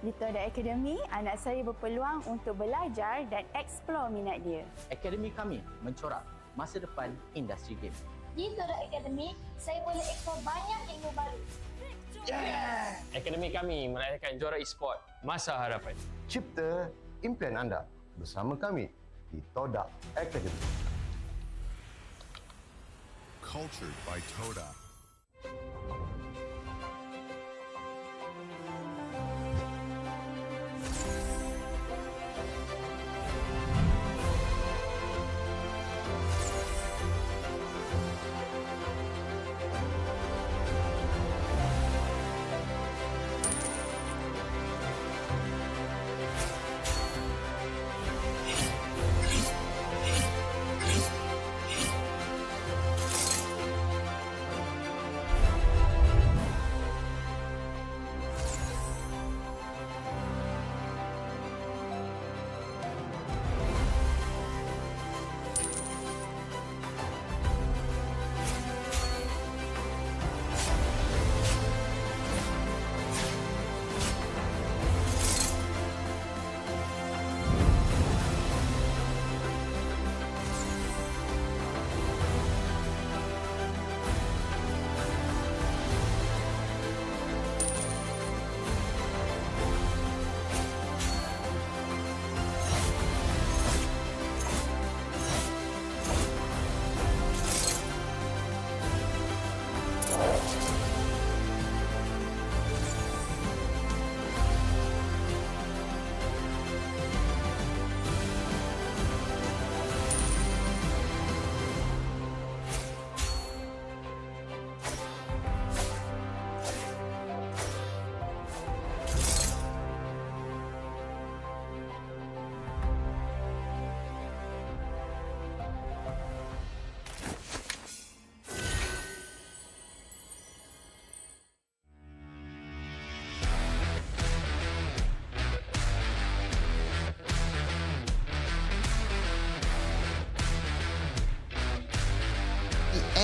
Di Tora Academy, anak saya berpeluang untuk belajar dan eksplor minat dia. Akademi kami mencorak masa depan industri game. Di Tora Academy, saya boleh eksplor banyak ilmu baru. Akademi kami merayakan juara e-sport masa harapan. Cipta impian anda bersama kami di Tora Academy. Cultured by Tora.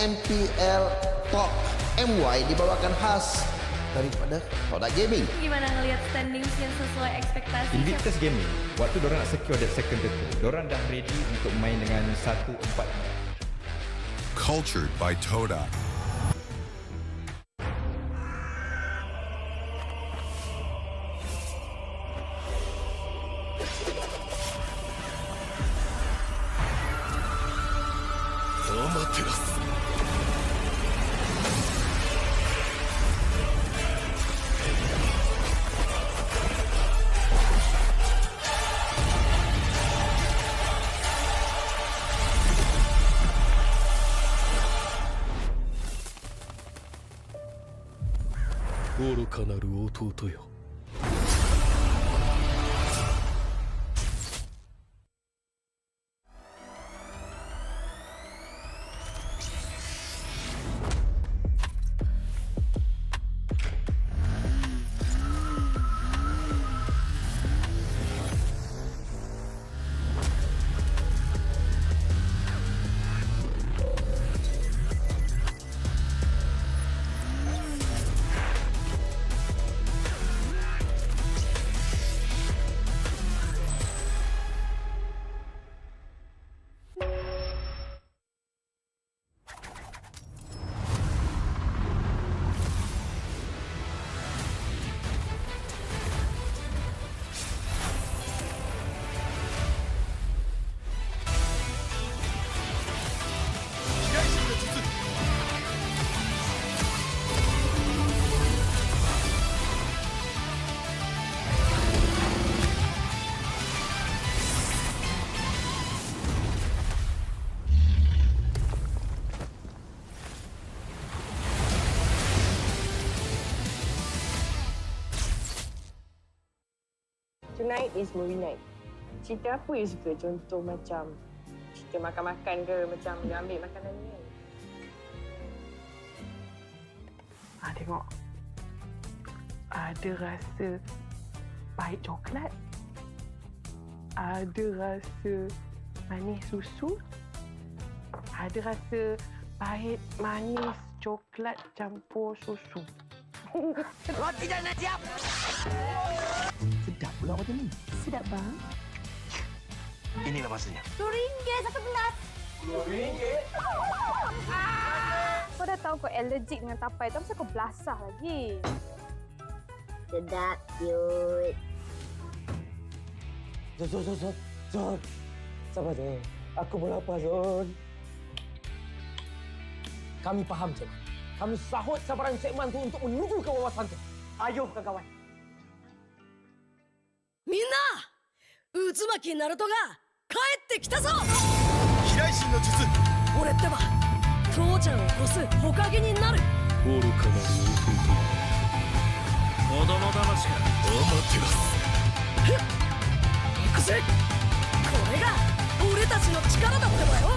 MPL Talk MY dibawakan khas daripada Tora Gaming. Gimana ngelihat standings yang sesuai ekspektasi? Invictus Gaming, waktu diorang nak secure that second turtle, diorang dah ready untuk main dengan 1-4. Cultured by Tora. Tonight is movie night. Cerita apa you suka? Contoh macam cerita makan-makan ke, macam dia ambil makanan ni kan? Tengok. Ada rasa pahit coklat. Ada rasa manis susu. Ada rasa pahit manis coklat campur susu. Roti dah nak siap. sedap macam ni. Sedap bang. Inilah masanya. RM2 satu gelas. RM2? Kau dah tahu kau allergic dengan tapai tu, kenapa kau belasah lagi? Sedap, cute. Zon. Sabar, Zon. Aku pun lapar, Zon. Kami faham, Cik. Kami sahut sabaran Cik Man tu untuk menuju ke wawasan tu. Ayuh, kawan. みんな渦巻きナルトが帰ってきたぞ飛来神の術俺ってば父ちゃんを越す火影になる愚かなる弟子供騙しかアマテラス行くぜこれが俺たちの力だってばよ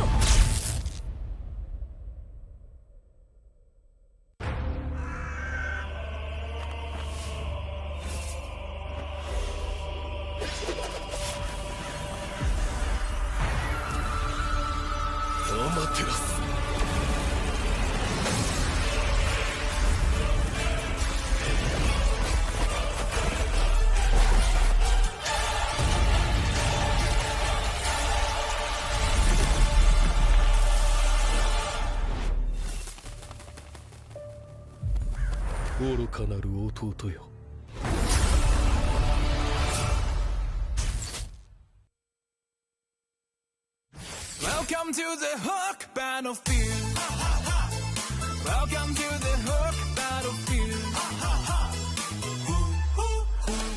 アマテラス愚かなる弟よ Welcome to the Hook Battlefield. Welcome to the Hook Battlefield.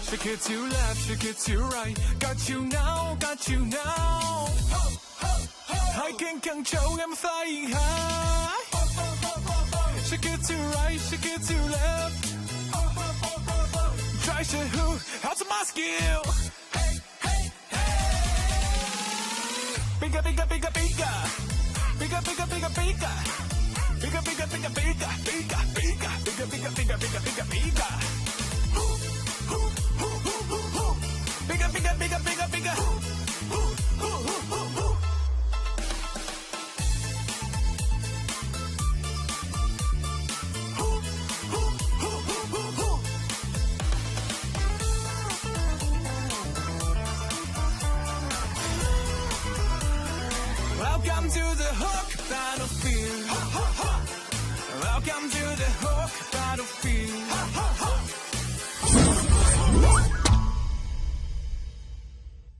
Shake it to left, shake it to right. Got you now, got you now. I can control, I'm flying high. Shake it to right, shake it to left. Try to who, how's my skill? Bigger, bigger, bigger, bigger. Bigger, bigger, bigger, bigger. Bigger, bigger, bigger, bigger. Bigger, bigger, bigger, bigger, bigger, bigger, bigger, bigger. Bigger, bigger, bigger, bigger, bigger. Welcome to the Hook Battlefield. Welcome to the Hook Battlefield.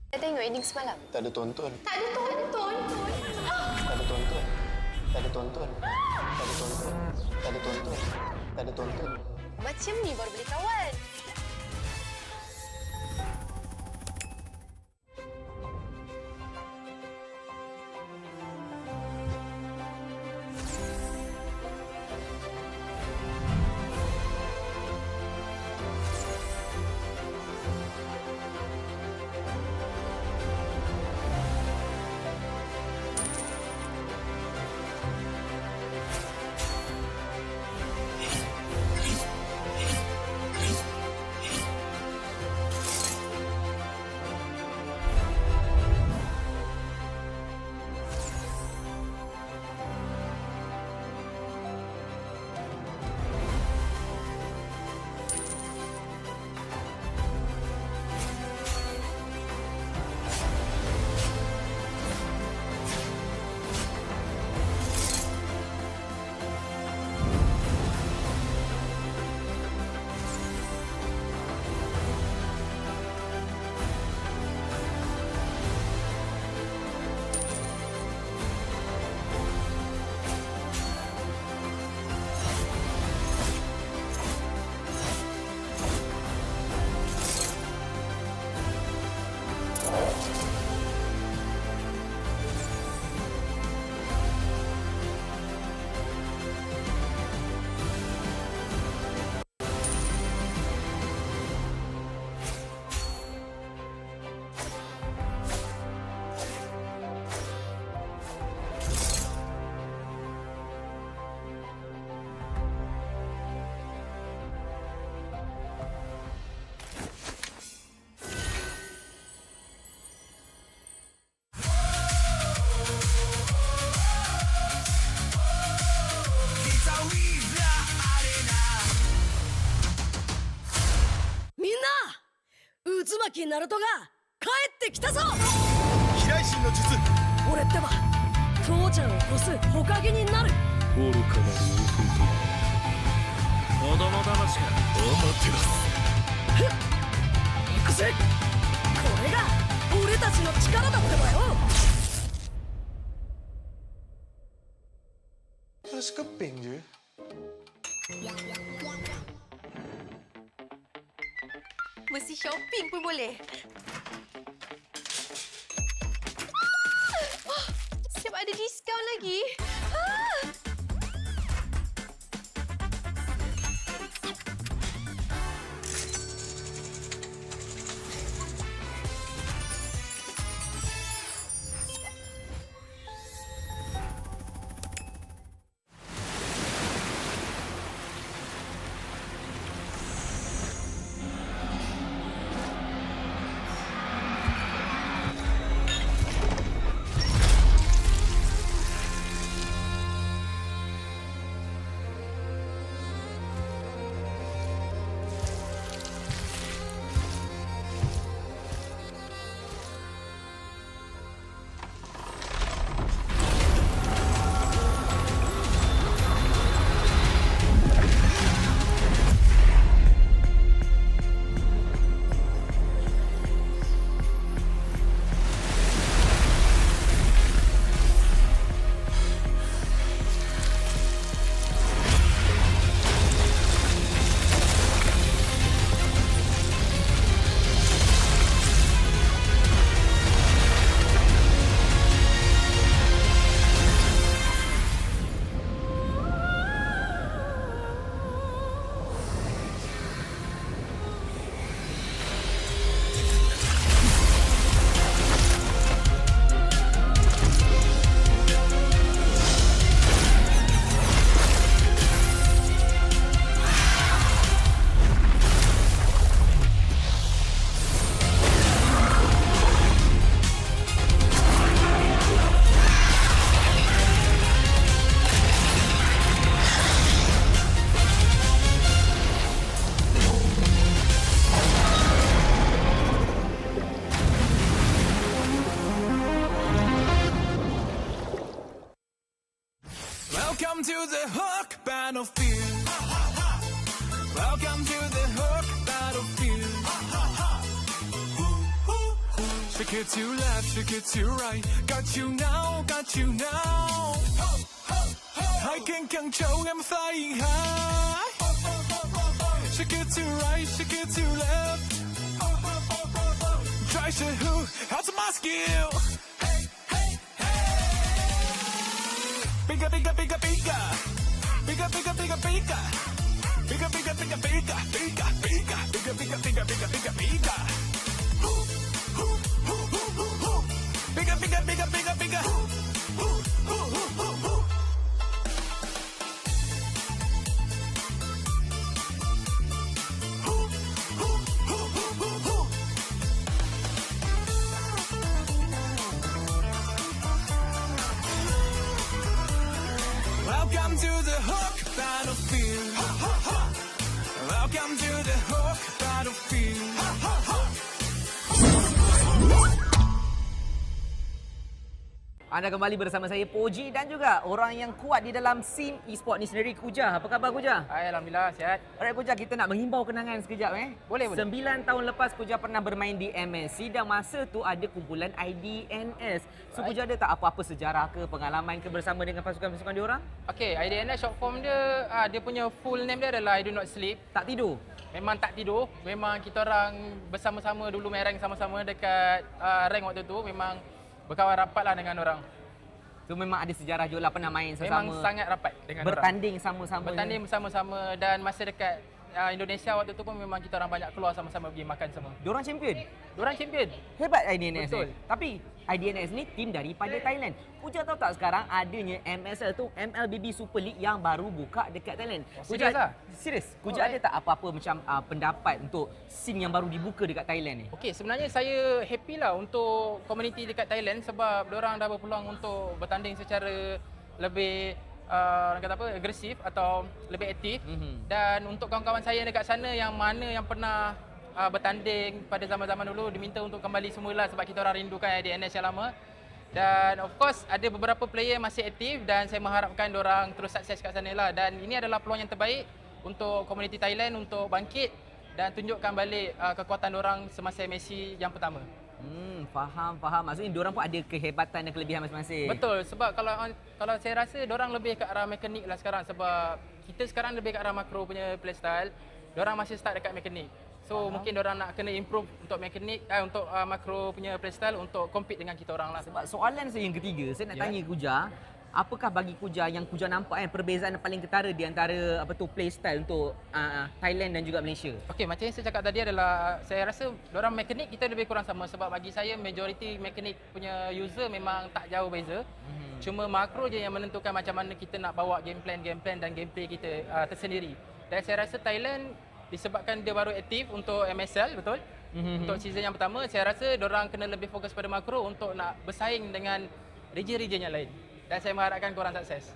Saya tengok ending semalam. Tak ada tonton. Tak ada tonton. Tak ada tonton. Tak ada tonton. Tak ada tonton. Tak ada tonton. Tak ada tonton. Macam ni baru boleh kawan. 巻ナルトが帰ってきたぞ。飛来神の術。俺ってば父ちゃんを越すほかげになる。愚かなる弟。子供騙しかアマテラス。行くぜ。これが俺たちの力だってばよ。Mas keping je. Mesti shopping pun boleh. Siap ada diskaun lagi. Welcome to the Hook Battlefield. Welcome to the Hook Battlefield. Shake it to left, shake it to right. Got you now, got you now. I can control, I'm flying high. Shake it to right, shake it to left. Try to who, how's my skill? Bigger, bigger, bigger, bigger. Bigger, bigger, bigger, bigger. Bigger, bigger, bigger, bigger, bigger, bigger. Bigger, bigger, bigger, bigger, bigger, bigger. Bigger, bigger, bigger, bigger, bigger. Welcome to the Hook Battlefield. Welcome to the Hook Battlefield. Anda kembali bersama saya Poji dan juga orang yang kuat di dalam scene e-sport ni sendiri, Kuja. Apa khabar, Kuja? Alhamdulillah, sihat. Alright, Kuja, kita nak menghimbau kenangan sekejap Boleh. 9 tahun lepas Kuja pernah bermain di MSC dan masa tu ada kumpulan IDNS. So Kuja ada tak apa-apa sejarah ke, pengalaman ke bersama dengan pasukan-pasukan diorang? Okey, IDNS short form dia, dia punya full name dia adalah I Do Not Sleep. Tak tidur? Memang tak tidur. Memang kita orang bersama-sama dulu main rank sama-sama dekat rank waktu tu. Memang berkawan rapat lah dengan orang. So memang ada sejarah juga lah, pernah main sama-sama. Memang sangat rapat dengan bertanding orang. sama-sama. Bertanding bersama-sama dan masa dekat Indonesia waktu tu pun memang kita orang banyak keluar sama-sama pergi makan semua. Diorang champion? Diorang champion. Hebat IDNS. Betul. Tapi IDNS ni tim daripada Thailand. Puja tahu tak sekarang adanya MSL tu, MLBB Super League yang baru buka dekat Thailand. Serius lah? Serius. Puja ada tak apa-apa macam pendapat untuk scene yang baru dibuka dekat Thailand ni? Okey, sebenarnya saya happy lah untuk komuniti dekat Thailand sebab diorang dah berpeluang untuk bertanding secara lebih orang kata apa, agresif atau lebih aktif. Dan untuk kawan-kawan saya dekat sana yang mana yang pernah bertanding pada zaman-zaman dulu, diminta untuk kembali semula sebab kita orang rindukan ADNS yang lama. Dan of course ada beberapa player yang masih aktif dan saya mengharapkan diorang terus sukses kat sana lah. Dan ini adalah peluang yang terbaik untuk komuniti Thailand untuk bangkit dan tunjukkan balik kekuatan diorang semasa MSC yang pertama. Faham. Maksudnya diorang pun ada kehebatan dan kelebihan masing-masing. Betul, sebab kalau saya rasa diorang lebih ke arah mekanik lah sekarang, sebab kita sekarang lebih ke arah makro punya playstyle. Diorang masih start dekat mekanik. So mungkin diorang nak kena improve untuk mekanik untuk makro punya playstyle untuk compete dengan kita orang lah. Sebab soalan saya yang ketiga, saya nak tanya Kuja, apakah bagi Kuja yang Kuja nampak perbezaan yang paling ketara di antara playstyle untuk Thailand dan juga Malaysia? Okey, macam yang saya cakap tadi adalah saya rasa diorang mekanik kita lebih kurang sama, sebab bagi saya majoriti mekanik punya user memang tak jauh beza. Cuma makro je yang menentukan macam mana kita nak bawa game plan dan gameplay kita tersendiri. Dan saya rasa Thailand disebabkan dia baru aktif untuk MSL, betul? Untuk season yang pertama, saya rasa diorang kena lebih fokus pada makro untuk nak bersaing dengan region-region yang lain. Dan saya mengharapkan korang sukses.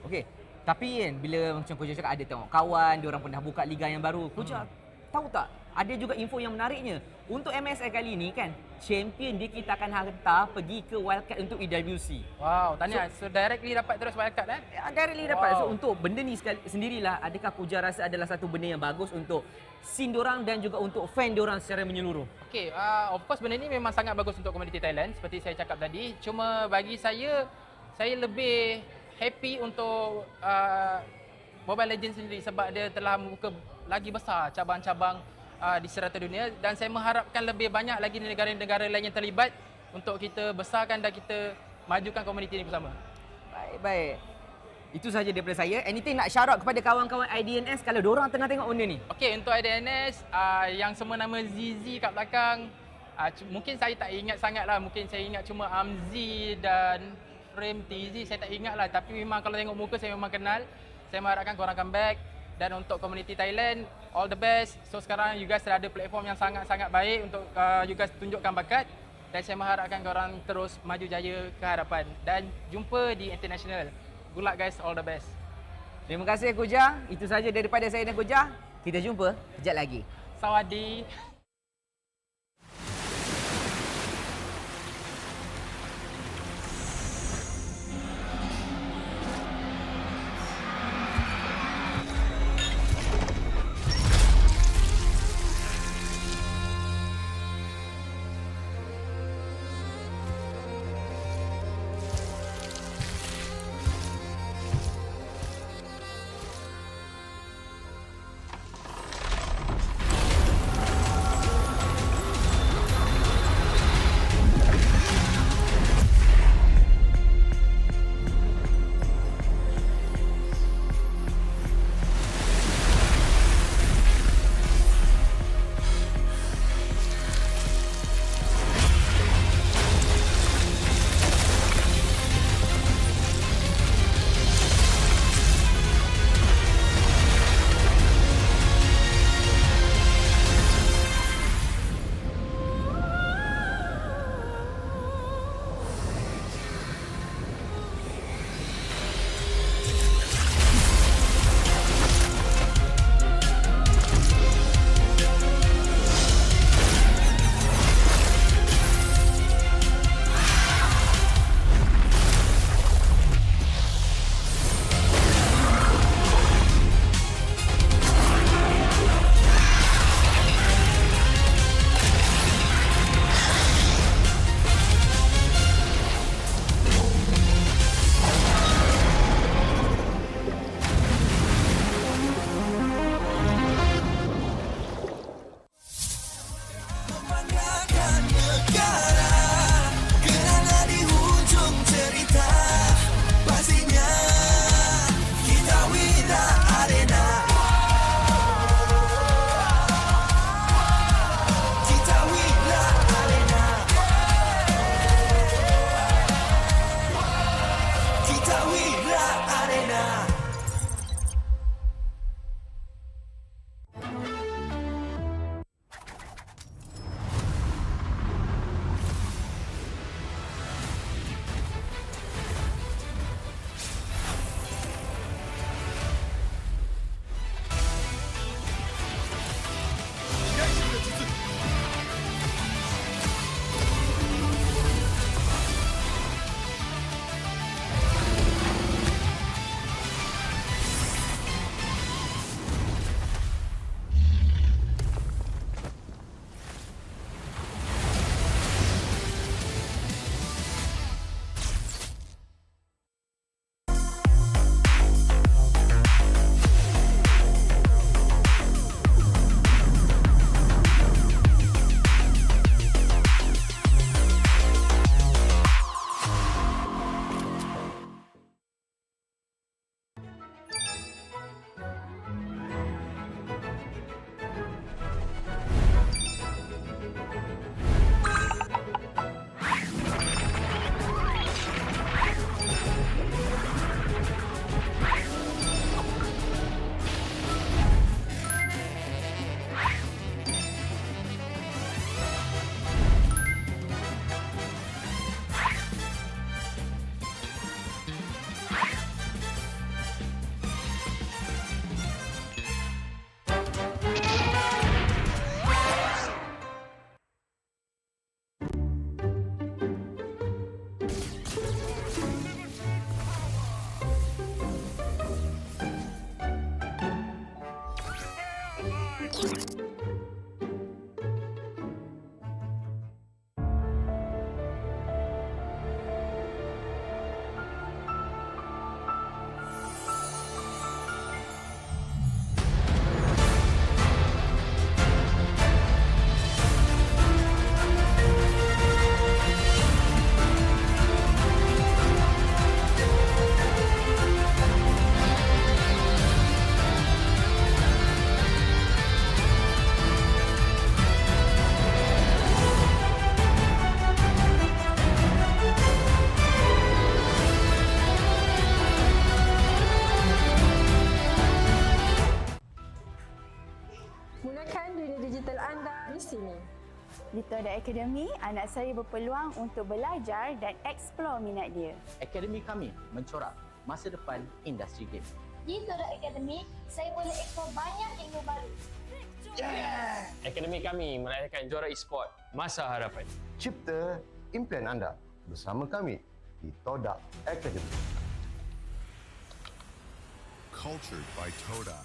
Okey, tapi kan bila macam Kuja cakap ada tengok kawan, diorang pernah buka liga yang baru. Kuja tahu tak? Ada juga info yang menariknya. Untuk MSL kali ini kan, champion dia kita akan hantar pergi ke wildcard untuk EWC. Wow, tahniah. So directly dapat terus wildcard Directly dapat. So untuk benda ni sendirilah, adakah Kuja rasa adalah satu benda yang bagus untuk scene diorang dan juga untuk fan diorang secara menyeluruh? Okey, of course benda ni memang sangat bagus untuk komuniti Thailand seperti saya cakap tadi. Cuma bagi saya lebih happy untuk Mobile Legends sendiri sebab dia telah membuka lagi besar cabang-cabang di serata dunia, dan saya mengharapkan lebih banyak lagi negara-negara lain yang terlibat untuk kita besarkan dan kita majukan komuniti ini bersama. Baik. Itu sahaja daripada saya. Anything nak shout out kepada kawan-kawan IDNS kalau diorang tengah tengok benda ni? Okey, untuk IDNS yang semua nama ZZ kat belakang, mungkin saya tak ingat sangat lah. Mungkin saya ingat cuma Amzi dan Frame TZ, saya tak ingat lah. Tapi memang kalau tengok muka saya memang kenal. Saya mengharapkan korang come back. Dan untuk komuniti Thailand, all the best. So sekarang you guys ada platform yang sangat-sangat baik untuk you guys tunjukkan bakat. Dan saya mengharapkan korang terus maju jaya ke hadapan. Dan jumpa di international. Good luck guys, all the best. Terima kasih Kuja. Itu saja daripada saya dan Kuja. Kita jumpa kejap lagi. Sawadee. Di Tora Academy, anak saya berpeluang untuk belajar dan eksplor minat dia. Akademi kami mencorak masa depan industri game. Di Tora Academy, saya boleh eksplor banyak ilmu baru. Akademi kami melahirkan juara e-sport masa harapan. Cipta impian anda bersama kami di Tora Academy. Cultured by Tora.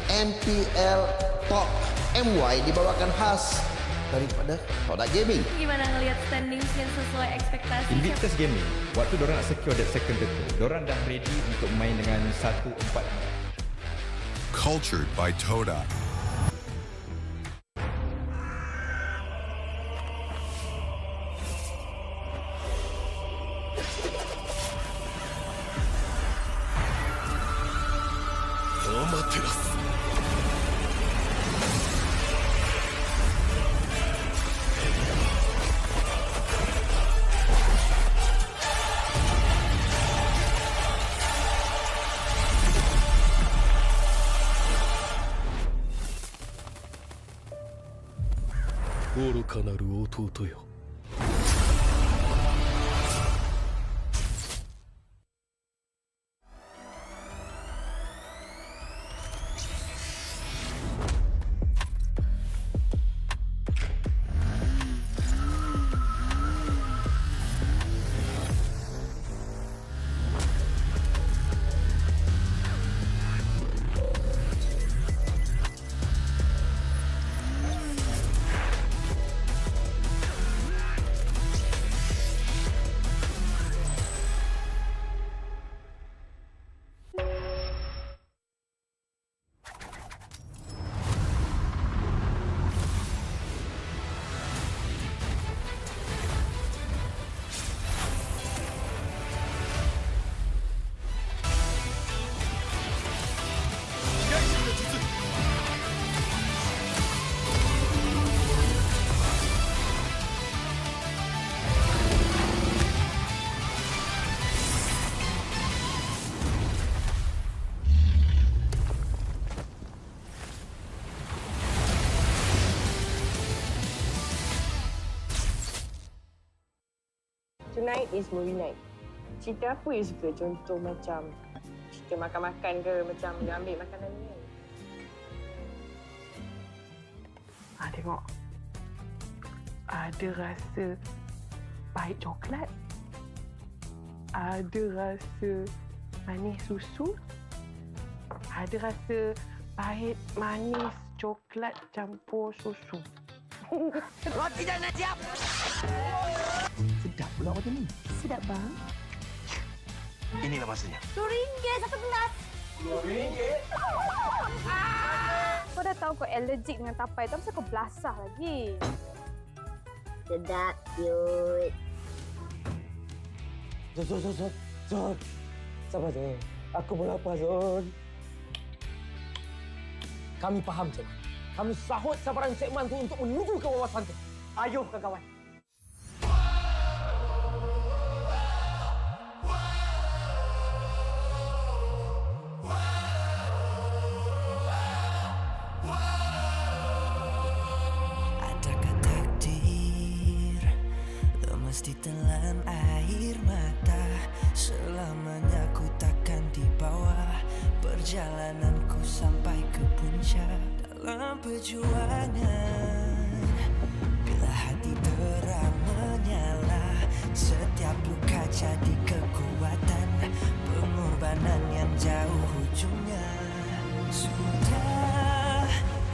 MPL Talk MY dibawakan khas daripada Tora Gaming. Gimana ngelihat standings yang sesuai ekspektasi? Invictus Gaming, waktu diorang nak secure that second turtle, diorang dah ready untuk main dengan 1-4. Cultured by Tora. Tonight is movie night. Cerita apa yang suka? Contoh macam cerita makan-makan ke, macam dia ambil makanan ni. Tengok. Ada rasa pahit coklat. Ada rasa manis susu. Ada rasa pahit manis coklat campur susu. Roti dah nak siap. Pula macam ni. Sedap bang. Inilah masanya. RM2 satu gelas. RM2? Kau dah tahu kau allergic dengan tapai tu, kenapa kau belasah lagi? Sedap, cute. Zon. Sabar, Zon. Aku pun lapar, Zon. Kami faham, Cik. Kami sahut sabaran Cik Man tu untuk menuju ke wawasan tu. Ayuh, kawan-kawan. Adakah takdir lemas ditelan air mata? Selamanya ku takkan dibawa perjalananku sampai ke puncak. Dalam perjuangan, bila hati terang menyala, setiap luka jadi kekuatan, pengorbanan yang jauh ujungnya. Sudah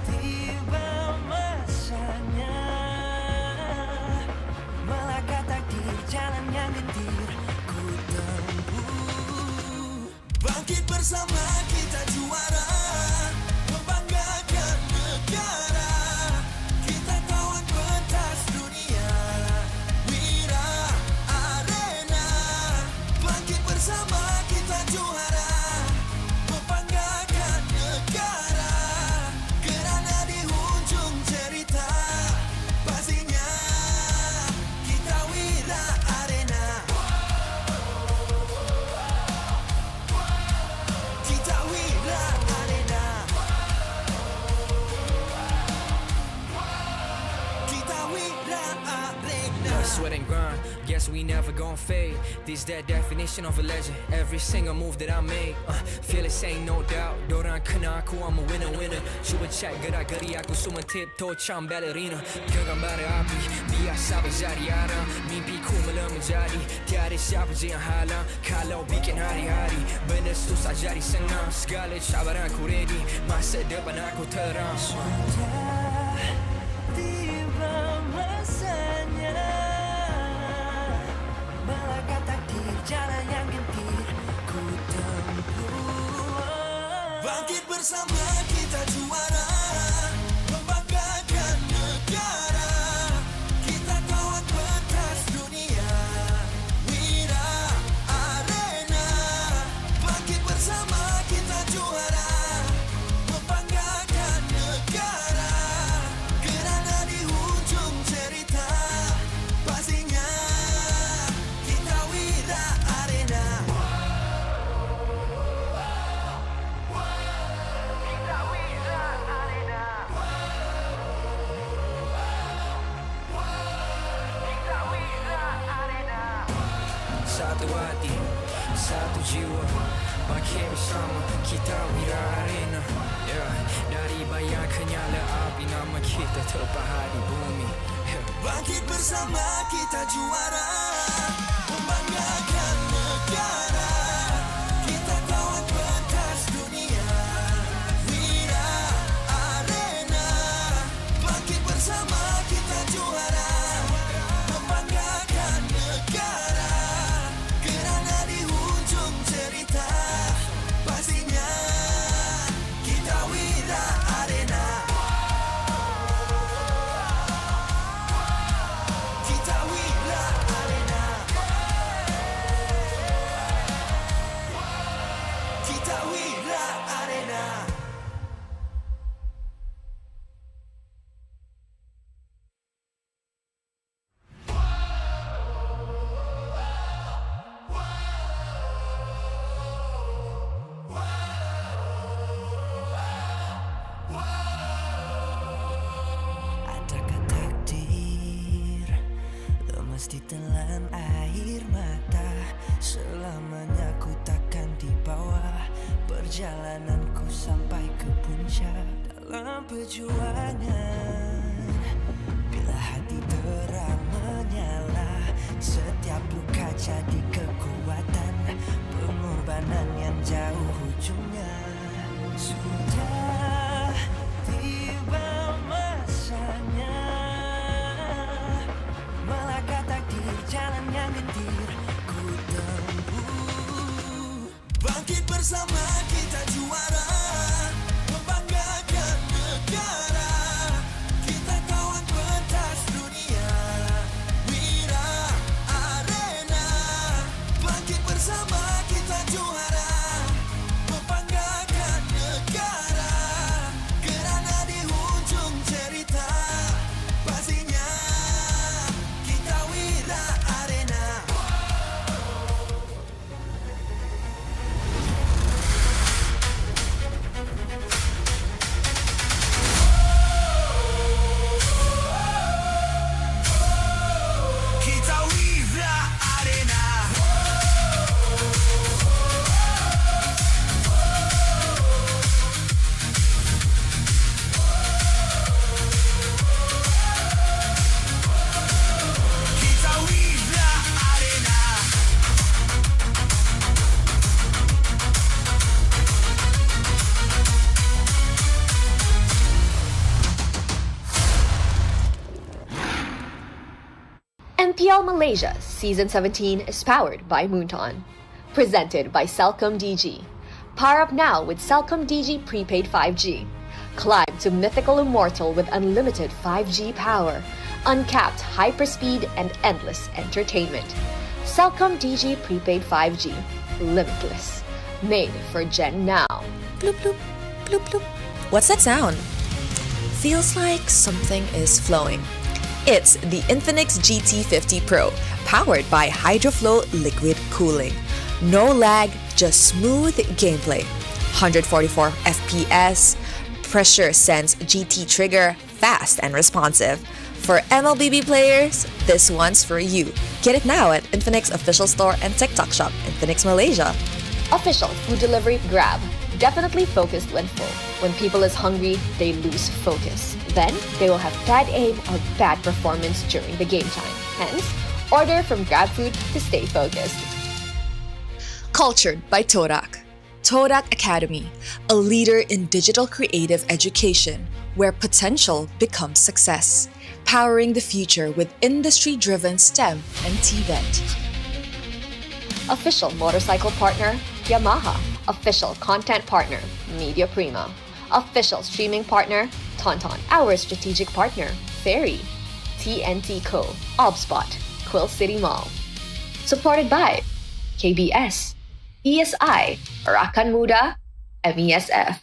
tiba masanya melangkah takdir, jalan yang gentir ku tempuh. Bangkit bersama kita juara, membanggakan negara. Kita kawan pentas dunia, Wira Arena. Bangkit bersama kita juara, membanggakan negara. Kerana di hujung cerita, pastinya kita Wira Arena. Kita Wira Arena. Kita Wira Arena. Sweat and grind, guess we never gon' fade. This that definition of a legend. Every single move that I make, feel it ain't no doubt. Dorang kena aku, I'm a winner. Cuba check gerak-geri aku semua tiptoe macam ballerina. Genggam bara api, biasa berjadi arah. Mimpiku mula menjadi, tiada siapa je yang halang. Kalau bikin hari-hari, benda susah jadi senang. Segala cabaran aku ready, masa depan aku terang. Sudah tiba masanya melangkah takdir, jalan yang gentir ku tempuh. Bangkit bersama kita juara, membanggakan negara. Kita kawan pentas dunia, Wira Arena. Bangkit bersama kita juara, membanggakan negara. Kerana di hujung cerita, pastinya kita Wira Arena. Kita Wira Arena. Kita Wira Arena. Satu hati, satu jiwa, bangkit bersama kita Wira Arena. Dari bayangkan nyala api, nama kita terpahat di bumi. Bangkit bersama kita juara, membanggakan negara. Kita kawan pentas dunia, Wira Arena. Bangkit bersama kita juara, membanggakan negara. Kerana di hujung cerita, pastinya kita Wira Arena. Kita Wira Arena. Kita Wira Arena. Adakah takdir lemas ditelan air mata? Selamanya ku takkan dibawa perjalananku sampai ke puncak. Dalam perjuangan, bila hati terang menyala, setiap luka jadi kekuatan, pengorbanan yang jauh ujungnya. Sudah tiba masanya melangkah takdir, jalan yang MPL Malaysia Season 17 is powered by Moonton. Presented by Celcom DG. Power up now with Celcom DG Prepaid 5G. Climb to mythical immortal with unlimited 5G power, uncapped hyperspeed, and endless entertainment. Celcom DG Prepaid 5G. Limitless. Made for Gen Now. Bloop, bloop, bloop, bloop. What's that sound? Feels like something is flowing. It's the Infinix GT50 Pro, powered by HydroFlow liquid cooling. No lag, just smooth gameplay. 144 FPS, pressure sense GT trigger, fast and responsive. For MLBB players, this one's for you. Get it now at Infinix official store and TikTok shop, Infinix Malaysia. Official food delivery Grab. Definitely focused when full. When people is hungry, they lose focus. Then, they will have bad aim or bad performance during the game time. Hence, order from GrabFood to stay focused. Cultured by Torak. Torak Academy, a leader in digital creative education, where potential becomes success. Powering the future with industry-driven STEM and TVET. Official motorcycle partner, Yamaha. Official content partner, Media Prima. Official streaming partner, Tauntaun. Our strategic partner, Ferry. TNT Co. Obspot. Quill City Mall. Supported by KBS, ESI, Rakan Muda, MESF.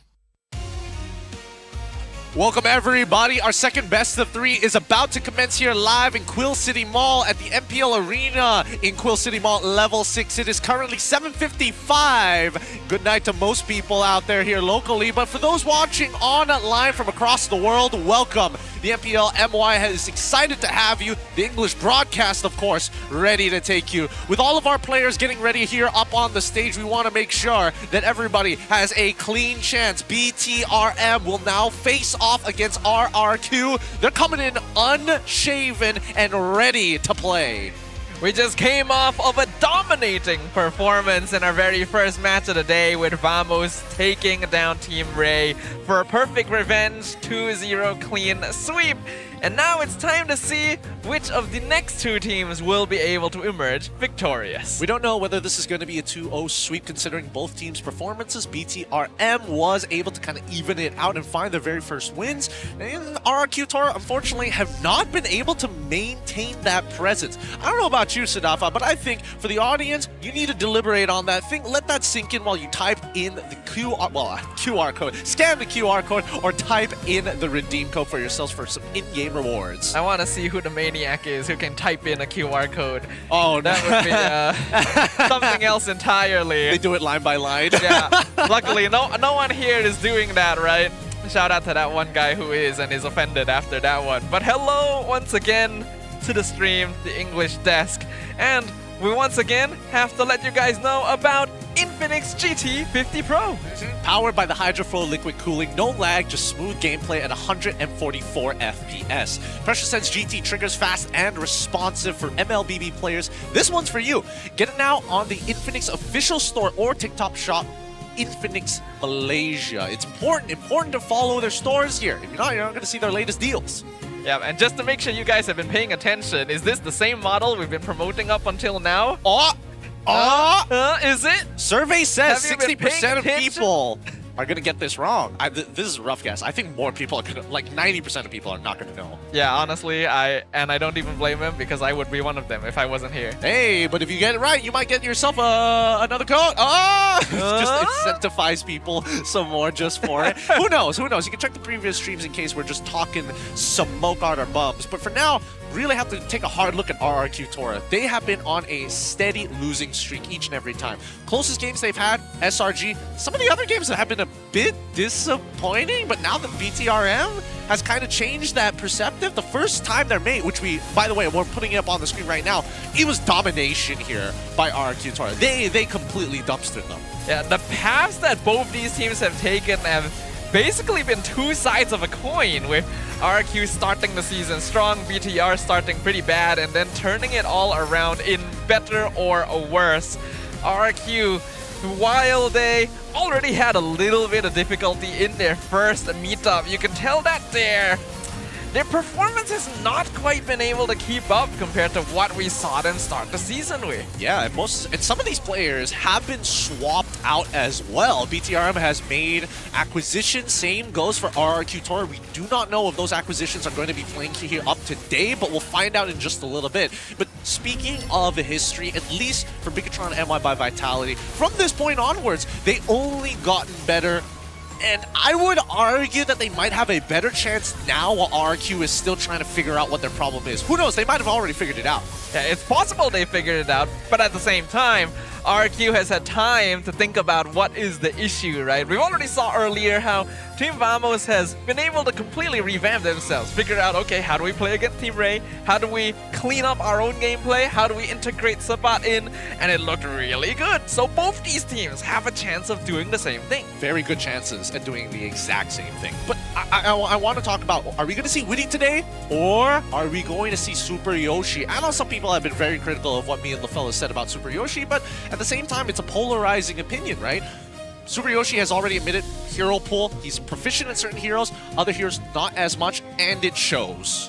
Welcome everybody, our second best of 3 is about to commence here live in Quill City Mall at the MPL Arena in Quill City Mall Level 6. It is currently 7:55. Good night to most people out there here locally, but for those watching online from across the world, welcome. The MPL MY is excited to have you. The English broadcast, of course, ready to take you. With all of our players getting ready here up on the stage, we want to make sure that everybody has a clean chance. BTRM will now face off against RRQ. They're coming in unshaven and ready to play. We just came off of a dominating performance in our very first match of the day with Vamos taking down Team Rey for a perfect revenge 2-0 clean sweep. And now it's time to see which of the next two teams will be able to emerge victorious. We don't know whether this is going to be a 2-0 sweep considering both teams' performances. BTRM was able to kind of even it out and find their very first wins. And RRQ Tora, unfortunately, have not been able to maintain that presence. I don't know about you, Sadafa, but I think for the audience, you need to deliberate on that thing. Let that sink in while you type in the QR code. Scan the QR code or type in the redeem code for yourselves for some in-game rewards. I want to see who the maniac is who can type in a QR code. Oh, that would be something else entirely. They do it line by line. Yeah. Luckily, no one here is doing that, right? Shout out to that one guy who is and is offended after that one. But hello once again to the stream, the English desk, and we once again have to let you guys know about Infinix GT50 Pro. Powered by the HydroFlow liquid cooling, no lag, just smooth gameplay at 144 FPS. Pressure Sense GT triggers fast and responsive for MLBB players. This one's for you. Get it now on the Infinix official store or TikTok shop, Infinix Malaysia. It's important to follow their stores here. If you're not going to see their latest deals. Yeah, and just to make sure you guys have been paying attention, is this the same model we've been promoting up until now? Is it? Survey says 60% of people are going to get this wrong. This is a rough guess. I think more people are going to, like 90% of people are not going to know. Yeah, honestly, I don't even blame him because I would be one of them if I wasn't here. Hey, but if you get it right, you might get yourself another code. Just incentivize people some more just for it. Who knows? Who knows? You can check the previous streams in case we're just talking smoke out our bums. But for now, really have to take a hard look at RRQ Tora. They have been on a steady losing streak each and every time. Closest games they've had, SRG. Some of the other games that have been a bit disappointing, but now that BTRM has kind of changed that perspective, the first time they're made, which we, by the way, we're putting it up on the screen right now, it was domination here by RRQ Tora. They completely dumpstered them. Yeah, the paths that both these teams have taken have basically been two sides of a coin, with RRQ starting the season strong, BTR starting pretty bad, and then turning it all around in better or worse. RRQ, while they already had a little bit of difficulty in their first meetup, you can tell that their performance has not quite been able to keep up compared to what we saw them start the season with. Yeah, and some of these players have been swapped out as well. BTRM has made acquisitions. Same goes for RRQ Tora. We do not know if those acquisitions are going to be playing here up today, but we'll find out in just a little bit. But speaking of history, at least for Bigatron MY by Vitality, from this point onwards, they only gotten better. And I would argue that they might have a better chance now while RRQ is still trying to figure out what their problem is. Who knows? They might have already figured it out. Yeah, it's possible they figured it out, but at the same time, RRQ has had time to think about what is the issue, right? We already saw earlier how Team Vamos has been able to completely revamp themselves, figure out, okay, how do we play against Team Rey? How do we clean up our own gameplay? How do we integrate Sabat in? And it looked really good. So both these teams have a chance of doing the same thing. Very good chances at doing the exact same thing. But I want to talk about, are we going to see Witty today? Or are we going to see Super Yoshi? I know some people have been very critical of what me and LaFell said about Super Yoshi, but at the same time, it's a polarizing opinion, right? Super Yoshi has already admitted hero pool. He's proficient at certain heroes, other heroes not as much, and it shows.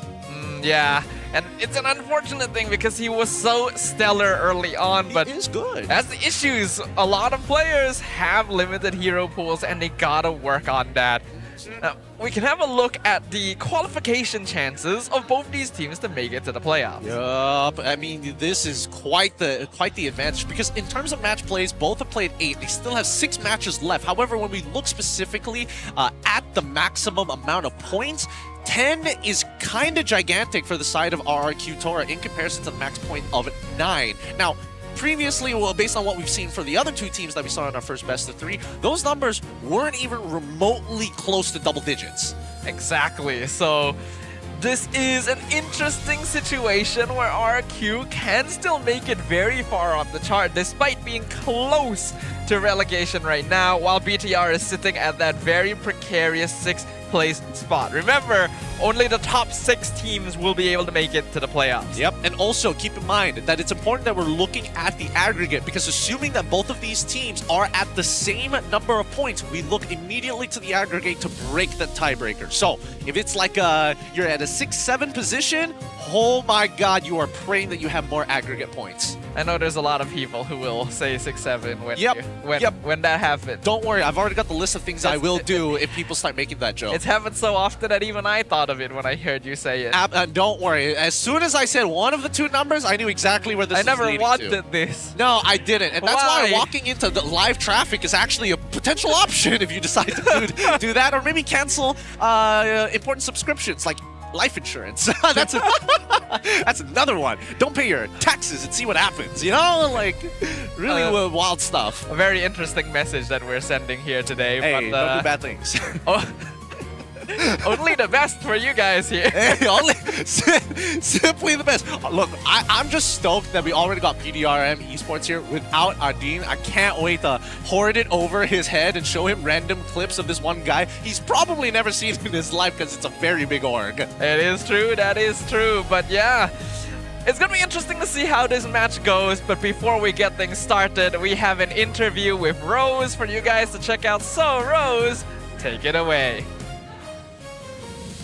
Yeah, and it's an unfortunate thing because he was so stellar early on, but he is good. That's the issues. A lot of players have limited hero pools and they gotta work on that. Now, we can have a look at the qualification chances of both these teams to make it to the playoffs. Yup, I mean, this is quite the advantage because in terms of match plays, both have played 8. They still have 6 matches left. However, when we look specifically at the maximum amount of points, 10 is kind of gigantic for the side of RRQ Tora in comparison to the max point of 9. Now, previously, well, based on what we've seen for the other 2 teams that we saw in our first best of 3, those numbers weren't even remotely close to double digits. Exactly. So this is an interesting situation where RRQ can still make it very far up the chart despite being close to relegation right now, while BTR is sitting at that very precarious 6th place spot. Remember, only the top 6 teams will be able to make it to the playoffs. Yep, and also keep in mind that it's important that we're looking at the aggregate because assuming that both of these teams are at the same number of points, we look immediately to the aggregate to break the tiebreaker. So if it's like you're at a 6-7 position, oh my god, you are praying that you have more aggregate points. I know there's a lot of people who will say 6-7 when that happens. Don't worry, I've already got the list of things I will do if people start making that joke. It's happened so often that even I thought of it when I heard you say it. Don't worry, as soon as I said one of the 2 numbers, I knew exactly where this was leading to. I never wanted this. No, I didn't, and that's why walking into the live traffic is actually a potential option if you decide to do that, or maybe cancel important subscriptions like life insurance. That's another one. Don't pay your taxes and see what happens, you know? Like, really wild stuff. A very interesting message that we're sending here today. Hey, but, don't do bad things. Only the best for you guys here. Hey, simply the best. Look, I'm just stoked that we already got BTRM esports here without Ardeen. I can't wait to hoard it over his head and show him random clips of this one guy he's probably never seen in his life because it's a very big org. It is true, that is true. But yeah, it's going to be interesting to see how this match goes, but before we get things started, we have an interview with Rose for you guys to check out. So, Rose, take it away.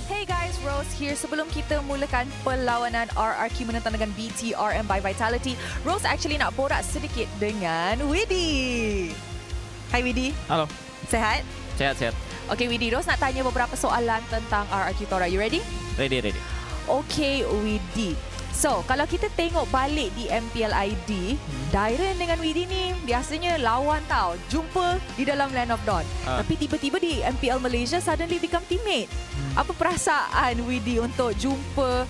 Hey guys, Rose here. Sebelum kita mulakan perlawanan RRQ menentang dengan BTRM by Vitality, Rose actually nak borak sedikit dengan Widdy. Hai Widdy. Halo. Sehat? Sehat. Okay Widdy, Rose nak tanya beberapa soalan tentang RRQ Tora. You ready? Ready. Okay Widdy. So, kalau kita tengok balik di MPL ID, Dairen dengan Widdy ni biasanya lawan tau. Jumpa di dalam Land of Dawn. Tapi tiba-tiba di MPL Malaysia suddenly become teammate. Apa perasaan Widdy untuk jumpa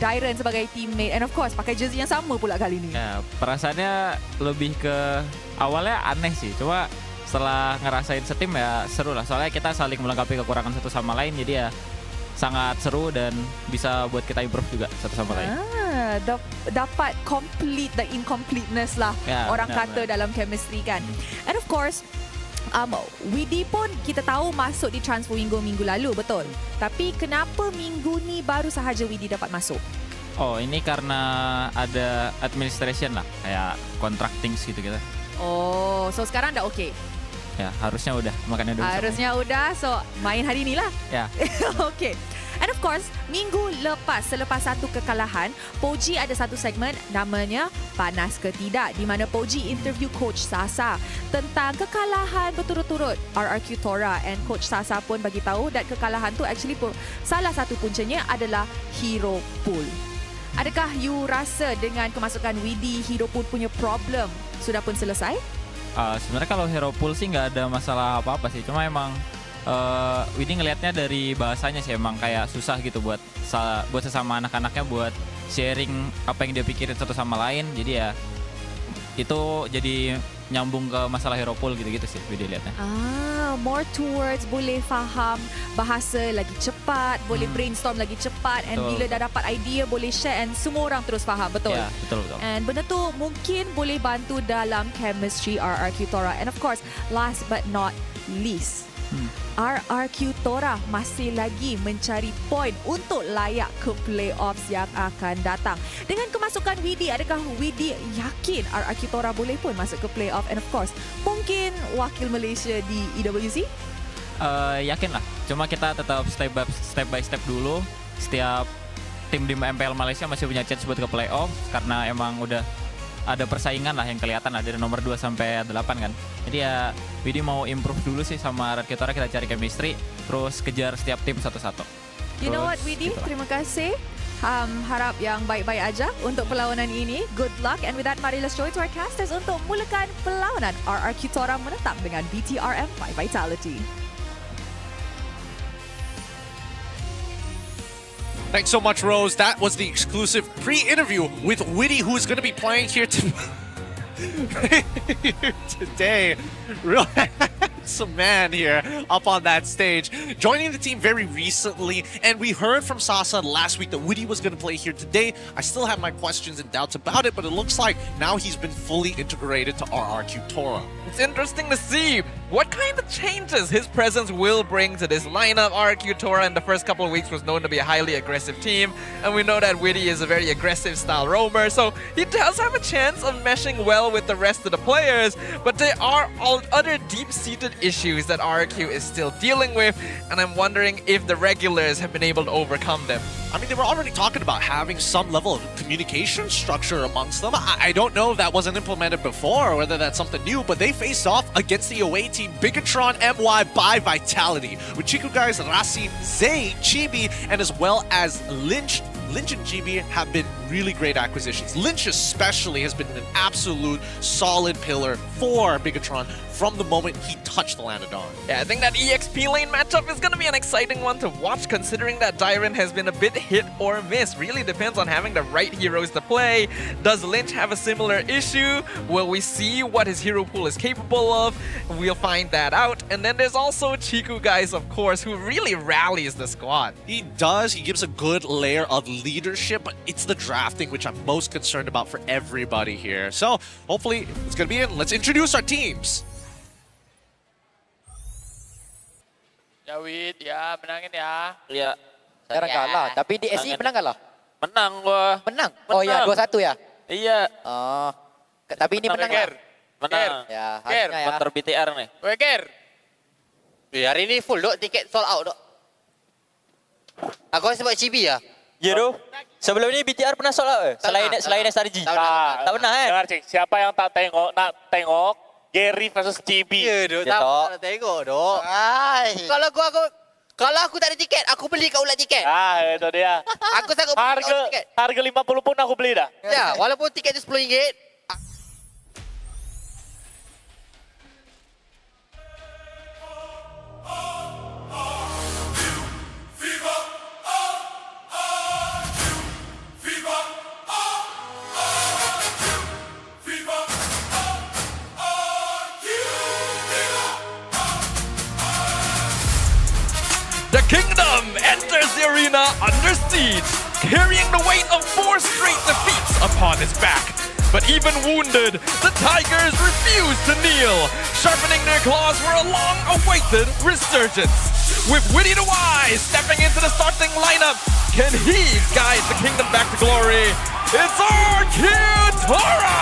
Dairen sebagai teammate? And of course, pakai jersey yang sama pula kali ni. Ya, perasaannya lebih ke awalnya aneh sih. Cuma setelah ngerasain setim ya seru lah. Soalnya kita saling melengkapi kekurangan satu sama lain. Jadi ya sangat seru dan bisa buat kita improve juga satu sama lain. Dapat complete the incompleteness lah orang kata dalam chemistry kan. And of course, Widdy pun kita tahu masuk di transfer window minggu lalu, betul? Tapi kenapa minggu ni baru sahaja Widdy dapat masuk? Oh, ini karena ada administration lah, kayak contracting gitu kita. Oh, so sekarang dah okay? Ya, harusnya udah, makanya udah. Harusnya udah, so main hari ni lah. Ya. Okay. And of course, minggu lepas selepas satu kekalahan, Poji ada satu segmen namanya Panas ke Tidak, di mana Poji interview Coach Sasa tentang kekalahan berturut-turut RRQ Tora, and Coach Sasa pun bagi tahu that kekalahan tu actually pun salah satu puncanya adalah hero pool. Adakah you rasa dengan kemasukan Widi, hero pool punya problem sudah pun selesai? Sebenarnya kalau hero pool sih nggak ada masalah apa-apa sih, cuma emang Widi ngelihatnya dari bahasanya sih emang kayak susah gitu buat sesama anak-anaknya buat sharing apa yang dia pikirin satu sama lain. Jadi ya itu jadi nyambung ke masalah hero pool gitu-gitu sih Widi lihatnya. More towards boleh faham bahasa lagi cepat, boleh brainstorm lagi cepat, and bila dah dapat idea boleh share and semua orang terus faham, betul? Ya, betul. And benda tu mungkin boleh bantu dalam chemistry RRQ Tora. And of course, last but not least, RRQ Tora masih lagi mencari poin untuk layak ke playoffs yang akan datang. Dengan kemasukan Widi, adakah Widi yakin RRQ Tora boleh pun masuk ke playoff? And of course, mungkin wakil Malaysia di EWC? Yakin lah. Cuma kita tetap step by step dulu. Setiap tim di MPL Malaysia masih punya chance buat ke playoff karena emang udah ada persaingan lah yang kelihatan lah dari nomor 2 sampai 8 kan. Jadi ya Widi mau improve dulu sih sama RRQ Tora, kita cari chemistry, terus kejar setiap tim satu-satu. You know what Widi, terima kasih. Harap yang baik-baik aja untuk perlawanan ini. Good luck, and with that mari let's join to our casters untuk mulakan perlawanan RRQ Tora menentang dengan BTRM by Vitality. Thanks so much, Rose. That was the exclusive pre-interview with Witty, who is going to be playing here today. Real handsome man here up on that stage, joining the team very recently, and we heard from Sasa last week that Witty was going to play here today. I still have my questions and doubts about it, but it looks like now he's been fully integrated to RRQ Tora. It's interesting to see what kind of changes his presence will bring to this lineup. RRQ Tora in the first couple of weeks was known to be a highly aggressive team, and we know that Witty is a very aggressive style roamer, so he does have a chance of meshing well with the rest of the players, but there are all other deep-seated issues that RRQ is still dealing with, and I'm wondering if the regulars have been able to overcome them. I mean, they were already talking about having some level of communication structure amongst them. I don't know if that wasn't implemented before or whether that's something new, but they faced off against the away team Bigatron MY by Vitality, with Chiku guys Rasi, Zay, Chibi, and as well as Lynch. Lynch and GB have been really great acquisitions. Lynch especially has been an absolute solid pillar for Bigatron from the moment he touched the Lanadon. Yeah, I think that EXP lane matchup is going to be an exciting one to watch, considering that Dyren has been a bit hit or miss. Really depends on having the right heroes to play. Does Lynch have a similar issue? Will we see what his hero pool is capable of? We'll find that out. And then there's also Chiku guys, of course, who really rallies the squad. He does. He gives a good layer of leadership, but it's the drafting which I'm most concerned about for everybody here. So hopefully it's going to be in. Let's introduce our teams. Ya Wid, ya menangin ya. Iya. Sekarang kalah, tapi di SE menang kalah? Menang gua. Menang? Oh ya, 2-1 ya? Iya. Oh. Tapi ini menang Ger. Menang. Ya, harusnya ya. Motor BTR nih. Weh, Ger. Hari ini full dok, tiket sold out dok. Aku sebab Chibi ya? Ya doh. Sebelum ini BTR pernah sold out selain SRG? Tak pernah kan? Dengar cik, siapa yang tak tengok, nak tengok Gary versus Chibi. Ya dok, tak nak tengok dok. Kalau aku tak ada tiket, aku beli kat ulat tiket. Itu dia. Aku sanggup beli kat ulat tiket. Harga 50 pun aku beli dah. Ya, walaupun tiket itu RM10. The Kingdom enters the arena under siege, carrying the weight of 4 straight defeats upon his back. But even wounded, the Tigers refuse to kneel, sharpening their claws for a long-awaited resurgence. With Witty the Wise stepping into the starting lineup, can he guide the Kingdom back to glory? It's RRQ Tora!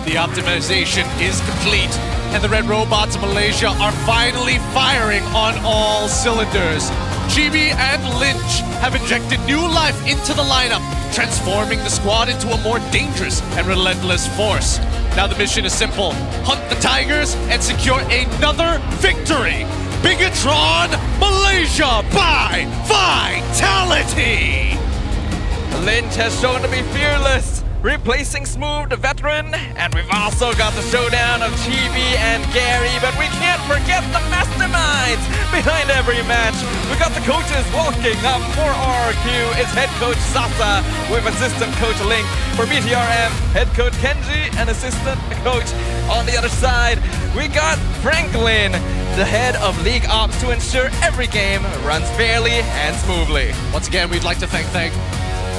The optimization is complete, and the Red Robots of Malaysia are finally firing on all cylinders. GB and Lynch have injected new life into the lineup, transforming the squad into a more dangerous and relentless force. Now the mission is simple: hunt the Tigers and secure another victory. Bigatron Malaysia by Vitality! Lynch has shown to be fearless, replacing Smooth, the veteran, and we've also got the showdown of Chibi and Gary, but we can't forget the masterminds behind every match. We got the coaches walking up. For RRQ, it's head coach Sasa with assistant coach Link. For BTRM, head coach Kenji and assistant coach on the other side. We got Franklin, the head of League Ops, to ensure every game runs fairly and smoothly. Once again, we'd like to thank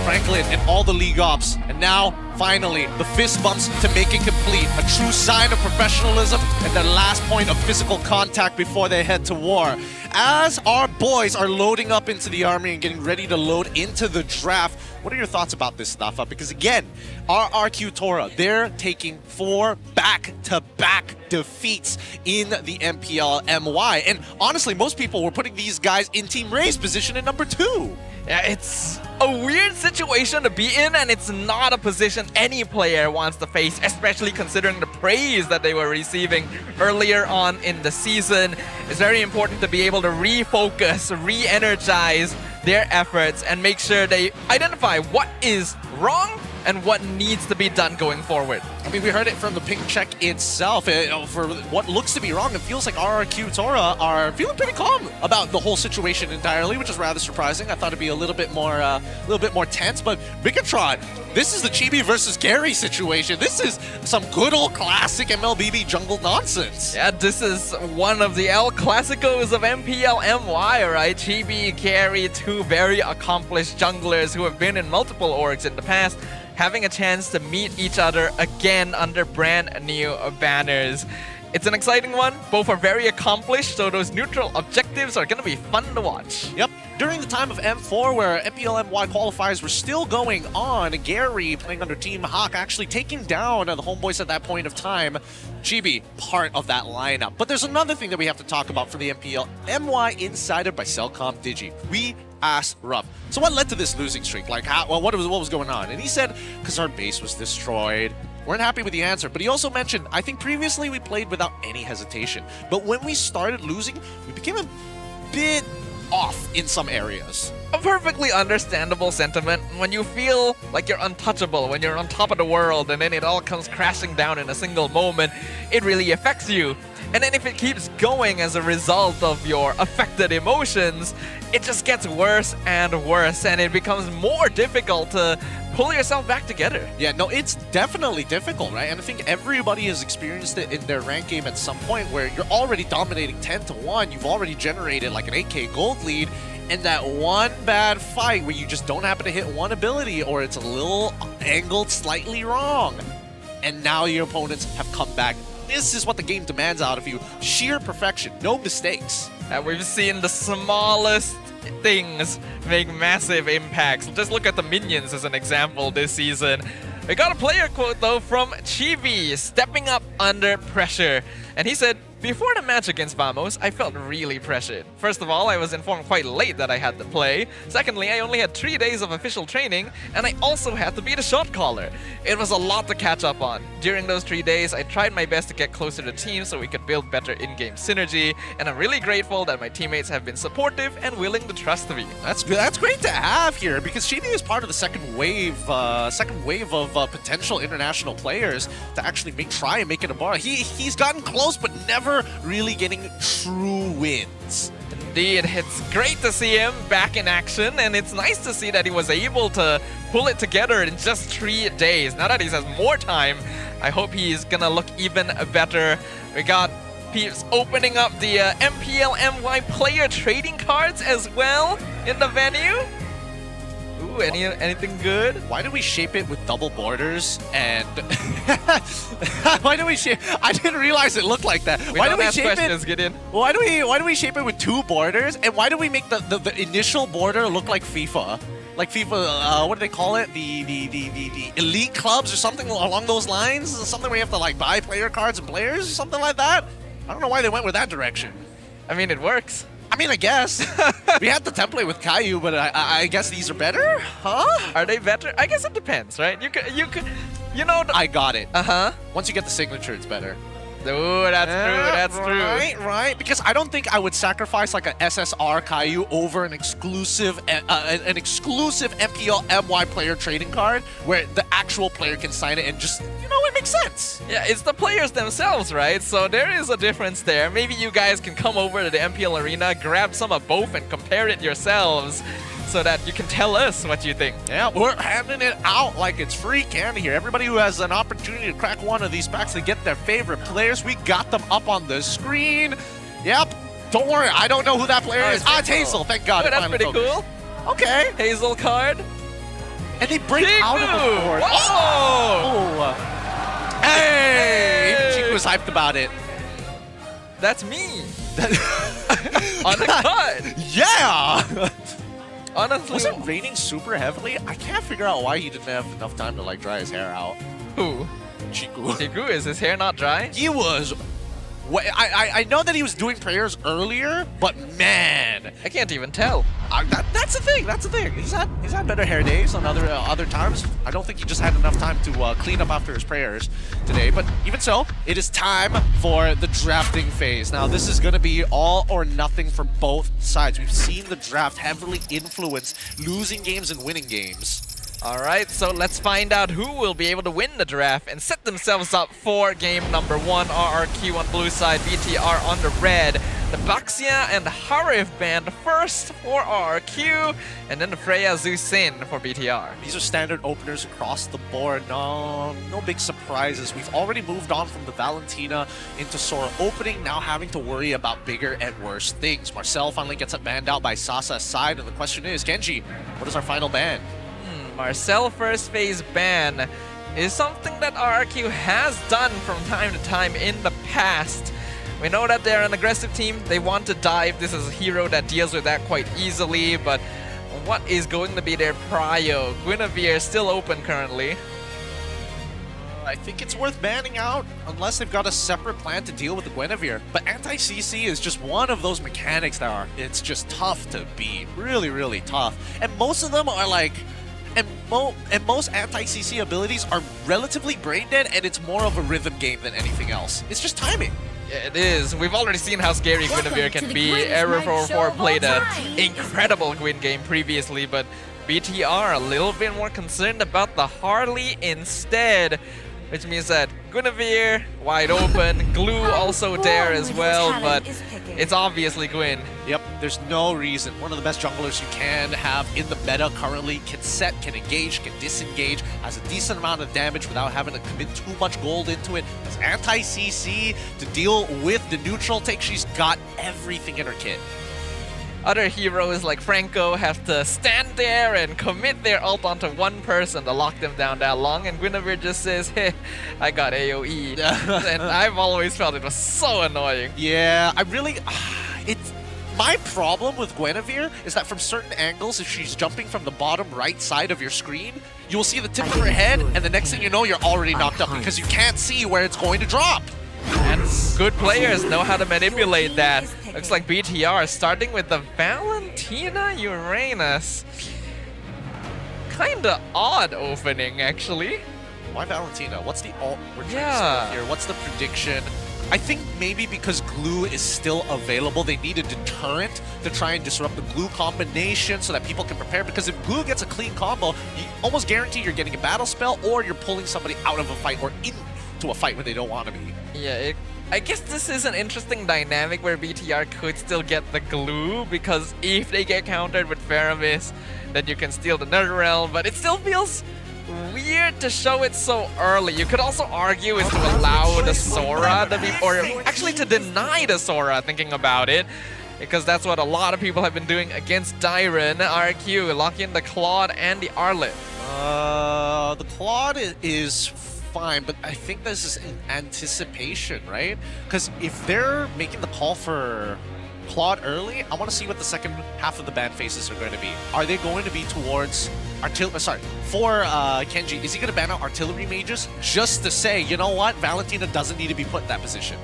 Franklin and all the League Ops. And now, finally, the fist bumps to make it complete. A true sign of professionalism and their last point of physical contact before they head to war. As our boys are loading up into the army and getting ready to load into the draft, what are your thoughts about this, Nafa? Because again, RRQ Tora, they're taking 4 back-to-back defeats in the MPL MY. And honestly, most people were putting these guys in Team Rey's position at number 2. Yeah, it's a weird situation to be in, and it's not a position any player wants to face, especially considering the praise that they were receiving earlier on in the season. It's very important to be able to refocus, re-energize their efforts, and make sure they identify what is wrong and what needs to be done going forward. I mean, we heard it from the ping check itself. For what looks to be wrong, it feels like RRQ Tora are feeling pretty calm about the whole situation entirely, which is rather surprising. I thought it'd be a little bit more tense. But Bigatron, this is the Chibi versus Gary situation. This is some good old classic MLBB jungle nonsense. Yeah, this is one of the El Clasicos of MPL MY, right? Chibi, Gary, two very accomplished junglers who have been in multiple orgs in the past, having a chance to meet each other again under brand new banners. It's an exciting one. Both are very accomplished, so those neutral objectives are going to be fun to watch. Yep. During the time of M4, where MPL MY qualifiers were still going on, Gary, playing under Team Hawk, actually taking down the homeboys at that point of time. Chibi, part of that lineup. But there's another thing that we have to talk about for the MPL MY Insider by Cellcom Digi. We asked Ruff, so what led to this losing streak? Like, what was going on? And he said, because our base was destroyed. Weren't happy with the answer, but he also mentioned, I think previously we played without any hesitation. But when we started losing, we became a bit off in some areas. A perfectly understandable sentiment. When you feel like you're untouchable, when you're on top of the world, and then it all comes crashing down in a single moment, it really affects you. And then if it keeps going as a result of your affected emotions, it just gets worse and worse, and it becomes more difficult to pull yourself back together. Yeah, no, it's definitely difficult, right? And I think everybody has experienced it in their rank game at some point where you're already dominating 10-1, you've already generated like an 8k gold lead, and that one bad fight where you just don't happen to hit one ability or it's a little angled slightly wrong. And now your opponents have come back. This is what the game demands out of you. Sheer perfection, no mistakes. And we've seen the smallest things make massive impacts. Just look at the minions as an example this season. We got a player quote though from Chibi, stepping up under pressure. And he said, before the match against Vamos, I felt really pressured. First of all, I was informed quite late that I had to play. Secondly, I only had 3 days of official training, and I also had to be the shot caller. It was a lot to catch up on. During those 3 days, I tried my best to get closer to the team so we could build better in-game synergy, and I'm really grateful that my teammates have been supportive and willing to trust me. That's good. That's great to have here, because Chibi is part of the second wave of potential international players to actually try and make it a bar. He's gotten close, but never really getting true wins. Indeed, it's great to see him back in action, and it's nice to see that he was able to pull it together in just 3 days. Now that he has more time, I hope he's gonna look even better. We got peeps opening up the MPL MY player trading cards as well in the venue. Ooh, anything good? Why do we shape it with double borders and why do we shape? I didn't realize it looked like that. Why do we shape questions, Gideon? Why do we shape it with 2 borders, and why do we make the initial border look like FIFA? like FIFA, what do they call it? The elite clubs or something along those lines? Something where you have to like buy player cards and players or something like that? I don't know why they went with that direction. I mean, it works. I mean, I guess. We had the template with Caillou, but I guess these are better? Huh? Are they better? I guess it depends, right? You know. I got it. Uh-huh. Once you get the signature, it's better. Ooh, that's true. Right. Because I don't think I would sacrifice like an SSR Caillou over an exclusive MPL MY player trading card where the actual player can sign it and just, it makes sense. Yeah, it's the players themselves, right? So there is a difference there. Maybe you guys can come over to the MPL Arena, grab some of both and compare it yourselves so that you can tell us what you think. Yeah, we're handing it out like it's free candy here. Everybody who has an opportunity to crack one of these packs to get their favorite players, we got them up on the screen. Yep. Don't worry, I don't know who that player is. It's Hazel, thank God. Oh, that's pretty cool. Okay. Hazel card. And they break out of the board. Oh! Hey! Chico was hyped about it. That's me. On the card. Yeah! Honestly, was it raining super heavily? I can't figure out why he didn't have enough time to like dry his hair out. Who? Chiku. Chiku, is his hair not dry? He was. I know that he was doing prayers earlier, but man, I can't even tell. That's the thing. That's the thing. He's had better hair days on other times. I don't think he just had enough time to clean up after his prayers today. But even so, it is time for the drafting phase. Now, this is going to be all or nothing for both sides. We've seen the draft heavily influence losing games and winning games. Alright, so let's find out who will be able to win the draft and set themselves up for game number 1. RRQ on blue side, BTR on the red. The Baxia and the Harif band first for RRQ, and then the Freya Zusin for BTR. These are standard openers across the board. No big surprises. We've already moved on from the Valentina into Sora opening, now having to worry about bigger and worse things. Marcel finally gets banned out by Sasa's side, and the question is, Genji, what is our final ban? Marcel first phase ban is something that RRQ has done from time to time in the past. We know that they're an aggressive team. They want to dive. This is a hero that deals with that quite easily, but what is going to be their prio? Guinevere is still open currently. I think it's worth banning out unless they've got a separate plan to deal with the Guinevere. But anti-CC is just one of those mechanics that it's just tough to beat. Really, really tough. And most of them are like... And most anti-CC abilities are relatively brain dead, and it's more of a rhythm game than anything else. It's just timing. Yeah, it is. We've already seen how scary Guinevere can be. Error 4 played an incredible Gwyn game previously, but BTR a little bit more concerned about the Harley instead, which means that Guinevere wide open, Glue also there as well, but it's obviously Gwyn. Yep, there's no reason. One of the best junglers you can have in the meta currently, can set, can engage, can disengage, has a decent amount of damage without having to commit too much gold into it, has anti-CC to deal with the neutral take. She's got everything in her kit. Other heroes like Franco have to stand there and commit their ult onto one person to lock them down that long, and Guinevere just says, hey, I got AoE. And I've always felt it was so annoying. Yeah, my problem with Guinevere is that from certain angles, if she's jumping from the bottom right side of your screen, you'll see the tip of her head, and the next thing you know, you're already knocked up because you can't see where it's going to drop. And good players know how to manipulate that. Looks like BTR starting with the Valentina Uranus. Kinda odd opening, actually. Why Valentina? What's the ult we're trying to start here? What's the prediction? I think maybe because Glue is still available, they need a deterrent to try and disrupt the Glue combination so that people can prepare. Because if Glue gets a clean combo, you almost guarantee you're getting a battle spell or you're pulling somebody out of a fight or into a fight where they don't want to be. Yeah, I guess this is an interesting dynamic where BTR could still get the Glue, because if they get countered with Faramis, then you can steal the Nether Realm, but it still feels weird to show it so early. You could also argue is to allow the Sora to be, or actually to deny the Sora, thinking about it, because that's what a lot of people have been doing against Dyron. RRQ, lock in the Claude and the Arlet. The Claude is fine, but I think this is in anticipation, right? Because if they're making the call for Claude early. I want to see what the second half of the ban phases are going to be. Are they going to be towards artillery? Sorry, for Kenji, is he going to ban out artillery mages just to say, you know what, Valentina doesn't need to be put in that position?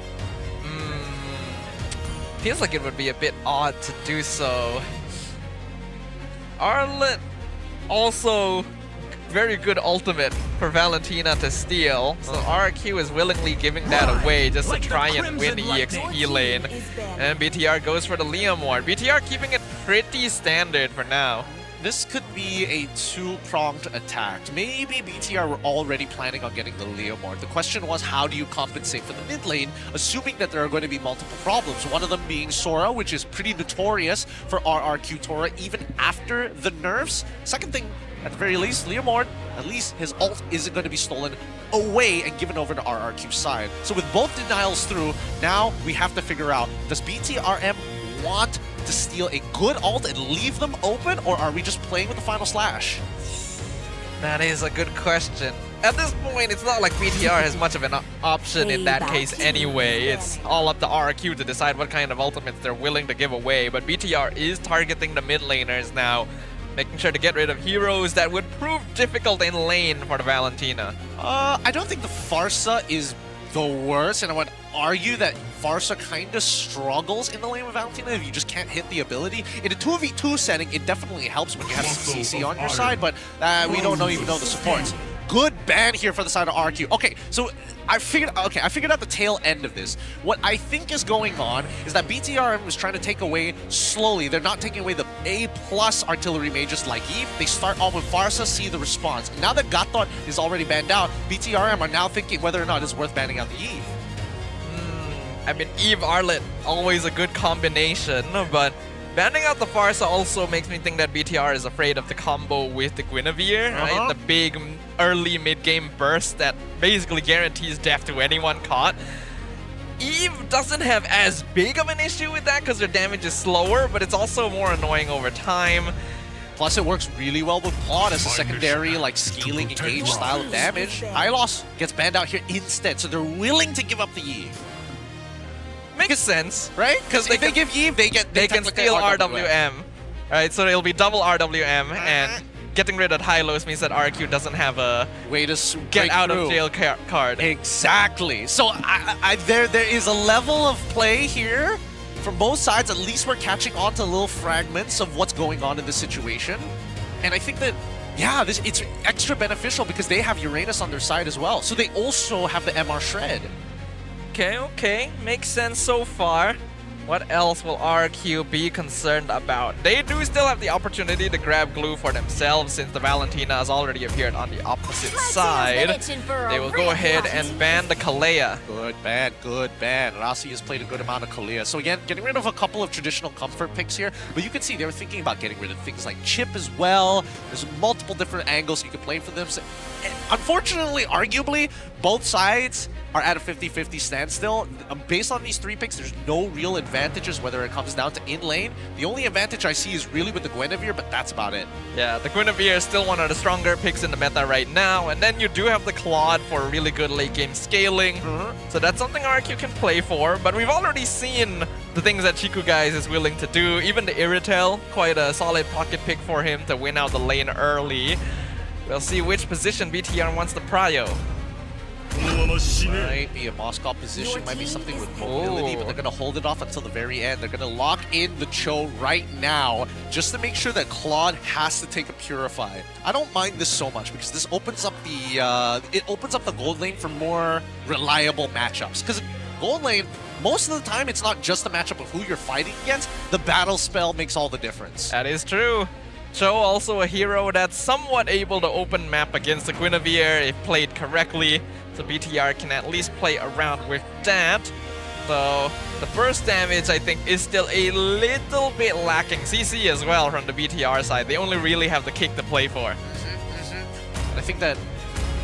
Feels like it would be a bit odd to do so. Arlet also very good ultimate for Valentina to steal, so RRQ is willingly giving that away just to try and win EXP lane. And BTR goes for the Leomord. BTR keeping it pretty standard for now. This could be a two-pronged attack. Maybe BTR were already planning on getting the Leomord. The question was, how do you compensate for the mid lane, assuming that there are going to be multiple problems? One of them being Sora, which is pretty notorious for RRQ Tora even after the nerfs. Second thing, at the very least, Leomord, at least his ult isn't going to be stolen away and given over to RRQ's side. So with both denials through, now we have to figure out, does BTRM want to steal a good ult and leave them open, or are we just playing with the final slash? That is a good question. At this point, it's not like BTR has much of an option in that case anyway. It's all up to RRQ to decide what kind of ultimates they're willing to give away, but BTR is targeting the mid laners now, making sure to get rid of heroes that would prove difficult in lane for the Valentina. I don't think the Farsa is the worst, and I would argue that Farsa kind of struggles in the lane with Valentina if you just can't hit the ability. In a 2v2 setting, it definitely helps when you have CC on your side, but we don't even know the supports. Good ban here for the side of RQ. Okay, so I figured out the tail end of this. What I think is going on is that BTRM is trying to take away slowly. They're not taking away the A+ artillery mages like Eve. They start off with Farsa, see the response. Now that Gatot is already banned out, BTRM are now thinking whether or not it's worth banning out the Eve. I mean, Eve Arlet, always a good combination, but banning out the Farsa also makes me think that BTR is afraid of the combo with the Guinevere, right? The big early mid-game burst that basically guarantees death to anyone caught. Eve doesn't have as big of an issue with that because their damage is slower, but it's also more annoying over time. Plus, it works really well with Claude as a secondary, like, scaling engage style of damage. Hylos gets banned out here instead, so they're willing to give up the Eve. Makes sense, right? Because if they give Eve, they can steal RWM. Right, so it'll be double RWM, and getting rid of Hylos means that RQ doesn't have a way to get out of jail card. Exactly. So there is a level of play here from both sides. At least we're catching on to little fragments of what's going on in this situation, and I think that it's extra beneficial because they have Uranus on their side as well. So they also have the MR Shred. Okay, makes sense so far. What else will RQ be concerned about? They do still have the opportunity to grab glue for themselves since the Valentina has already appeared on the opposite side. They will go ahead and ban the Kalea. Good ban. Rasi has played a good amount of Kalea. So again, getting rid of a couple of traditional comfort picks here, but you can see they were thinking about getting rid of things like Chip as well. There's multiple different angles you can play for them. So, unfortunately, arguably, both sides are at a 50-50 standstill. Based on these three picks, there's no real advantages whether it comes down to in lane. The only advantage I see is really with the Guinevere, but that's about it. Yeah, the Guinevere is still one of the stronger picks in the meta right now, and then you do have the Claude for really good late game scaling. So that's something RQ can play for, but we've already seen the things that Chiku guys is willing to do. Even the Irritel, quite a solid pocket pick for him to win out the lane early. We'll see which position BTR wants to prio. Might be a Moscow position, might be something with mobility, but they're going to hold it off until the very end. They're going to lock in the Cho right now just to make sure that Claude has to take a Purify. I don't mind this so much because this opens up the gold lane for more reliable matchups. Because gold lane, most of the time, it's not just a matchup of who you're fighting against. The battle spell makes all the difference. That is true. Cho also a hero that's somewhat able to open map against the Guinevere if played correctly. So BTR can at least play around with that. So the burst damage, I think, is still a little bit lacking. CC as well from the BTR side. They only really have the kick to play for. I think that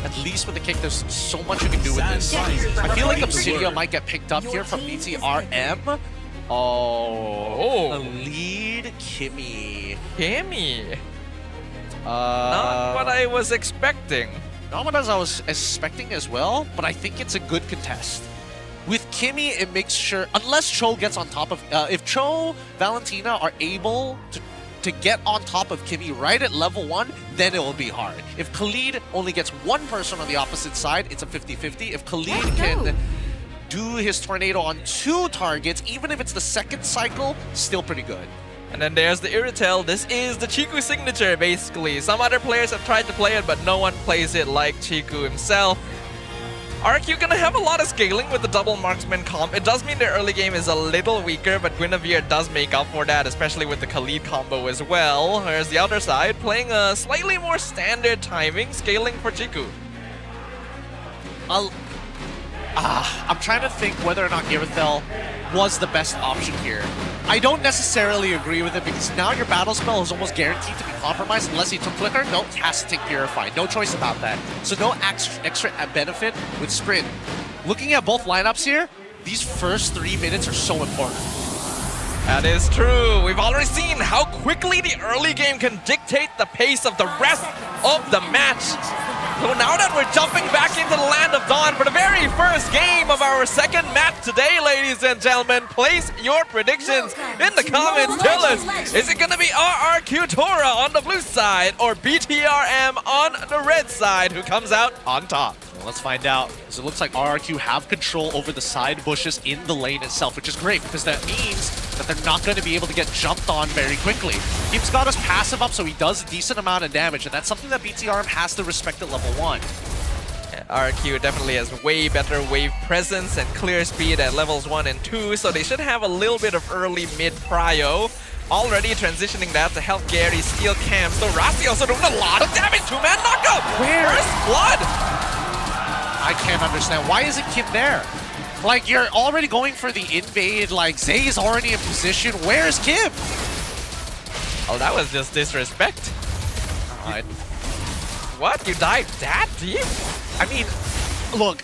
at least with the kick, there's so much you can do with this. I feel like Obsidian might get picked up here from BTRM. Oh, a lead Kimmy. Not what I was expecting. Not what I was expecting as well, but I think it's a good contest. With Kimmy, it makes sure, unless Cho gets on top of, if Cho, Valentina are able to get on top of Kimmy right at level 1, then it will be hard. If Khalid only gets one person on the opposite side, it's a 50-50. If Khalid can do his tornado on 2 targets, even if it's the second cycle, still pretty good. And then there's the Irritel. This is the Chiku signature, basically. Some other players have tried to play it, but no one plays it like Chiku himself. RRQ gonna have a lot of scaling with the double marksman comp. It does mean their early game is a little weaker, but Guinevere does make up for that, especially with the Khalid combo as well. Whereas the other side, playing a slightly more standard timing, scaling for Chiku. I'm trying to think whether or not Irithel was the best option here. I don't necessarily agree with it because now your battle spell is almost guaranteed to be compromised unless he took Flicker. No, he has to take Purify. No choice about that. So no extra benefit with Sprint. Looking at both lineups here, these first 3 minutes are so important. That is true. We've already seen how quickly the early game can dictate the pace of the rest of the match. So now that we're jumping back into the Land of Dawn for the very first game of our second match today, ladies and gentlemen, place your predictions in the comments. Tell us, is it going to be RRQ Tora on the blue side or BTRM on the red side who comes out on top? Well, let's find out. So it looks like RRQ have control over the side bushes in the lane itself, which is great because that means that they're not going to be able to get jumped on very quickly. Team's got us passive up, so he does a decent amount of damage, and that's something that BTRM has to respect at level 1. Yeah, RRQ definitely has way better wave presence and clear speed at levels 1 and 2, so they should have a little bit of early mid prio. Already transitioning that to help Gary steal camps. So Rasi also doing a lot of damage. 2-man knockup! First blood! I can't understand. Why isn't Kim there? Like, you're already going for the invade, like, Zay is already in position. Where's Kim? Oh, that was just disrespect. What? You died that deep? I mean, look,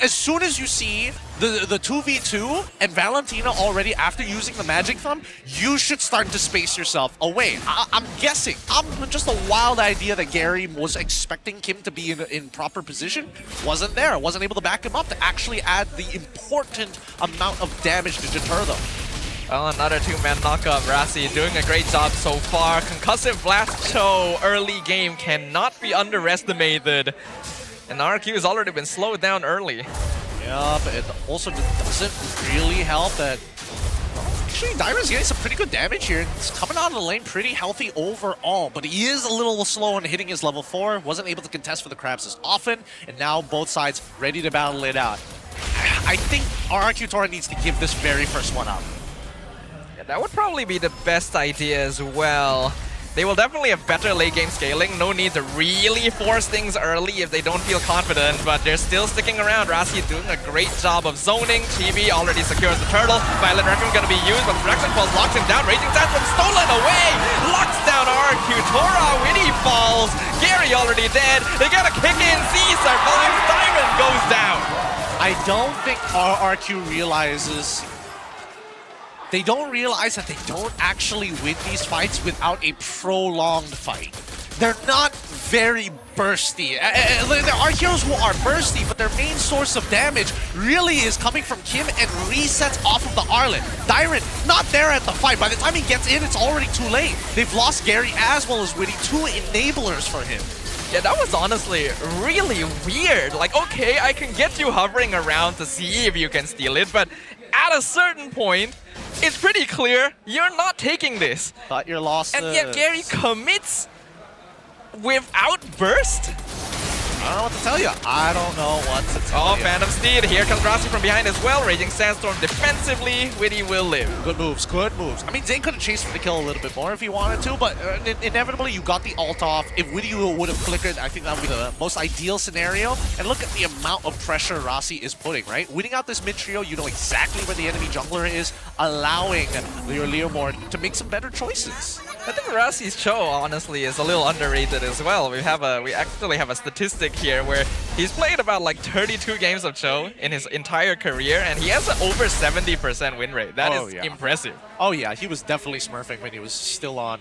as soon as you see the 2v2 and Valentina already after using the Magic Thumb, you should start to space yourself away. I'm guessing. Just a wild idea that Gary was expecting Kim to be in proper position. Wasn't there. Wasn't able to back him up to actually add the important amount of damage to deter them. Well, another 2-man knockup. Rasi doing a great job so far. Concussive Blast Cho early game cannot be underestimated. And RRQ has already been slowed down early. Yeah, but it also doesn't really help that... Actually, Dairon's getting some pretty good damage here. It's coming out of the lane pretty healthy overall, but he is a little slow on hitting his level 4. Wasn't able to contest for the crabs as often, and now both sides ready to battle it out. I think RRQ Tora needs to give this very first one up. Yeah, that would probably be the best idea as well. They will definitely have better late game scaling. No need to really force things early if they don't feel confident, but they're still sticking around. Rasi doing a great job of zoning. TV already secures the turtle. Violent Raccoon gonna be used, but Direction Pulse locks him down. Raging Tantrum stolen away. Locks down RRQ Tora. Winnie falls. Gary already dead. They get a kick in. Z survives. Diamond goes down. I don't think RRQ realizes... They don't realize that they don't actually win these fights without a prolonged fight. They're not very bursty. There are heroes who are bursty, but their main source of damage really is coming from Kim and resets off of the Arlen. Dairon, not there at the fight. By the time he gets in, it's already too late. They've lost Gary as well as Witty, 2 enablers for him. Yeah, that was honestly really weird. Like, okay, I can get you hovering around to see if you can steal it, but at a certain point, it's pretty clear you're not taking this. Thought your losses. And yet Gary commits without burst? I don't know what to tell you. I don't know what to tell you. Oh, Phantom Steed. Here comes Rasi from behind as well. Raging Sandstorm defensively. Witty will live. Good moves, good moves. I mean, Zane could have chased for the kill a little bit more if he wanted to, but inevitably you got the ult off. If Witty would have flickered, I think that would be the most ideal scenario. And look at the amount of pressure Rasi is putting, right? Winning out this mid trio, you know exactly where the enemy jungler is, allowing your Leomord to make some better choices. I think Rassi's Cho honestly is a little underrated as well. We actually have a statistic here where he's played about like 32 games of Cho in his entire career, and he has an over 70% win rate. That is impressive. Oh yeah, he was definitely smurfing when he was still on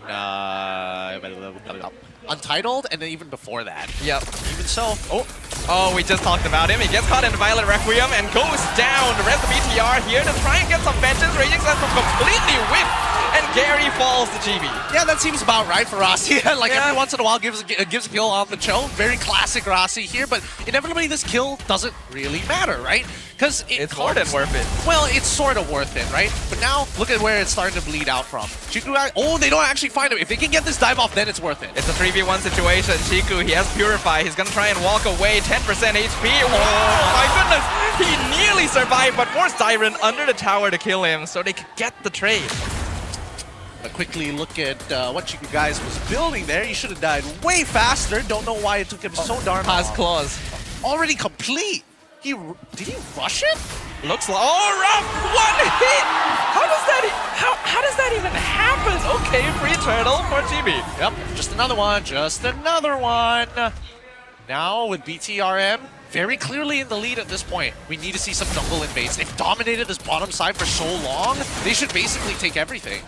Untitled, and then even before that. Yep. Even so, oh, we just talked about him. He gets caught in Violent Requiem and goes down. The rest of BTR here to try and get some vengeance. Raging Sense will completely whip, and Gary falls to GB. Yeah, that seems about right for Rossi. Like every once in a while gives a kill on the Cho. Very classic Rossi here, but inevitably this kill doesn't really matter, right? Because it's more than worth it. Well, it's sort of worth it, right? But now look at where it's starting to bleed out from. Chiku, oh, they don't actually find him. If they can get this dive off, then it's worth it. It's a 3v1 situation. Chiku, he has Purify. He's gonna try and walk away. 10% HP. Oh my goodness! He nearly survived, but forced Siren under the tower to kill him, so they could get the trade. A quickly look at what Chiku guys was building there. He should have died way faster. Don't know why it took him so darn long. Pass claws. Already complete. Did he rush it? Looks like rough one hit. How does that even happen? Okay, free turtle for GB. Yep, just another one. Just another one. Now with BTRM very clearly in the lead at this point. We need to see some jungle invades. They've dominated this bottom side for so long. They should basically take everything.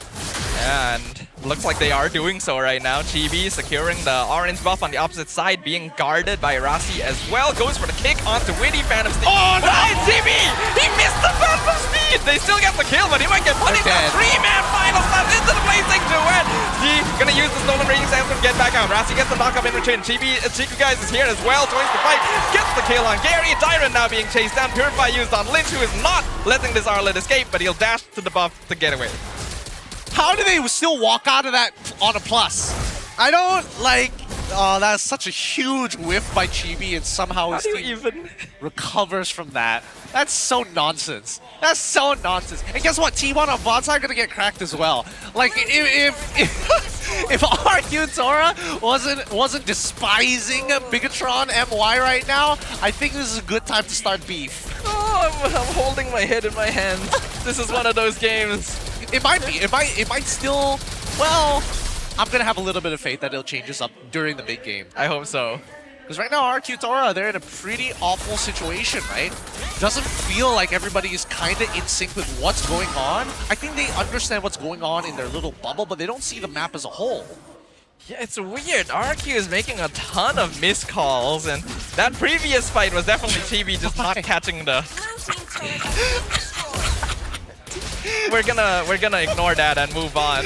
And looks like they are doing so right now. Chibi securing the orange buff on the opposite side, being guarded by Rasi as well. Goes for the kick onto Witty, Phantom Speed. Oh no! Chibi! He missed the Phantom Speed! They still get the kill, but he might get punished. Three-man final slap into the blazing to win. He gonna use the stolen raging sands to get back out. Rasi gets the knock up in return. Chiku guys is here as well, joins the fight, gets the kill on Gary. Dyron now being chased down. Purify used on Lynch, who is not letting this Arlet escape, but he'll dash to the buff to get away. How do they still walk out of that on a plus? I don't like... Oh, that's such a huge whiff by Chibi, and somehow his team even recovers from that. That's so nonsense. That's so nonsense. And guess what? T1 on bot side gonna get cracked as well. Like if RRQ Tora wasn't despising Bigatron MY right now, I think this is a good time to start beef. Oh, I'm holding my head in my hands. This is one of those games. It might be. It might still. Well, I'm gonna have a little bit of faith that it'll change us up during the mid game. I hope so. Because right now, RRQ Tora, they're in a pretty awful situation, right? Doesn't feel like everybody is kind of in sync with what's going on. I think they understand what's going on in their little bubble, but they don't see the map as a whole. Yeah, it's weird. RRQ is making a ton of missed calls, and that previous fight was definitely Chibi just not catching the... We're gonna ignore that and move on.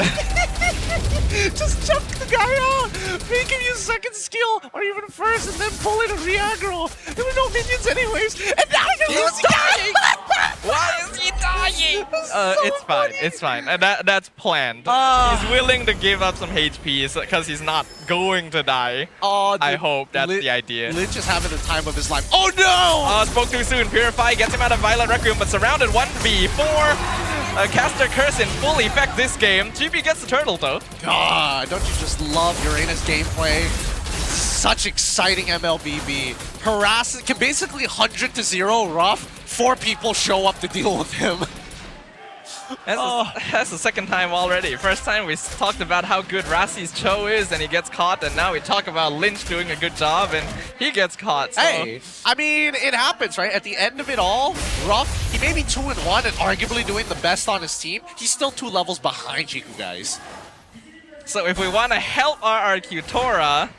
Just jump the guy out, make him use second skill, or even first, and then pull in a re-aggro. There were no minions anyways, and now he's dying! Why is he dying? It's fine, it's fine. And that's planned. He's willing to give up some HP because he's not going to die. I hope that's the idea. Lynch is having the time of his life. Oh no! Spoke too soon. Purify gets him out of Violent Requiem, but surrounded 1v4. Caster Curse in full effect this game. GB gets the turtle though. God, don't you just love Uranus gameplay? Such exciting MLBB. Harass can basically 100-0 rough. 4 people show up to deal with him. That's the second time already. First time we talked about how good Rassi's Cho is and he gets caught, and now we talk about Lynch doing a good job and he gets caught. So. Hey, I mean, it happens, right? At the end of it all, Ruff, he may be 2-1 and arguably doing the best on his team. He's still 2 levels behind Chiku guys. So if we want to help RRQ Tora,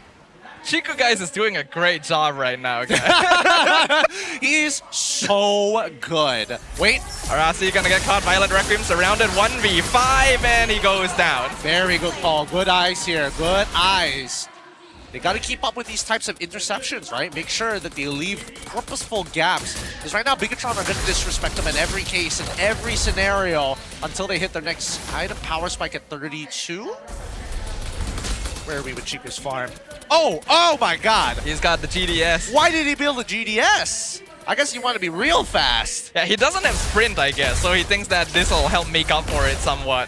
Chiku guys is doing a great job right now, guys. He's so good. Wait. Arasi gonna get caught. Violent Requiem surrounded 1v5 and he goes down. Very good call. Good eyes here. Good eyes. They got to keep up with these types of interceptions, right? Make sure that they leave purposeful gaps. Because right now, Bigatron are going to disrespect them in every case, in every scenario, until they hit their next item power spike at 32. Where are we with Chiku's farm? Oh my god! He's got the GDS. Why did he build a GDS? I guess you want to be real fast. Yeah, he doesn't have sprint, I guess, so he thinks that this will help make up for it somewhat.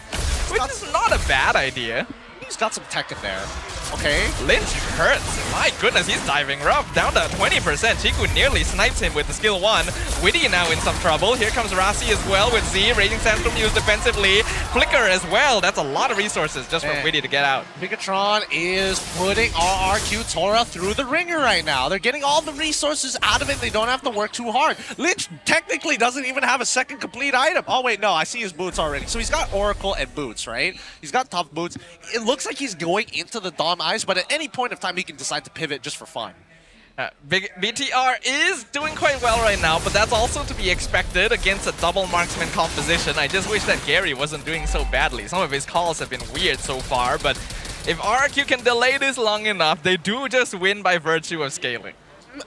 Which is not a bad idea. He's got some tech in there. Okay. Lynch hurts. My goodness, he's diving rough. Down to 20%. Chiku nearly snipes him with the skill 1. Witty now in some trouble. Here comes Rasi as well with Z. Raging Sandstorm used defensively. Flicker as well. That's a lot of resources just for Witty to get out. Bigatron is putting RRQ Tora through the ringer right now. They're getting all the resources out of it. They don't have to work too hard. Lynch technically doesn't even have a second complete item. Oh wait, no, I see his boots already. So he's got Oracle and boots, right? He's got tough boots. It looks like he's going into the Dom Eyes, but at any point of time he can decide to pivot just for fun. BTR is doing quite well right now, but that's also to be expected against a double marksman composition. I just wish that Gary wasn't doing so badly. Some of his calls have been weird so far, but if RRQ can delay this long enough, they do just win by virtue of scaling.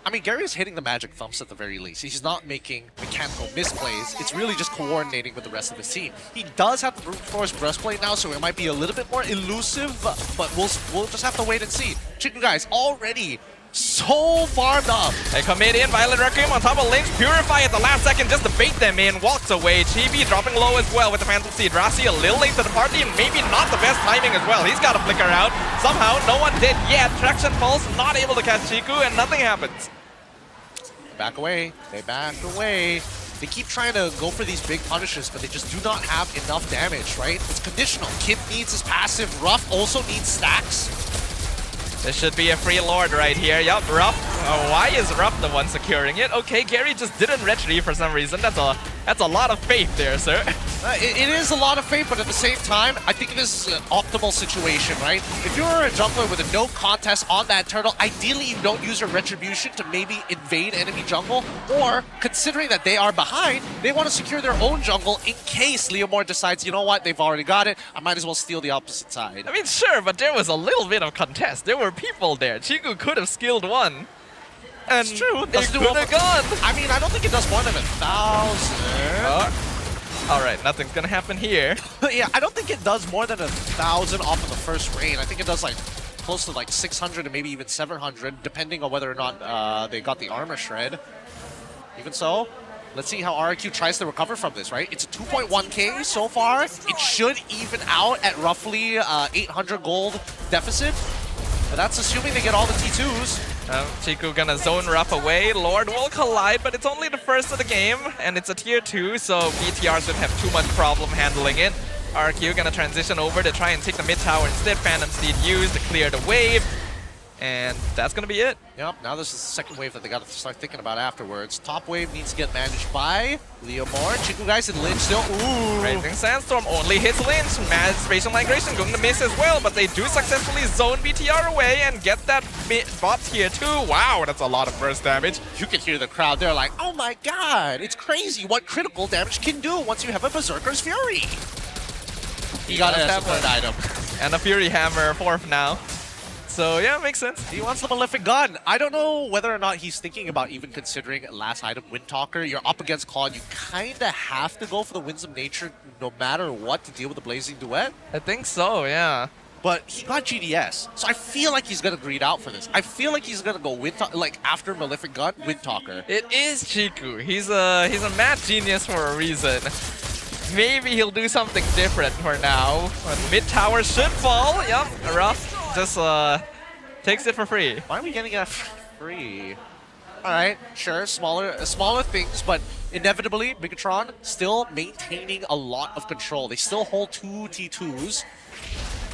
I mean, Gary is hitting the magic thumps at the very least. He's not making mechanical misplays. It's really just coordinating with the rest of his team. He does have the brute force breastplate now, so it might be a little bit more elusive, but we'll just have to wait and see. Chicken Guy's already so farmed up. They commit in. Violet Requiem on top of Lynch. Purify at the last second just to bait them in. Walks away. Chibi dropping low as well with the Phantom Seed. Rasi a little late to the party and maybe not the best timing as well. He's got a flicker out. Somehow, no one did yet. Traction Pulse not able to catch Chiku and nothing happens. Back away. They back away. They keep trying to go for these big punishes, but they just do not have enough damage, right? It's conditional. Kip needs his passive. Ruff also needs stacks. This should be a free lord right here. Yup, Ruff. Why is Ruff the one securing it? Okay, Gary just didn't retreat for some reason. That's a lot of faith there, sir. It is a lot of faith, but at the same time, I think it is an optimal situation, right? If you're a jungler with a no contest on that turtle, ideally you don't use your retribution to maybe invade enemy jungle, or considering that they are behind, they want to secure their own jungle in case Leomore decides, you know what, they've already got it, I might as well steal the opposite side. I mean, sure, but there was a little bit of contest. There were people there. Chiku could have skilled one. And it's true. It could have gone. I mean, I don't think it does more than 1,000. Alright, nothing's gonna happen here. Yeah, I don't think it does more than 1,000 off of the first rain. I think it does like close to like 600 and maybe even 700, depending on whether or not they got the armor shred. Even so, let's see how RRQ tries to recover from this, right? It's a 2.1k so far. It should even out at roughly 800 gold deficit. But that's assuming they get all the T2s. Chiku gonna zone Ruff away. Lord will collide, but it's only the first of the game, and it's a tier 2, so BTR shouldn't have too much problem handling it. RRQ gonna transition over to try and take the mid tower instead. Phantom Steed used to clear the wave. And that's gonna be it. Yep, now this is the second wave that they gotta start thinking about afterwards. Top wave needs to get managed by Leomore. Chiku Guys and Lynch still. Ooh! Raging Sandstorm only hits Lynch. Mad Spatial Migration going to miss as well, but they do successfully zone BTR away and get that bot tier 2. Wow, that's a lot of burst damage. You can hear the crowd. They're like, oh my god, it's crazy what critical damage can do once you have a Berserker's Fury. He got a third item. And a Fury Hammer, 4th now. So yeah, makes sense. He wants the Malefic Gun. I don't know whether or not he's thinking about even considering last item, Windtalker. You're up against Claude. You kind of have to go for the Winds of Nature no matter what to deal with the Blazing Duet. I think so, yeah. But he got GDS, so I feel like he's gonna greed out for this. I feel like he's gonna go like after Malefic Gun, Windtalker. It is Chiku. He's a mad genius for a reason. Maybe he'll do something different for now. But mid tower should fall. Yup, Ruff just takes it for free. Why are we getting it for free? Alright, sure, smaller things, but inevitably, Bigatron still maintaining a lot of control. They still hold 2 T2s,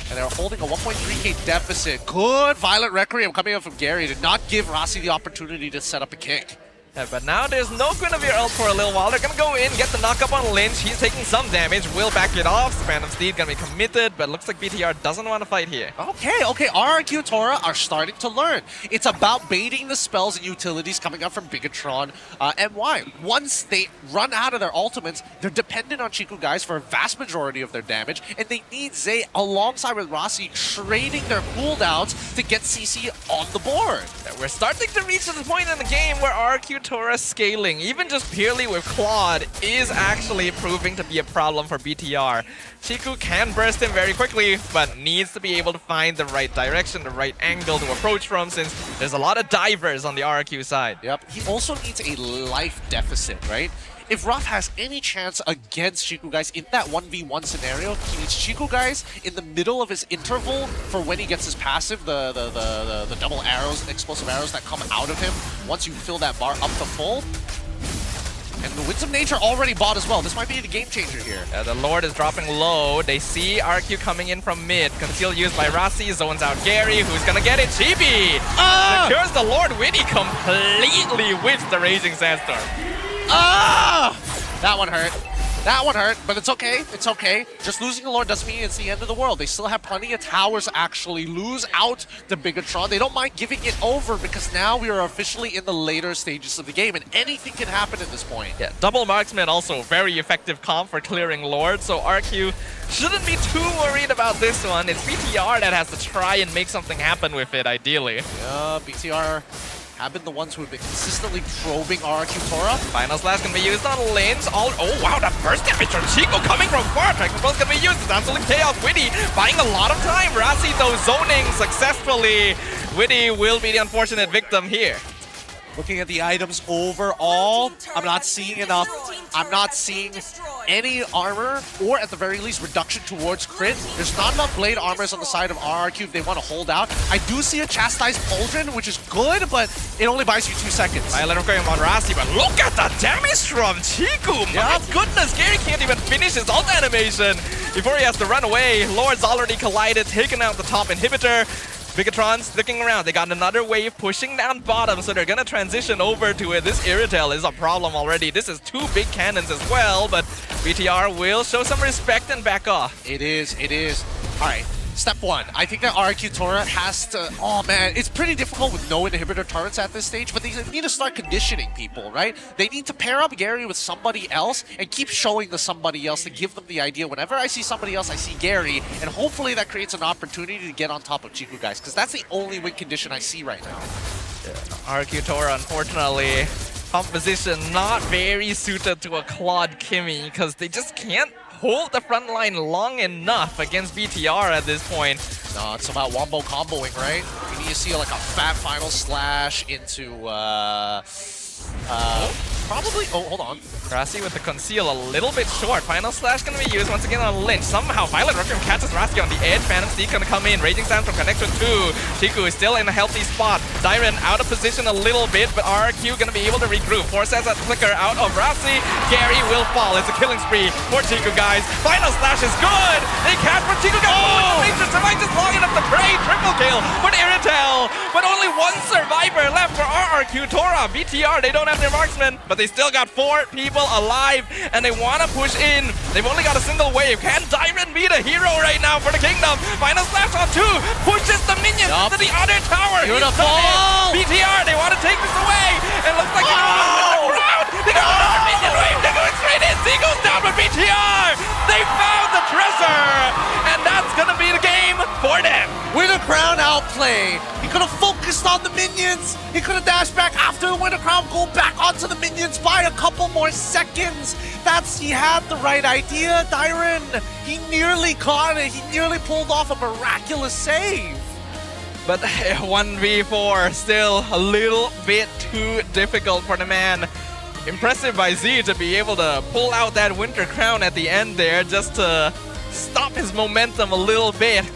and they're holding a 1.3k deficit. Good Violet Requiem coming up from Gary to not give Rasi the opportunity to set up a kick. Yeah, but now there's no Guinevere ult for a little while. They're gonna go in, get the knockup on Lynch. He's taking some damage. Will back it off. Phantom Steed gonna be committed, but looks like BTR doesn't want to fight here. Okay. RRQ Tora are starting to learn. It's about baiting the spells and utilities coming up from Bigatron and why. Once they run out of their ultimates, they're dependent on Chiku Guys for a vast majority of their damage, and they need Zay alongside with Rasi trading their cooldowns to get CC on the board. Yeah, we're starting to reach the point in the game where RRQ Tora scaling, even just purely with Claude, is actually proving to be a problem for BTR. Chiku can burst him very quickly, but needs to be able to find the right direction, the right angle to approach from, since there's a lot of divers on the RRQ side. Yep, he also needs a life deficit, right? if Ruff has any chance against Chiku Guys in that 1v1 scenario, he needs Chiku Guys in the middle of his interval for when he gets his passive, the double arrows, explosive arrows that come out of him once you fill that bar up to full. And the Winds of Nature already bought as well. This might be the game changer here. The Lord is dropping low. They see RQ coming in from mid. Conceal used by Rasi. Zones out Gary. Who's gonna get it? Chibi! Secures the Lord. Witty completely whiffs the Raging Sandstorm. That one hurt. That one hurt, but it's okay. It's okay. Just losing the Lord doesn't mean it's the end of the world. They still have plenty of towers actually. Lose out the Bigatron. They don't mind giving it over because now we are officially in the later stages of the game and anything can happen at this point. Yeah, double marksman also very effective comp for clearing Lord, so RQ shouldn't be too worried about this one. It's BTR that has to try and make something happen with it, ideally. Yeah, BTR have been the ones who have been consistently probing RRQ Tora. Final Slash can be used on lanes. Oh wow, that first damage from Chico coming from far. Track both can be used. It's absolute chaos. Witty buying a lot of time. Rasi though zoning successfully. Witty will be the unfortunate victim here. Looking at the items overall, I'm not seeing enough. I'm not seeing any armor, or at the very least, reduction towards crit. There's not enough blade armors on the side of RRQ if they want to hold out. I do see a chastised Pauldron, which is good, but it only buys you 2 seconds. I let him go on Rasi, but look at the damage from Chiku! My goodness, Gary can't even finish his ult animation before he has to run away. Lord's already collided, taken out the top inhibitor. Bigatron's looking around. They got another wave pushing down bottom, so they're gonna transition over to it. This Irritel is a problem already. This is 2 big cannons as well, but BTR will show some respect and back off. It is, it is. All right, step 1. I think that RRQ Tora has to... Oh man, it's pretty difficult with no inhibitor turrets at this stage, but they need to start conditioning people, right? They need to pair up Gary with somebody else and keep showing the somebody else to give them the idea. Whenever I see somebody else, I see Gary, and hopefully that creates an opportunity to get on top of Chiku Guys, because that's the only win condition I see right now. RRQ Tora, unfortunately, composition not very suited to a Claude Kimmy, because they just can't hold the front line long enough against BTR at this point. No, it's about wombo comboing, right? You need to see like a fat final slash into probably, oh, hold on. Rasi with the conceal a little bit short. Final slash gonna be used once again on Lynch. Somehow Violet Requiem catches Rasi on the edge. Phantom Steed gonna come in. Raging Sandstorm connects with 2. Chiku is still in a healthy spot. Dyren out of position a little bit, but RRQ gonna be able to regroup. Forces that flicker out of Rasi. Gary will fall. It's a killing spree for Chiku Guys. Final slash is good. They catch for Chiku Guys. Oh! Survive just long enough to pray. Triple kill for Irritel. But only 1 survivor left for RRQ Tora. BTR, they don't have their marksman, but they still got 4 people alive, and they want to push in. They've only got a single wave. Can Dyren be the hero right now for the Kingdom? Final slash on 2. Pushes the minions to the other tower. Beautiful. BTR, they want to take this away. It looks like they're going with the crowd. They got another minion wave. They're going straight in. Z goes down with BTR. They found the treasure, and that's going to be the game for them. Winter Crown outplay. He could have focused on the minions. He could have dashed back after the Winter Crown, go back onto the minions by a couple more seconds. He had the right idea, Dyren. He nearly caught it. He nearly pulled off a miraculous save. But 1v4, still a little bit too difficult for the man. Impressive by Z to be able to pull out that Winter Crown at the end there just to stop his momentum a little bit.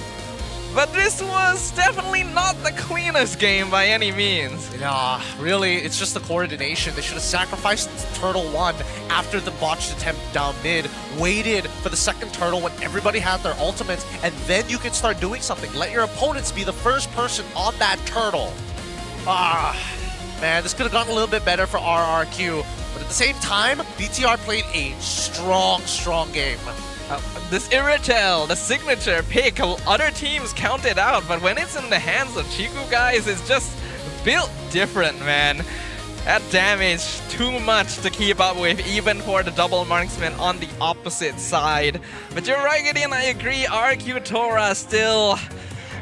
But this was definitely not the cleanest game by any means. Nah, really, it's just the coordination. They should have sacrificed Turtle 1 after the botched attempt down mid, waited for the second Turtle when everybody had their ultimates, and then you can start doing something. Let your opponents be the first person on that Turtle. Man, this could have gotten a little bit better for RRQ, but at the same time, BTR played a strong game. This Irritel, the signature pick, other teams count it out, but when it's in the hands of Chiku Guys, it's just built different, man. That damage, too much to keep up with, even for the double marksman on the opposite side. But you're right, Gideon, I agree, RRQ Tora still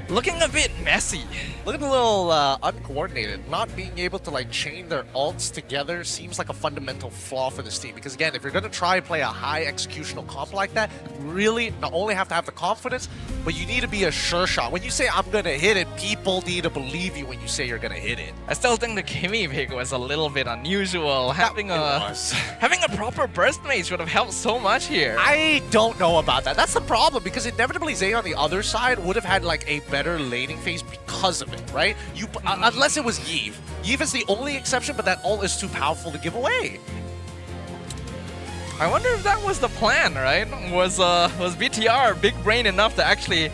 looking a bit messy. Looking a little uncoordinated. Not being able to like chain their ults together seems like a fundamental flaw for this team. Because again, if you're going to try and play a high executional comp like that, you really not only have to have the confidence, but you need to be a sure shot. When you say I'm going to hit it, people need to believe you when you say you're going to hit it. I still think the Kimmy pick was a little bit unusual. Having a proper burst mage would have helped so much here. I don't know about that. That's the problem, because inevitably Zay on the other side would have had like a better laning phase because of it, right? Unless it was Yve. Yve is the only exception, but that ult is too powerful to give away. I wonder if that was the plan, right? Was BTR big brain enough to actually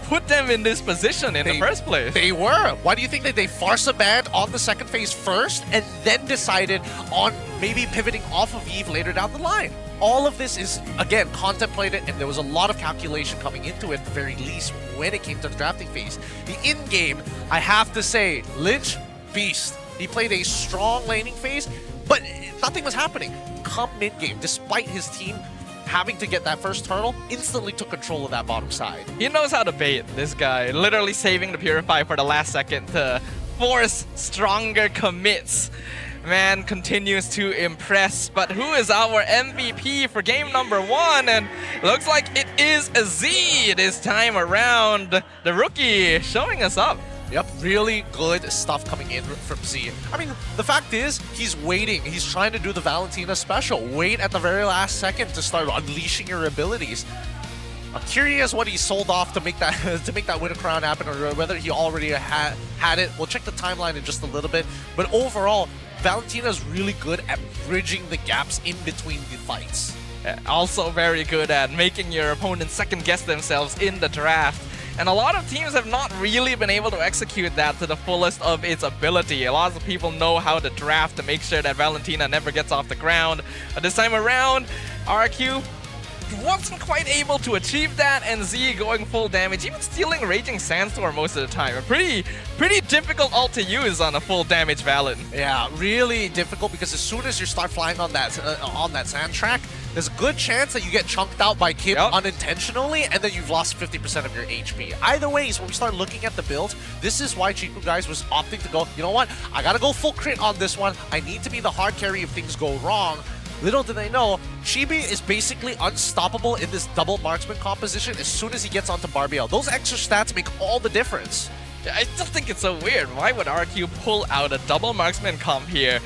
put them in this position in the first place? They were. Why do you think that they farce a band on the second phase first and then decided on maybe pivoting off of Yve later down the line? All of this is, again, contemplated, and there was a lot of calculation coming into it, at the very least, when it came to the drafting phase. The in-game, I have to say, Lynch, beast. He played a strong laning phase, but nothing was happening. Come mid-game, despite his team having to get that first turtle, instantly took control of that bottom side. He knows how to bait, this guy. Literally saving the Purify for the last second to force stronger commits. Man continues to impress, but who is our MVP for game number 1? And looks like it is a Z this time around. The rookie showing us up. Yep, really good stuff coming in from Z. I mean, the fact is, he's waiting. He's trying to do the Valentina special. Wait at the very last second to start unleashing your abilities. I'm curious what he sold off to make that Winter Crown happen, or whether he already had it. We'll check the timeline in just a little bit. But overall, Valentina is really good at bridging the gaps in between the fights. Also very good at making your opponents second guess themselves in the draft. And a lot of teams have not really been able to execute that to the fullest of its ability. A lot of people know how to draft to make sure that Valentina never gets off the ground. But this time around, RRQ wasn't quite able to achieve that, and Z going full damage, even stealing Raging Sandstorm most of the time. A pretty difficult ult to use on a full damage Valen. Yeah, really difficult, because as soon as you start flying on that sand track, there's a good chance that you get chunked out by Kim unintentionally, and then you've lost 50% of your HP. Either ways, when we start looking at the build, this is why Chiku guys was opting to go, you know what, I gotta go full crit on this one. I need to be the hard carry if things go wrong. Little do they know, Chibi is basically unstoppable in this double marksman composition as soon as he gets onto Barbiel. Those extra stats make all the difference. Yeah, I still think it's so weird. Why would RRQ pull out a double marksman comp here?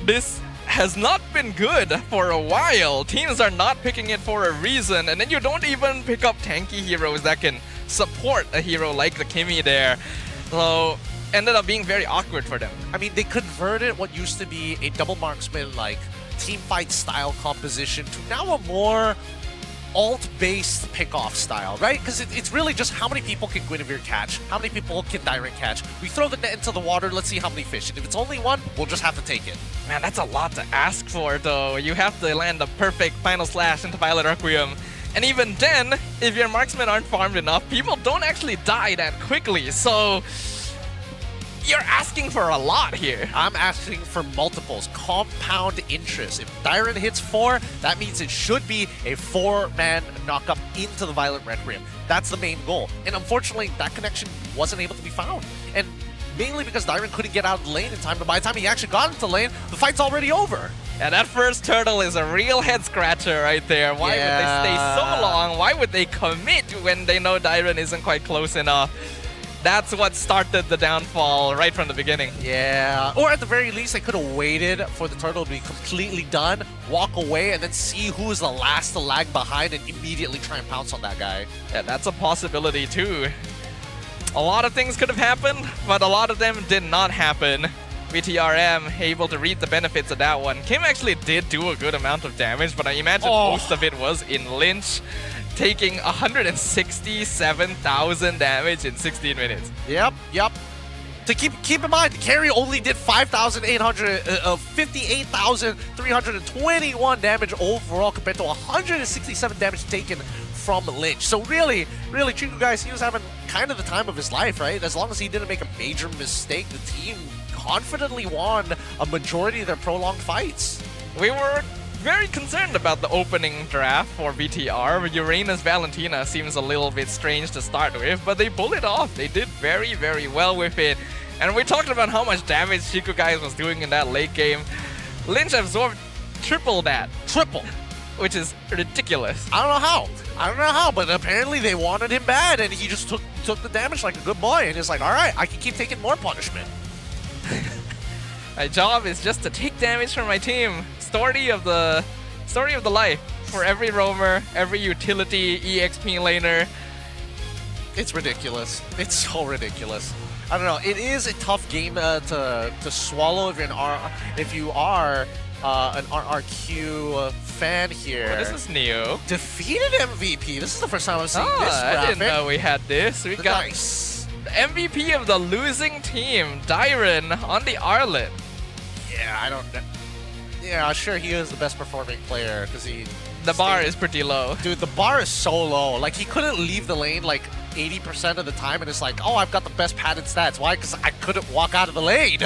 This has not been good for a while. Teams are not picking it for a reason, and then you don't even pick up tanky heroes that can support a hero like the Kimmy there. So, ended up being very awkward for them. I mean, they converted what used to be a double marksman like team fight style composition to now a more ult-based pick-off style, right? Because it's really just how many people can Guinevere catch, how many people can Dyrant catch. We throw the net into the water, let's see how many fish. And if it's only one, we'll just have to take it. Man, that's a lot to ask for, though. You have to land a perfect final slash into Violet Requiem. And even then, if your marksmen aren't farmed enough, people don't actually die that quickly. So you're asking for a lot here. I'm asking for multiples, compound interest. If Dyrant hits 4, that means it should be a 4-man knockup into the Violent Requiem. That's the main goal. And unfortunately, that connection wasn't able to be found. And mainly because Dyrant couldn't get out of the lane in time. But by the time he actually got into the lane, the fight's already over. And that first turtle is a real head scratcher right there. Why would they stay so long? Why would they commit when they know Dyrant isn't quite close enough? That's what started the downfall right from the beginning. Yeah, or at the very least, they could have waited for the turtle to be completely done, walk away, and then see who is the last to lag behind and immediately try and pounce on that guy. Yeah, that's a possibility too. A lot of things could have happened, but a lot of them did not happen. BTRM able to reap the benefits of that one. Kim actually did do a good amount of damage, but I imagine most of it was in Lynch, taking 167,000 damage in 16 minutes. Yep. To keep in mind, the carry only did 58,321 damage overall compared to 167 damage taken from Lynch. So really, Chiku guys, he was having kind of the time of his life, right? As long as he didn't make a major mistake, the team confidently won a majority of their prolonged fights. We were very concerned about the opening draft for BTR. Uranus Valentina seems a little bit strange to start with, but they pulled it off. They did very, very well with it. And we talked about how much damage Chiku guys was doing in that late game. Lynch absorbed triple that. Triple. Which is ridiculous. I don't know how, but apparently they wanted him bad, and he just took the damage like a good boy, and he's like, all right, I can keep taking more punishment. My job is just to take damage from my team. Story of the life for every roamer, every utility, EXP laner. It's ridiculous. It's so ridiculous. I don't know. It is a tough game to swallow if you are an RRQ fan here. Well, this is new. Defeated MVP. This is the first time I've seen this I graphic. didn't know we had this. We got Nice. the MVP of the losing team, Dyron, on the Arlet. Yeah, I don't know. Yeah, sure, he is the best performing player because The bar is pretty low. Dude, the bar is so low. Like, he couldn't leave the lane like 80% of the time, and it's like, oh, I've got the best padded stats. Why? Because I couldn't walk out of the lane.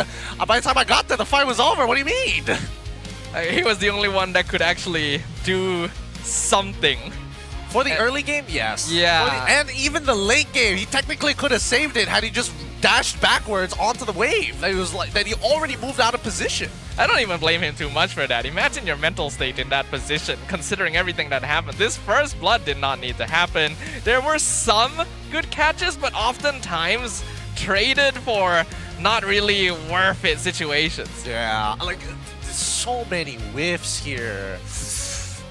By the time I got there, the fight was over. What do you mean? He was the only one that could actually do something. For the early game, yes. Yeah. And even the late game, he technically could have saved it had he just dashed backwards onto the wave. That was like that he already moved out of position. I don't even blame him too much for that. Imagine your mental state in that position, considering everything that happened. This first blood did not need to happen. There were some good catches, but oftentimes traded for not really worth it situations. Yeah, like, there's so many whiffs here.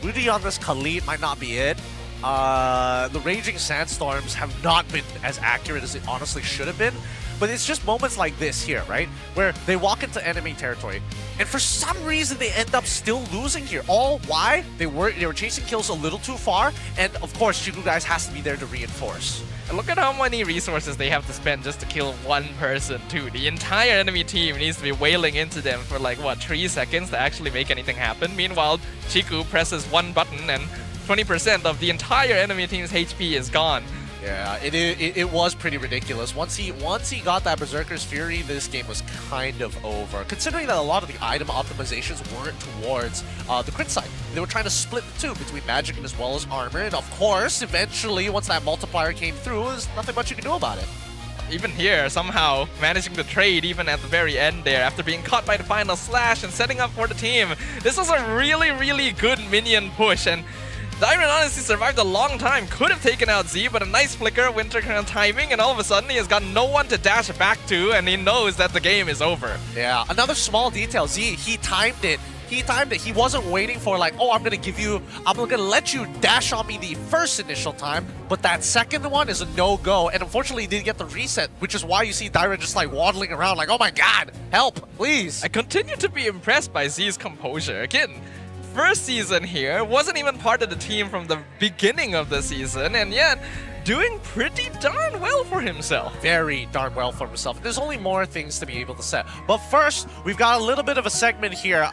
Rudy on this Khalid might not be it. The Raging Sandstorms have not been as accurate as they honestly should have been. But it's just moments like this here, right? Where they walk into enemy territory, and for some reason they end up still losing here. All why? They were chasing kills a little too far, and of course Chiku guys has to be there to reinforce. And look at how many resources they have to spend just to kill one person too. The entire enemy team needs to be wailing into them for like, what, 3 seconds to actually make anything happen. Meanwhile, Chiku presses one button and 20% of the entire enemy team's HP is gone. Yeah, it was pretty ridiculous. Once he got that Berserker's Fury, this game was kind of over. Considering that a lot of the item optimizations weren't towards the crit side. They were trying to split the two between magic and as well as armor. And of course, eventually, once that multiplier came through, there's nothing much you can do about it. Even here, somehow managing to trade even at the very end there after being caught by the final slash and setting up for the team. This was a really, really good minion push, and Dyron honestly survived a long time. Could have taken out Z, but a nice flicker, winter timing, and all of a sudden he has got no one to dash back to, and he knows that the game is over. Yeah, another small detail, Z, he timed it. He wasn't waiting for like, oh, I'm gonna let you dash on me the first initial time, but that second one is a no-go, and unfortunately he didn't get the reset, which is why you see Dyron just like waddling around like, oh my god, help, please. I continue to be impressed by Z's composure. Again, first season here, wasn't even part of the team from the beginning of the season, and yet doing pretty darn well for himself. Very darn well for himself. There's only more things to be able to set. But first, we've got a little bit of a segment here.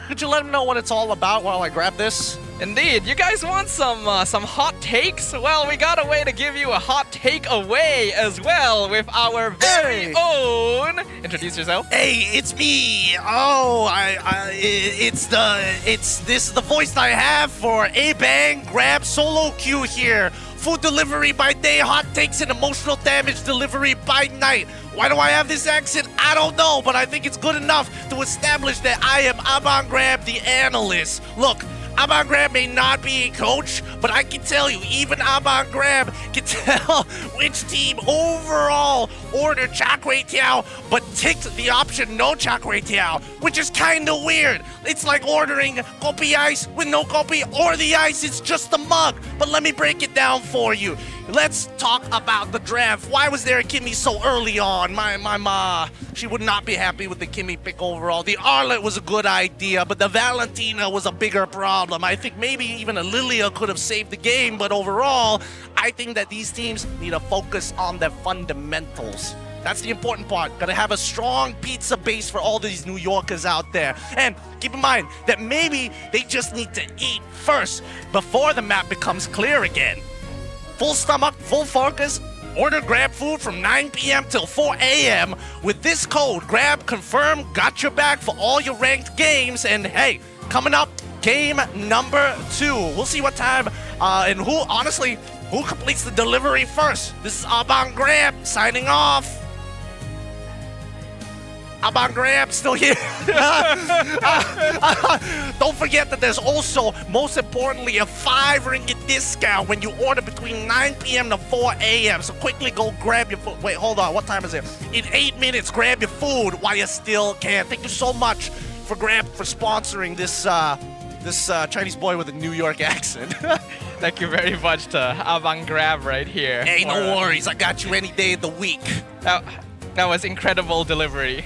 Could you let him know what it's all about while I grab this? Indeed. You guys want some hot takes? Well, we got a way to give you a hot take away as well with our very own... Introduce yourself. Hey, it's me. Oh, this is the voice that I have for A-Bang Grab Solo Queue here. Food delivery by day, hot takes and emotional damage delivery by night. Why do I have this accent? I don't know, but I think it's good enough to establish that I am Avant Grab the analyst. Look, Avant Grab may not be a coach, but I can tell you, even Avant Grab can tell which team overall ordered Chakra Tiao, but ticked the option no Chakra Tiao, which is kind of weird. It's like ordering Kopi Ice with no Kopi, or the ice is just a mug. But let me break it down for you. Let's talk about the draft. Why was there a Kimmy so early on? My ma, she would not be happy with the Kimmy pick overall. The Arlet was a good idea, but the Valentina was a bigger problem. I think maybe even a Lilia could have saved the game, but overall, I think that these teams need to focus on their fundamentals. That's the important part. Gotta have a strong pizza base for all these New Yorkers out there. And keep in mind that maybe they just need to eat first before the map becomes clear again. Full stomach, full focus, order Grab food from 9 p.m. till 4 a.m. With this code, Grab Confirm got your back for all your ranked games. And hey, coming up, game number 2. We'll see what time and who completes the delivery first. This is Abang Grab signing off. Abang Graham still here. Don't forget that there's also, most importantly, a 5 ringgit discount when you order between 9 p.m. to 4 a.m. So quickly go grab your food. Wait, hold on. What time is it? In 8 minutes, grab your food while you still can. Thank you so much for Grab for sponsoring this Chinese boy with a New York accent. Thank you very much to Abang Grab right here. Hey, no worries. I got you any day of the week. That was incredible delivery.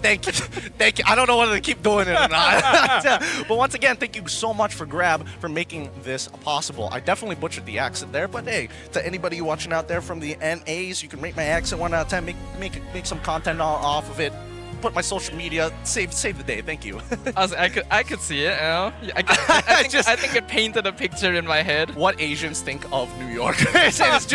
Thank you. Thank you. I don't know whether to keep doing it or not. But once again, thank you so much for Grab for making this possible. I definitely butchered the accent there, but hey, to anybody watching out there from the NAs, you can rate my accent 1 out of 10, make some content off of it. Put my social media, save the day. Thank you. I could see it. You know? I think it painted a picture in my head. What Asians think of New York. It's just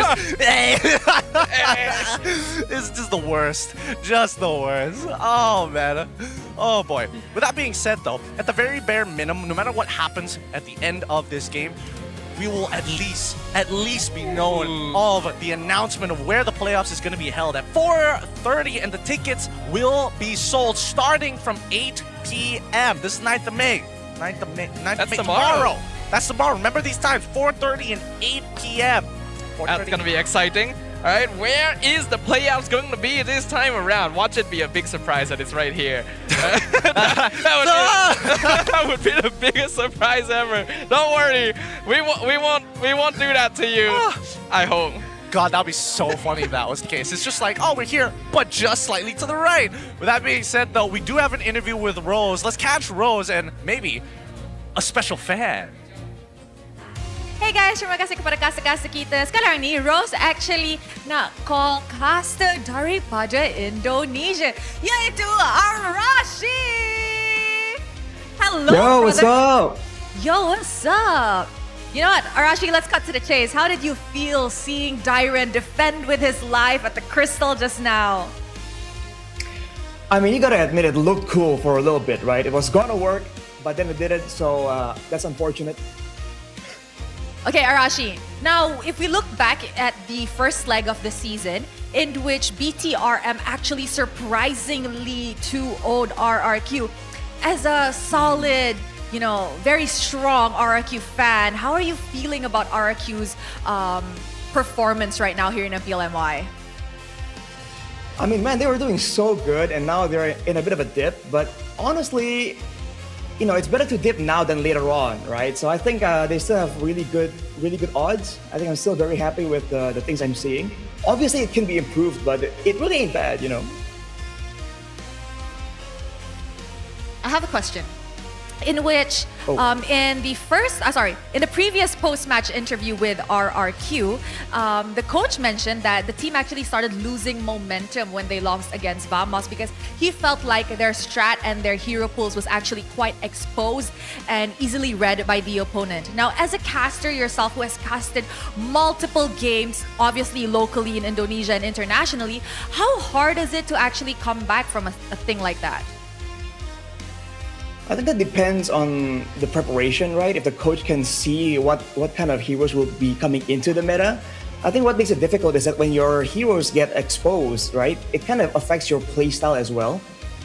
it's just the worst. Just the worst. Oh man. Oh boy. With that being said though, at the very bare minimum, no matter what happens at the end of this game, we will at least be known of the announcement of where the playoffs is going to be held at 4:30, and the tickets will be sold starting from 8 p.m. This is 9th of May. 9th of May. That's tomorrow. That's tomorrow. Remember these times, 4:30 and 8 p.m. That's going to be exciting. All right, where is the playoffs going to be this time around? Watch it be a big surprise that it's right here. that would be the biggest surprise ever. Don't worry, we won't do that to you. I hope. God, that'd be so funny if that was the case. It's just like, oh, we're here, but just slightly to the right. With that being said, though, we do have an interview with Rose. Let's catch Rose and maybe a special fan. Hey guys, terima kasih kepada caster-caster kita. Sekarang ni, Rose actually nak call caster daripada Indonesia, iaitu Arashi. Hello, Yo, brother. what's up? Yo, what's up? You know what, Arashi, let's cut to the chase. How did you feel seeing Dairen defend with his life at the Crystal just now? I mean, you gotta admit it looked cool for a little bit, right? It was gonna work, but then it didn't, so that's unfortunate. Okay, Arashi. Now, if we look back at the first leg of the season, in which BTRM actually surprisingly 2-0'd RRQ, as a solid, you know, very strong RRQ fan, how are you feeling about RRQ's performance right now here in MPLMY? I mean, man, they were doing so good, and now they're in a bit of a dip, but honestly, you know, it's better to dip now than later on, right? So I think they still have really good odds. I think I'm still very happy with the things I'm seeing. Obviously, it can be improved, but it really ain't bad, you know. I have a question. In which, in the previous post-match interview with RRQ, the coach mentioned that the team actually started losing momentum when they lost against Vamos because he felt like their strat and their hero pools was actually quite exposed and easily read by the opponent. Now, as a caster yourself who has casted multiple games, obviously locally in Indonesia and internationally, how hard is it to actually come back from a thing like that? I think that depends on the preparation, right? If the coach can see what kind of heroes will be coming into the meta. I think what makes it difficult is that when your heroes get exposed, right, it kind of affects your playstyle as well.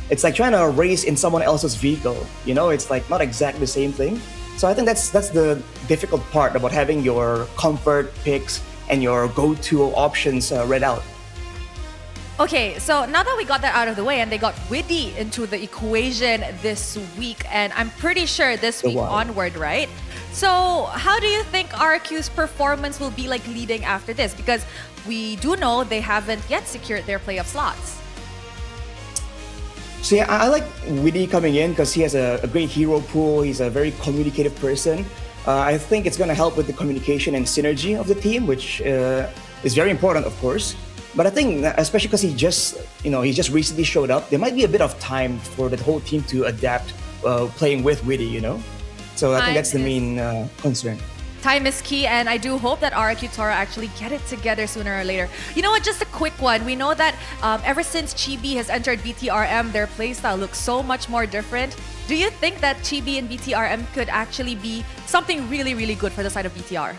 It's like trying to race in someone else's vehicle, you know? It's like not exactly the same thing. So I think that's the difficult part about having your comfort picks and your go-to options read out. Okay, so now that we got that out of the way and they got Widdy into the equation this week, and I'm pretty sure this week onward, right? So how do you think RRQ's performance will be like leading after this? Because we do know they haven't yet secured their playoff slots. So yeah, I like Widdy coming in because he has a great hero pool. He's a very communicative person. I think it's going to help with the communication and synergy of the team, which is very important, of course. But I think, especially because he just recently showed up, there might be a bit of time for the whole team to adapt playing with Widdy, you know? So I think that's the main concern. Time is key, and I do hope that RRQ Tora actually get it together sooner or later. You know what, just a quick one. We know that ever since Chibi has entered BTRM, their playstyle looks so much more different. Do you think that Chibi and BTRM could actually be something really, really good for the side of BTR?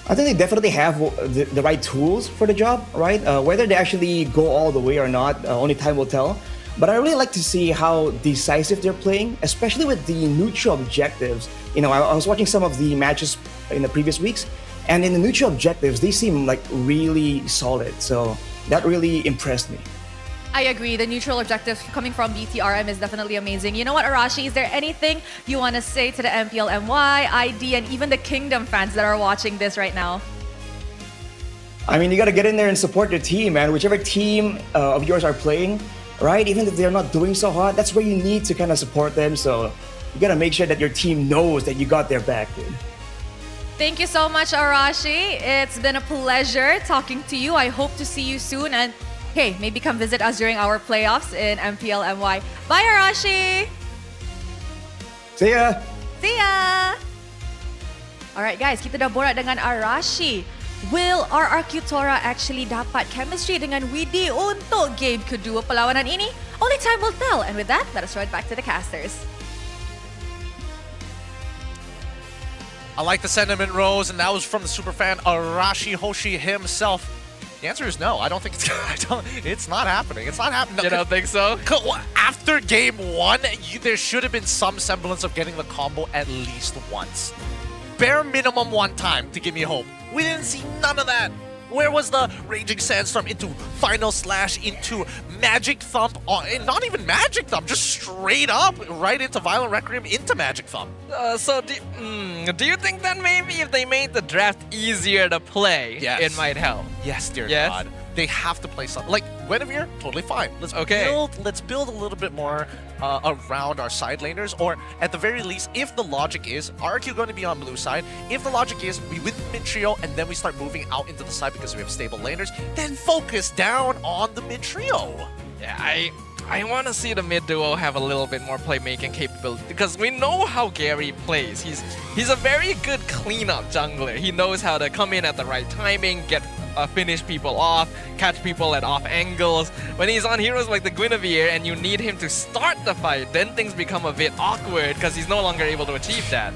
I think they definitely have the right tools for the job, right? Whether they actually go all the way or not, only time will tell. But I really like to see how decisive they're playing, especially with the neutral objectives. You know, I was watching some of the matches in the previous weeks, and in the neutral objectives, they seem like really solid. So that really impressed me. I agree. The neutral objective coming from BTRM is definitely amazing. You know what, Arashi? Is there anything you want to say to the MPL MY, ID, and even the Kingdom fans that are watching this right now? I mean, you got to get in there and support your team, man. Whichever team of yours are playing, right? Even if they're not doing so hot, that's where you need to kind of support them. So you got to make sure that your team knows that you got their back, dude. Thank you so much, Arashi. It's been a pleasure talking to you. I hope to see you soon. And hey, maybe come visit us during our playoffs in MPL MY. Bye, Arashi! See ya! See ya! Alright guys, kita dah borak dengan Arashi. Will RRQ Tora actually dapat chemistry dengan Widi untuk game kedua perlawanan ini? Only time will tell. And with that, let us throw it back to the casters. I like the sentiment, Rose, and that was from the superfan Arashi Hoshi himself. The answer is no. I don't think it's not happening. It's not happening. You don't think so? After game 1, there should have been some semblance of getting the combo at least once. Bare minimum one time to give me hope. We didn't see none of that. Where was the Raging Sandstorm into Final Slash into Magic Thump? Not even Magic Thump, just straight up right into Violent Requiem into Magic Thump. So do you think that maybe if they made the draft easier to play, it might help? Yes, dear God. They have to play something. Like, Guinevere, totally fine. Let's build a little bit more around our side laners, or at the very least, if the logic is, RRQ going to be on blue side, if the logic is we win mid trio and then we start moving out into the side because we have stable laners, then focus down on the mid trio. Yeah, I want to see the mid duo have a little bit more playmaking capability, because we know how Gary plays. He's a very good cleanup jungler. He knows how to come in at the right timing, finish people off, catch people at off angles. When he's on heroes like the Guinevere and you need him to start the fight, then things become a bit awkward because he's no longer able to achieve that.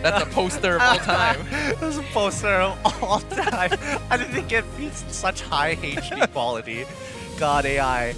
That's a poster of all time. That's a poster of all time. I didn't get beats in such high HD quality. God, AI.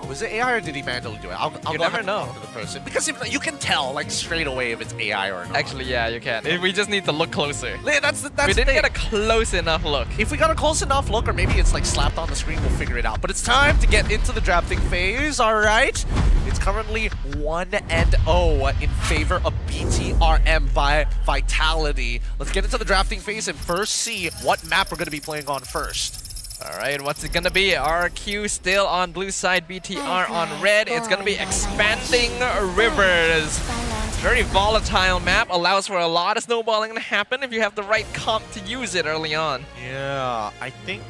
Was it AI or did he manually do it? I'll never know. To the person, because if you can tell like straight away if it's AI or not. Actually, yeah, you can. We just need to look closer. That's we didn't get a close enough look. If we got a close enough look, or maybe it's like slapped on the screen, we'll figure it out. But it's time to get into the drafting phase. All right, it's currently 1-0 in favor of BTRM by Vitality. Let's get into the drafting phase and first see what map we're going to be playing on first. Alright, what's it gonna be? RRQ still on blue side, BTR on red. It's gonna be Expanding Rivers. Very volatile map, allows for a lot of snowballing to happen if you have the right comp to use it early on. Yeah, I think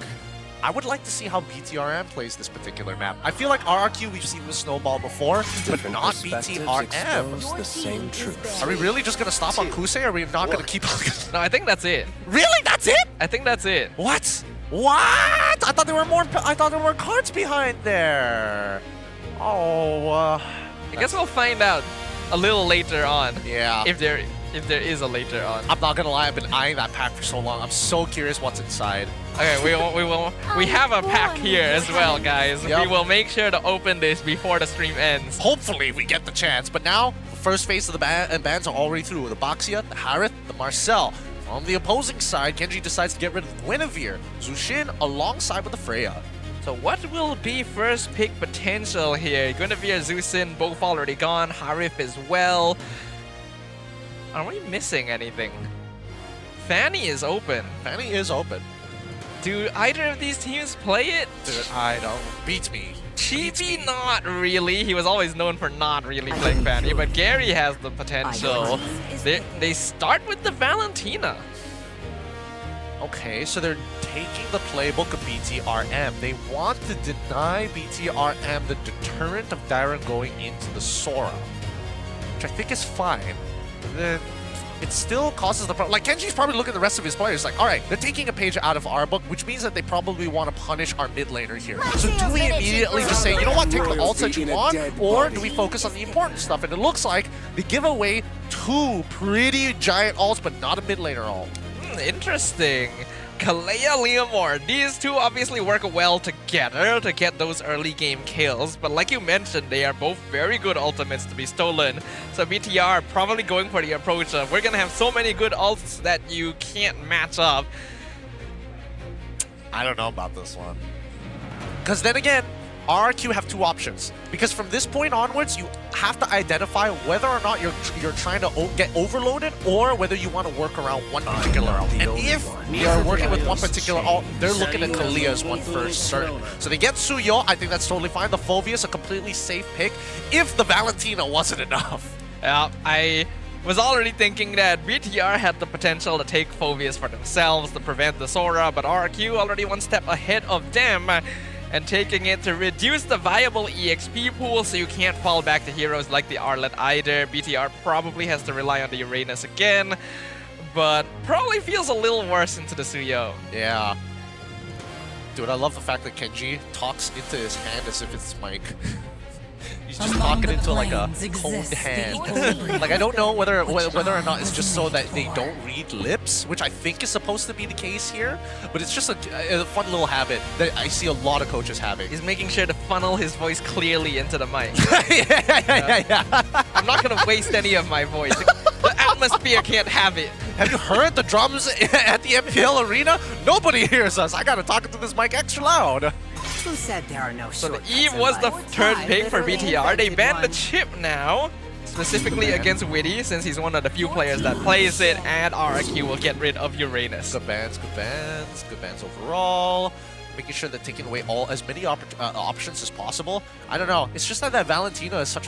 I would like to see how BTRM plays this particular map. I feel like RRQ, we've seen the snowball before, but not BTRM. The same truth. Are we really just gonna stop on Kusei, or are we not gonna keep on? No, I think that's it. Really? That's it? I think that's it. What? What? I thought there were more. I thought there were cards behind there. Oh. I guess we'll find out a little later on. Yeah. If there is a later on. I'm not gonna lie. I've been eyeing that pack for so long. I'm so curious what's inside. Okay, we have a pack here as well, guys. Yep. We will make sure to open this before the stream ends. Hopefully we get the chance. But now the first phase of the bands are already through. The Baxia, the Harith, the Marcel. On the opposing side, Genji decides to get rid of Guinevere, Zushin alongside with the Freya. So what will be first pick potential here? Guinevere, Zusin, both already gone. Harith as well. Are we missing anything? Fanny is open. Fanny is open. Do either of these teams play it? Dude, I don't. Beats me. Chibi, not really. He was always known for not really playing Fanny, but Gary has the potential. They start with the Valentina. Okay, so they're taking the playbook of BTRM. They want to deny BTRM the deterrent of Dairon going into the Sora, which I think is fine. it still causes the problem. Like, Kenji's probably looking at the rest of his players like, all right, they're taking a page out of our book, which means that they probably want to punish our mid laner here. So do we immediately just say, you know what, take the ults that you want, or do we focus on the important stuff? And it looks like they give away 2 pretty giant ults, but not a mid laner ult. Interesting. Kalea, Leomore, these two obviously work well together to get those early game kills, but like you mentioned, they are both very good ultimates to be stolen. So BTR probably going for the approach of, we're gonna have so many good ults that you can't match up. I don't know about this one. Because then again, RRQ have 2 options. Because from this point onwards, you have to identify whether or not you're trying to get overloaded or whether you want to work around one particular ult. And if you're working with one particular ult, they're looking at Kalea as one first certain. So they get Suyo, I think that's totally fine. The Phoveus, a completely safe pick, if the Valentina wasn't enough. Yeah, I was already thinking that BTR had the potential to take Phoveus for themselves to prevent the Sora, but RRQ already one step ahead of them, and taking it to reduce the viable EXP pool so you can't fall back to heroes like the Arlet either. BTR probably has to rely on the Uranus again, but probably feels a little worse into the Suyo. Yeah. Dude, I love the fact that Kenji talks into his hand as if it's his mic. He's just talking into like a cold hand. Like, I don't know whether or not it's just so that they don't read lips, which I think is supposed to be the case here, but it's just a fun little habit that I see a lot of coaches having. He's making sure to funnel his voice clearly into the mic. yeah. I'm not gonna waste any of my voice. The atmosphere can't have it. Have you heard the drums at the MPL arena? Nobody hears us. I gotta talk into this mic extra loud. Who said there are no So the Eve was the third pick for BTR. They banned the chip now, specifically against Witty, since he's one of the few players that plays it, and RRQ will get rid of Uranus. Good bans overall. Making sure they're taking away as many options as possible. I don't know. It's just that Valentina is such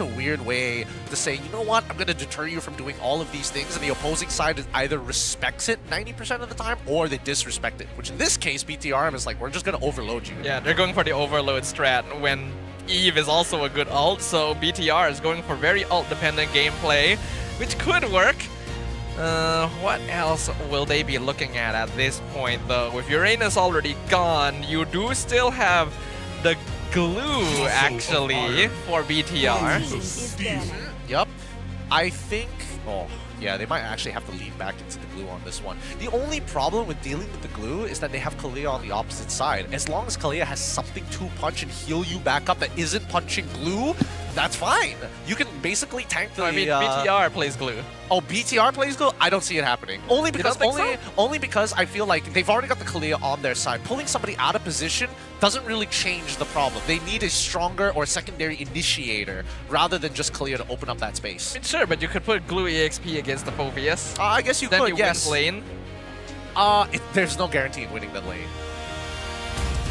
a weird way to say, you know what, I'm going to deter you from doing all of these things, and the opposing side either respects it 90% of the time or they disrespect it, which in this case, BTRM is like, we're just going to overload you. Yeah, they're going for the overload strat when Eve is also a good ult, so BTR is going for very ult-dependent gameplay, which could work. What else will they be looking at this point, though? With Uranus already gone, you do still have the glue, actually, for BTR. Yup. I think... Oh, yeah, they might actually have to lean back into the glue on this one. The only problem with dealing with the glue is that they have Kalea on the opposite side. As long as Kalea has something to punch and heal you back up that isn't punching glue, that's fine. You can basically tank the... I mean, BTR plays glue. Oh, BTR plays glue? I don't see it happening. Only because I feel like they've already got the Kalea on their side. Pulling somebody out of position doesn't really change the problem. They need a stronger or secondary initiator rather than just Kalea to open up that space. I mean, sure, but you could put glue EXP against the Phoveus. I guess you could, yes. Then you win lane. There's no guarantee in winning that lane.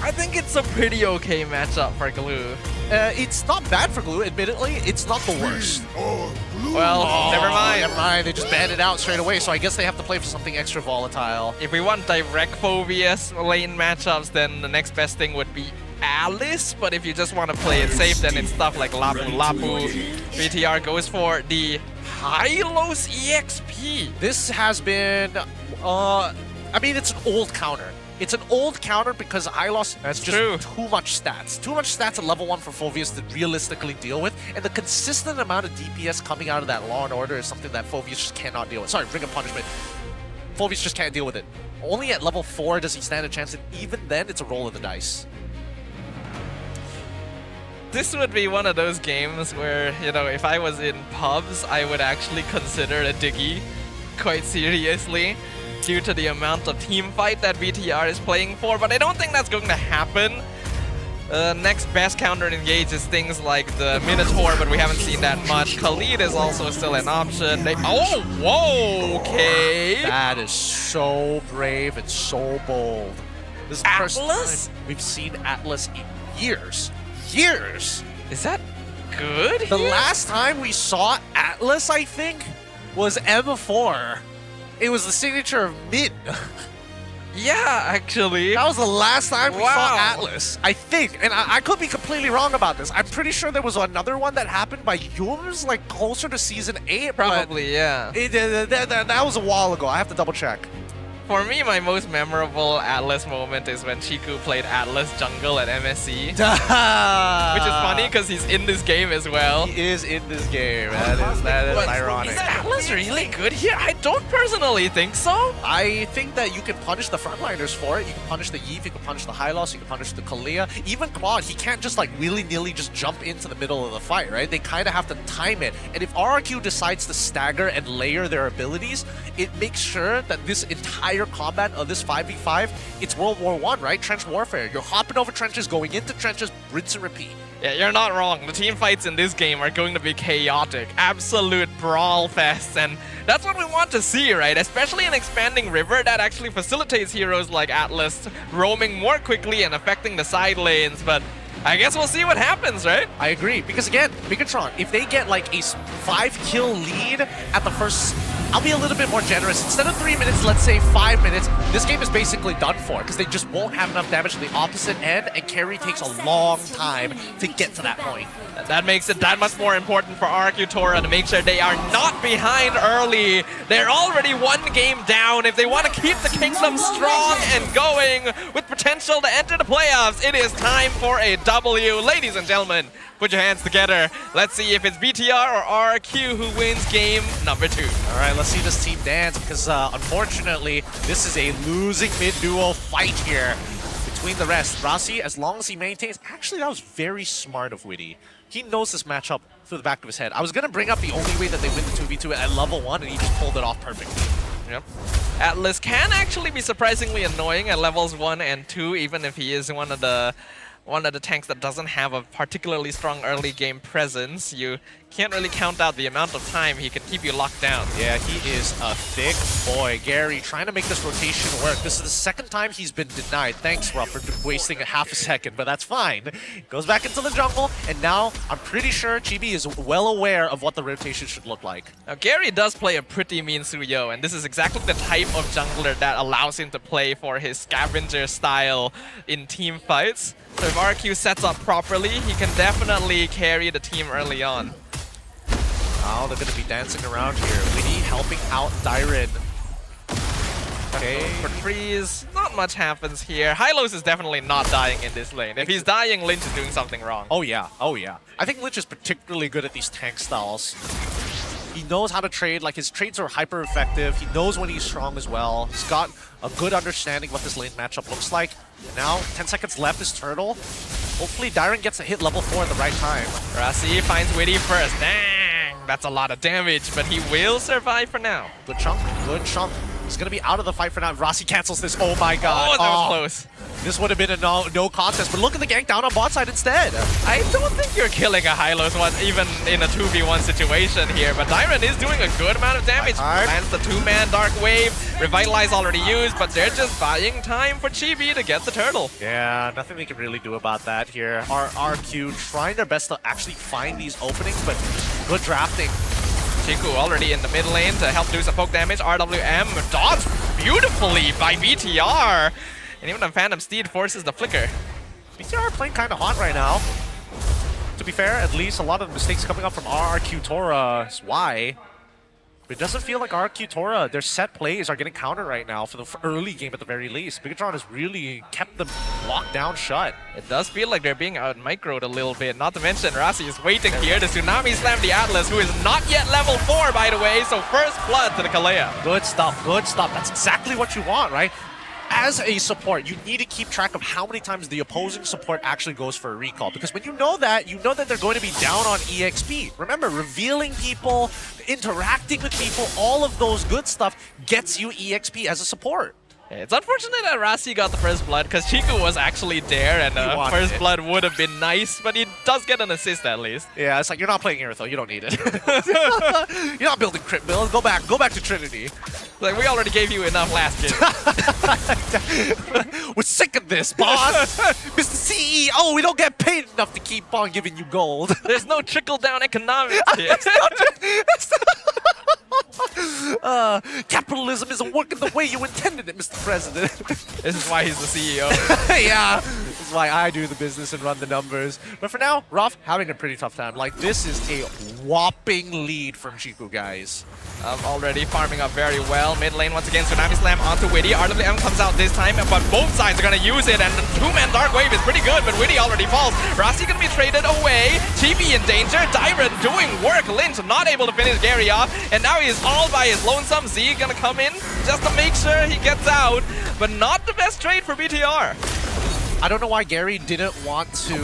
I think it's a pretty okay matchup for glue. It's not bad for glue, admittedly. It's not the worst. Well, never mind. Never mind. They just banned it out straight away, so I guess they have to play for something extra volatile. If we want direct Phoveus lane matchups, then the next best thing would be Alice. But if you just want to play it safe, then it's stuff like Lapu Lapu. BTR goes for the Hylos EXP. This has been... I mean, it's an old counter. It's an old counter because Hylos has just too much stats. Too much stats at level 1 for Phoveus to realistically deal with. And the consistent amount of DPS coming out of that Law & Order is something that Phoveus just cannot deal with. Sorry, Ring of Punishment. Phoveus just can't deal with it. Only at level 4 does he stand a chance, and even then, it's a roll of the dice. This would be one of those games where, you know, if I was in pubs, I would actually consider a Diggy quite seriously, due to the amount of team fight that BTR is playing for, but I don't think that's going to happen. Next best counter engage is things like the Minotaur, but we haven't seen that much. Khalid is also still an option. Oh, whoa, okay. That is so brave and so bold. This is the first time we've seen Atlas in years. Years! Is that good? The last time we saw Atlas, I think, was M4. It was the signature of mid. Yeah, actually. That was the last time we saw Wow. Atlas, I think. And I could be completely wrong about this. I'm pretty sure there was another one that happened by Yums, like closer to Season 8. Probably, yeah. That was a while ago. I have to double check. For me, my most memorable Atlas moment is when Chiku played Atlas jungle at MSC. Which is funny because he's in this game as well. He is in this game. That is ironic. Is Atlas really good here? I don't personally think so. I think that you can punish the frontliners for it. You can punish the Yves, you can punish the Hylos, you can punish the Kalia. Even Claude, he can't just like willy-nilly just jump into the middle of the fight, right? They kind of have to time it. And if RRQ decides to stagger and layer their abilities, it makes sure that this entire combat of this 5v5, it's World War I, right? Trench warfare. You're hopping over trenches, going into trenches, rinse and repeat. Yeah, you're not wrong. The team fights in this game are going to be chaotic. Absolute brawl fests, and that's what we want to see, right? Especially in Expanding River, that actually facilitates heroes like Atlas roaming more quickly and affecting the side lanes, but I guess we'll see what happens, right? I agree, because again, Bigatron, if they get like a 5-kill lead at the first... I'll be a little bit more generous. Instead of 3 minutes, let's say 5 minutes, this game is basically done for because they just won't have enough damage to the opposite end, and carry takes a long time to get to that point. That makes it that much more important for RRQ Tora to make sure they are not behind early. They're already one game down. If they want to keep the Kingdom strong and going with potential to enter the playoffs, it is time for a W. Ladies and gentlemen, put your hands together. Let's see if it's BTR or RRQ who wins game number 2. All right, let's see this team dance because unfortunately, this is a losing mid-duo fight here between the rest. Rasi, as long as he maintains... Actually, that was very smart of Witty. He knows this matchup through the back of his head. I was going to bring up the only way that they win the 2v2 at level 1, and he just pulled it off perfectly. Yep. Atlas can actually be surprisingly annoying at levels 1 and 2, even if he is one of the tanks that doesn't have a particularly strong early game presence. You can't really count out the amount of time he can keep you locked down. Yeah, he is a thick boy. Gary trying to make this rotation work. This is the second time he's been denied. Thanks, Ruff, for wasting a half a second, but that's fine. Goes back into the jungle, and now I'm pretty sure Chibi is well aware of what the rotation should look like. Now, Gary does play a pretty mean Suyo, and this is exactly the type of jungler that allows him to play for his scavenger style in team fights. So if RRQ sets up properly, he can definitely carry the team early on. Now they're going to be dancing around here. Witty helping out Dyren. Okay. For freeze, not much happens here. Hylos is definitely not dying in this lane. If he's dying, Lynch is doing something wrong. Oh yeah, oh yeah. I think Lynch is particularly good at these tank styles. He knows how to trade, like his trades are hyper effective. He knows when he's strong as well. He's got a good understanding what this lane matchup looks like. And now, 10 seconds left is Turtle. Hopefully Dyren gets to hit level 4 at the right time. Rasi finds Witty first. Dang, that's a lot of damage, but he will survive for now. Good chunk, good chunk. He's going to be out of the fight for now. Rasi cancels this. Oh my god. Oh, that was close. This would have been a no contest, but look at the gank down on bot side instead. I don't think you're killing a Hylos one even in a 2v1 situation here, but Dyren is doing a good amount of damage. Lands the 2-man Dark Wave. Revitalize already used, but they're just buying time for Chibi to get the turtle. Yeah, nothing they can really do about that here. RRQ trying their best to actually find these openings, but good drafting. Chiku already in the mid lane to help do some poke damage. RWM dodged beautifully by BTR. And even the Phantom Steed forces the flicker. BTR playing kind of hot right now. To be fair, at least a lot of the mistakes coming up from RRQ Tora is why. But it doesn't feel like RRQ Tora, their set plays are getting countered right now for the early game at the very least. Bigatron has really kept them locked down shut. It does feel like they're being out-microed a little bit. Not to mention, Rasi is waiting here to Tsunami Slam the Atlas, who is not yet level 4, by the way. So first blood to the Kalea. Good stuff, good stuff. That's exactly what you want, right? As a support, you need to keep track of how many times the opposing support actually goes for a recall. Because when you know that they're going to be down on EXP. Remember, revealing people, interacting with people, all of those good stuff gets you EXP as a support. It's unfortunate that Rasi got the first blood because Chiku was actually there and first blood would have been nice, but he does get an assist at least. Yeah, it's like you're not playing Iritho, you don't need it. You're not building crit builds, go back to Trinity. Like, we already gave you enough last game. We're sick of this, boss! Mr. CEO, we don't get paid enough to keep on giving you gold. There's no trickle-down economics here. Capitalism isn't working the way you intended it, Mr. President. This is why he's the CEO. Yeah, this is why I do the business and run the numbers. But for now, Ruff having a pretty tough time. Like, this is a whopping lead from Chiku, guys. Already farming up very well. Mid lane once again, Tsunami Slam onto Witty. RWM comes out this time, but both sides are going to use it, and the two-man Dark Wave is pretty good, but Witty already falls. Rossi going to be traded away. TB in danger. Dyron doing work. Lynch not able to finish Gary off, and now he is all by his lonesome. Z going to come in just to make sure he gets out, but not the best trade for BTR. I don't know why Gary didn't want to...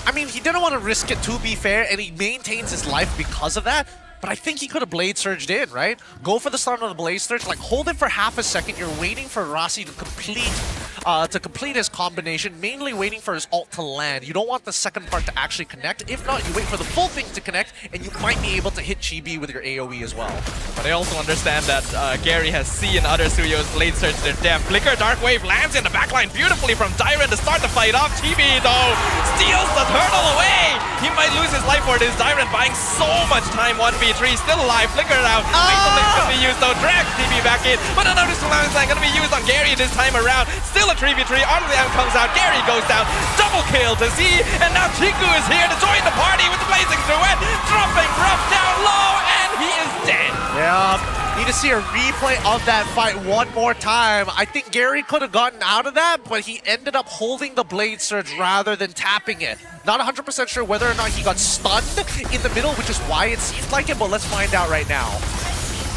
I mean, he didn't want to risk it, to be fair, and he maintains his life because of that. But I think he could have Blade Surged in, right? Go for the start of the Blade Surge, like hold it for half a second. You're waiting for Rossi to complete his combination, mainly waiting for his ult to land. You don't want the second part to actually connect. If not, you wait for the full thing to connect, and you might be able to hit Chibi with your AoE as well. But I also understand that Gary has seen other studios Blade Surge their death. Flicker Dark Wave lands in the backline beautifully from Dyron to start the fight off. Chibi, though, steals the turtle away. He might lose his life for this. Dyron buying so much time. 1v3, still alive. Flicker out. Fatal Link's gonna be used, though. Drags TB back in. But another Tsunami Slam gonna be used on Gary this time around. Still a 3v3. RWM comes out. Gary goes down. Double kill to Z. And now Chiku is here to join the party with the blazing duet. Dropping Ruff down low, and he is dead. Yeah. Need to see a replay of that fight one more time. I think Gary could have gotten out of that, but he ended up holding the Blade Surge rather than tapping it. Not 100% sure whether or not he got stunned in the middle, which is why it seems like it, but let's find out right now.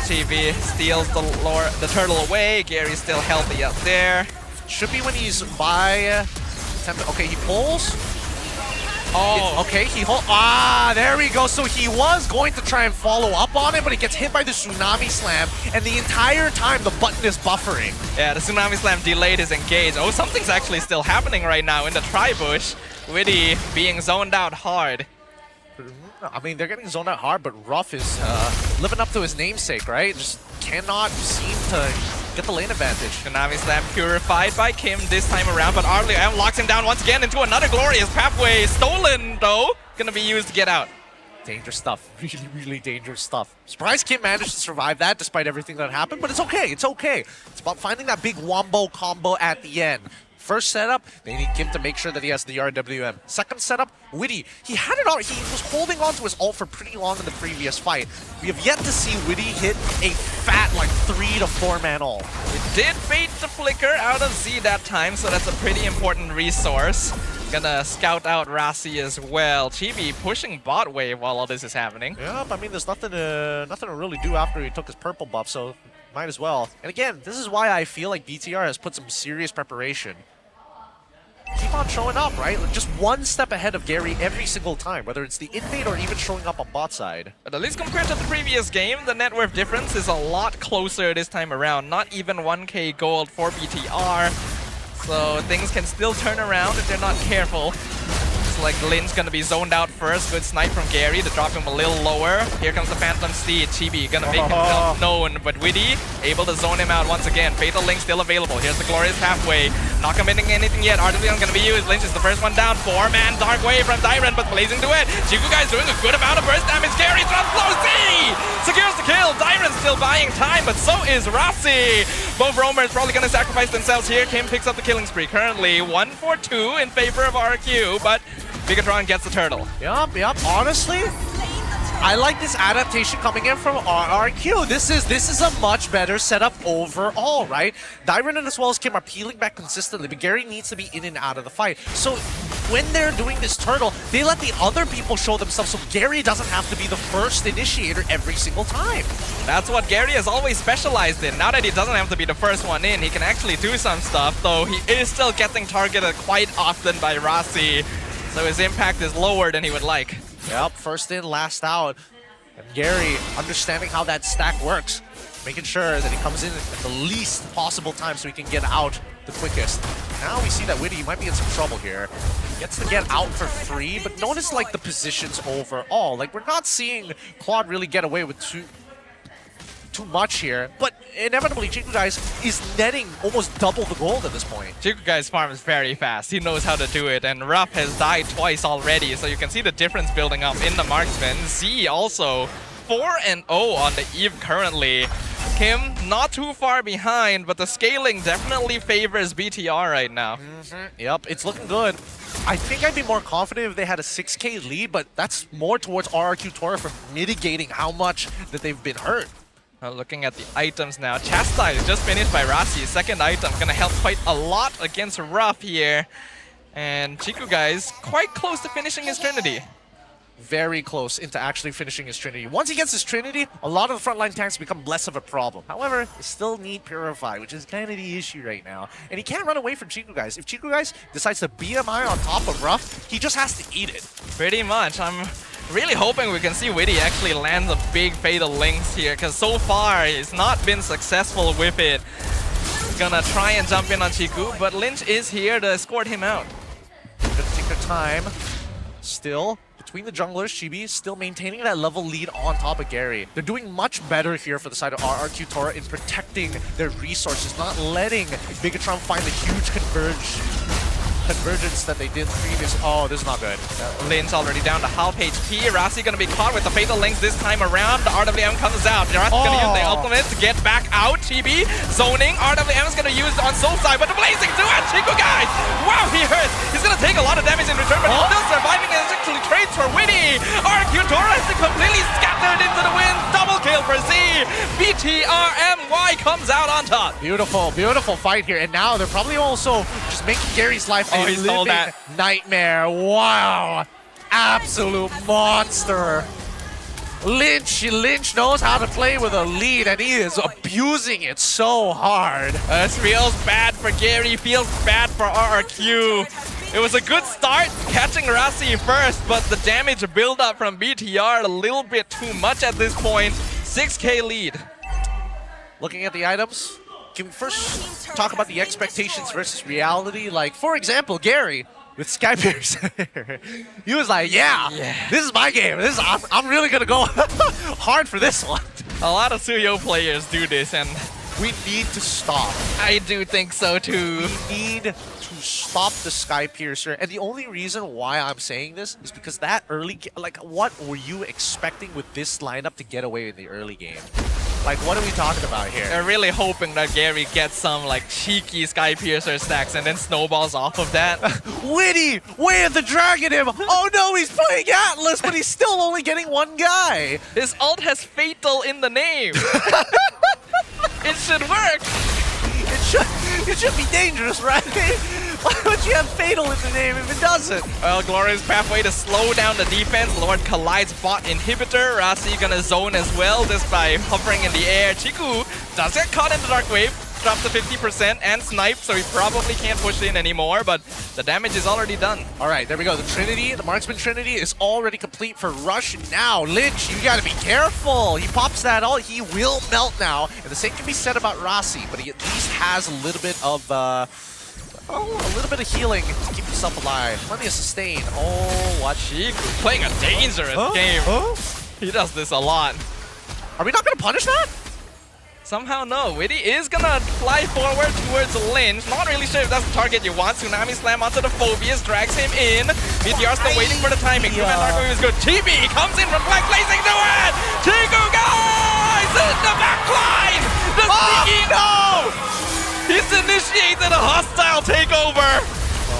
TV steals the turtle away. Gary's still healthy up there. Should be when he's by... Okay, he pulls. Oh, okay, there we go. So he was going to try and follow up on it, but he gets hit by the Tsunami Slam, and the entire time the button is buffering. Yeah, the Tsunami Slam delayed his engage. Oh, something's actually still happening right now in the tri-bush. Witty being zoned out hard. I mean, they're getting zoned out hard, but Ruff is living up to his namesake, right? Just cannot seem to get the lane advantage. Tsunami Slam purified by Kim this time around, but RWM locks him down once again into another glorious pathway. Stolen, though. Gonna be used to get out. Dangerous stuff. Really, really dangerous stuff. Surprised Kim managed to survive that despite everything that happened, but it's okay. It's okay. It's about finding that big wombo combo at the end. First setup, they need Kim to make sure that he has the RWM. Second setup, Witty. He had it on. He was holding on to his ult for pretty long in the previous fight. We have yet to see Witty hit a fat, like, 3 to 4-man ult. It did bait the Flicker out of Z that time, so that's a pretty important resource. Gonna scout out Rossi as well. Chibi pushing bot wave while all this is happening. Yeah, I mean, there's nothing to really do after he took his purple buff, so might as well. And again, this is why I feel like BTR has put some serious preparation. Keep on showing up, right? Just one step ahead of Gary every single time, whether it's the invade or even showing up on bot side. But at least compared to the previous game, the net worth difference is a lot closer this time around. Not even 1k gold for BTR. So things can still turn around if they're not careful. Like Lynn's gonna be zoned out first. Good snipe from Gary to drop him a little lower. Here comes the Phantom Steed. Chibi gonna make himself known, but Witty able to zone him out once again. Fatal Link still available. Here's the glorious halfway. Not committing anything yet. RWM gonna be used. Lynch is the first one down. 4-man Dark Wave from Dyron, but blazing to it. Chiku guy's doing a good amount of burst damage. Gary drops low Z! Secures the kill. Dyron's still buying time, but so is Rossi. Both roamers probably gonna sacrifice themselves here. Kim picks up the killing spree. Currently 1 for 2 in favor of RRQ, but Bigatron gets the turtle. Yup. Honestly, I like this adaptation coming in from RRQ. This is a much better setup overall, right? Dyron and as well as Kim are peeling back consistently, but Gary needs to be in and out of the fight. So when they're doing this turtle, they let the other people show themselves, so Gary doesn't have to be the first initiator every single time. That's what Gary has always specialized in. Now that he doesn't have to be the first one in, he can actually do some stuff, though he is still getting targeted quite often by Rossi. So his impact is lower than he would like. Yep, first in, last out. And Gary understanding how that stack works, making sure that he comes in at the least possible time so he can get out the quickest. Now we see that Witty might be in some trouble here. Gets to get out for free, but notice like the positions overall. Like we're not seeing Claude really get away with too much here, but inevitably Chiku guys is netting almost double the gold at this point. Chiku guys farm is very fast. He knows how to do it, and Ruff has died twice already, so you can see the difference building up in the marksman. Z also 4-0 on the eve currently. Kim, not too far behind, but the scaling definitely favors BTR right now. Yep, it's looking good. I think I'd be more confident if they had a 6k lead, but that's more towards RRQ Tora for mitigating how much that they've been hurt. Looking at the items now, Chastise just finished by Rasi. Second item gonna help fight a lot against Ruff here. And Chiku, guys, quite close to finishing his Trinity. Very close into actually finishing his Trinity. Once he gets his Trinity, a lot of the frontline tanks become less of a problem. However, they still need Purify, which is kind of the issue right now. And he can't run away from Chiku, guys. If Chiku, guys, decides to BMI on top of Ruff, he just has to eat it. Pretty much. I'm really hoping we can see Witty actually land a big Fatal Links here, because so far he's not been successful with it. He's gonna try and jump in on Chiku, but Lynch is here to escort him out. Gonna take their time. Still, between the junglers, Chibi still maintaining that level lead on top of Gary. They're doing much better here for the side of RRQ Tora in protecting their resources, not letting Bigatron find the huge convergence that they did previous. Oh, this is not good. Lynn's already down to half HP. Rasi gonna be caught with the Fatal Links this time around. The RWM comes out. Rasi's gonna use the ultimate to get back out. Chibi zoning. RWM's gonna use it on Soul side, but the blazing too. And Chiku, guys! Wow, he hurts. He's gonna take a lot of damage in return, but he's still surviving, and it's actually trades for Witty. RRQ Tora is completely scattered into the wind. Double kill for Z. BTRMY comes out on top. Beautiful, beautiful fight here. And now they're probably also just making Gary's life a living nightmare. Wow. Absolute monster. Lynch knows how to play with a lead, and he is abusing it so hard. This feels bad for Gary, feels bad for RRQ. It was a good start catching Rasi first, but the damage build up from BTR a little bit too much at this point. 6k lead. Looking at the items, can we first talk about the expectations versus reality? Like, for example, Gary with Skypiercer. He was like, yeah, this is my game. I'm really gonna go hard for this one. A lot of Suyo players do this, and we need to stop. I do think so too. We need to stop the Skypiercer, and the only reason why I'm saying this is because that early, like, what were you expecting with this lineup to get away in the early game? Like, what are we talking about here? They're really hoping that Gary gets some, like, cheeky Skypiercer stacks and then snowballs off of that. Witty! Way of the Dragon him! Oh no, he's playing Atlas, but he's still only getting one guy! His ult has Fatal in the name! It should work! It should be dangerous, right? Why would you have Fatal in the name if it doesn't? Well, Glorious pathway to slow down the defense. Lord collides bot inhibitor. Rasi gonna zone as well, just by hovering in the air. Chiku does get caught in the Dark Wave. Drops to 50% and snipe, so he probably can't push in anymore, but the damage is already done. All right, there we go. The Trinity, the Marksman Trinity is already complete for Rush. Now, Lynch, you gotta be careful. He pops that ult, he will melt now. And the same can be said about Rasi, but he at least has a little bit of, a little bit of healing to keep himself alive. Plenty of sustain. Oh, what? Chiku playing a dangerous game. He does this a lot. Are we not gonna punish that? Somehow no. Witty is gonna fly forward towards Lynch. Not really sure if that's the target you want. Tsunami slam onto the Phobias, drags him in. BTR still waiting for the timing. Dark Wave is good. Chibi comes in from flank, blazing to it! Chiku, guys! In the backline! The sneaky no! He's initiated a hostile takeover!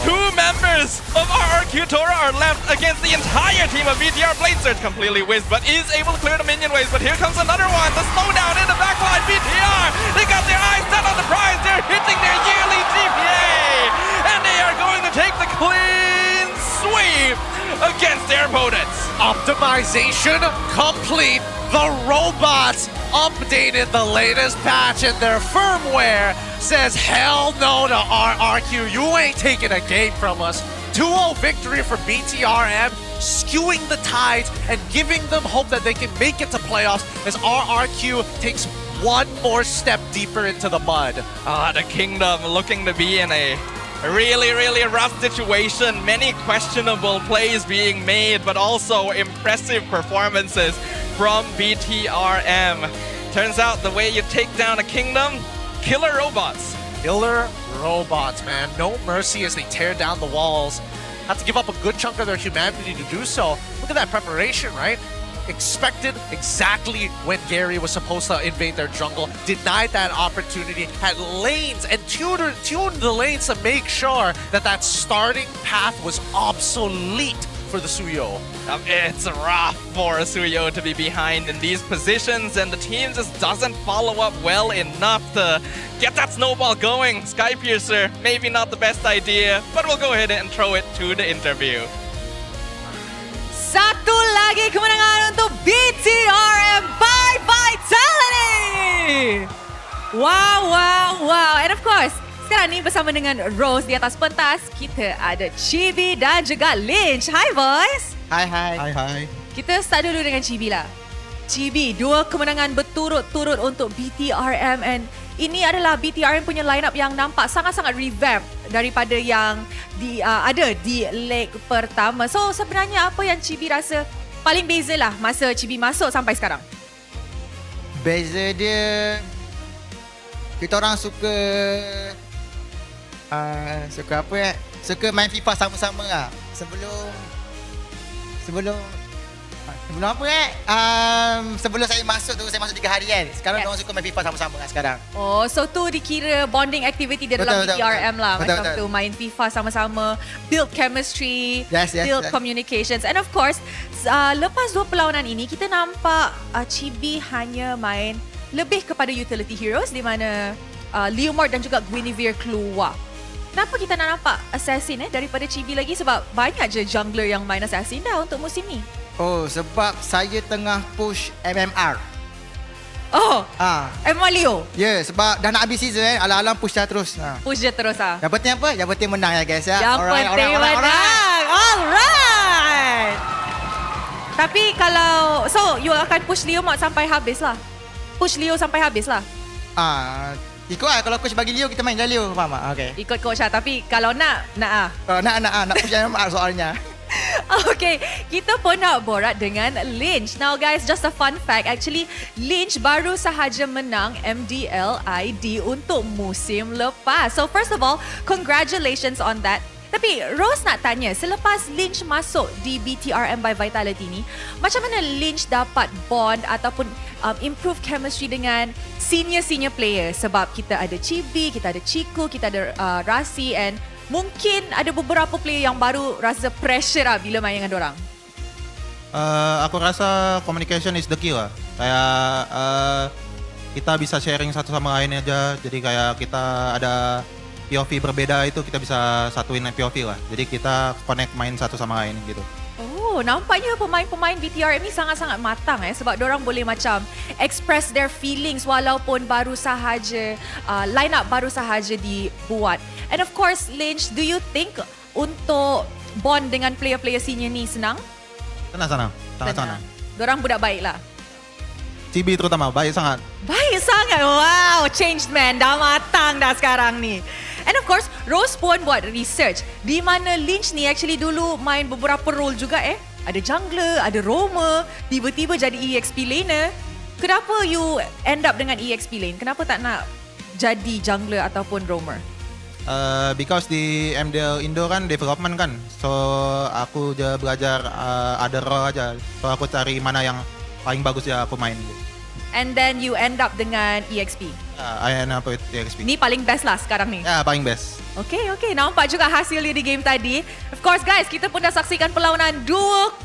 2 members of RRQ Tora are left against the entire team of BTR. Blade Surge completely whizzed, but is able to clear the minion waves. But here comes another one. The slowdown in the backline. BTR, they got their eyes set on the prize. They're hitting their yearly GPA. And they are going to take the clean sweep against their opponents. Optimization complete. The robots updated the latest patch in their firmware. Says hell no to RRQ. You ain't taking a game from us. 2-0 victory for BTRM, skewing the tides and giving them hope that they can make it to playoffs as RRQ takes one more step deeper into the mud. The Kingdom looking to be in a really, really rough situation. Many questionable plays being made, but also impressive performances from BTRM. Turns out the way you take down a Kingdom, killer robots. Killer robots, man. No mercy as they tear down the walls. Have to give up a good chunk of their humanity to do so. Look at that preparation, right? expected exactly when Gary was supposed to invade their jungle, denied that opportunity, had lanes and tuned the lanes to make sure that that starting path was obsolete for the Suyo. It's rough for Suyo to be behind in these positions, and the team just doesn't follow up well enough to get that snowball going. Skypiercer, maybe not the best idea, but we'll go ahead and throw it to the interview. Satu lagi kemenangan untuk BTRM by Vitality. Wow. And of course, sekarang ni bersama dengan Rose di atas pentas, kita ada Chibi dan juga Lynch. Hi boys. Hai. Kita start dulu dengan Chibi lah. Chibi, 2 kemenangan berturut-turut untuk BTRM, and ini adalah BTRM punya lineup yang nampak sangat-sangat revamp daripada yang ada di leg pertama. So sebenarnya apa yang Chibi rasa paling beza lah masa Chibi masuk sampai sekarang? Beza dia, kita orang suka suka main FIFA sama-sama lah. Sebelum saya masuk 3 hari kan. Sekarang orang suka main FIFA sama-sama kan sekarang. Oh, so tu dikira bonding activity dia dalam BTRM lah. Macam tu, main FIFA sama-sama, build chemistry, build communications. And of course, lepas 2 perlawanan ini, kita nampak Chibi hanya main lebih kepada utility heroes di mana Leomord dan juga Guinevere keluar. Kenapa kita nak nampak assassin daripada Chibi lagi? Sebab banyak je jungler yang main assassin dah untuk musim ni. Oh, sebab saya tengah push MMR. Oh, MMR Leo? Ya, sebab dah nak habis season alang-alang push dah terus. Push je terus lah. Yang penting apa? Yang penting menang ya guys ya. Yang penting menang. Alright. Tapi kalau, so you akan push Leo sampai habis lah? Push Leo sampai habis lah? Ikut lah, kalau coach bagi Leo, kita main dah Leo, faham tak? Okay. Ikut coach lah, tapi kalau nak Kalau nak push MMR soalnya. Okay, kita pun nak borak dengan Lynch. Now guys, just a fun fact, actually Lynch baru sahaja menang MDL ID untuk musim lepas. So first of all, congratulations on that. Tapi Rose nak tanya, selepas Lynch masuk di BTRM by Vitality ni, macam mana Lynch dapat bond ataupun improve chemistry dengan senior player? Sebab kita ada Chibi, kita ada Chiku, kita ada Rasi, and mungkin ada beberapa player yang baru rasa pressure lah bila main dengan dorang. Aku rasa communication is the key lah. Kayak kita bisa sharing satu sama lain aja. Jadi kayak kita ada POV berbeda itu kita bisa satuin POV lah. Jadi kita connect main satu sama lain gitu. Oh, nampaknya pemain-pemain BTRM ni sangat-sangat matang sebab dorang boleh macam express their feelings walaupun baru sahaja line up baru sahaja dibuat. And of course, Lynch, do you think untuk bond dengan player-player senior ni senang? Senang. Dorang budak baik lah. Chibi terutama baik sangat. Baik sangat. Wow, changed man. Dah matang dah sekarang ni. And of course, Rose pun buat research di mana Lynch ni actually dulu main beberapa role juga Ada jungler, ada roamer, tiba-tiba jadi EXP laner. Kenapa you end up dengan EXP lane? Kenapa tak nak jadi jungler ataupun roamer? Because di MDL Indo kan development kan. So aku je belajar ada role aja. So aku cari mana yang paling bagus ya aku main. And then you end up dengan EXP. I end up with EXP. Ni paling best lah sekarang ni. Ya, paling best. Okay. Nampak juga hasil dia di game tadi. Of course guys, kita pun dah saksikan perlawanan 2-0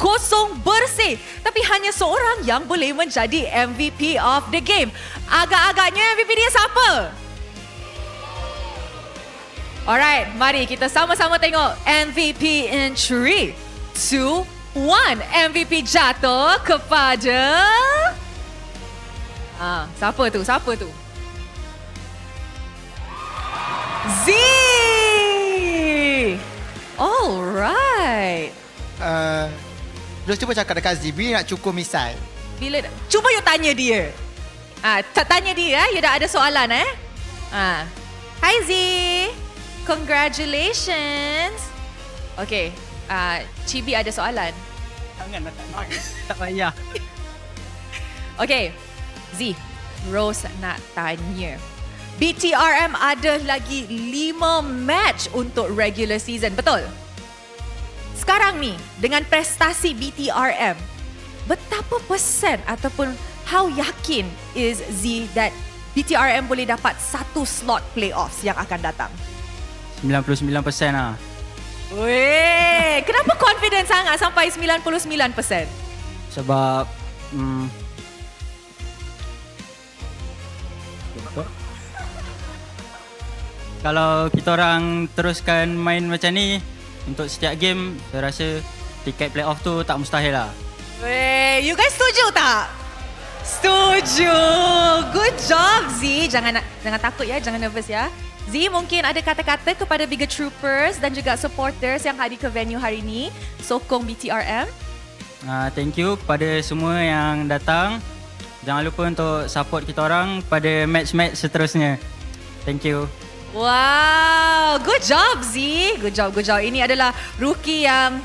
bersih. Tapi hanya seorang yang boleh menjadi MVP of the game. Agak-agaknya MVP dia siapa? Alright, mari kita sama-sama tengok MVP in 3, 2, 1. MVP jatuh kepada... Siapa tu? Z! Alright. Terus cuba cakap dekat Z, bila nak cukup misal? Cuba you tanya dia. Tanya dia, you dah ada soalan Hi Z. Congratulations. Okay, Chibi ada soalan. Jangan tak payah. Okay, Z, Rose nak tanya. BTRM ada lagi 5 match untuk regular season, betul? Sekarang ni, dengan prestasi BTRM, betapa persen ataupun how yakin is Z that BTRM boleh dapat satu slot playoffs yang akan datang? 99% lah. Weh, kenapa confident sangat sampai 99%? Sebab kalau kita orang teruskan main macam ni untuk setiap game, saya rasa tiket playoff tu tak mustahil lah. Weh, you guys setuju tak? Setuju. Good job Z. Jangan takut ya, jangan nervous ya. Z, mungkin ada kata-kata kepada bigger troopers dan juga supporters yang hadir ke venue hari ini sokong BTRM. Thank you kepada semua yang datang. Jangan lupa untuk support kita orang pada match-match seterusnya. Thank you. Wow, good job Z. Good job. Ini adalah rookie yang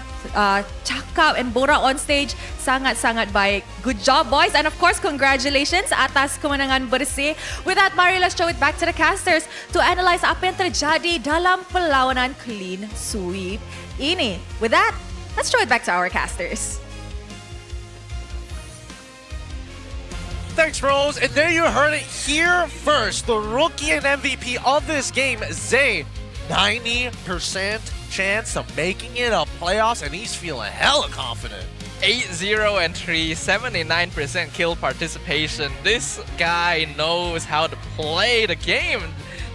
cakap and borak on stage sangat-sangat baik. Good job boys, and of course congratulations atas kemenangan bersih. With that, mari let's throw it back to the casters to analyze apa yang terjadi dalam perlawanan clean sweep ini. With that, let's throw it back to our casters. Thanks, Rose. And there you heard it here first. The rookie and MVP of this game, Zay, 90% chance of making it a playoffs, and he's feeling hella confident. 8-0 and 3, 79% kill participation. This guy knows how to play the game.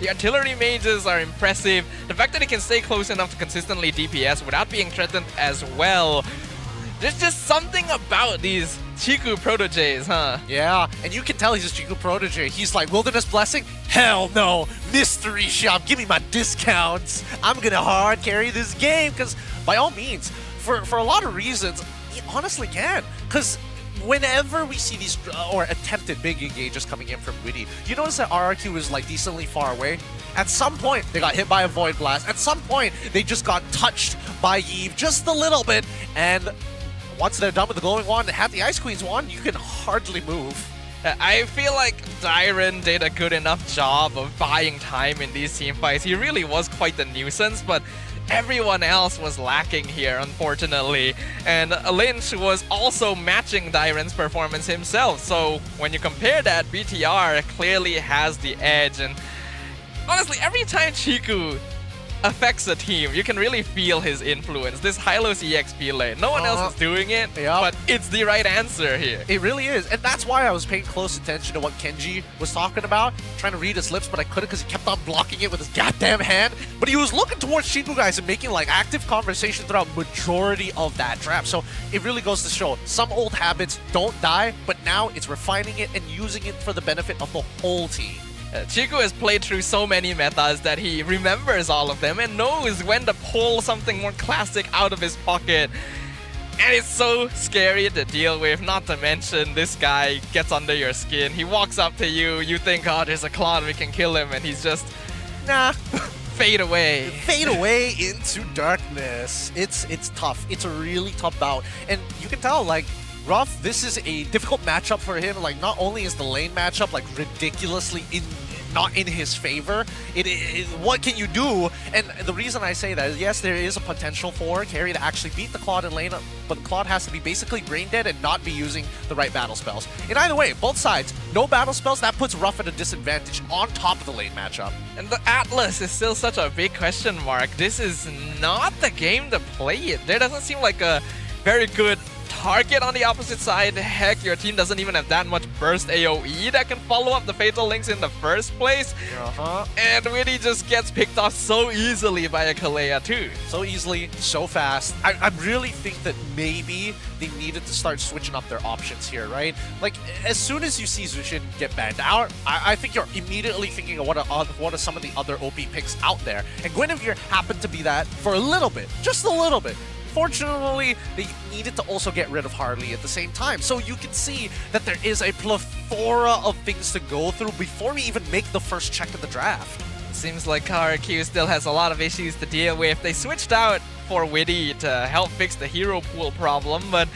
The artillery mages are impressive. The fact that he can stay close enough to consistently DPS without being threatened as well. There's just something about these Chiku proteges, huh? Yeah, and you can tell he's a Chiku protege. He's like, Wilderness Blessing? Hell no! Mystery Shop, give me my discounts! I'm gonna hard carry this game, because by all means, for a lot of reasons, he honestly can. Because whenever we see these, or attempted big engages coming in from Witty, you notice that RRQ is like decently far away. At some point, they got hit by a Void Blast. At some point, they just got touched by Yves just a little bit, and once they're done with the glowing wand and have the Ice Queen's wand, you can hardly move. I feel like Dyron did a good enough job of buying time in these team fights. He really was quite the nuisance, but everyone else was lacking here, unfortunately. And Lynch was also matching Dyron's performance himself. So when you compare that, BTR clearly has the edge. And honestly, every time Chiku affects a team, you can really feel his influence. This Hylos EXP lane, no one else is doing it, but it's the right answer here. It really is, and that's why I was paying close attention to what Kenji was talking about, trying to read his lips, but I couldn't because he kept on blocking it with his goddamn hand. But he was looking towards Chiku guys and making like active conversation throughout majority of that draft. So it really goes to show some old habits don't die, but now it's refining it and using it for the benefit of the whole team. Chiku has played through so many metas that he remembers all of them and knows when to pull something more classic out of his pocket. And it's so scary to deal with, not to mention this guy gets under your skin. He walks up to you, you think, oh, there's a clone, we can kill him, and he's just, nah, fade away. Fade away into darkness. It's tough. It's a really tough bout. And you can tell, like, Ruff, this is a difficult matchup for him. Like, not only is the lane matchup like ridiculously not in his favor, what can you do? And the reason I say that is, yes, there is a potential for Carry to actually beat the Claude in lane, but the Claude has to be basically brain dead and not be using the right battle spells. In either way, both sides, no battle spells, that puts Ruff at a disadvantage on top of the lane matchup. And the Atlas is still such a big question mark. This is not the game to play it. There doesn't seem like a very good target on the opposite side. Heck, your team doesn't even have that much burst AoE that can follow up the Fatal Links in the first place. And Witty just gets picked off so easily by a Kalea too. So easily, so fast. I really think that maybe they needed to start switching up their options here, right? Like, as soon as you see Zushin get banned out, I think you're immediately thinking of what are some of the other OP picks out there. And Guinevere happened to be that for a little bit, just a little bit. Fortunately, they needed to also get rid of Harley at the same time. So you can see that there is a plethora of things to go through before we even make the first check of the draft. Seems like RRQ still has a lot of issues to deal with. They switched out for Witty to help fix the hero pool problem, but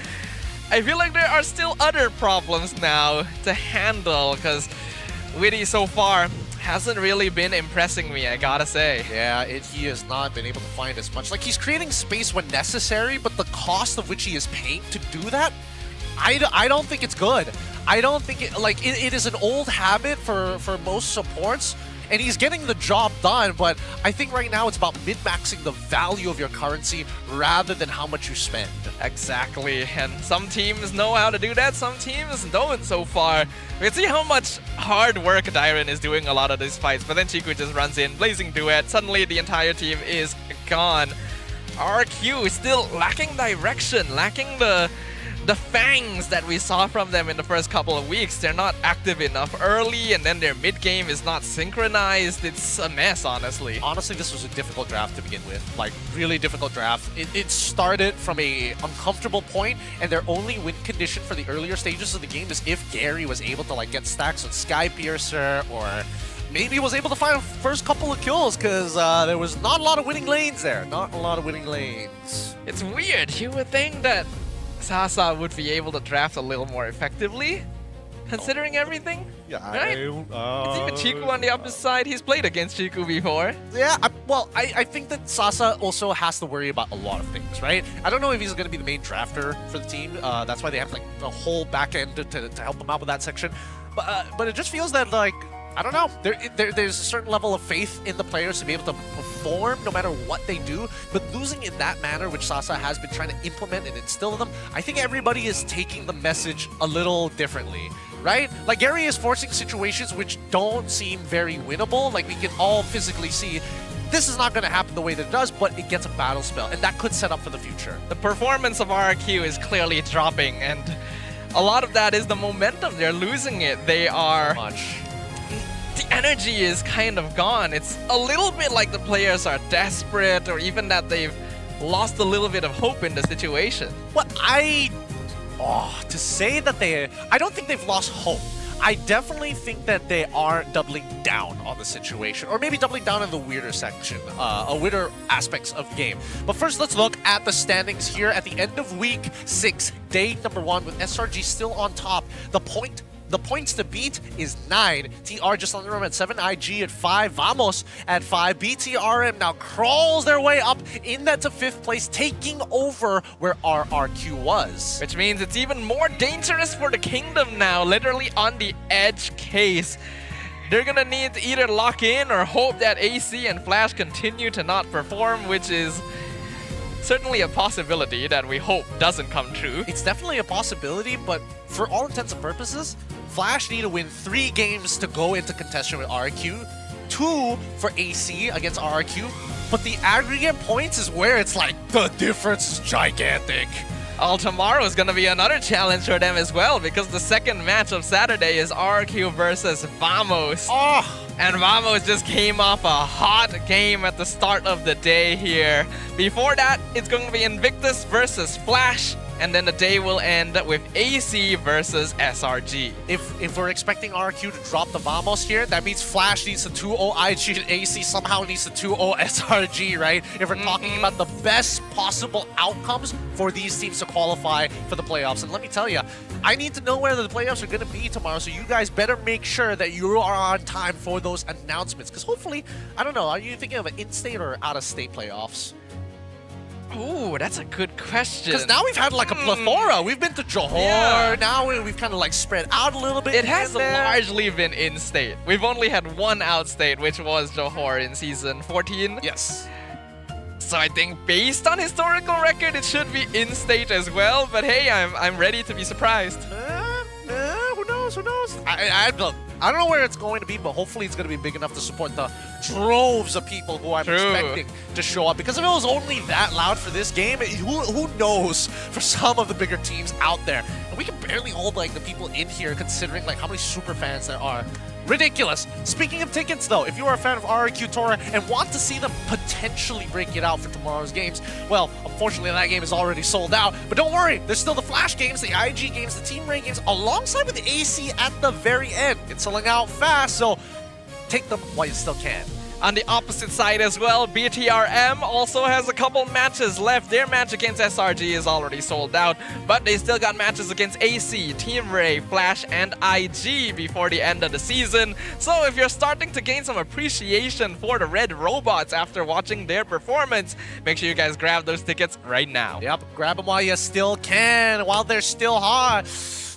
I feel like there are still other problems now to handle, because Witty so far hasn't really been impressing me, I gotta say. Yeah, he has not been able to find as much. Like, he's creating space when necessary, but the cost of which he is paying to do that, I don't think it's good. I don't think it is an old habit for most supports, and he's getting the job done, but I think right now it's about min-maxing the value of your currency rather than how much you spend. Exactly, and some teams know how to do that, some teams don't so far. We can see how much hard work Dyron is doing a lot of these fights, but then Chiku just runs in, blazing duet, suddenly the entire team is gone. RRQ is still lacking direction, lacking the fangs that we saw from them in the first couple of weeks. They're not active enough early, and then their mid game is not synchronized. It's a mess, honestly. Honestly, this was a difficult draft to begin with. Like, really difficult draft. It started from a uncomfortable point, and their only win condition for the earlier stages of the game is if Gary was able to like get stacks on Sky Piercer, or maybe was able to find a first couple of kills, because there was not a lot of winning lanes there. Not a lot of winning lanes. It's weird. You would think that Sasa would be able to draft a little more effectively, considering everything. Yeah, right? It's even Chiku on the opposite side. He's played against Chiku before. Yeah, I think that Sasa also has to worry about a lot of things, right? I don't know if he's going to be the main drafter for the team. That's why they have like a whole back end to help him out with that section. But it just feels that, like, I don't know. There's a certain level of faith in the players to be able to perform no matter what they do, but losing in that manner, which Sasa has been trying to implement and instill in them, I think everybody is taking the message a little differently, right? Like, Gary is forcing situations which don't seem very winnable. Like, we can all physically see this is not going to happen the way that it does, but it gets a battle spell, and that could set up for the future. The performance of RRQ is clearly dropping, and a lot of that is the momentum. They're losing it. They are... The energy is kind of gone. It's a little bit like the players are desperate, or even that they've lost a little bit of hope in the situation. Well, to say that I don't think they've lost hope. I definitely think that they are doubling down on the situation, or maybe doubling down in the weirder section, weirder aspects of the game. But first, let's look at the standings here at the end of week 6, day number 1, with SRG still on top. The points to beat is 9. TR just under them at 7. IG at 5. Vamos at 5. BTRM now crawls their way up in that to 5th place, taking over where RRQ was. Which means it's even more dangerous for the Kingdom now, literally on the edge case. They're gonna need to either lock in or hope that AC and Flash continue to not perform, which is certainly a possibility that we hope doesn't come true. It's definitely a possibility, but for all intents and purposes, Flash need to win 3 games to go into contention with RRQ, 2 for AC against RRQ, but the aggregate points is where it's like, the difference is gigantic. Tomorrow is gonna be another challenge for them as well, because the second match of Saturday is RRQ versus Vamos. And Vamos just came off a hot game at the start of the day here. Before that, it's going to be Invictus versus Flash, and then the day will end with AC versus SRG. If we're expecting RRQ to drop the Vamos here, that means Flash needs to 2-0 IG and AC somehow needs to 2-0 SRG, right? If we're talking about the best possible outcomes for these teams to qualify for the playoffs. And let me tell you, I need to know where the playoffs are going to be tomorrow, so you guys better make sure that you are on time for those announcements. Because hopefully, I don't know, are you thinking of an in-state or out-of-state playoffs? Ooh, that's a good question. Because now we've had like a plethora. We've been to Johor. Yeah. Now we've kind of like spread out a little bit. It has largely been in-state. We've only had one out-state, which was Johor in season 14. Yes. So I think based on historical record, it should be in-state as well. But hey, I'm ready to be surprised. Who knows? Who knows? I don't know where it's going to be, but hopefully it's going to be big enough to support the droves of people who I'm expecting to show up. Because if it was only that loud for this game, who knows for some of the bigger teams out there. And we can barely hold like the people in here considering like how many super fans there are. Ridiculous. Speaking of tickets, though, if you are a fan of RRQ Tora and want to see them potentially break it out for tomorrow's games, well, unfortunately, that game is already sold out. But don't worry, there's still the Flash games, the IG games, the Team Rey games, alongside with the AC at the very end. It's selling out fast, so take them while you still can. On the opposite side as well, BTRM also has a couple matches left. Their match against SRG is already sold out, but they still got matches against AC, Team Rey, Flash, and IG before the end of the season. So if you're starting to gain some appreciation for the Red Robots after watching their performance, make sure you guys grab those tickets right now. Yep, grab them while you still can, while they're still hot.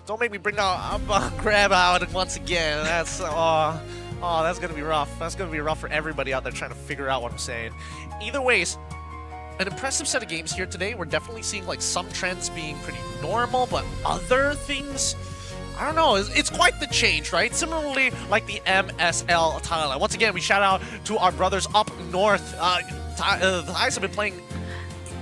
Don't make me bring out grab out once again. That's that's gonna be rough. That's gonna be rough for everybody out there trying to figure out what I'm saying. Either ways, an impressive set of games here today. We're definitely seeing like some trends being pretty normal, but other things, I don't know, it's quite the change, right? Similarly, like the MSL Thailand. Once again, we shout out to our brothers up north. The Thais have been playing,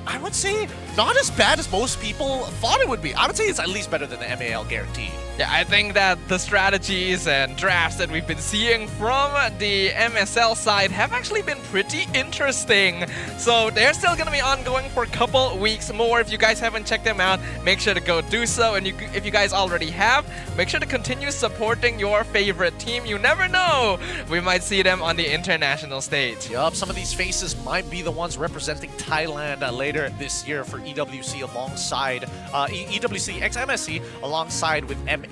I would say, not as bad as most people thought it would be. I would say it's at least better than the MAL guarantee. Yeah, I think that the strategies and drafts that we've been seeing from the MSL side have actually been pretty interesting. So they're still going to be ongoing for a couple weeks more. If you guys haven't checked them out, make sure to go do so. And if you guys already have, make sure to continue supporting your favorite team. You never know, we might see them on the international stage. Yup, some of these faces might be the ones representing Thailand later this year for EWC alongside EWC x MSC alongside with M8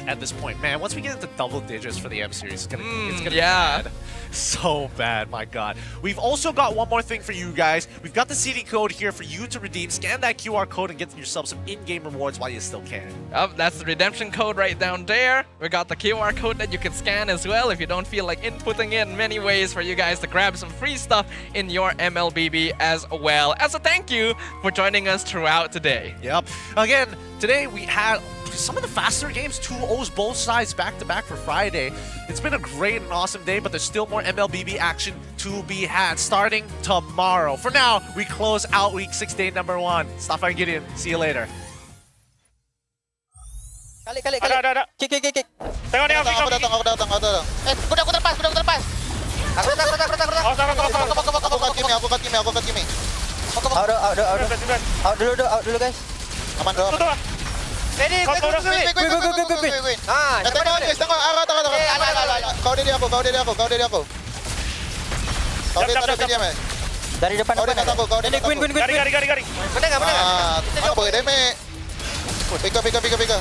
at this point. Man, once we get into double digits for the M series, it's gonna be bad. So bad, my god. We've also got one more thing for you guys. We've got the CD code here for you to redeem. Scan that QR code and get yourself some in-game rewards while you still can. That's the redemption code right down there. We got the QR code that you can scan as well if you don't feel like inputting in many ways for you guys to grab some free stuff in your MLBB as well. As a thank you for joining us throughout today. Yep. Again, today we had some of the faster games, 2-0s both sides back-to-back for Friday. It's been a great and awesome day, but there's still more MLBB action to be had starting tomorrow. For now, we close out week 6, day number 1. Stafan Gideon, see you later. Kalik. Ada. Kick. Tengok dia, aku datang. Kuda terlepas. Aku kat Kimi. Out dulu guys. Aman dulu. Ready, go. Tengok arah. Kau dari aku. Kau dari dia, men. Dari depan. Ini Queen. Garing. Menang. Apa deme? Pika.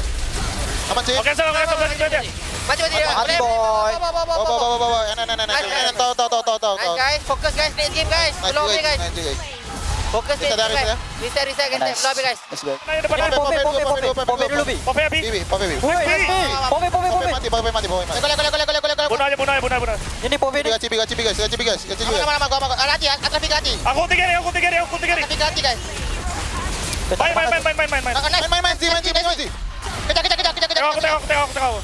Aman sih. Oke, salah aja. Maju dia. Hati boy. Bawa. Enak. Tahu. Nice guys, fokus guys, next game guys. Belum habis guys. Fokus Kita dari guys. ya. Reset guys. Belum habis guys. Let's go. Pome dulu Bi. Pome. Mati. Gol. Ini Pome ni. Gaci guys. Lama. Gua hati. Atas Pigati. Aku tiga nih. Pigati guys. Main. Main. Kejar. Tengok.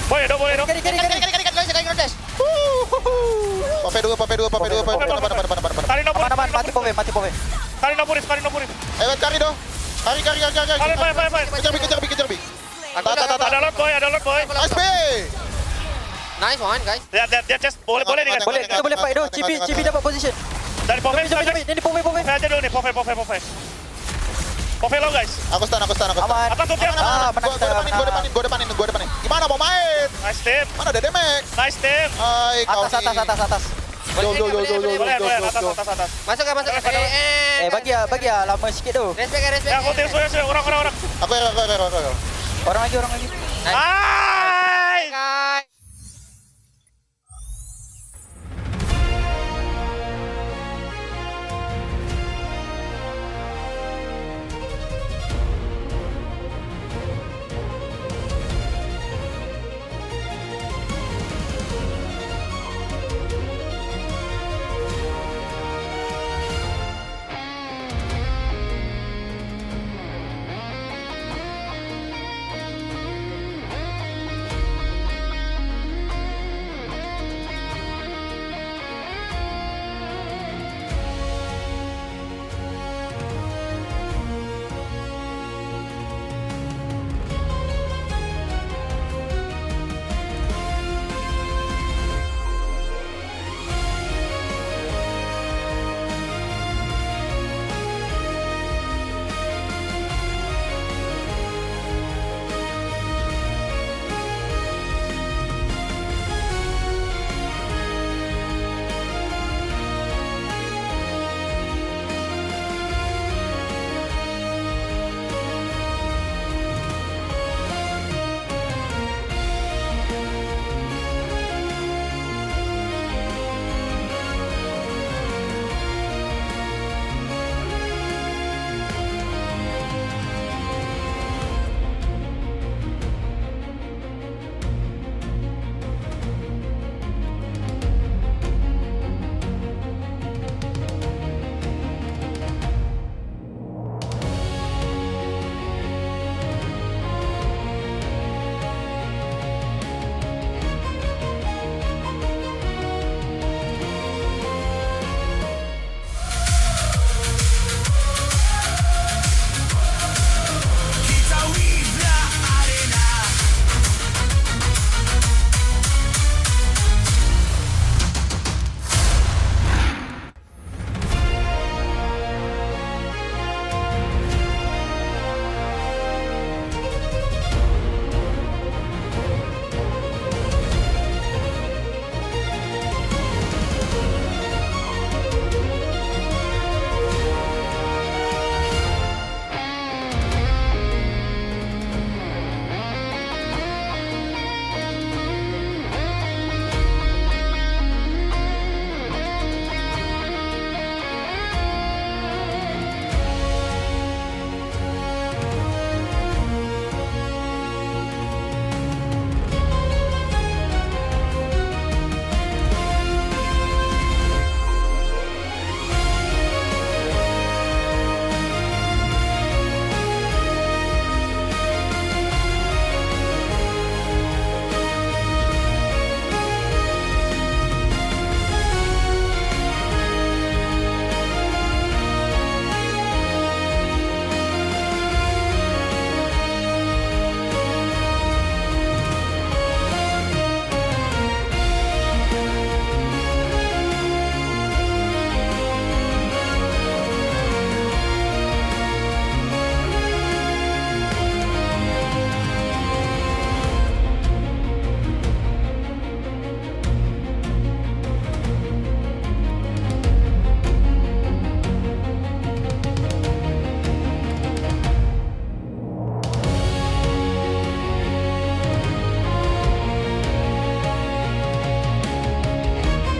Boleh dong. Kiri guys. Pape dua. Tarik nomor. Aman, mati Pome. Tarik nomor. Ayo cari dong. Cari. Kejar. Ada lot boy. Nice one guys. Dia chest. Boleh nih kan. Kita boleh fight dulu. Cibi dapat position. Dari Pove. Ini Pome. Saya aja dulu nih. Pove. Pove lo guys. Aku stun. Aman. Atas tuh dia. Gua depanin. Gimana mau main? Nice team. Mana ada damage? Nice team. Hai, kau Atas. Boleh. Atas. Masuk. Bagi ya lama sikit tu. Respect. Ya, aku tim sudah orang. Aku. Orang lagi. Ah!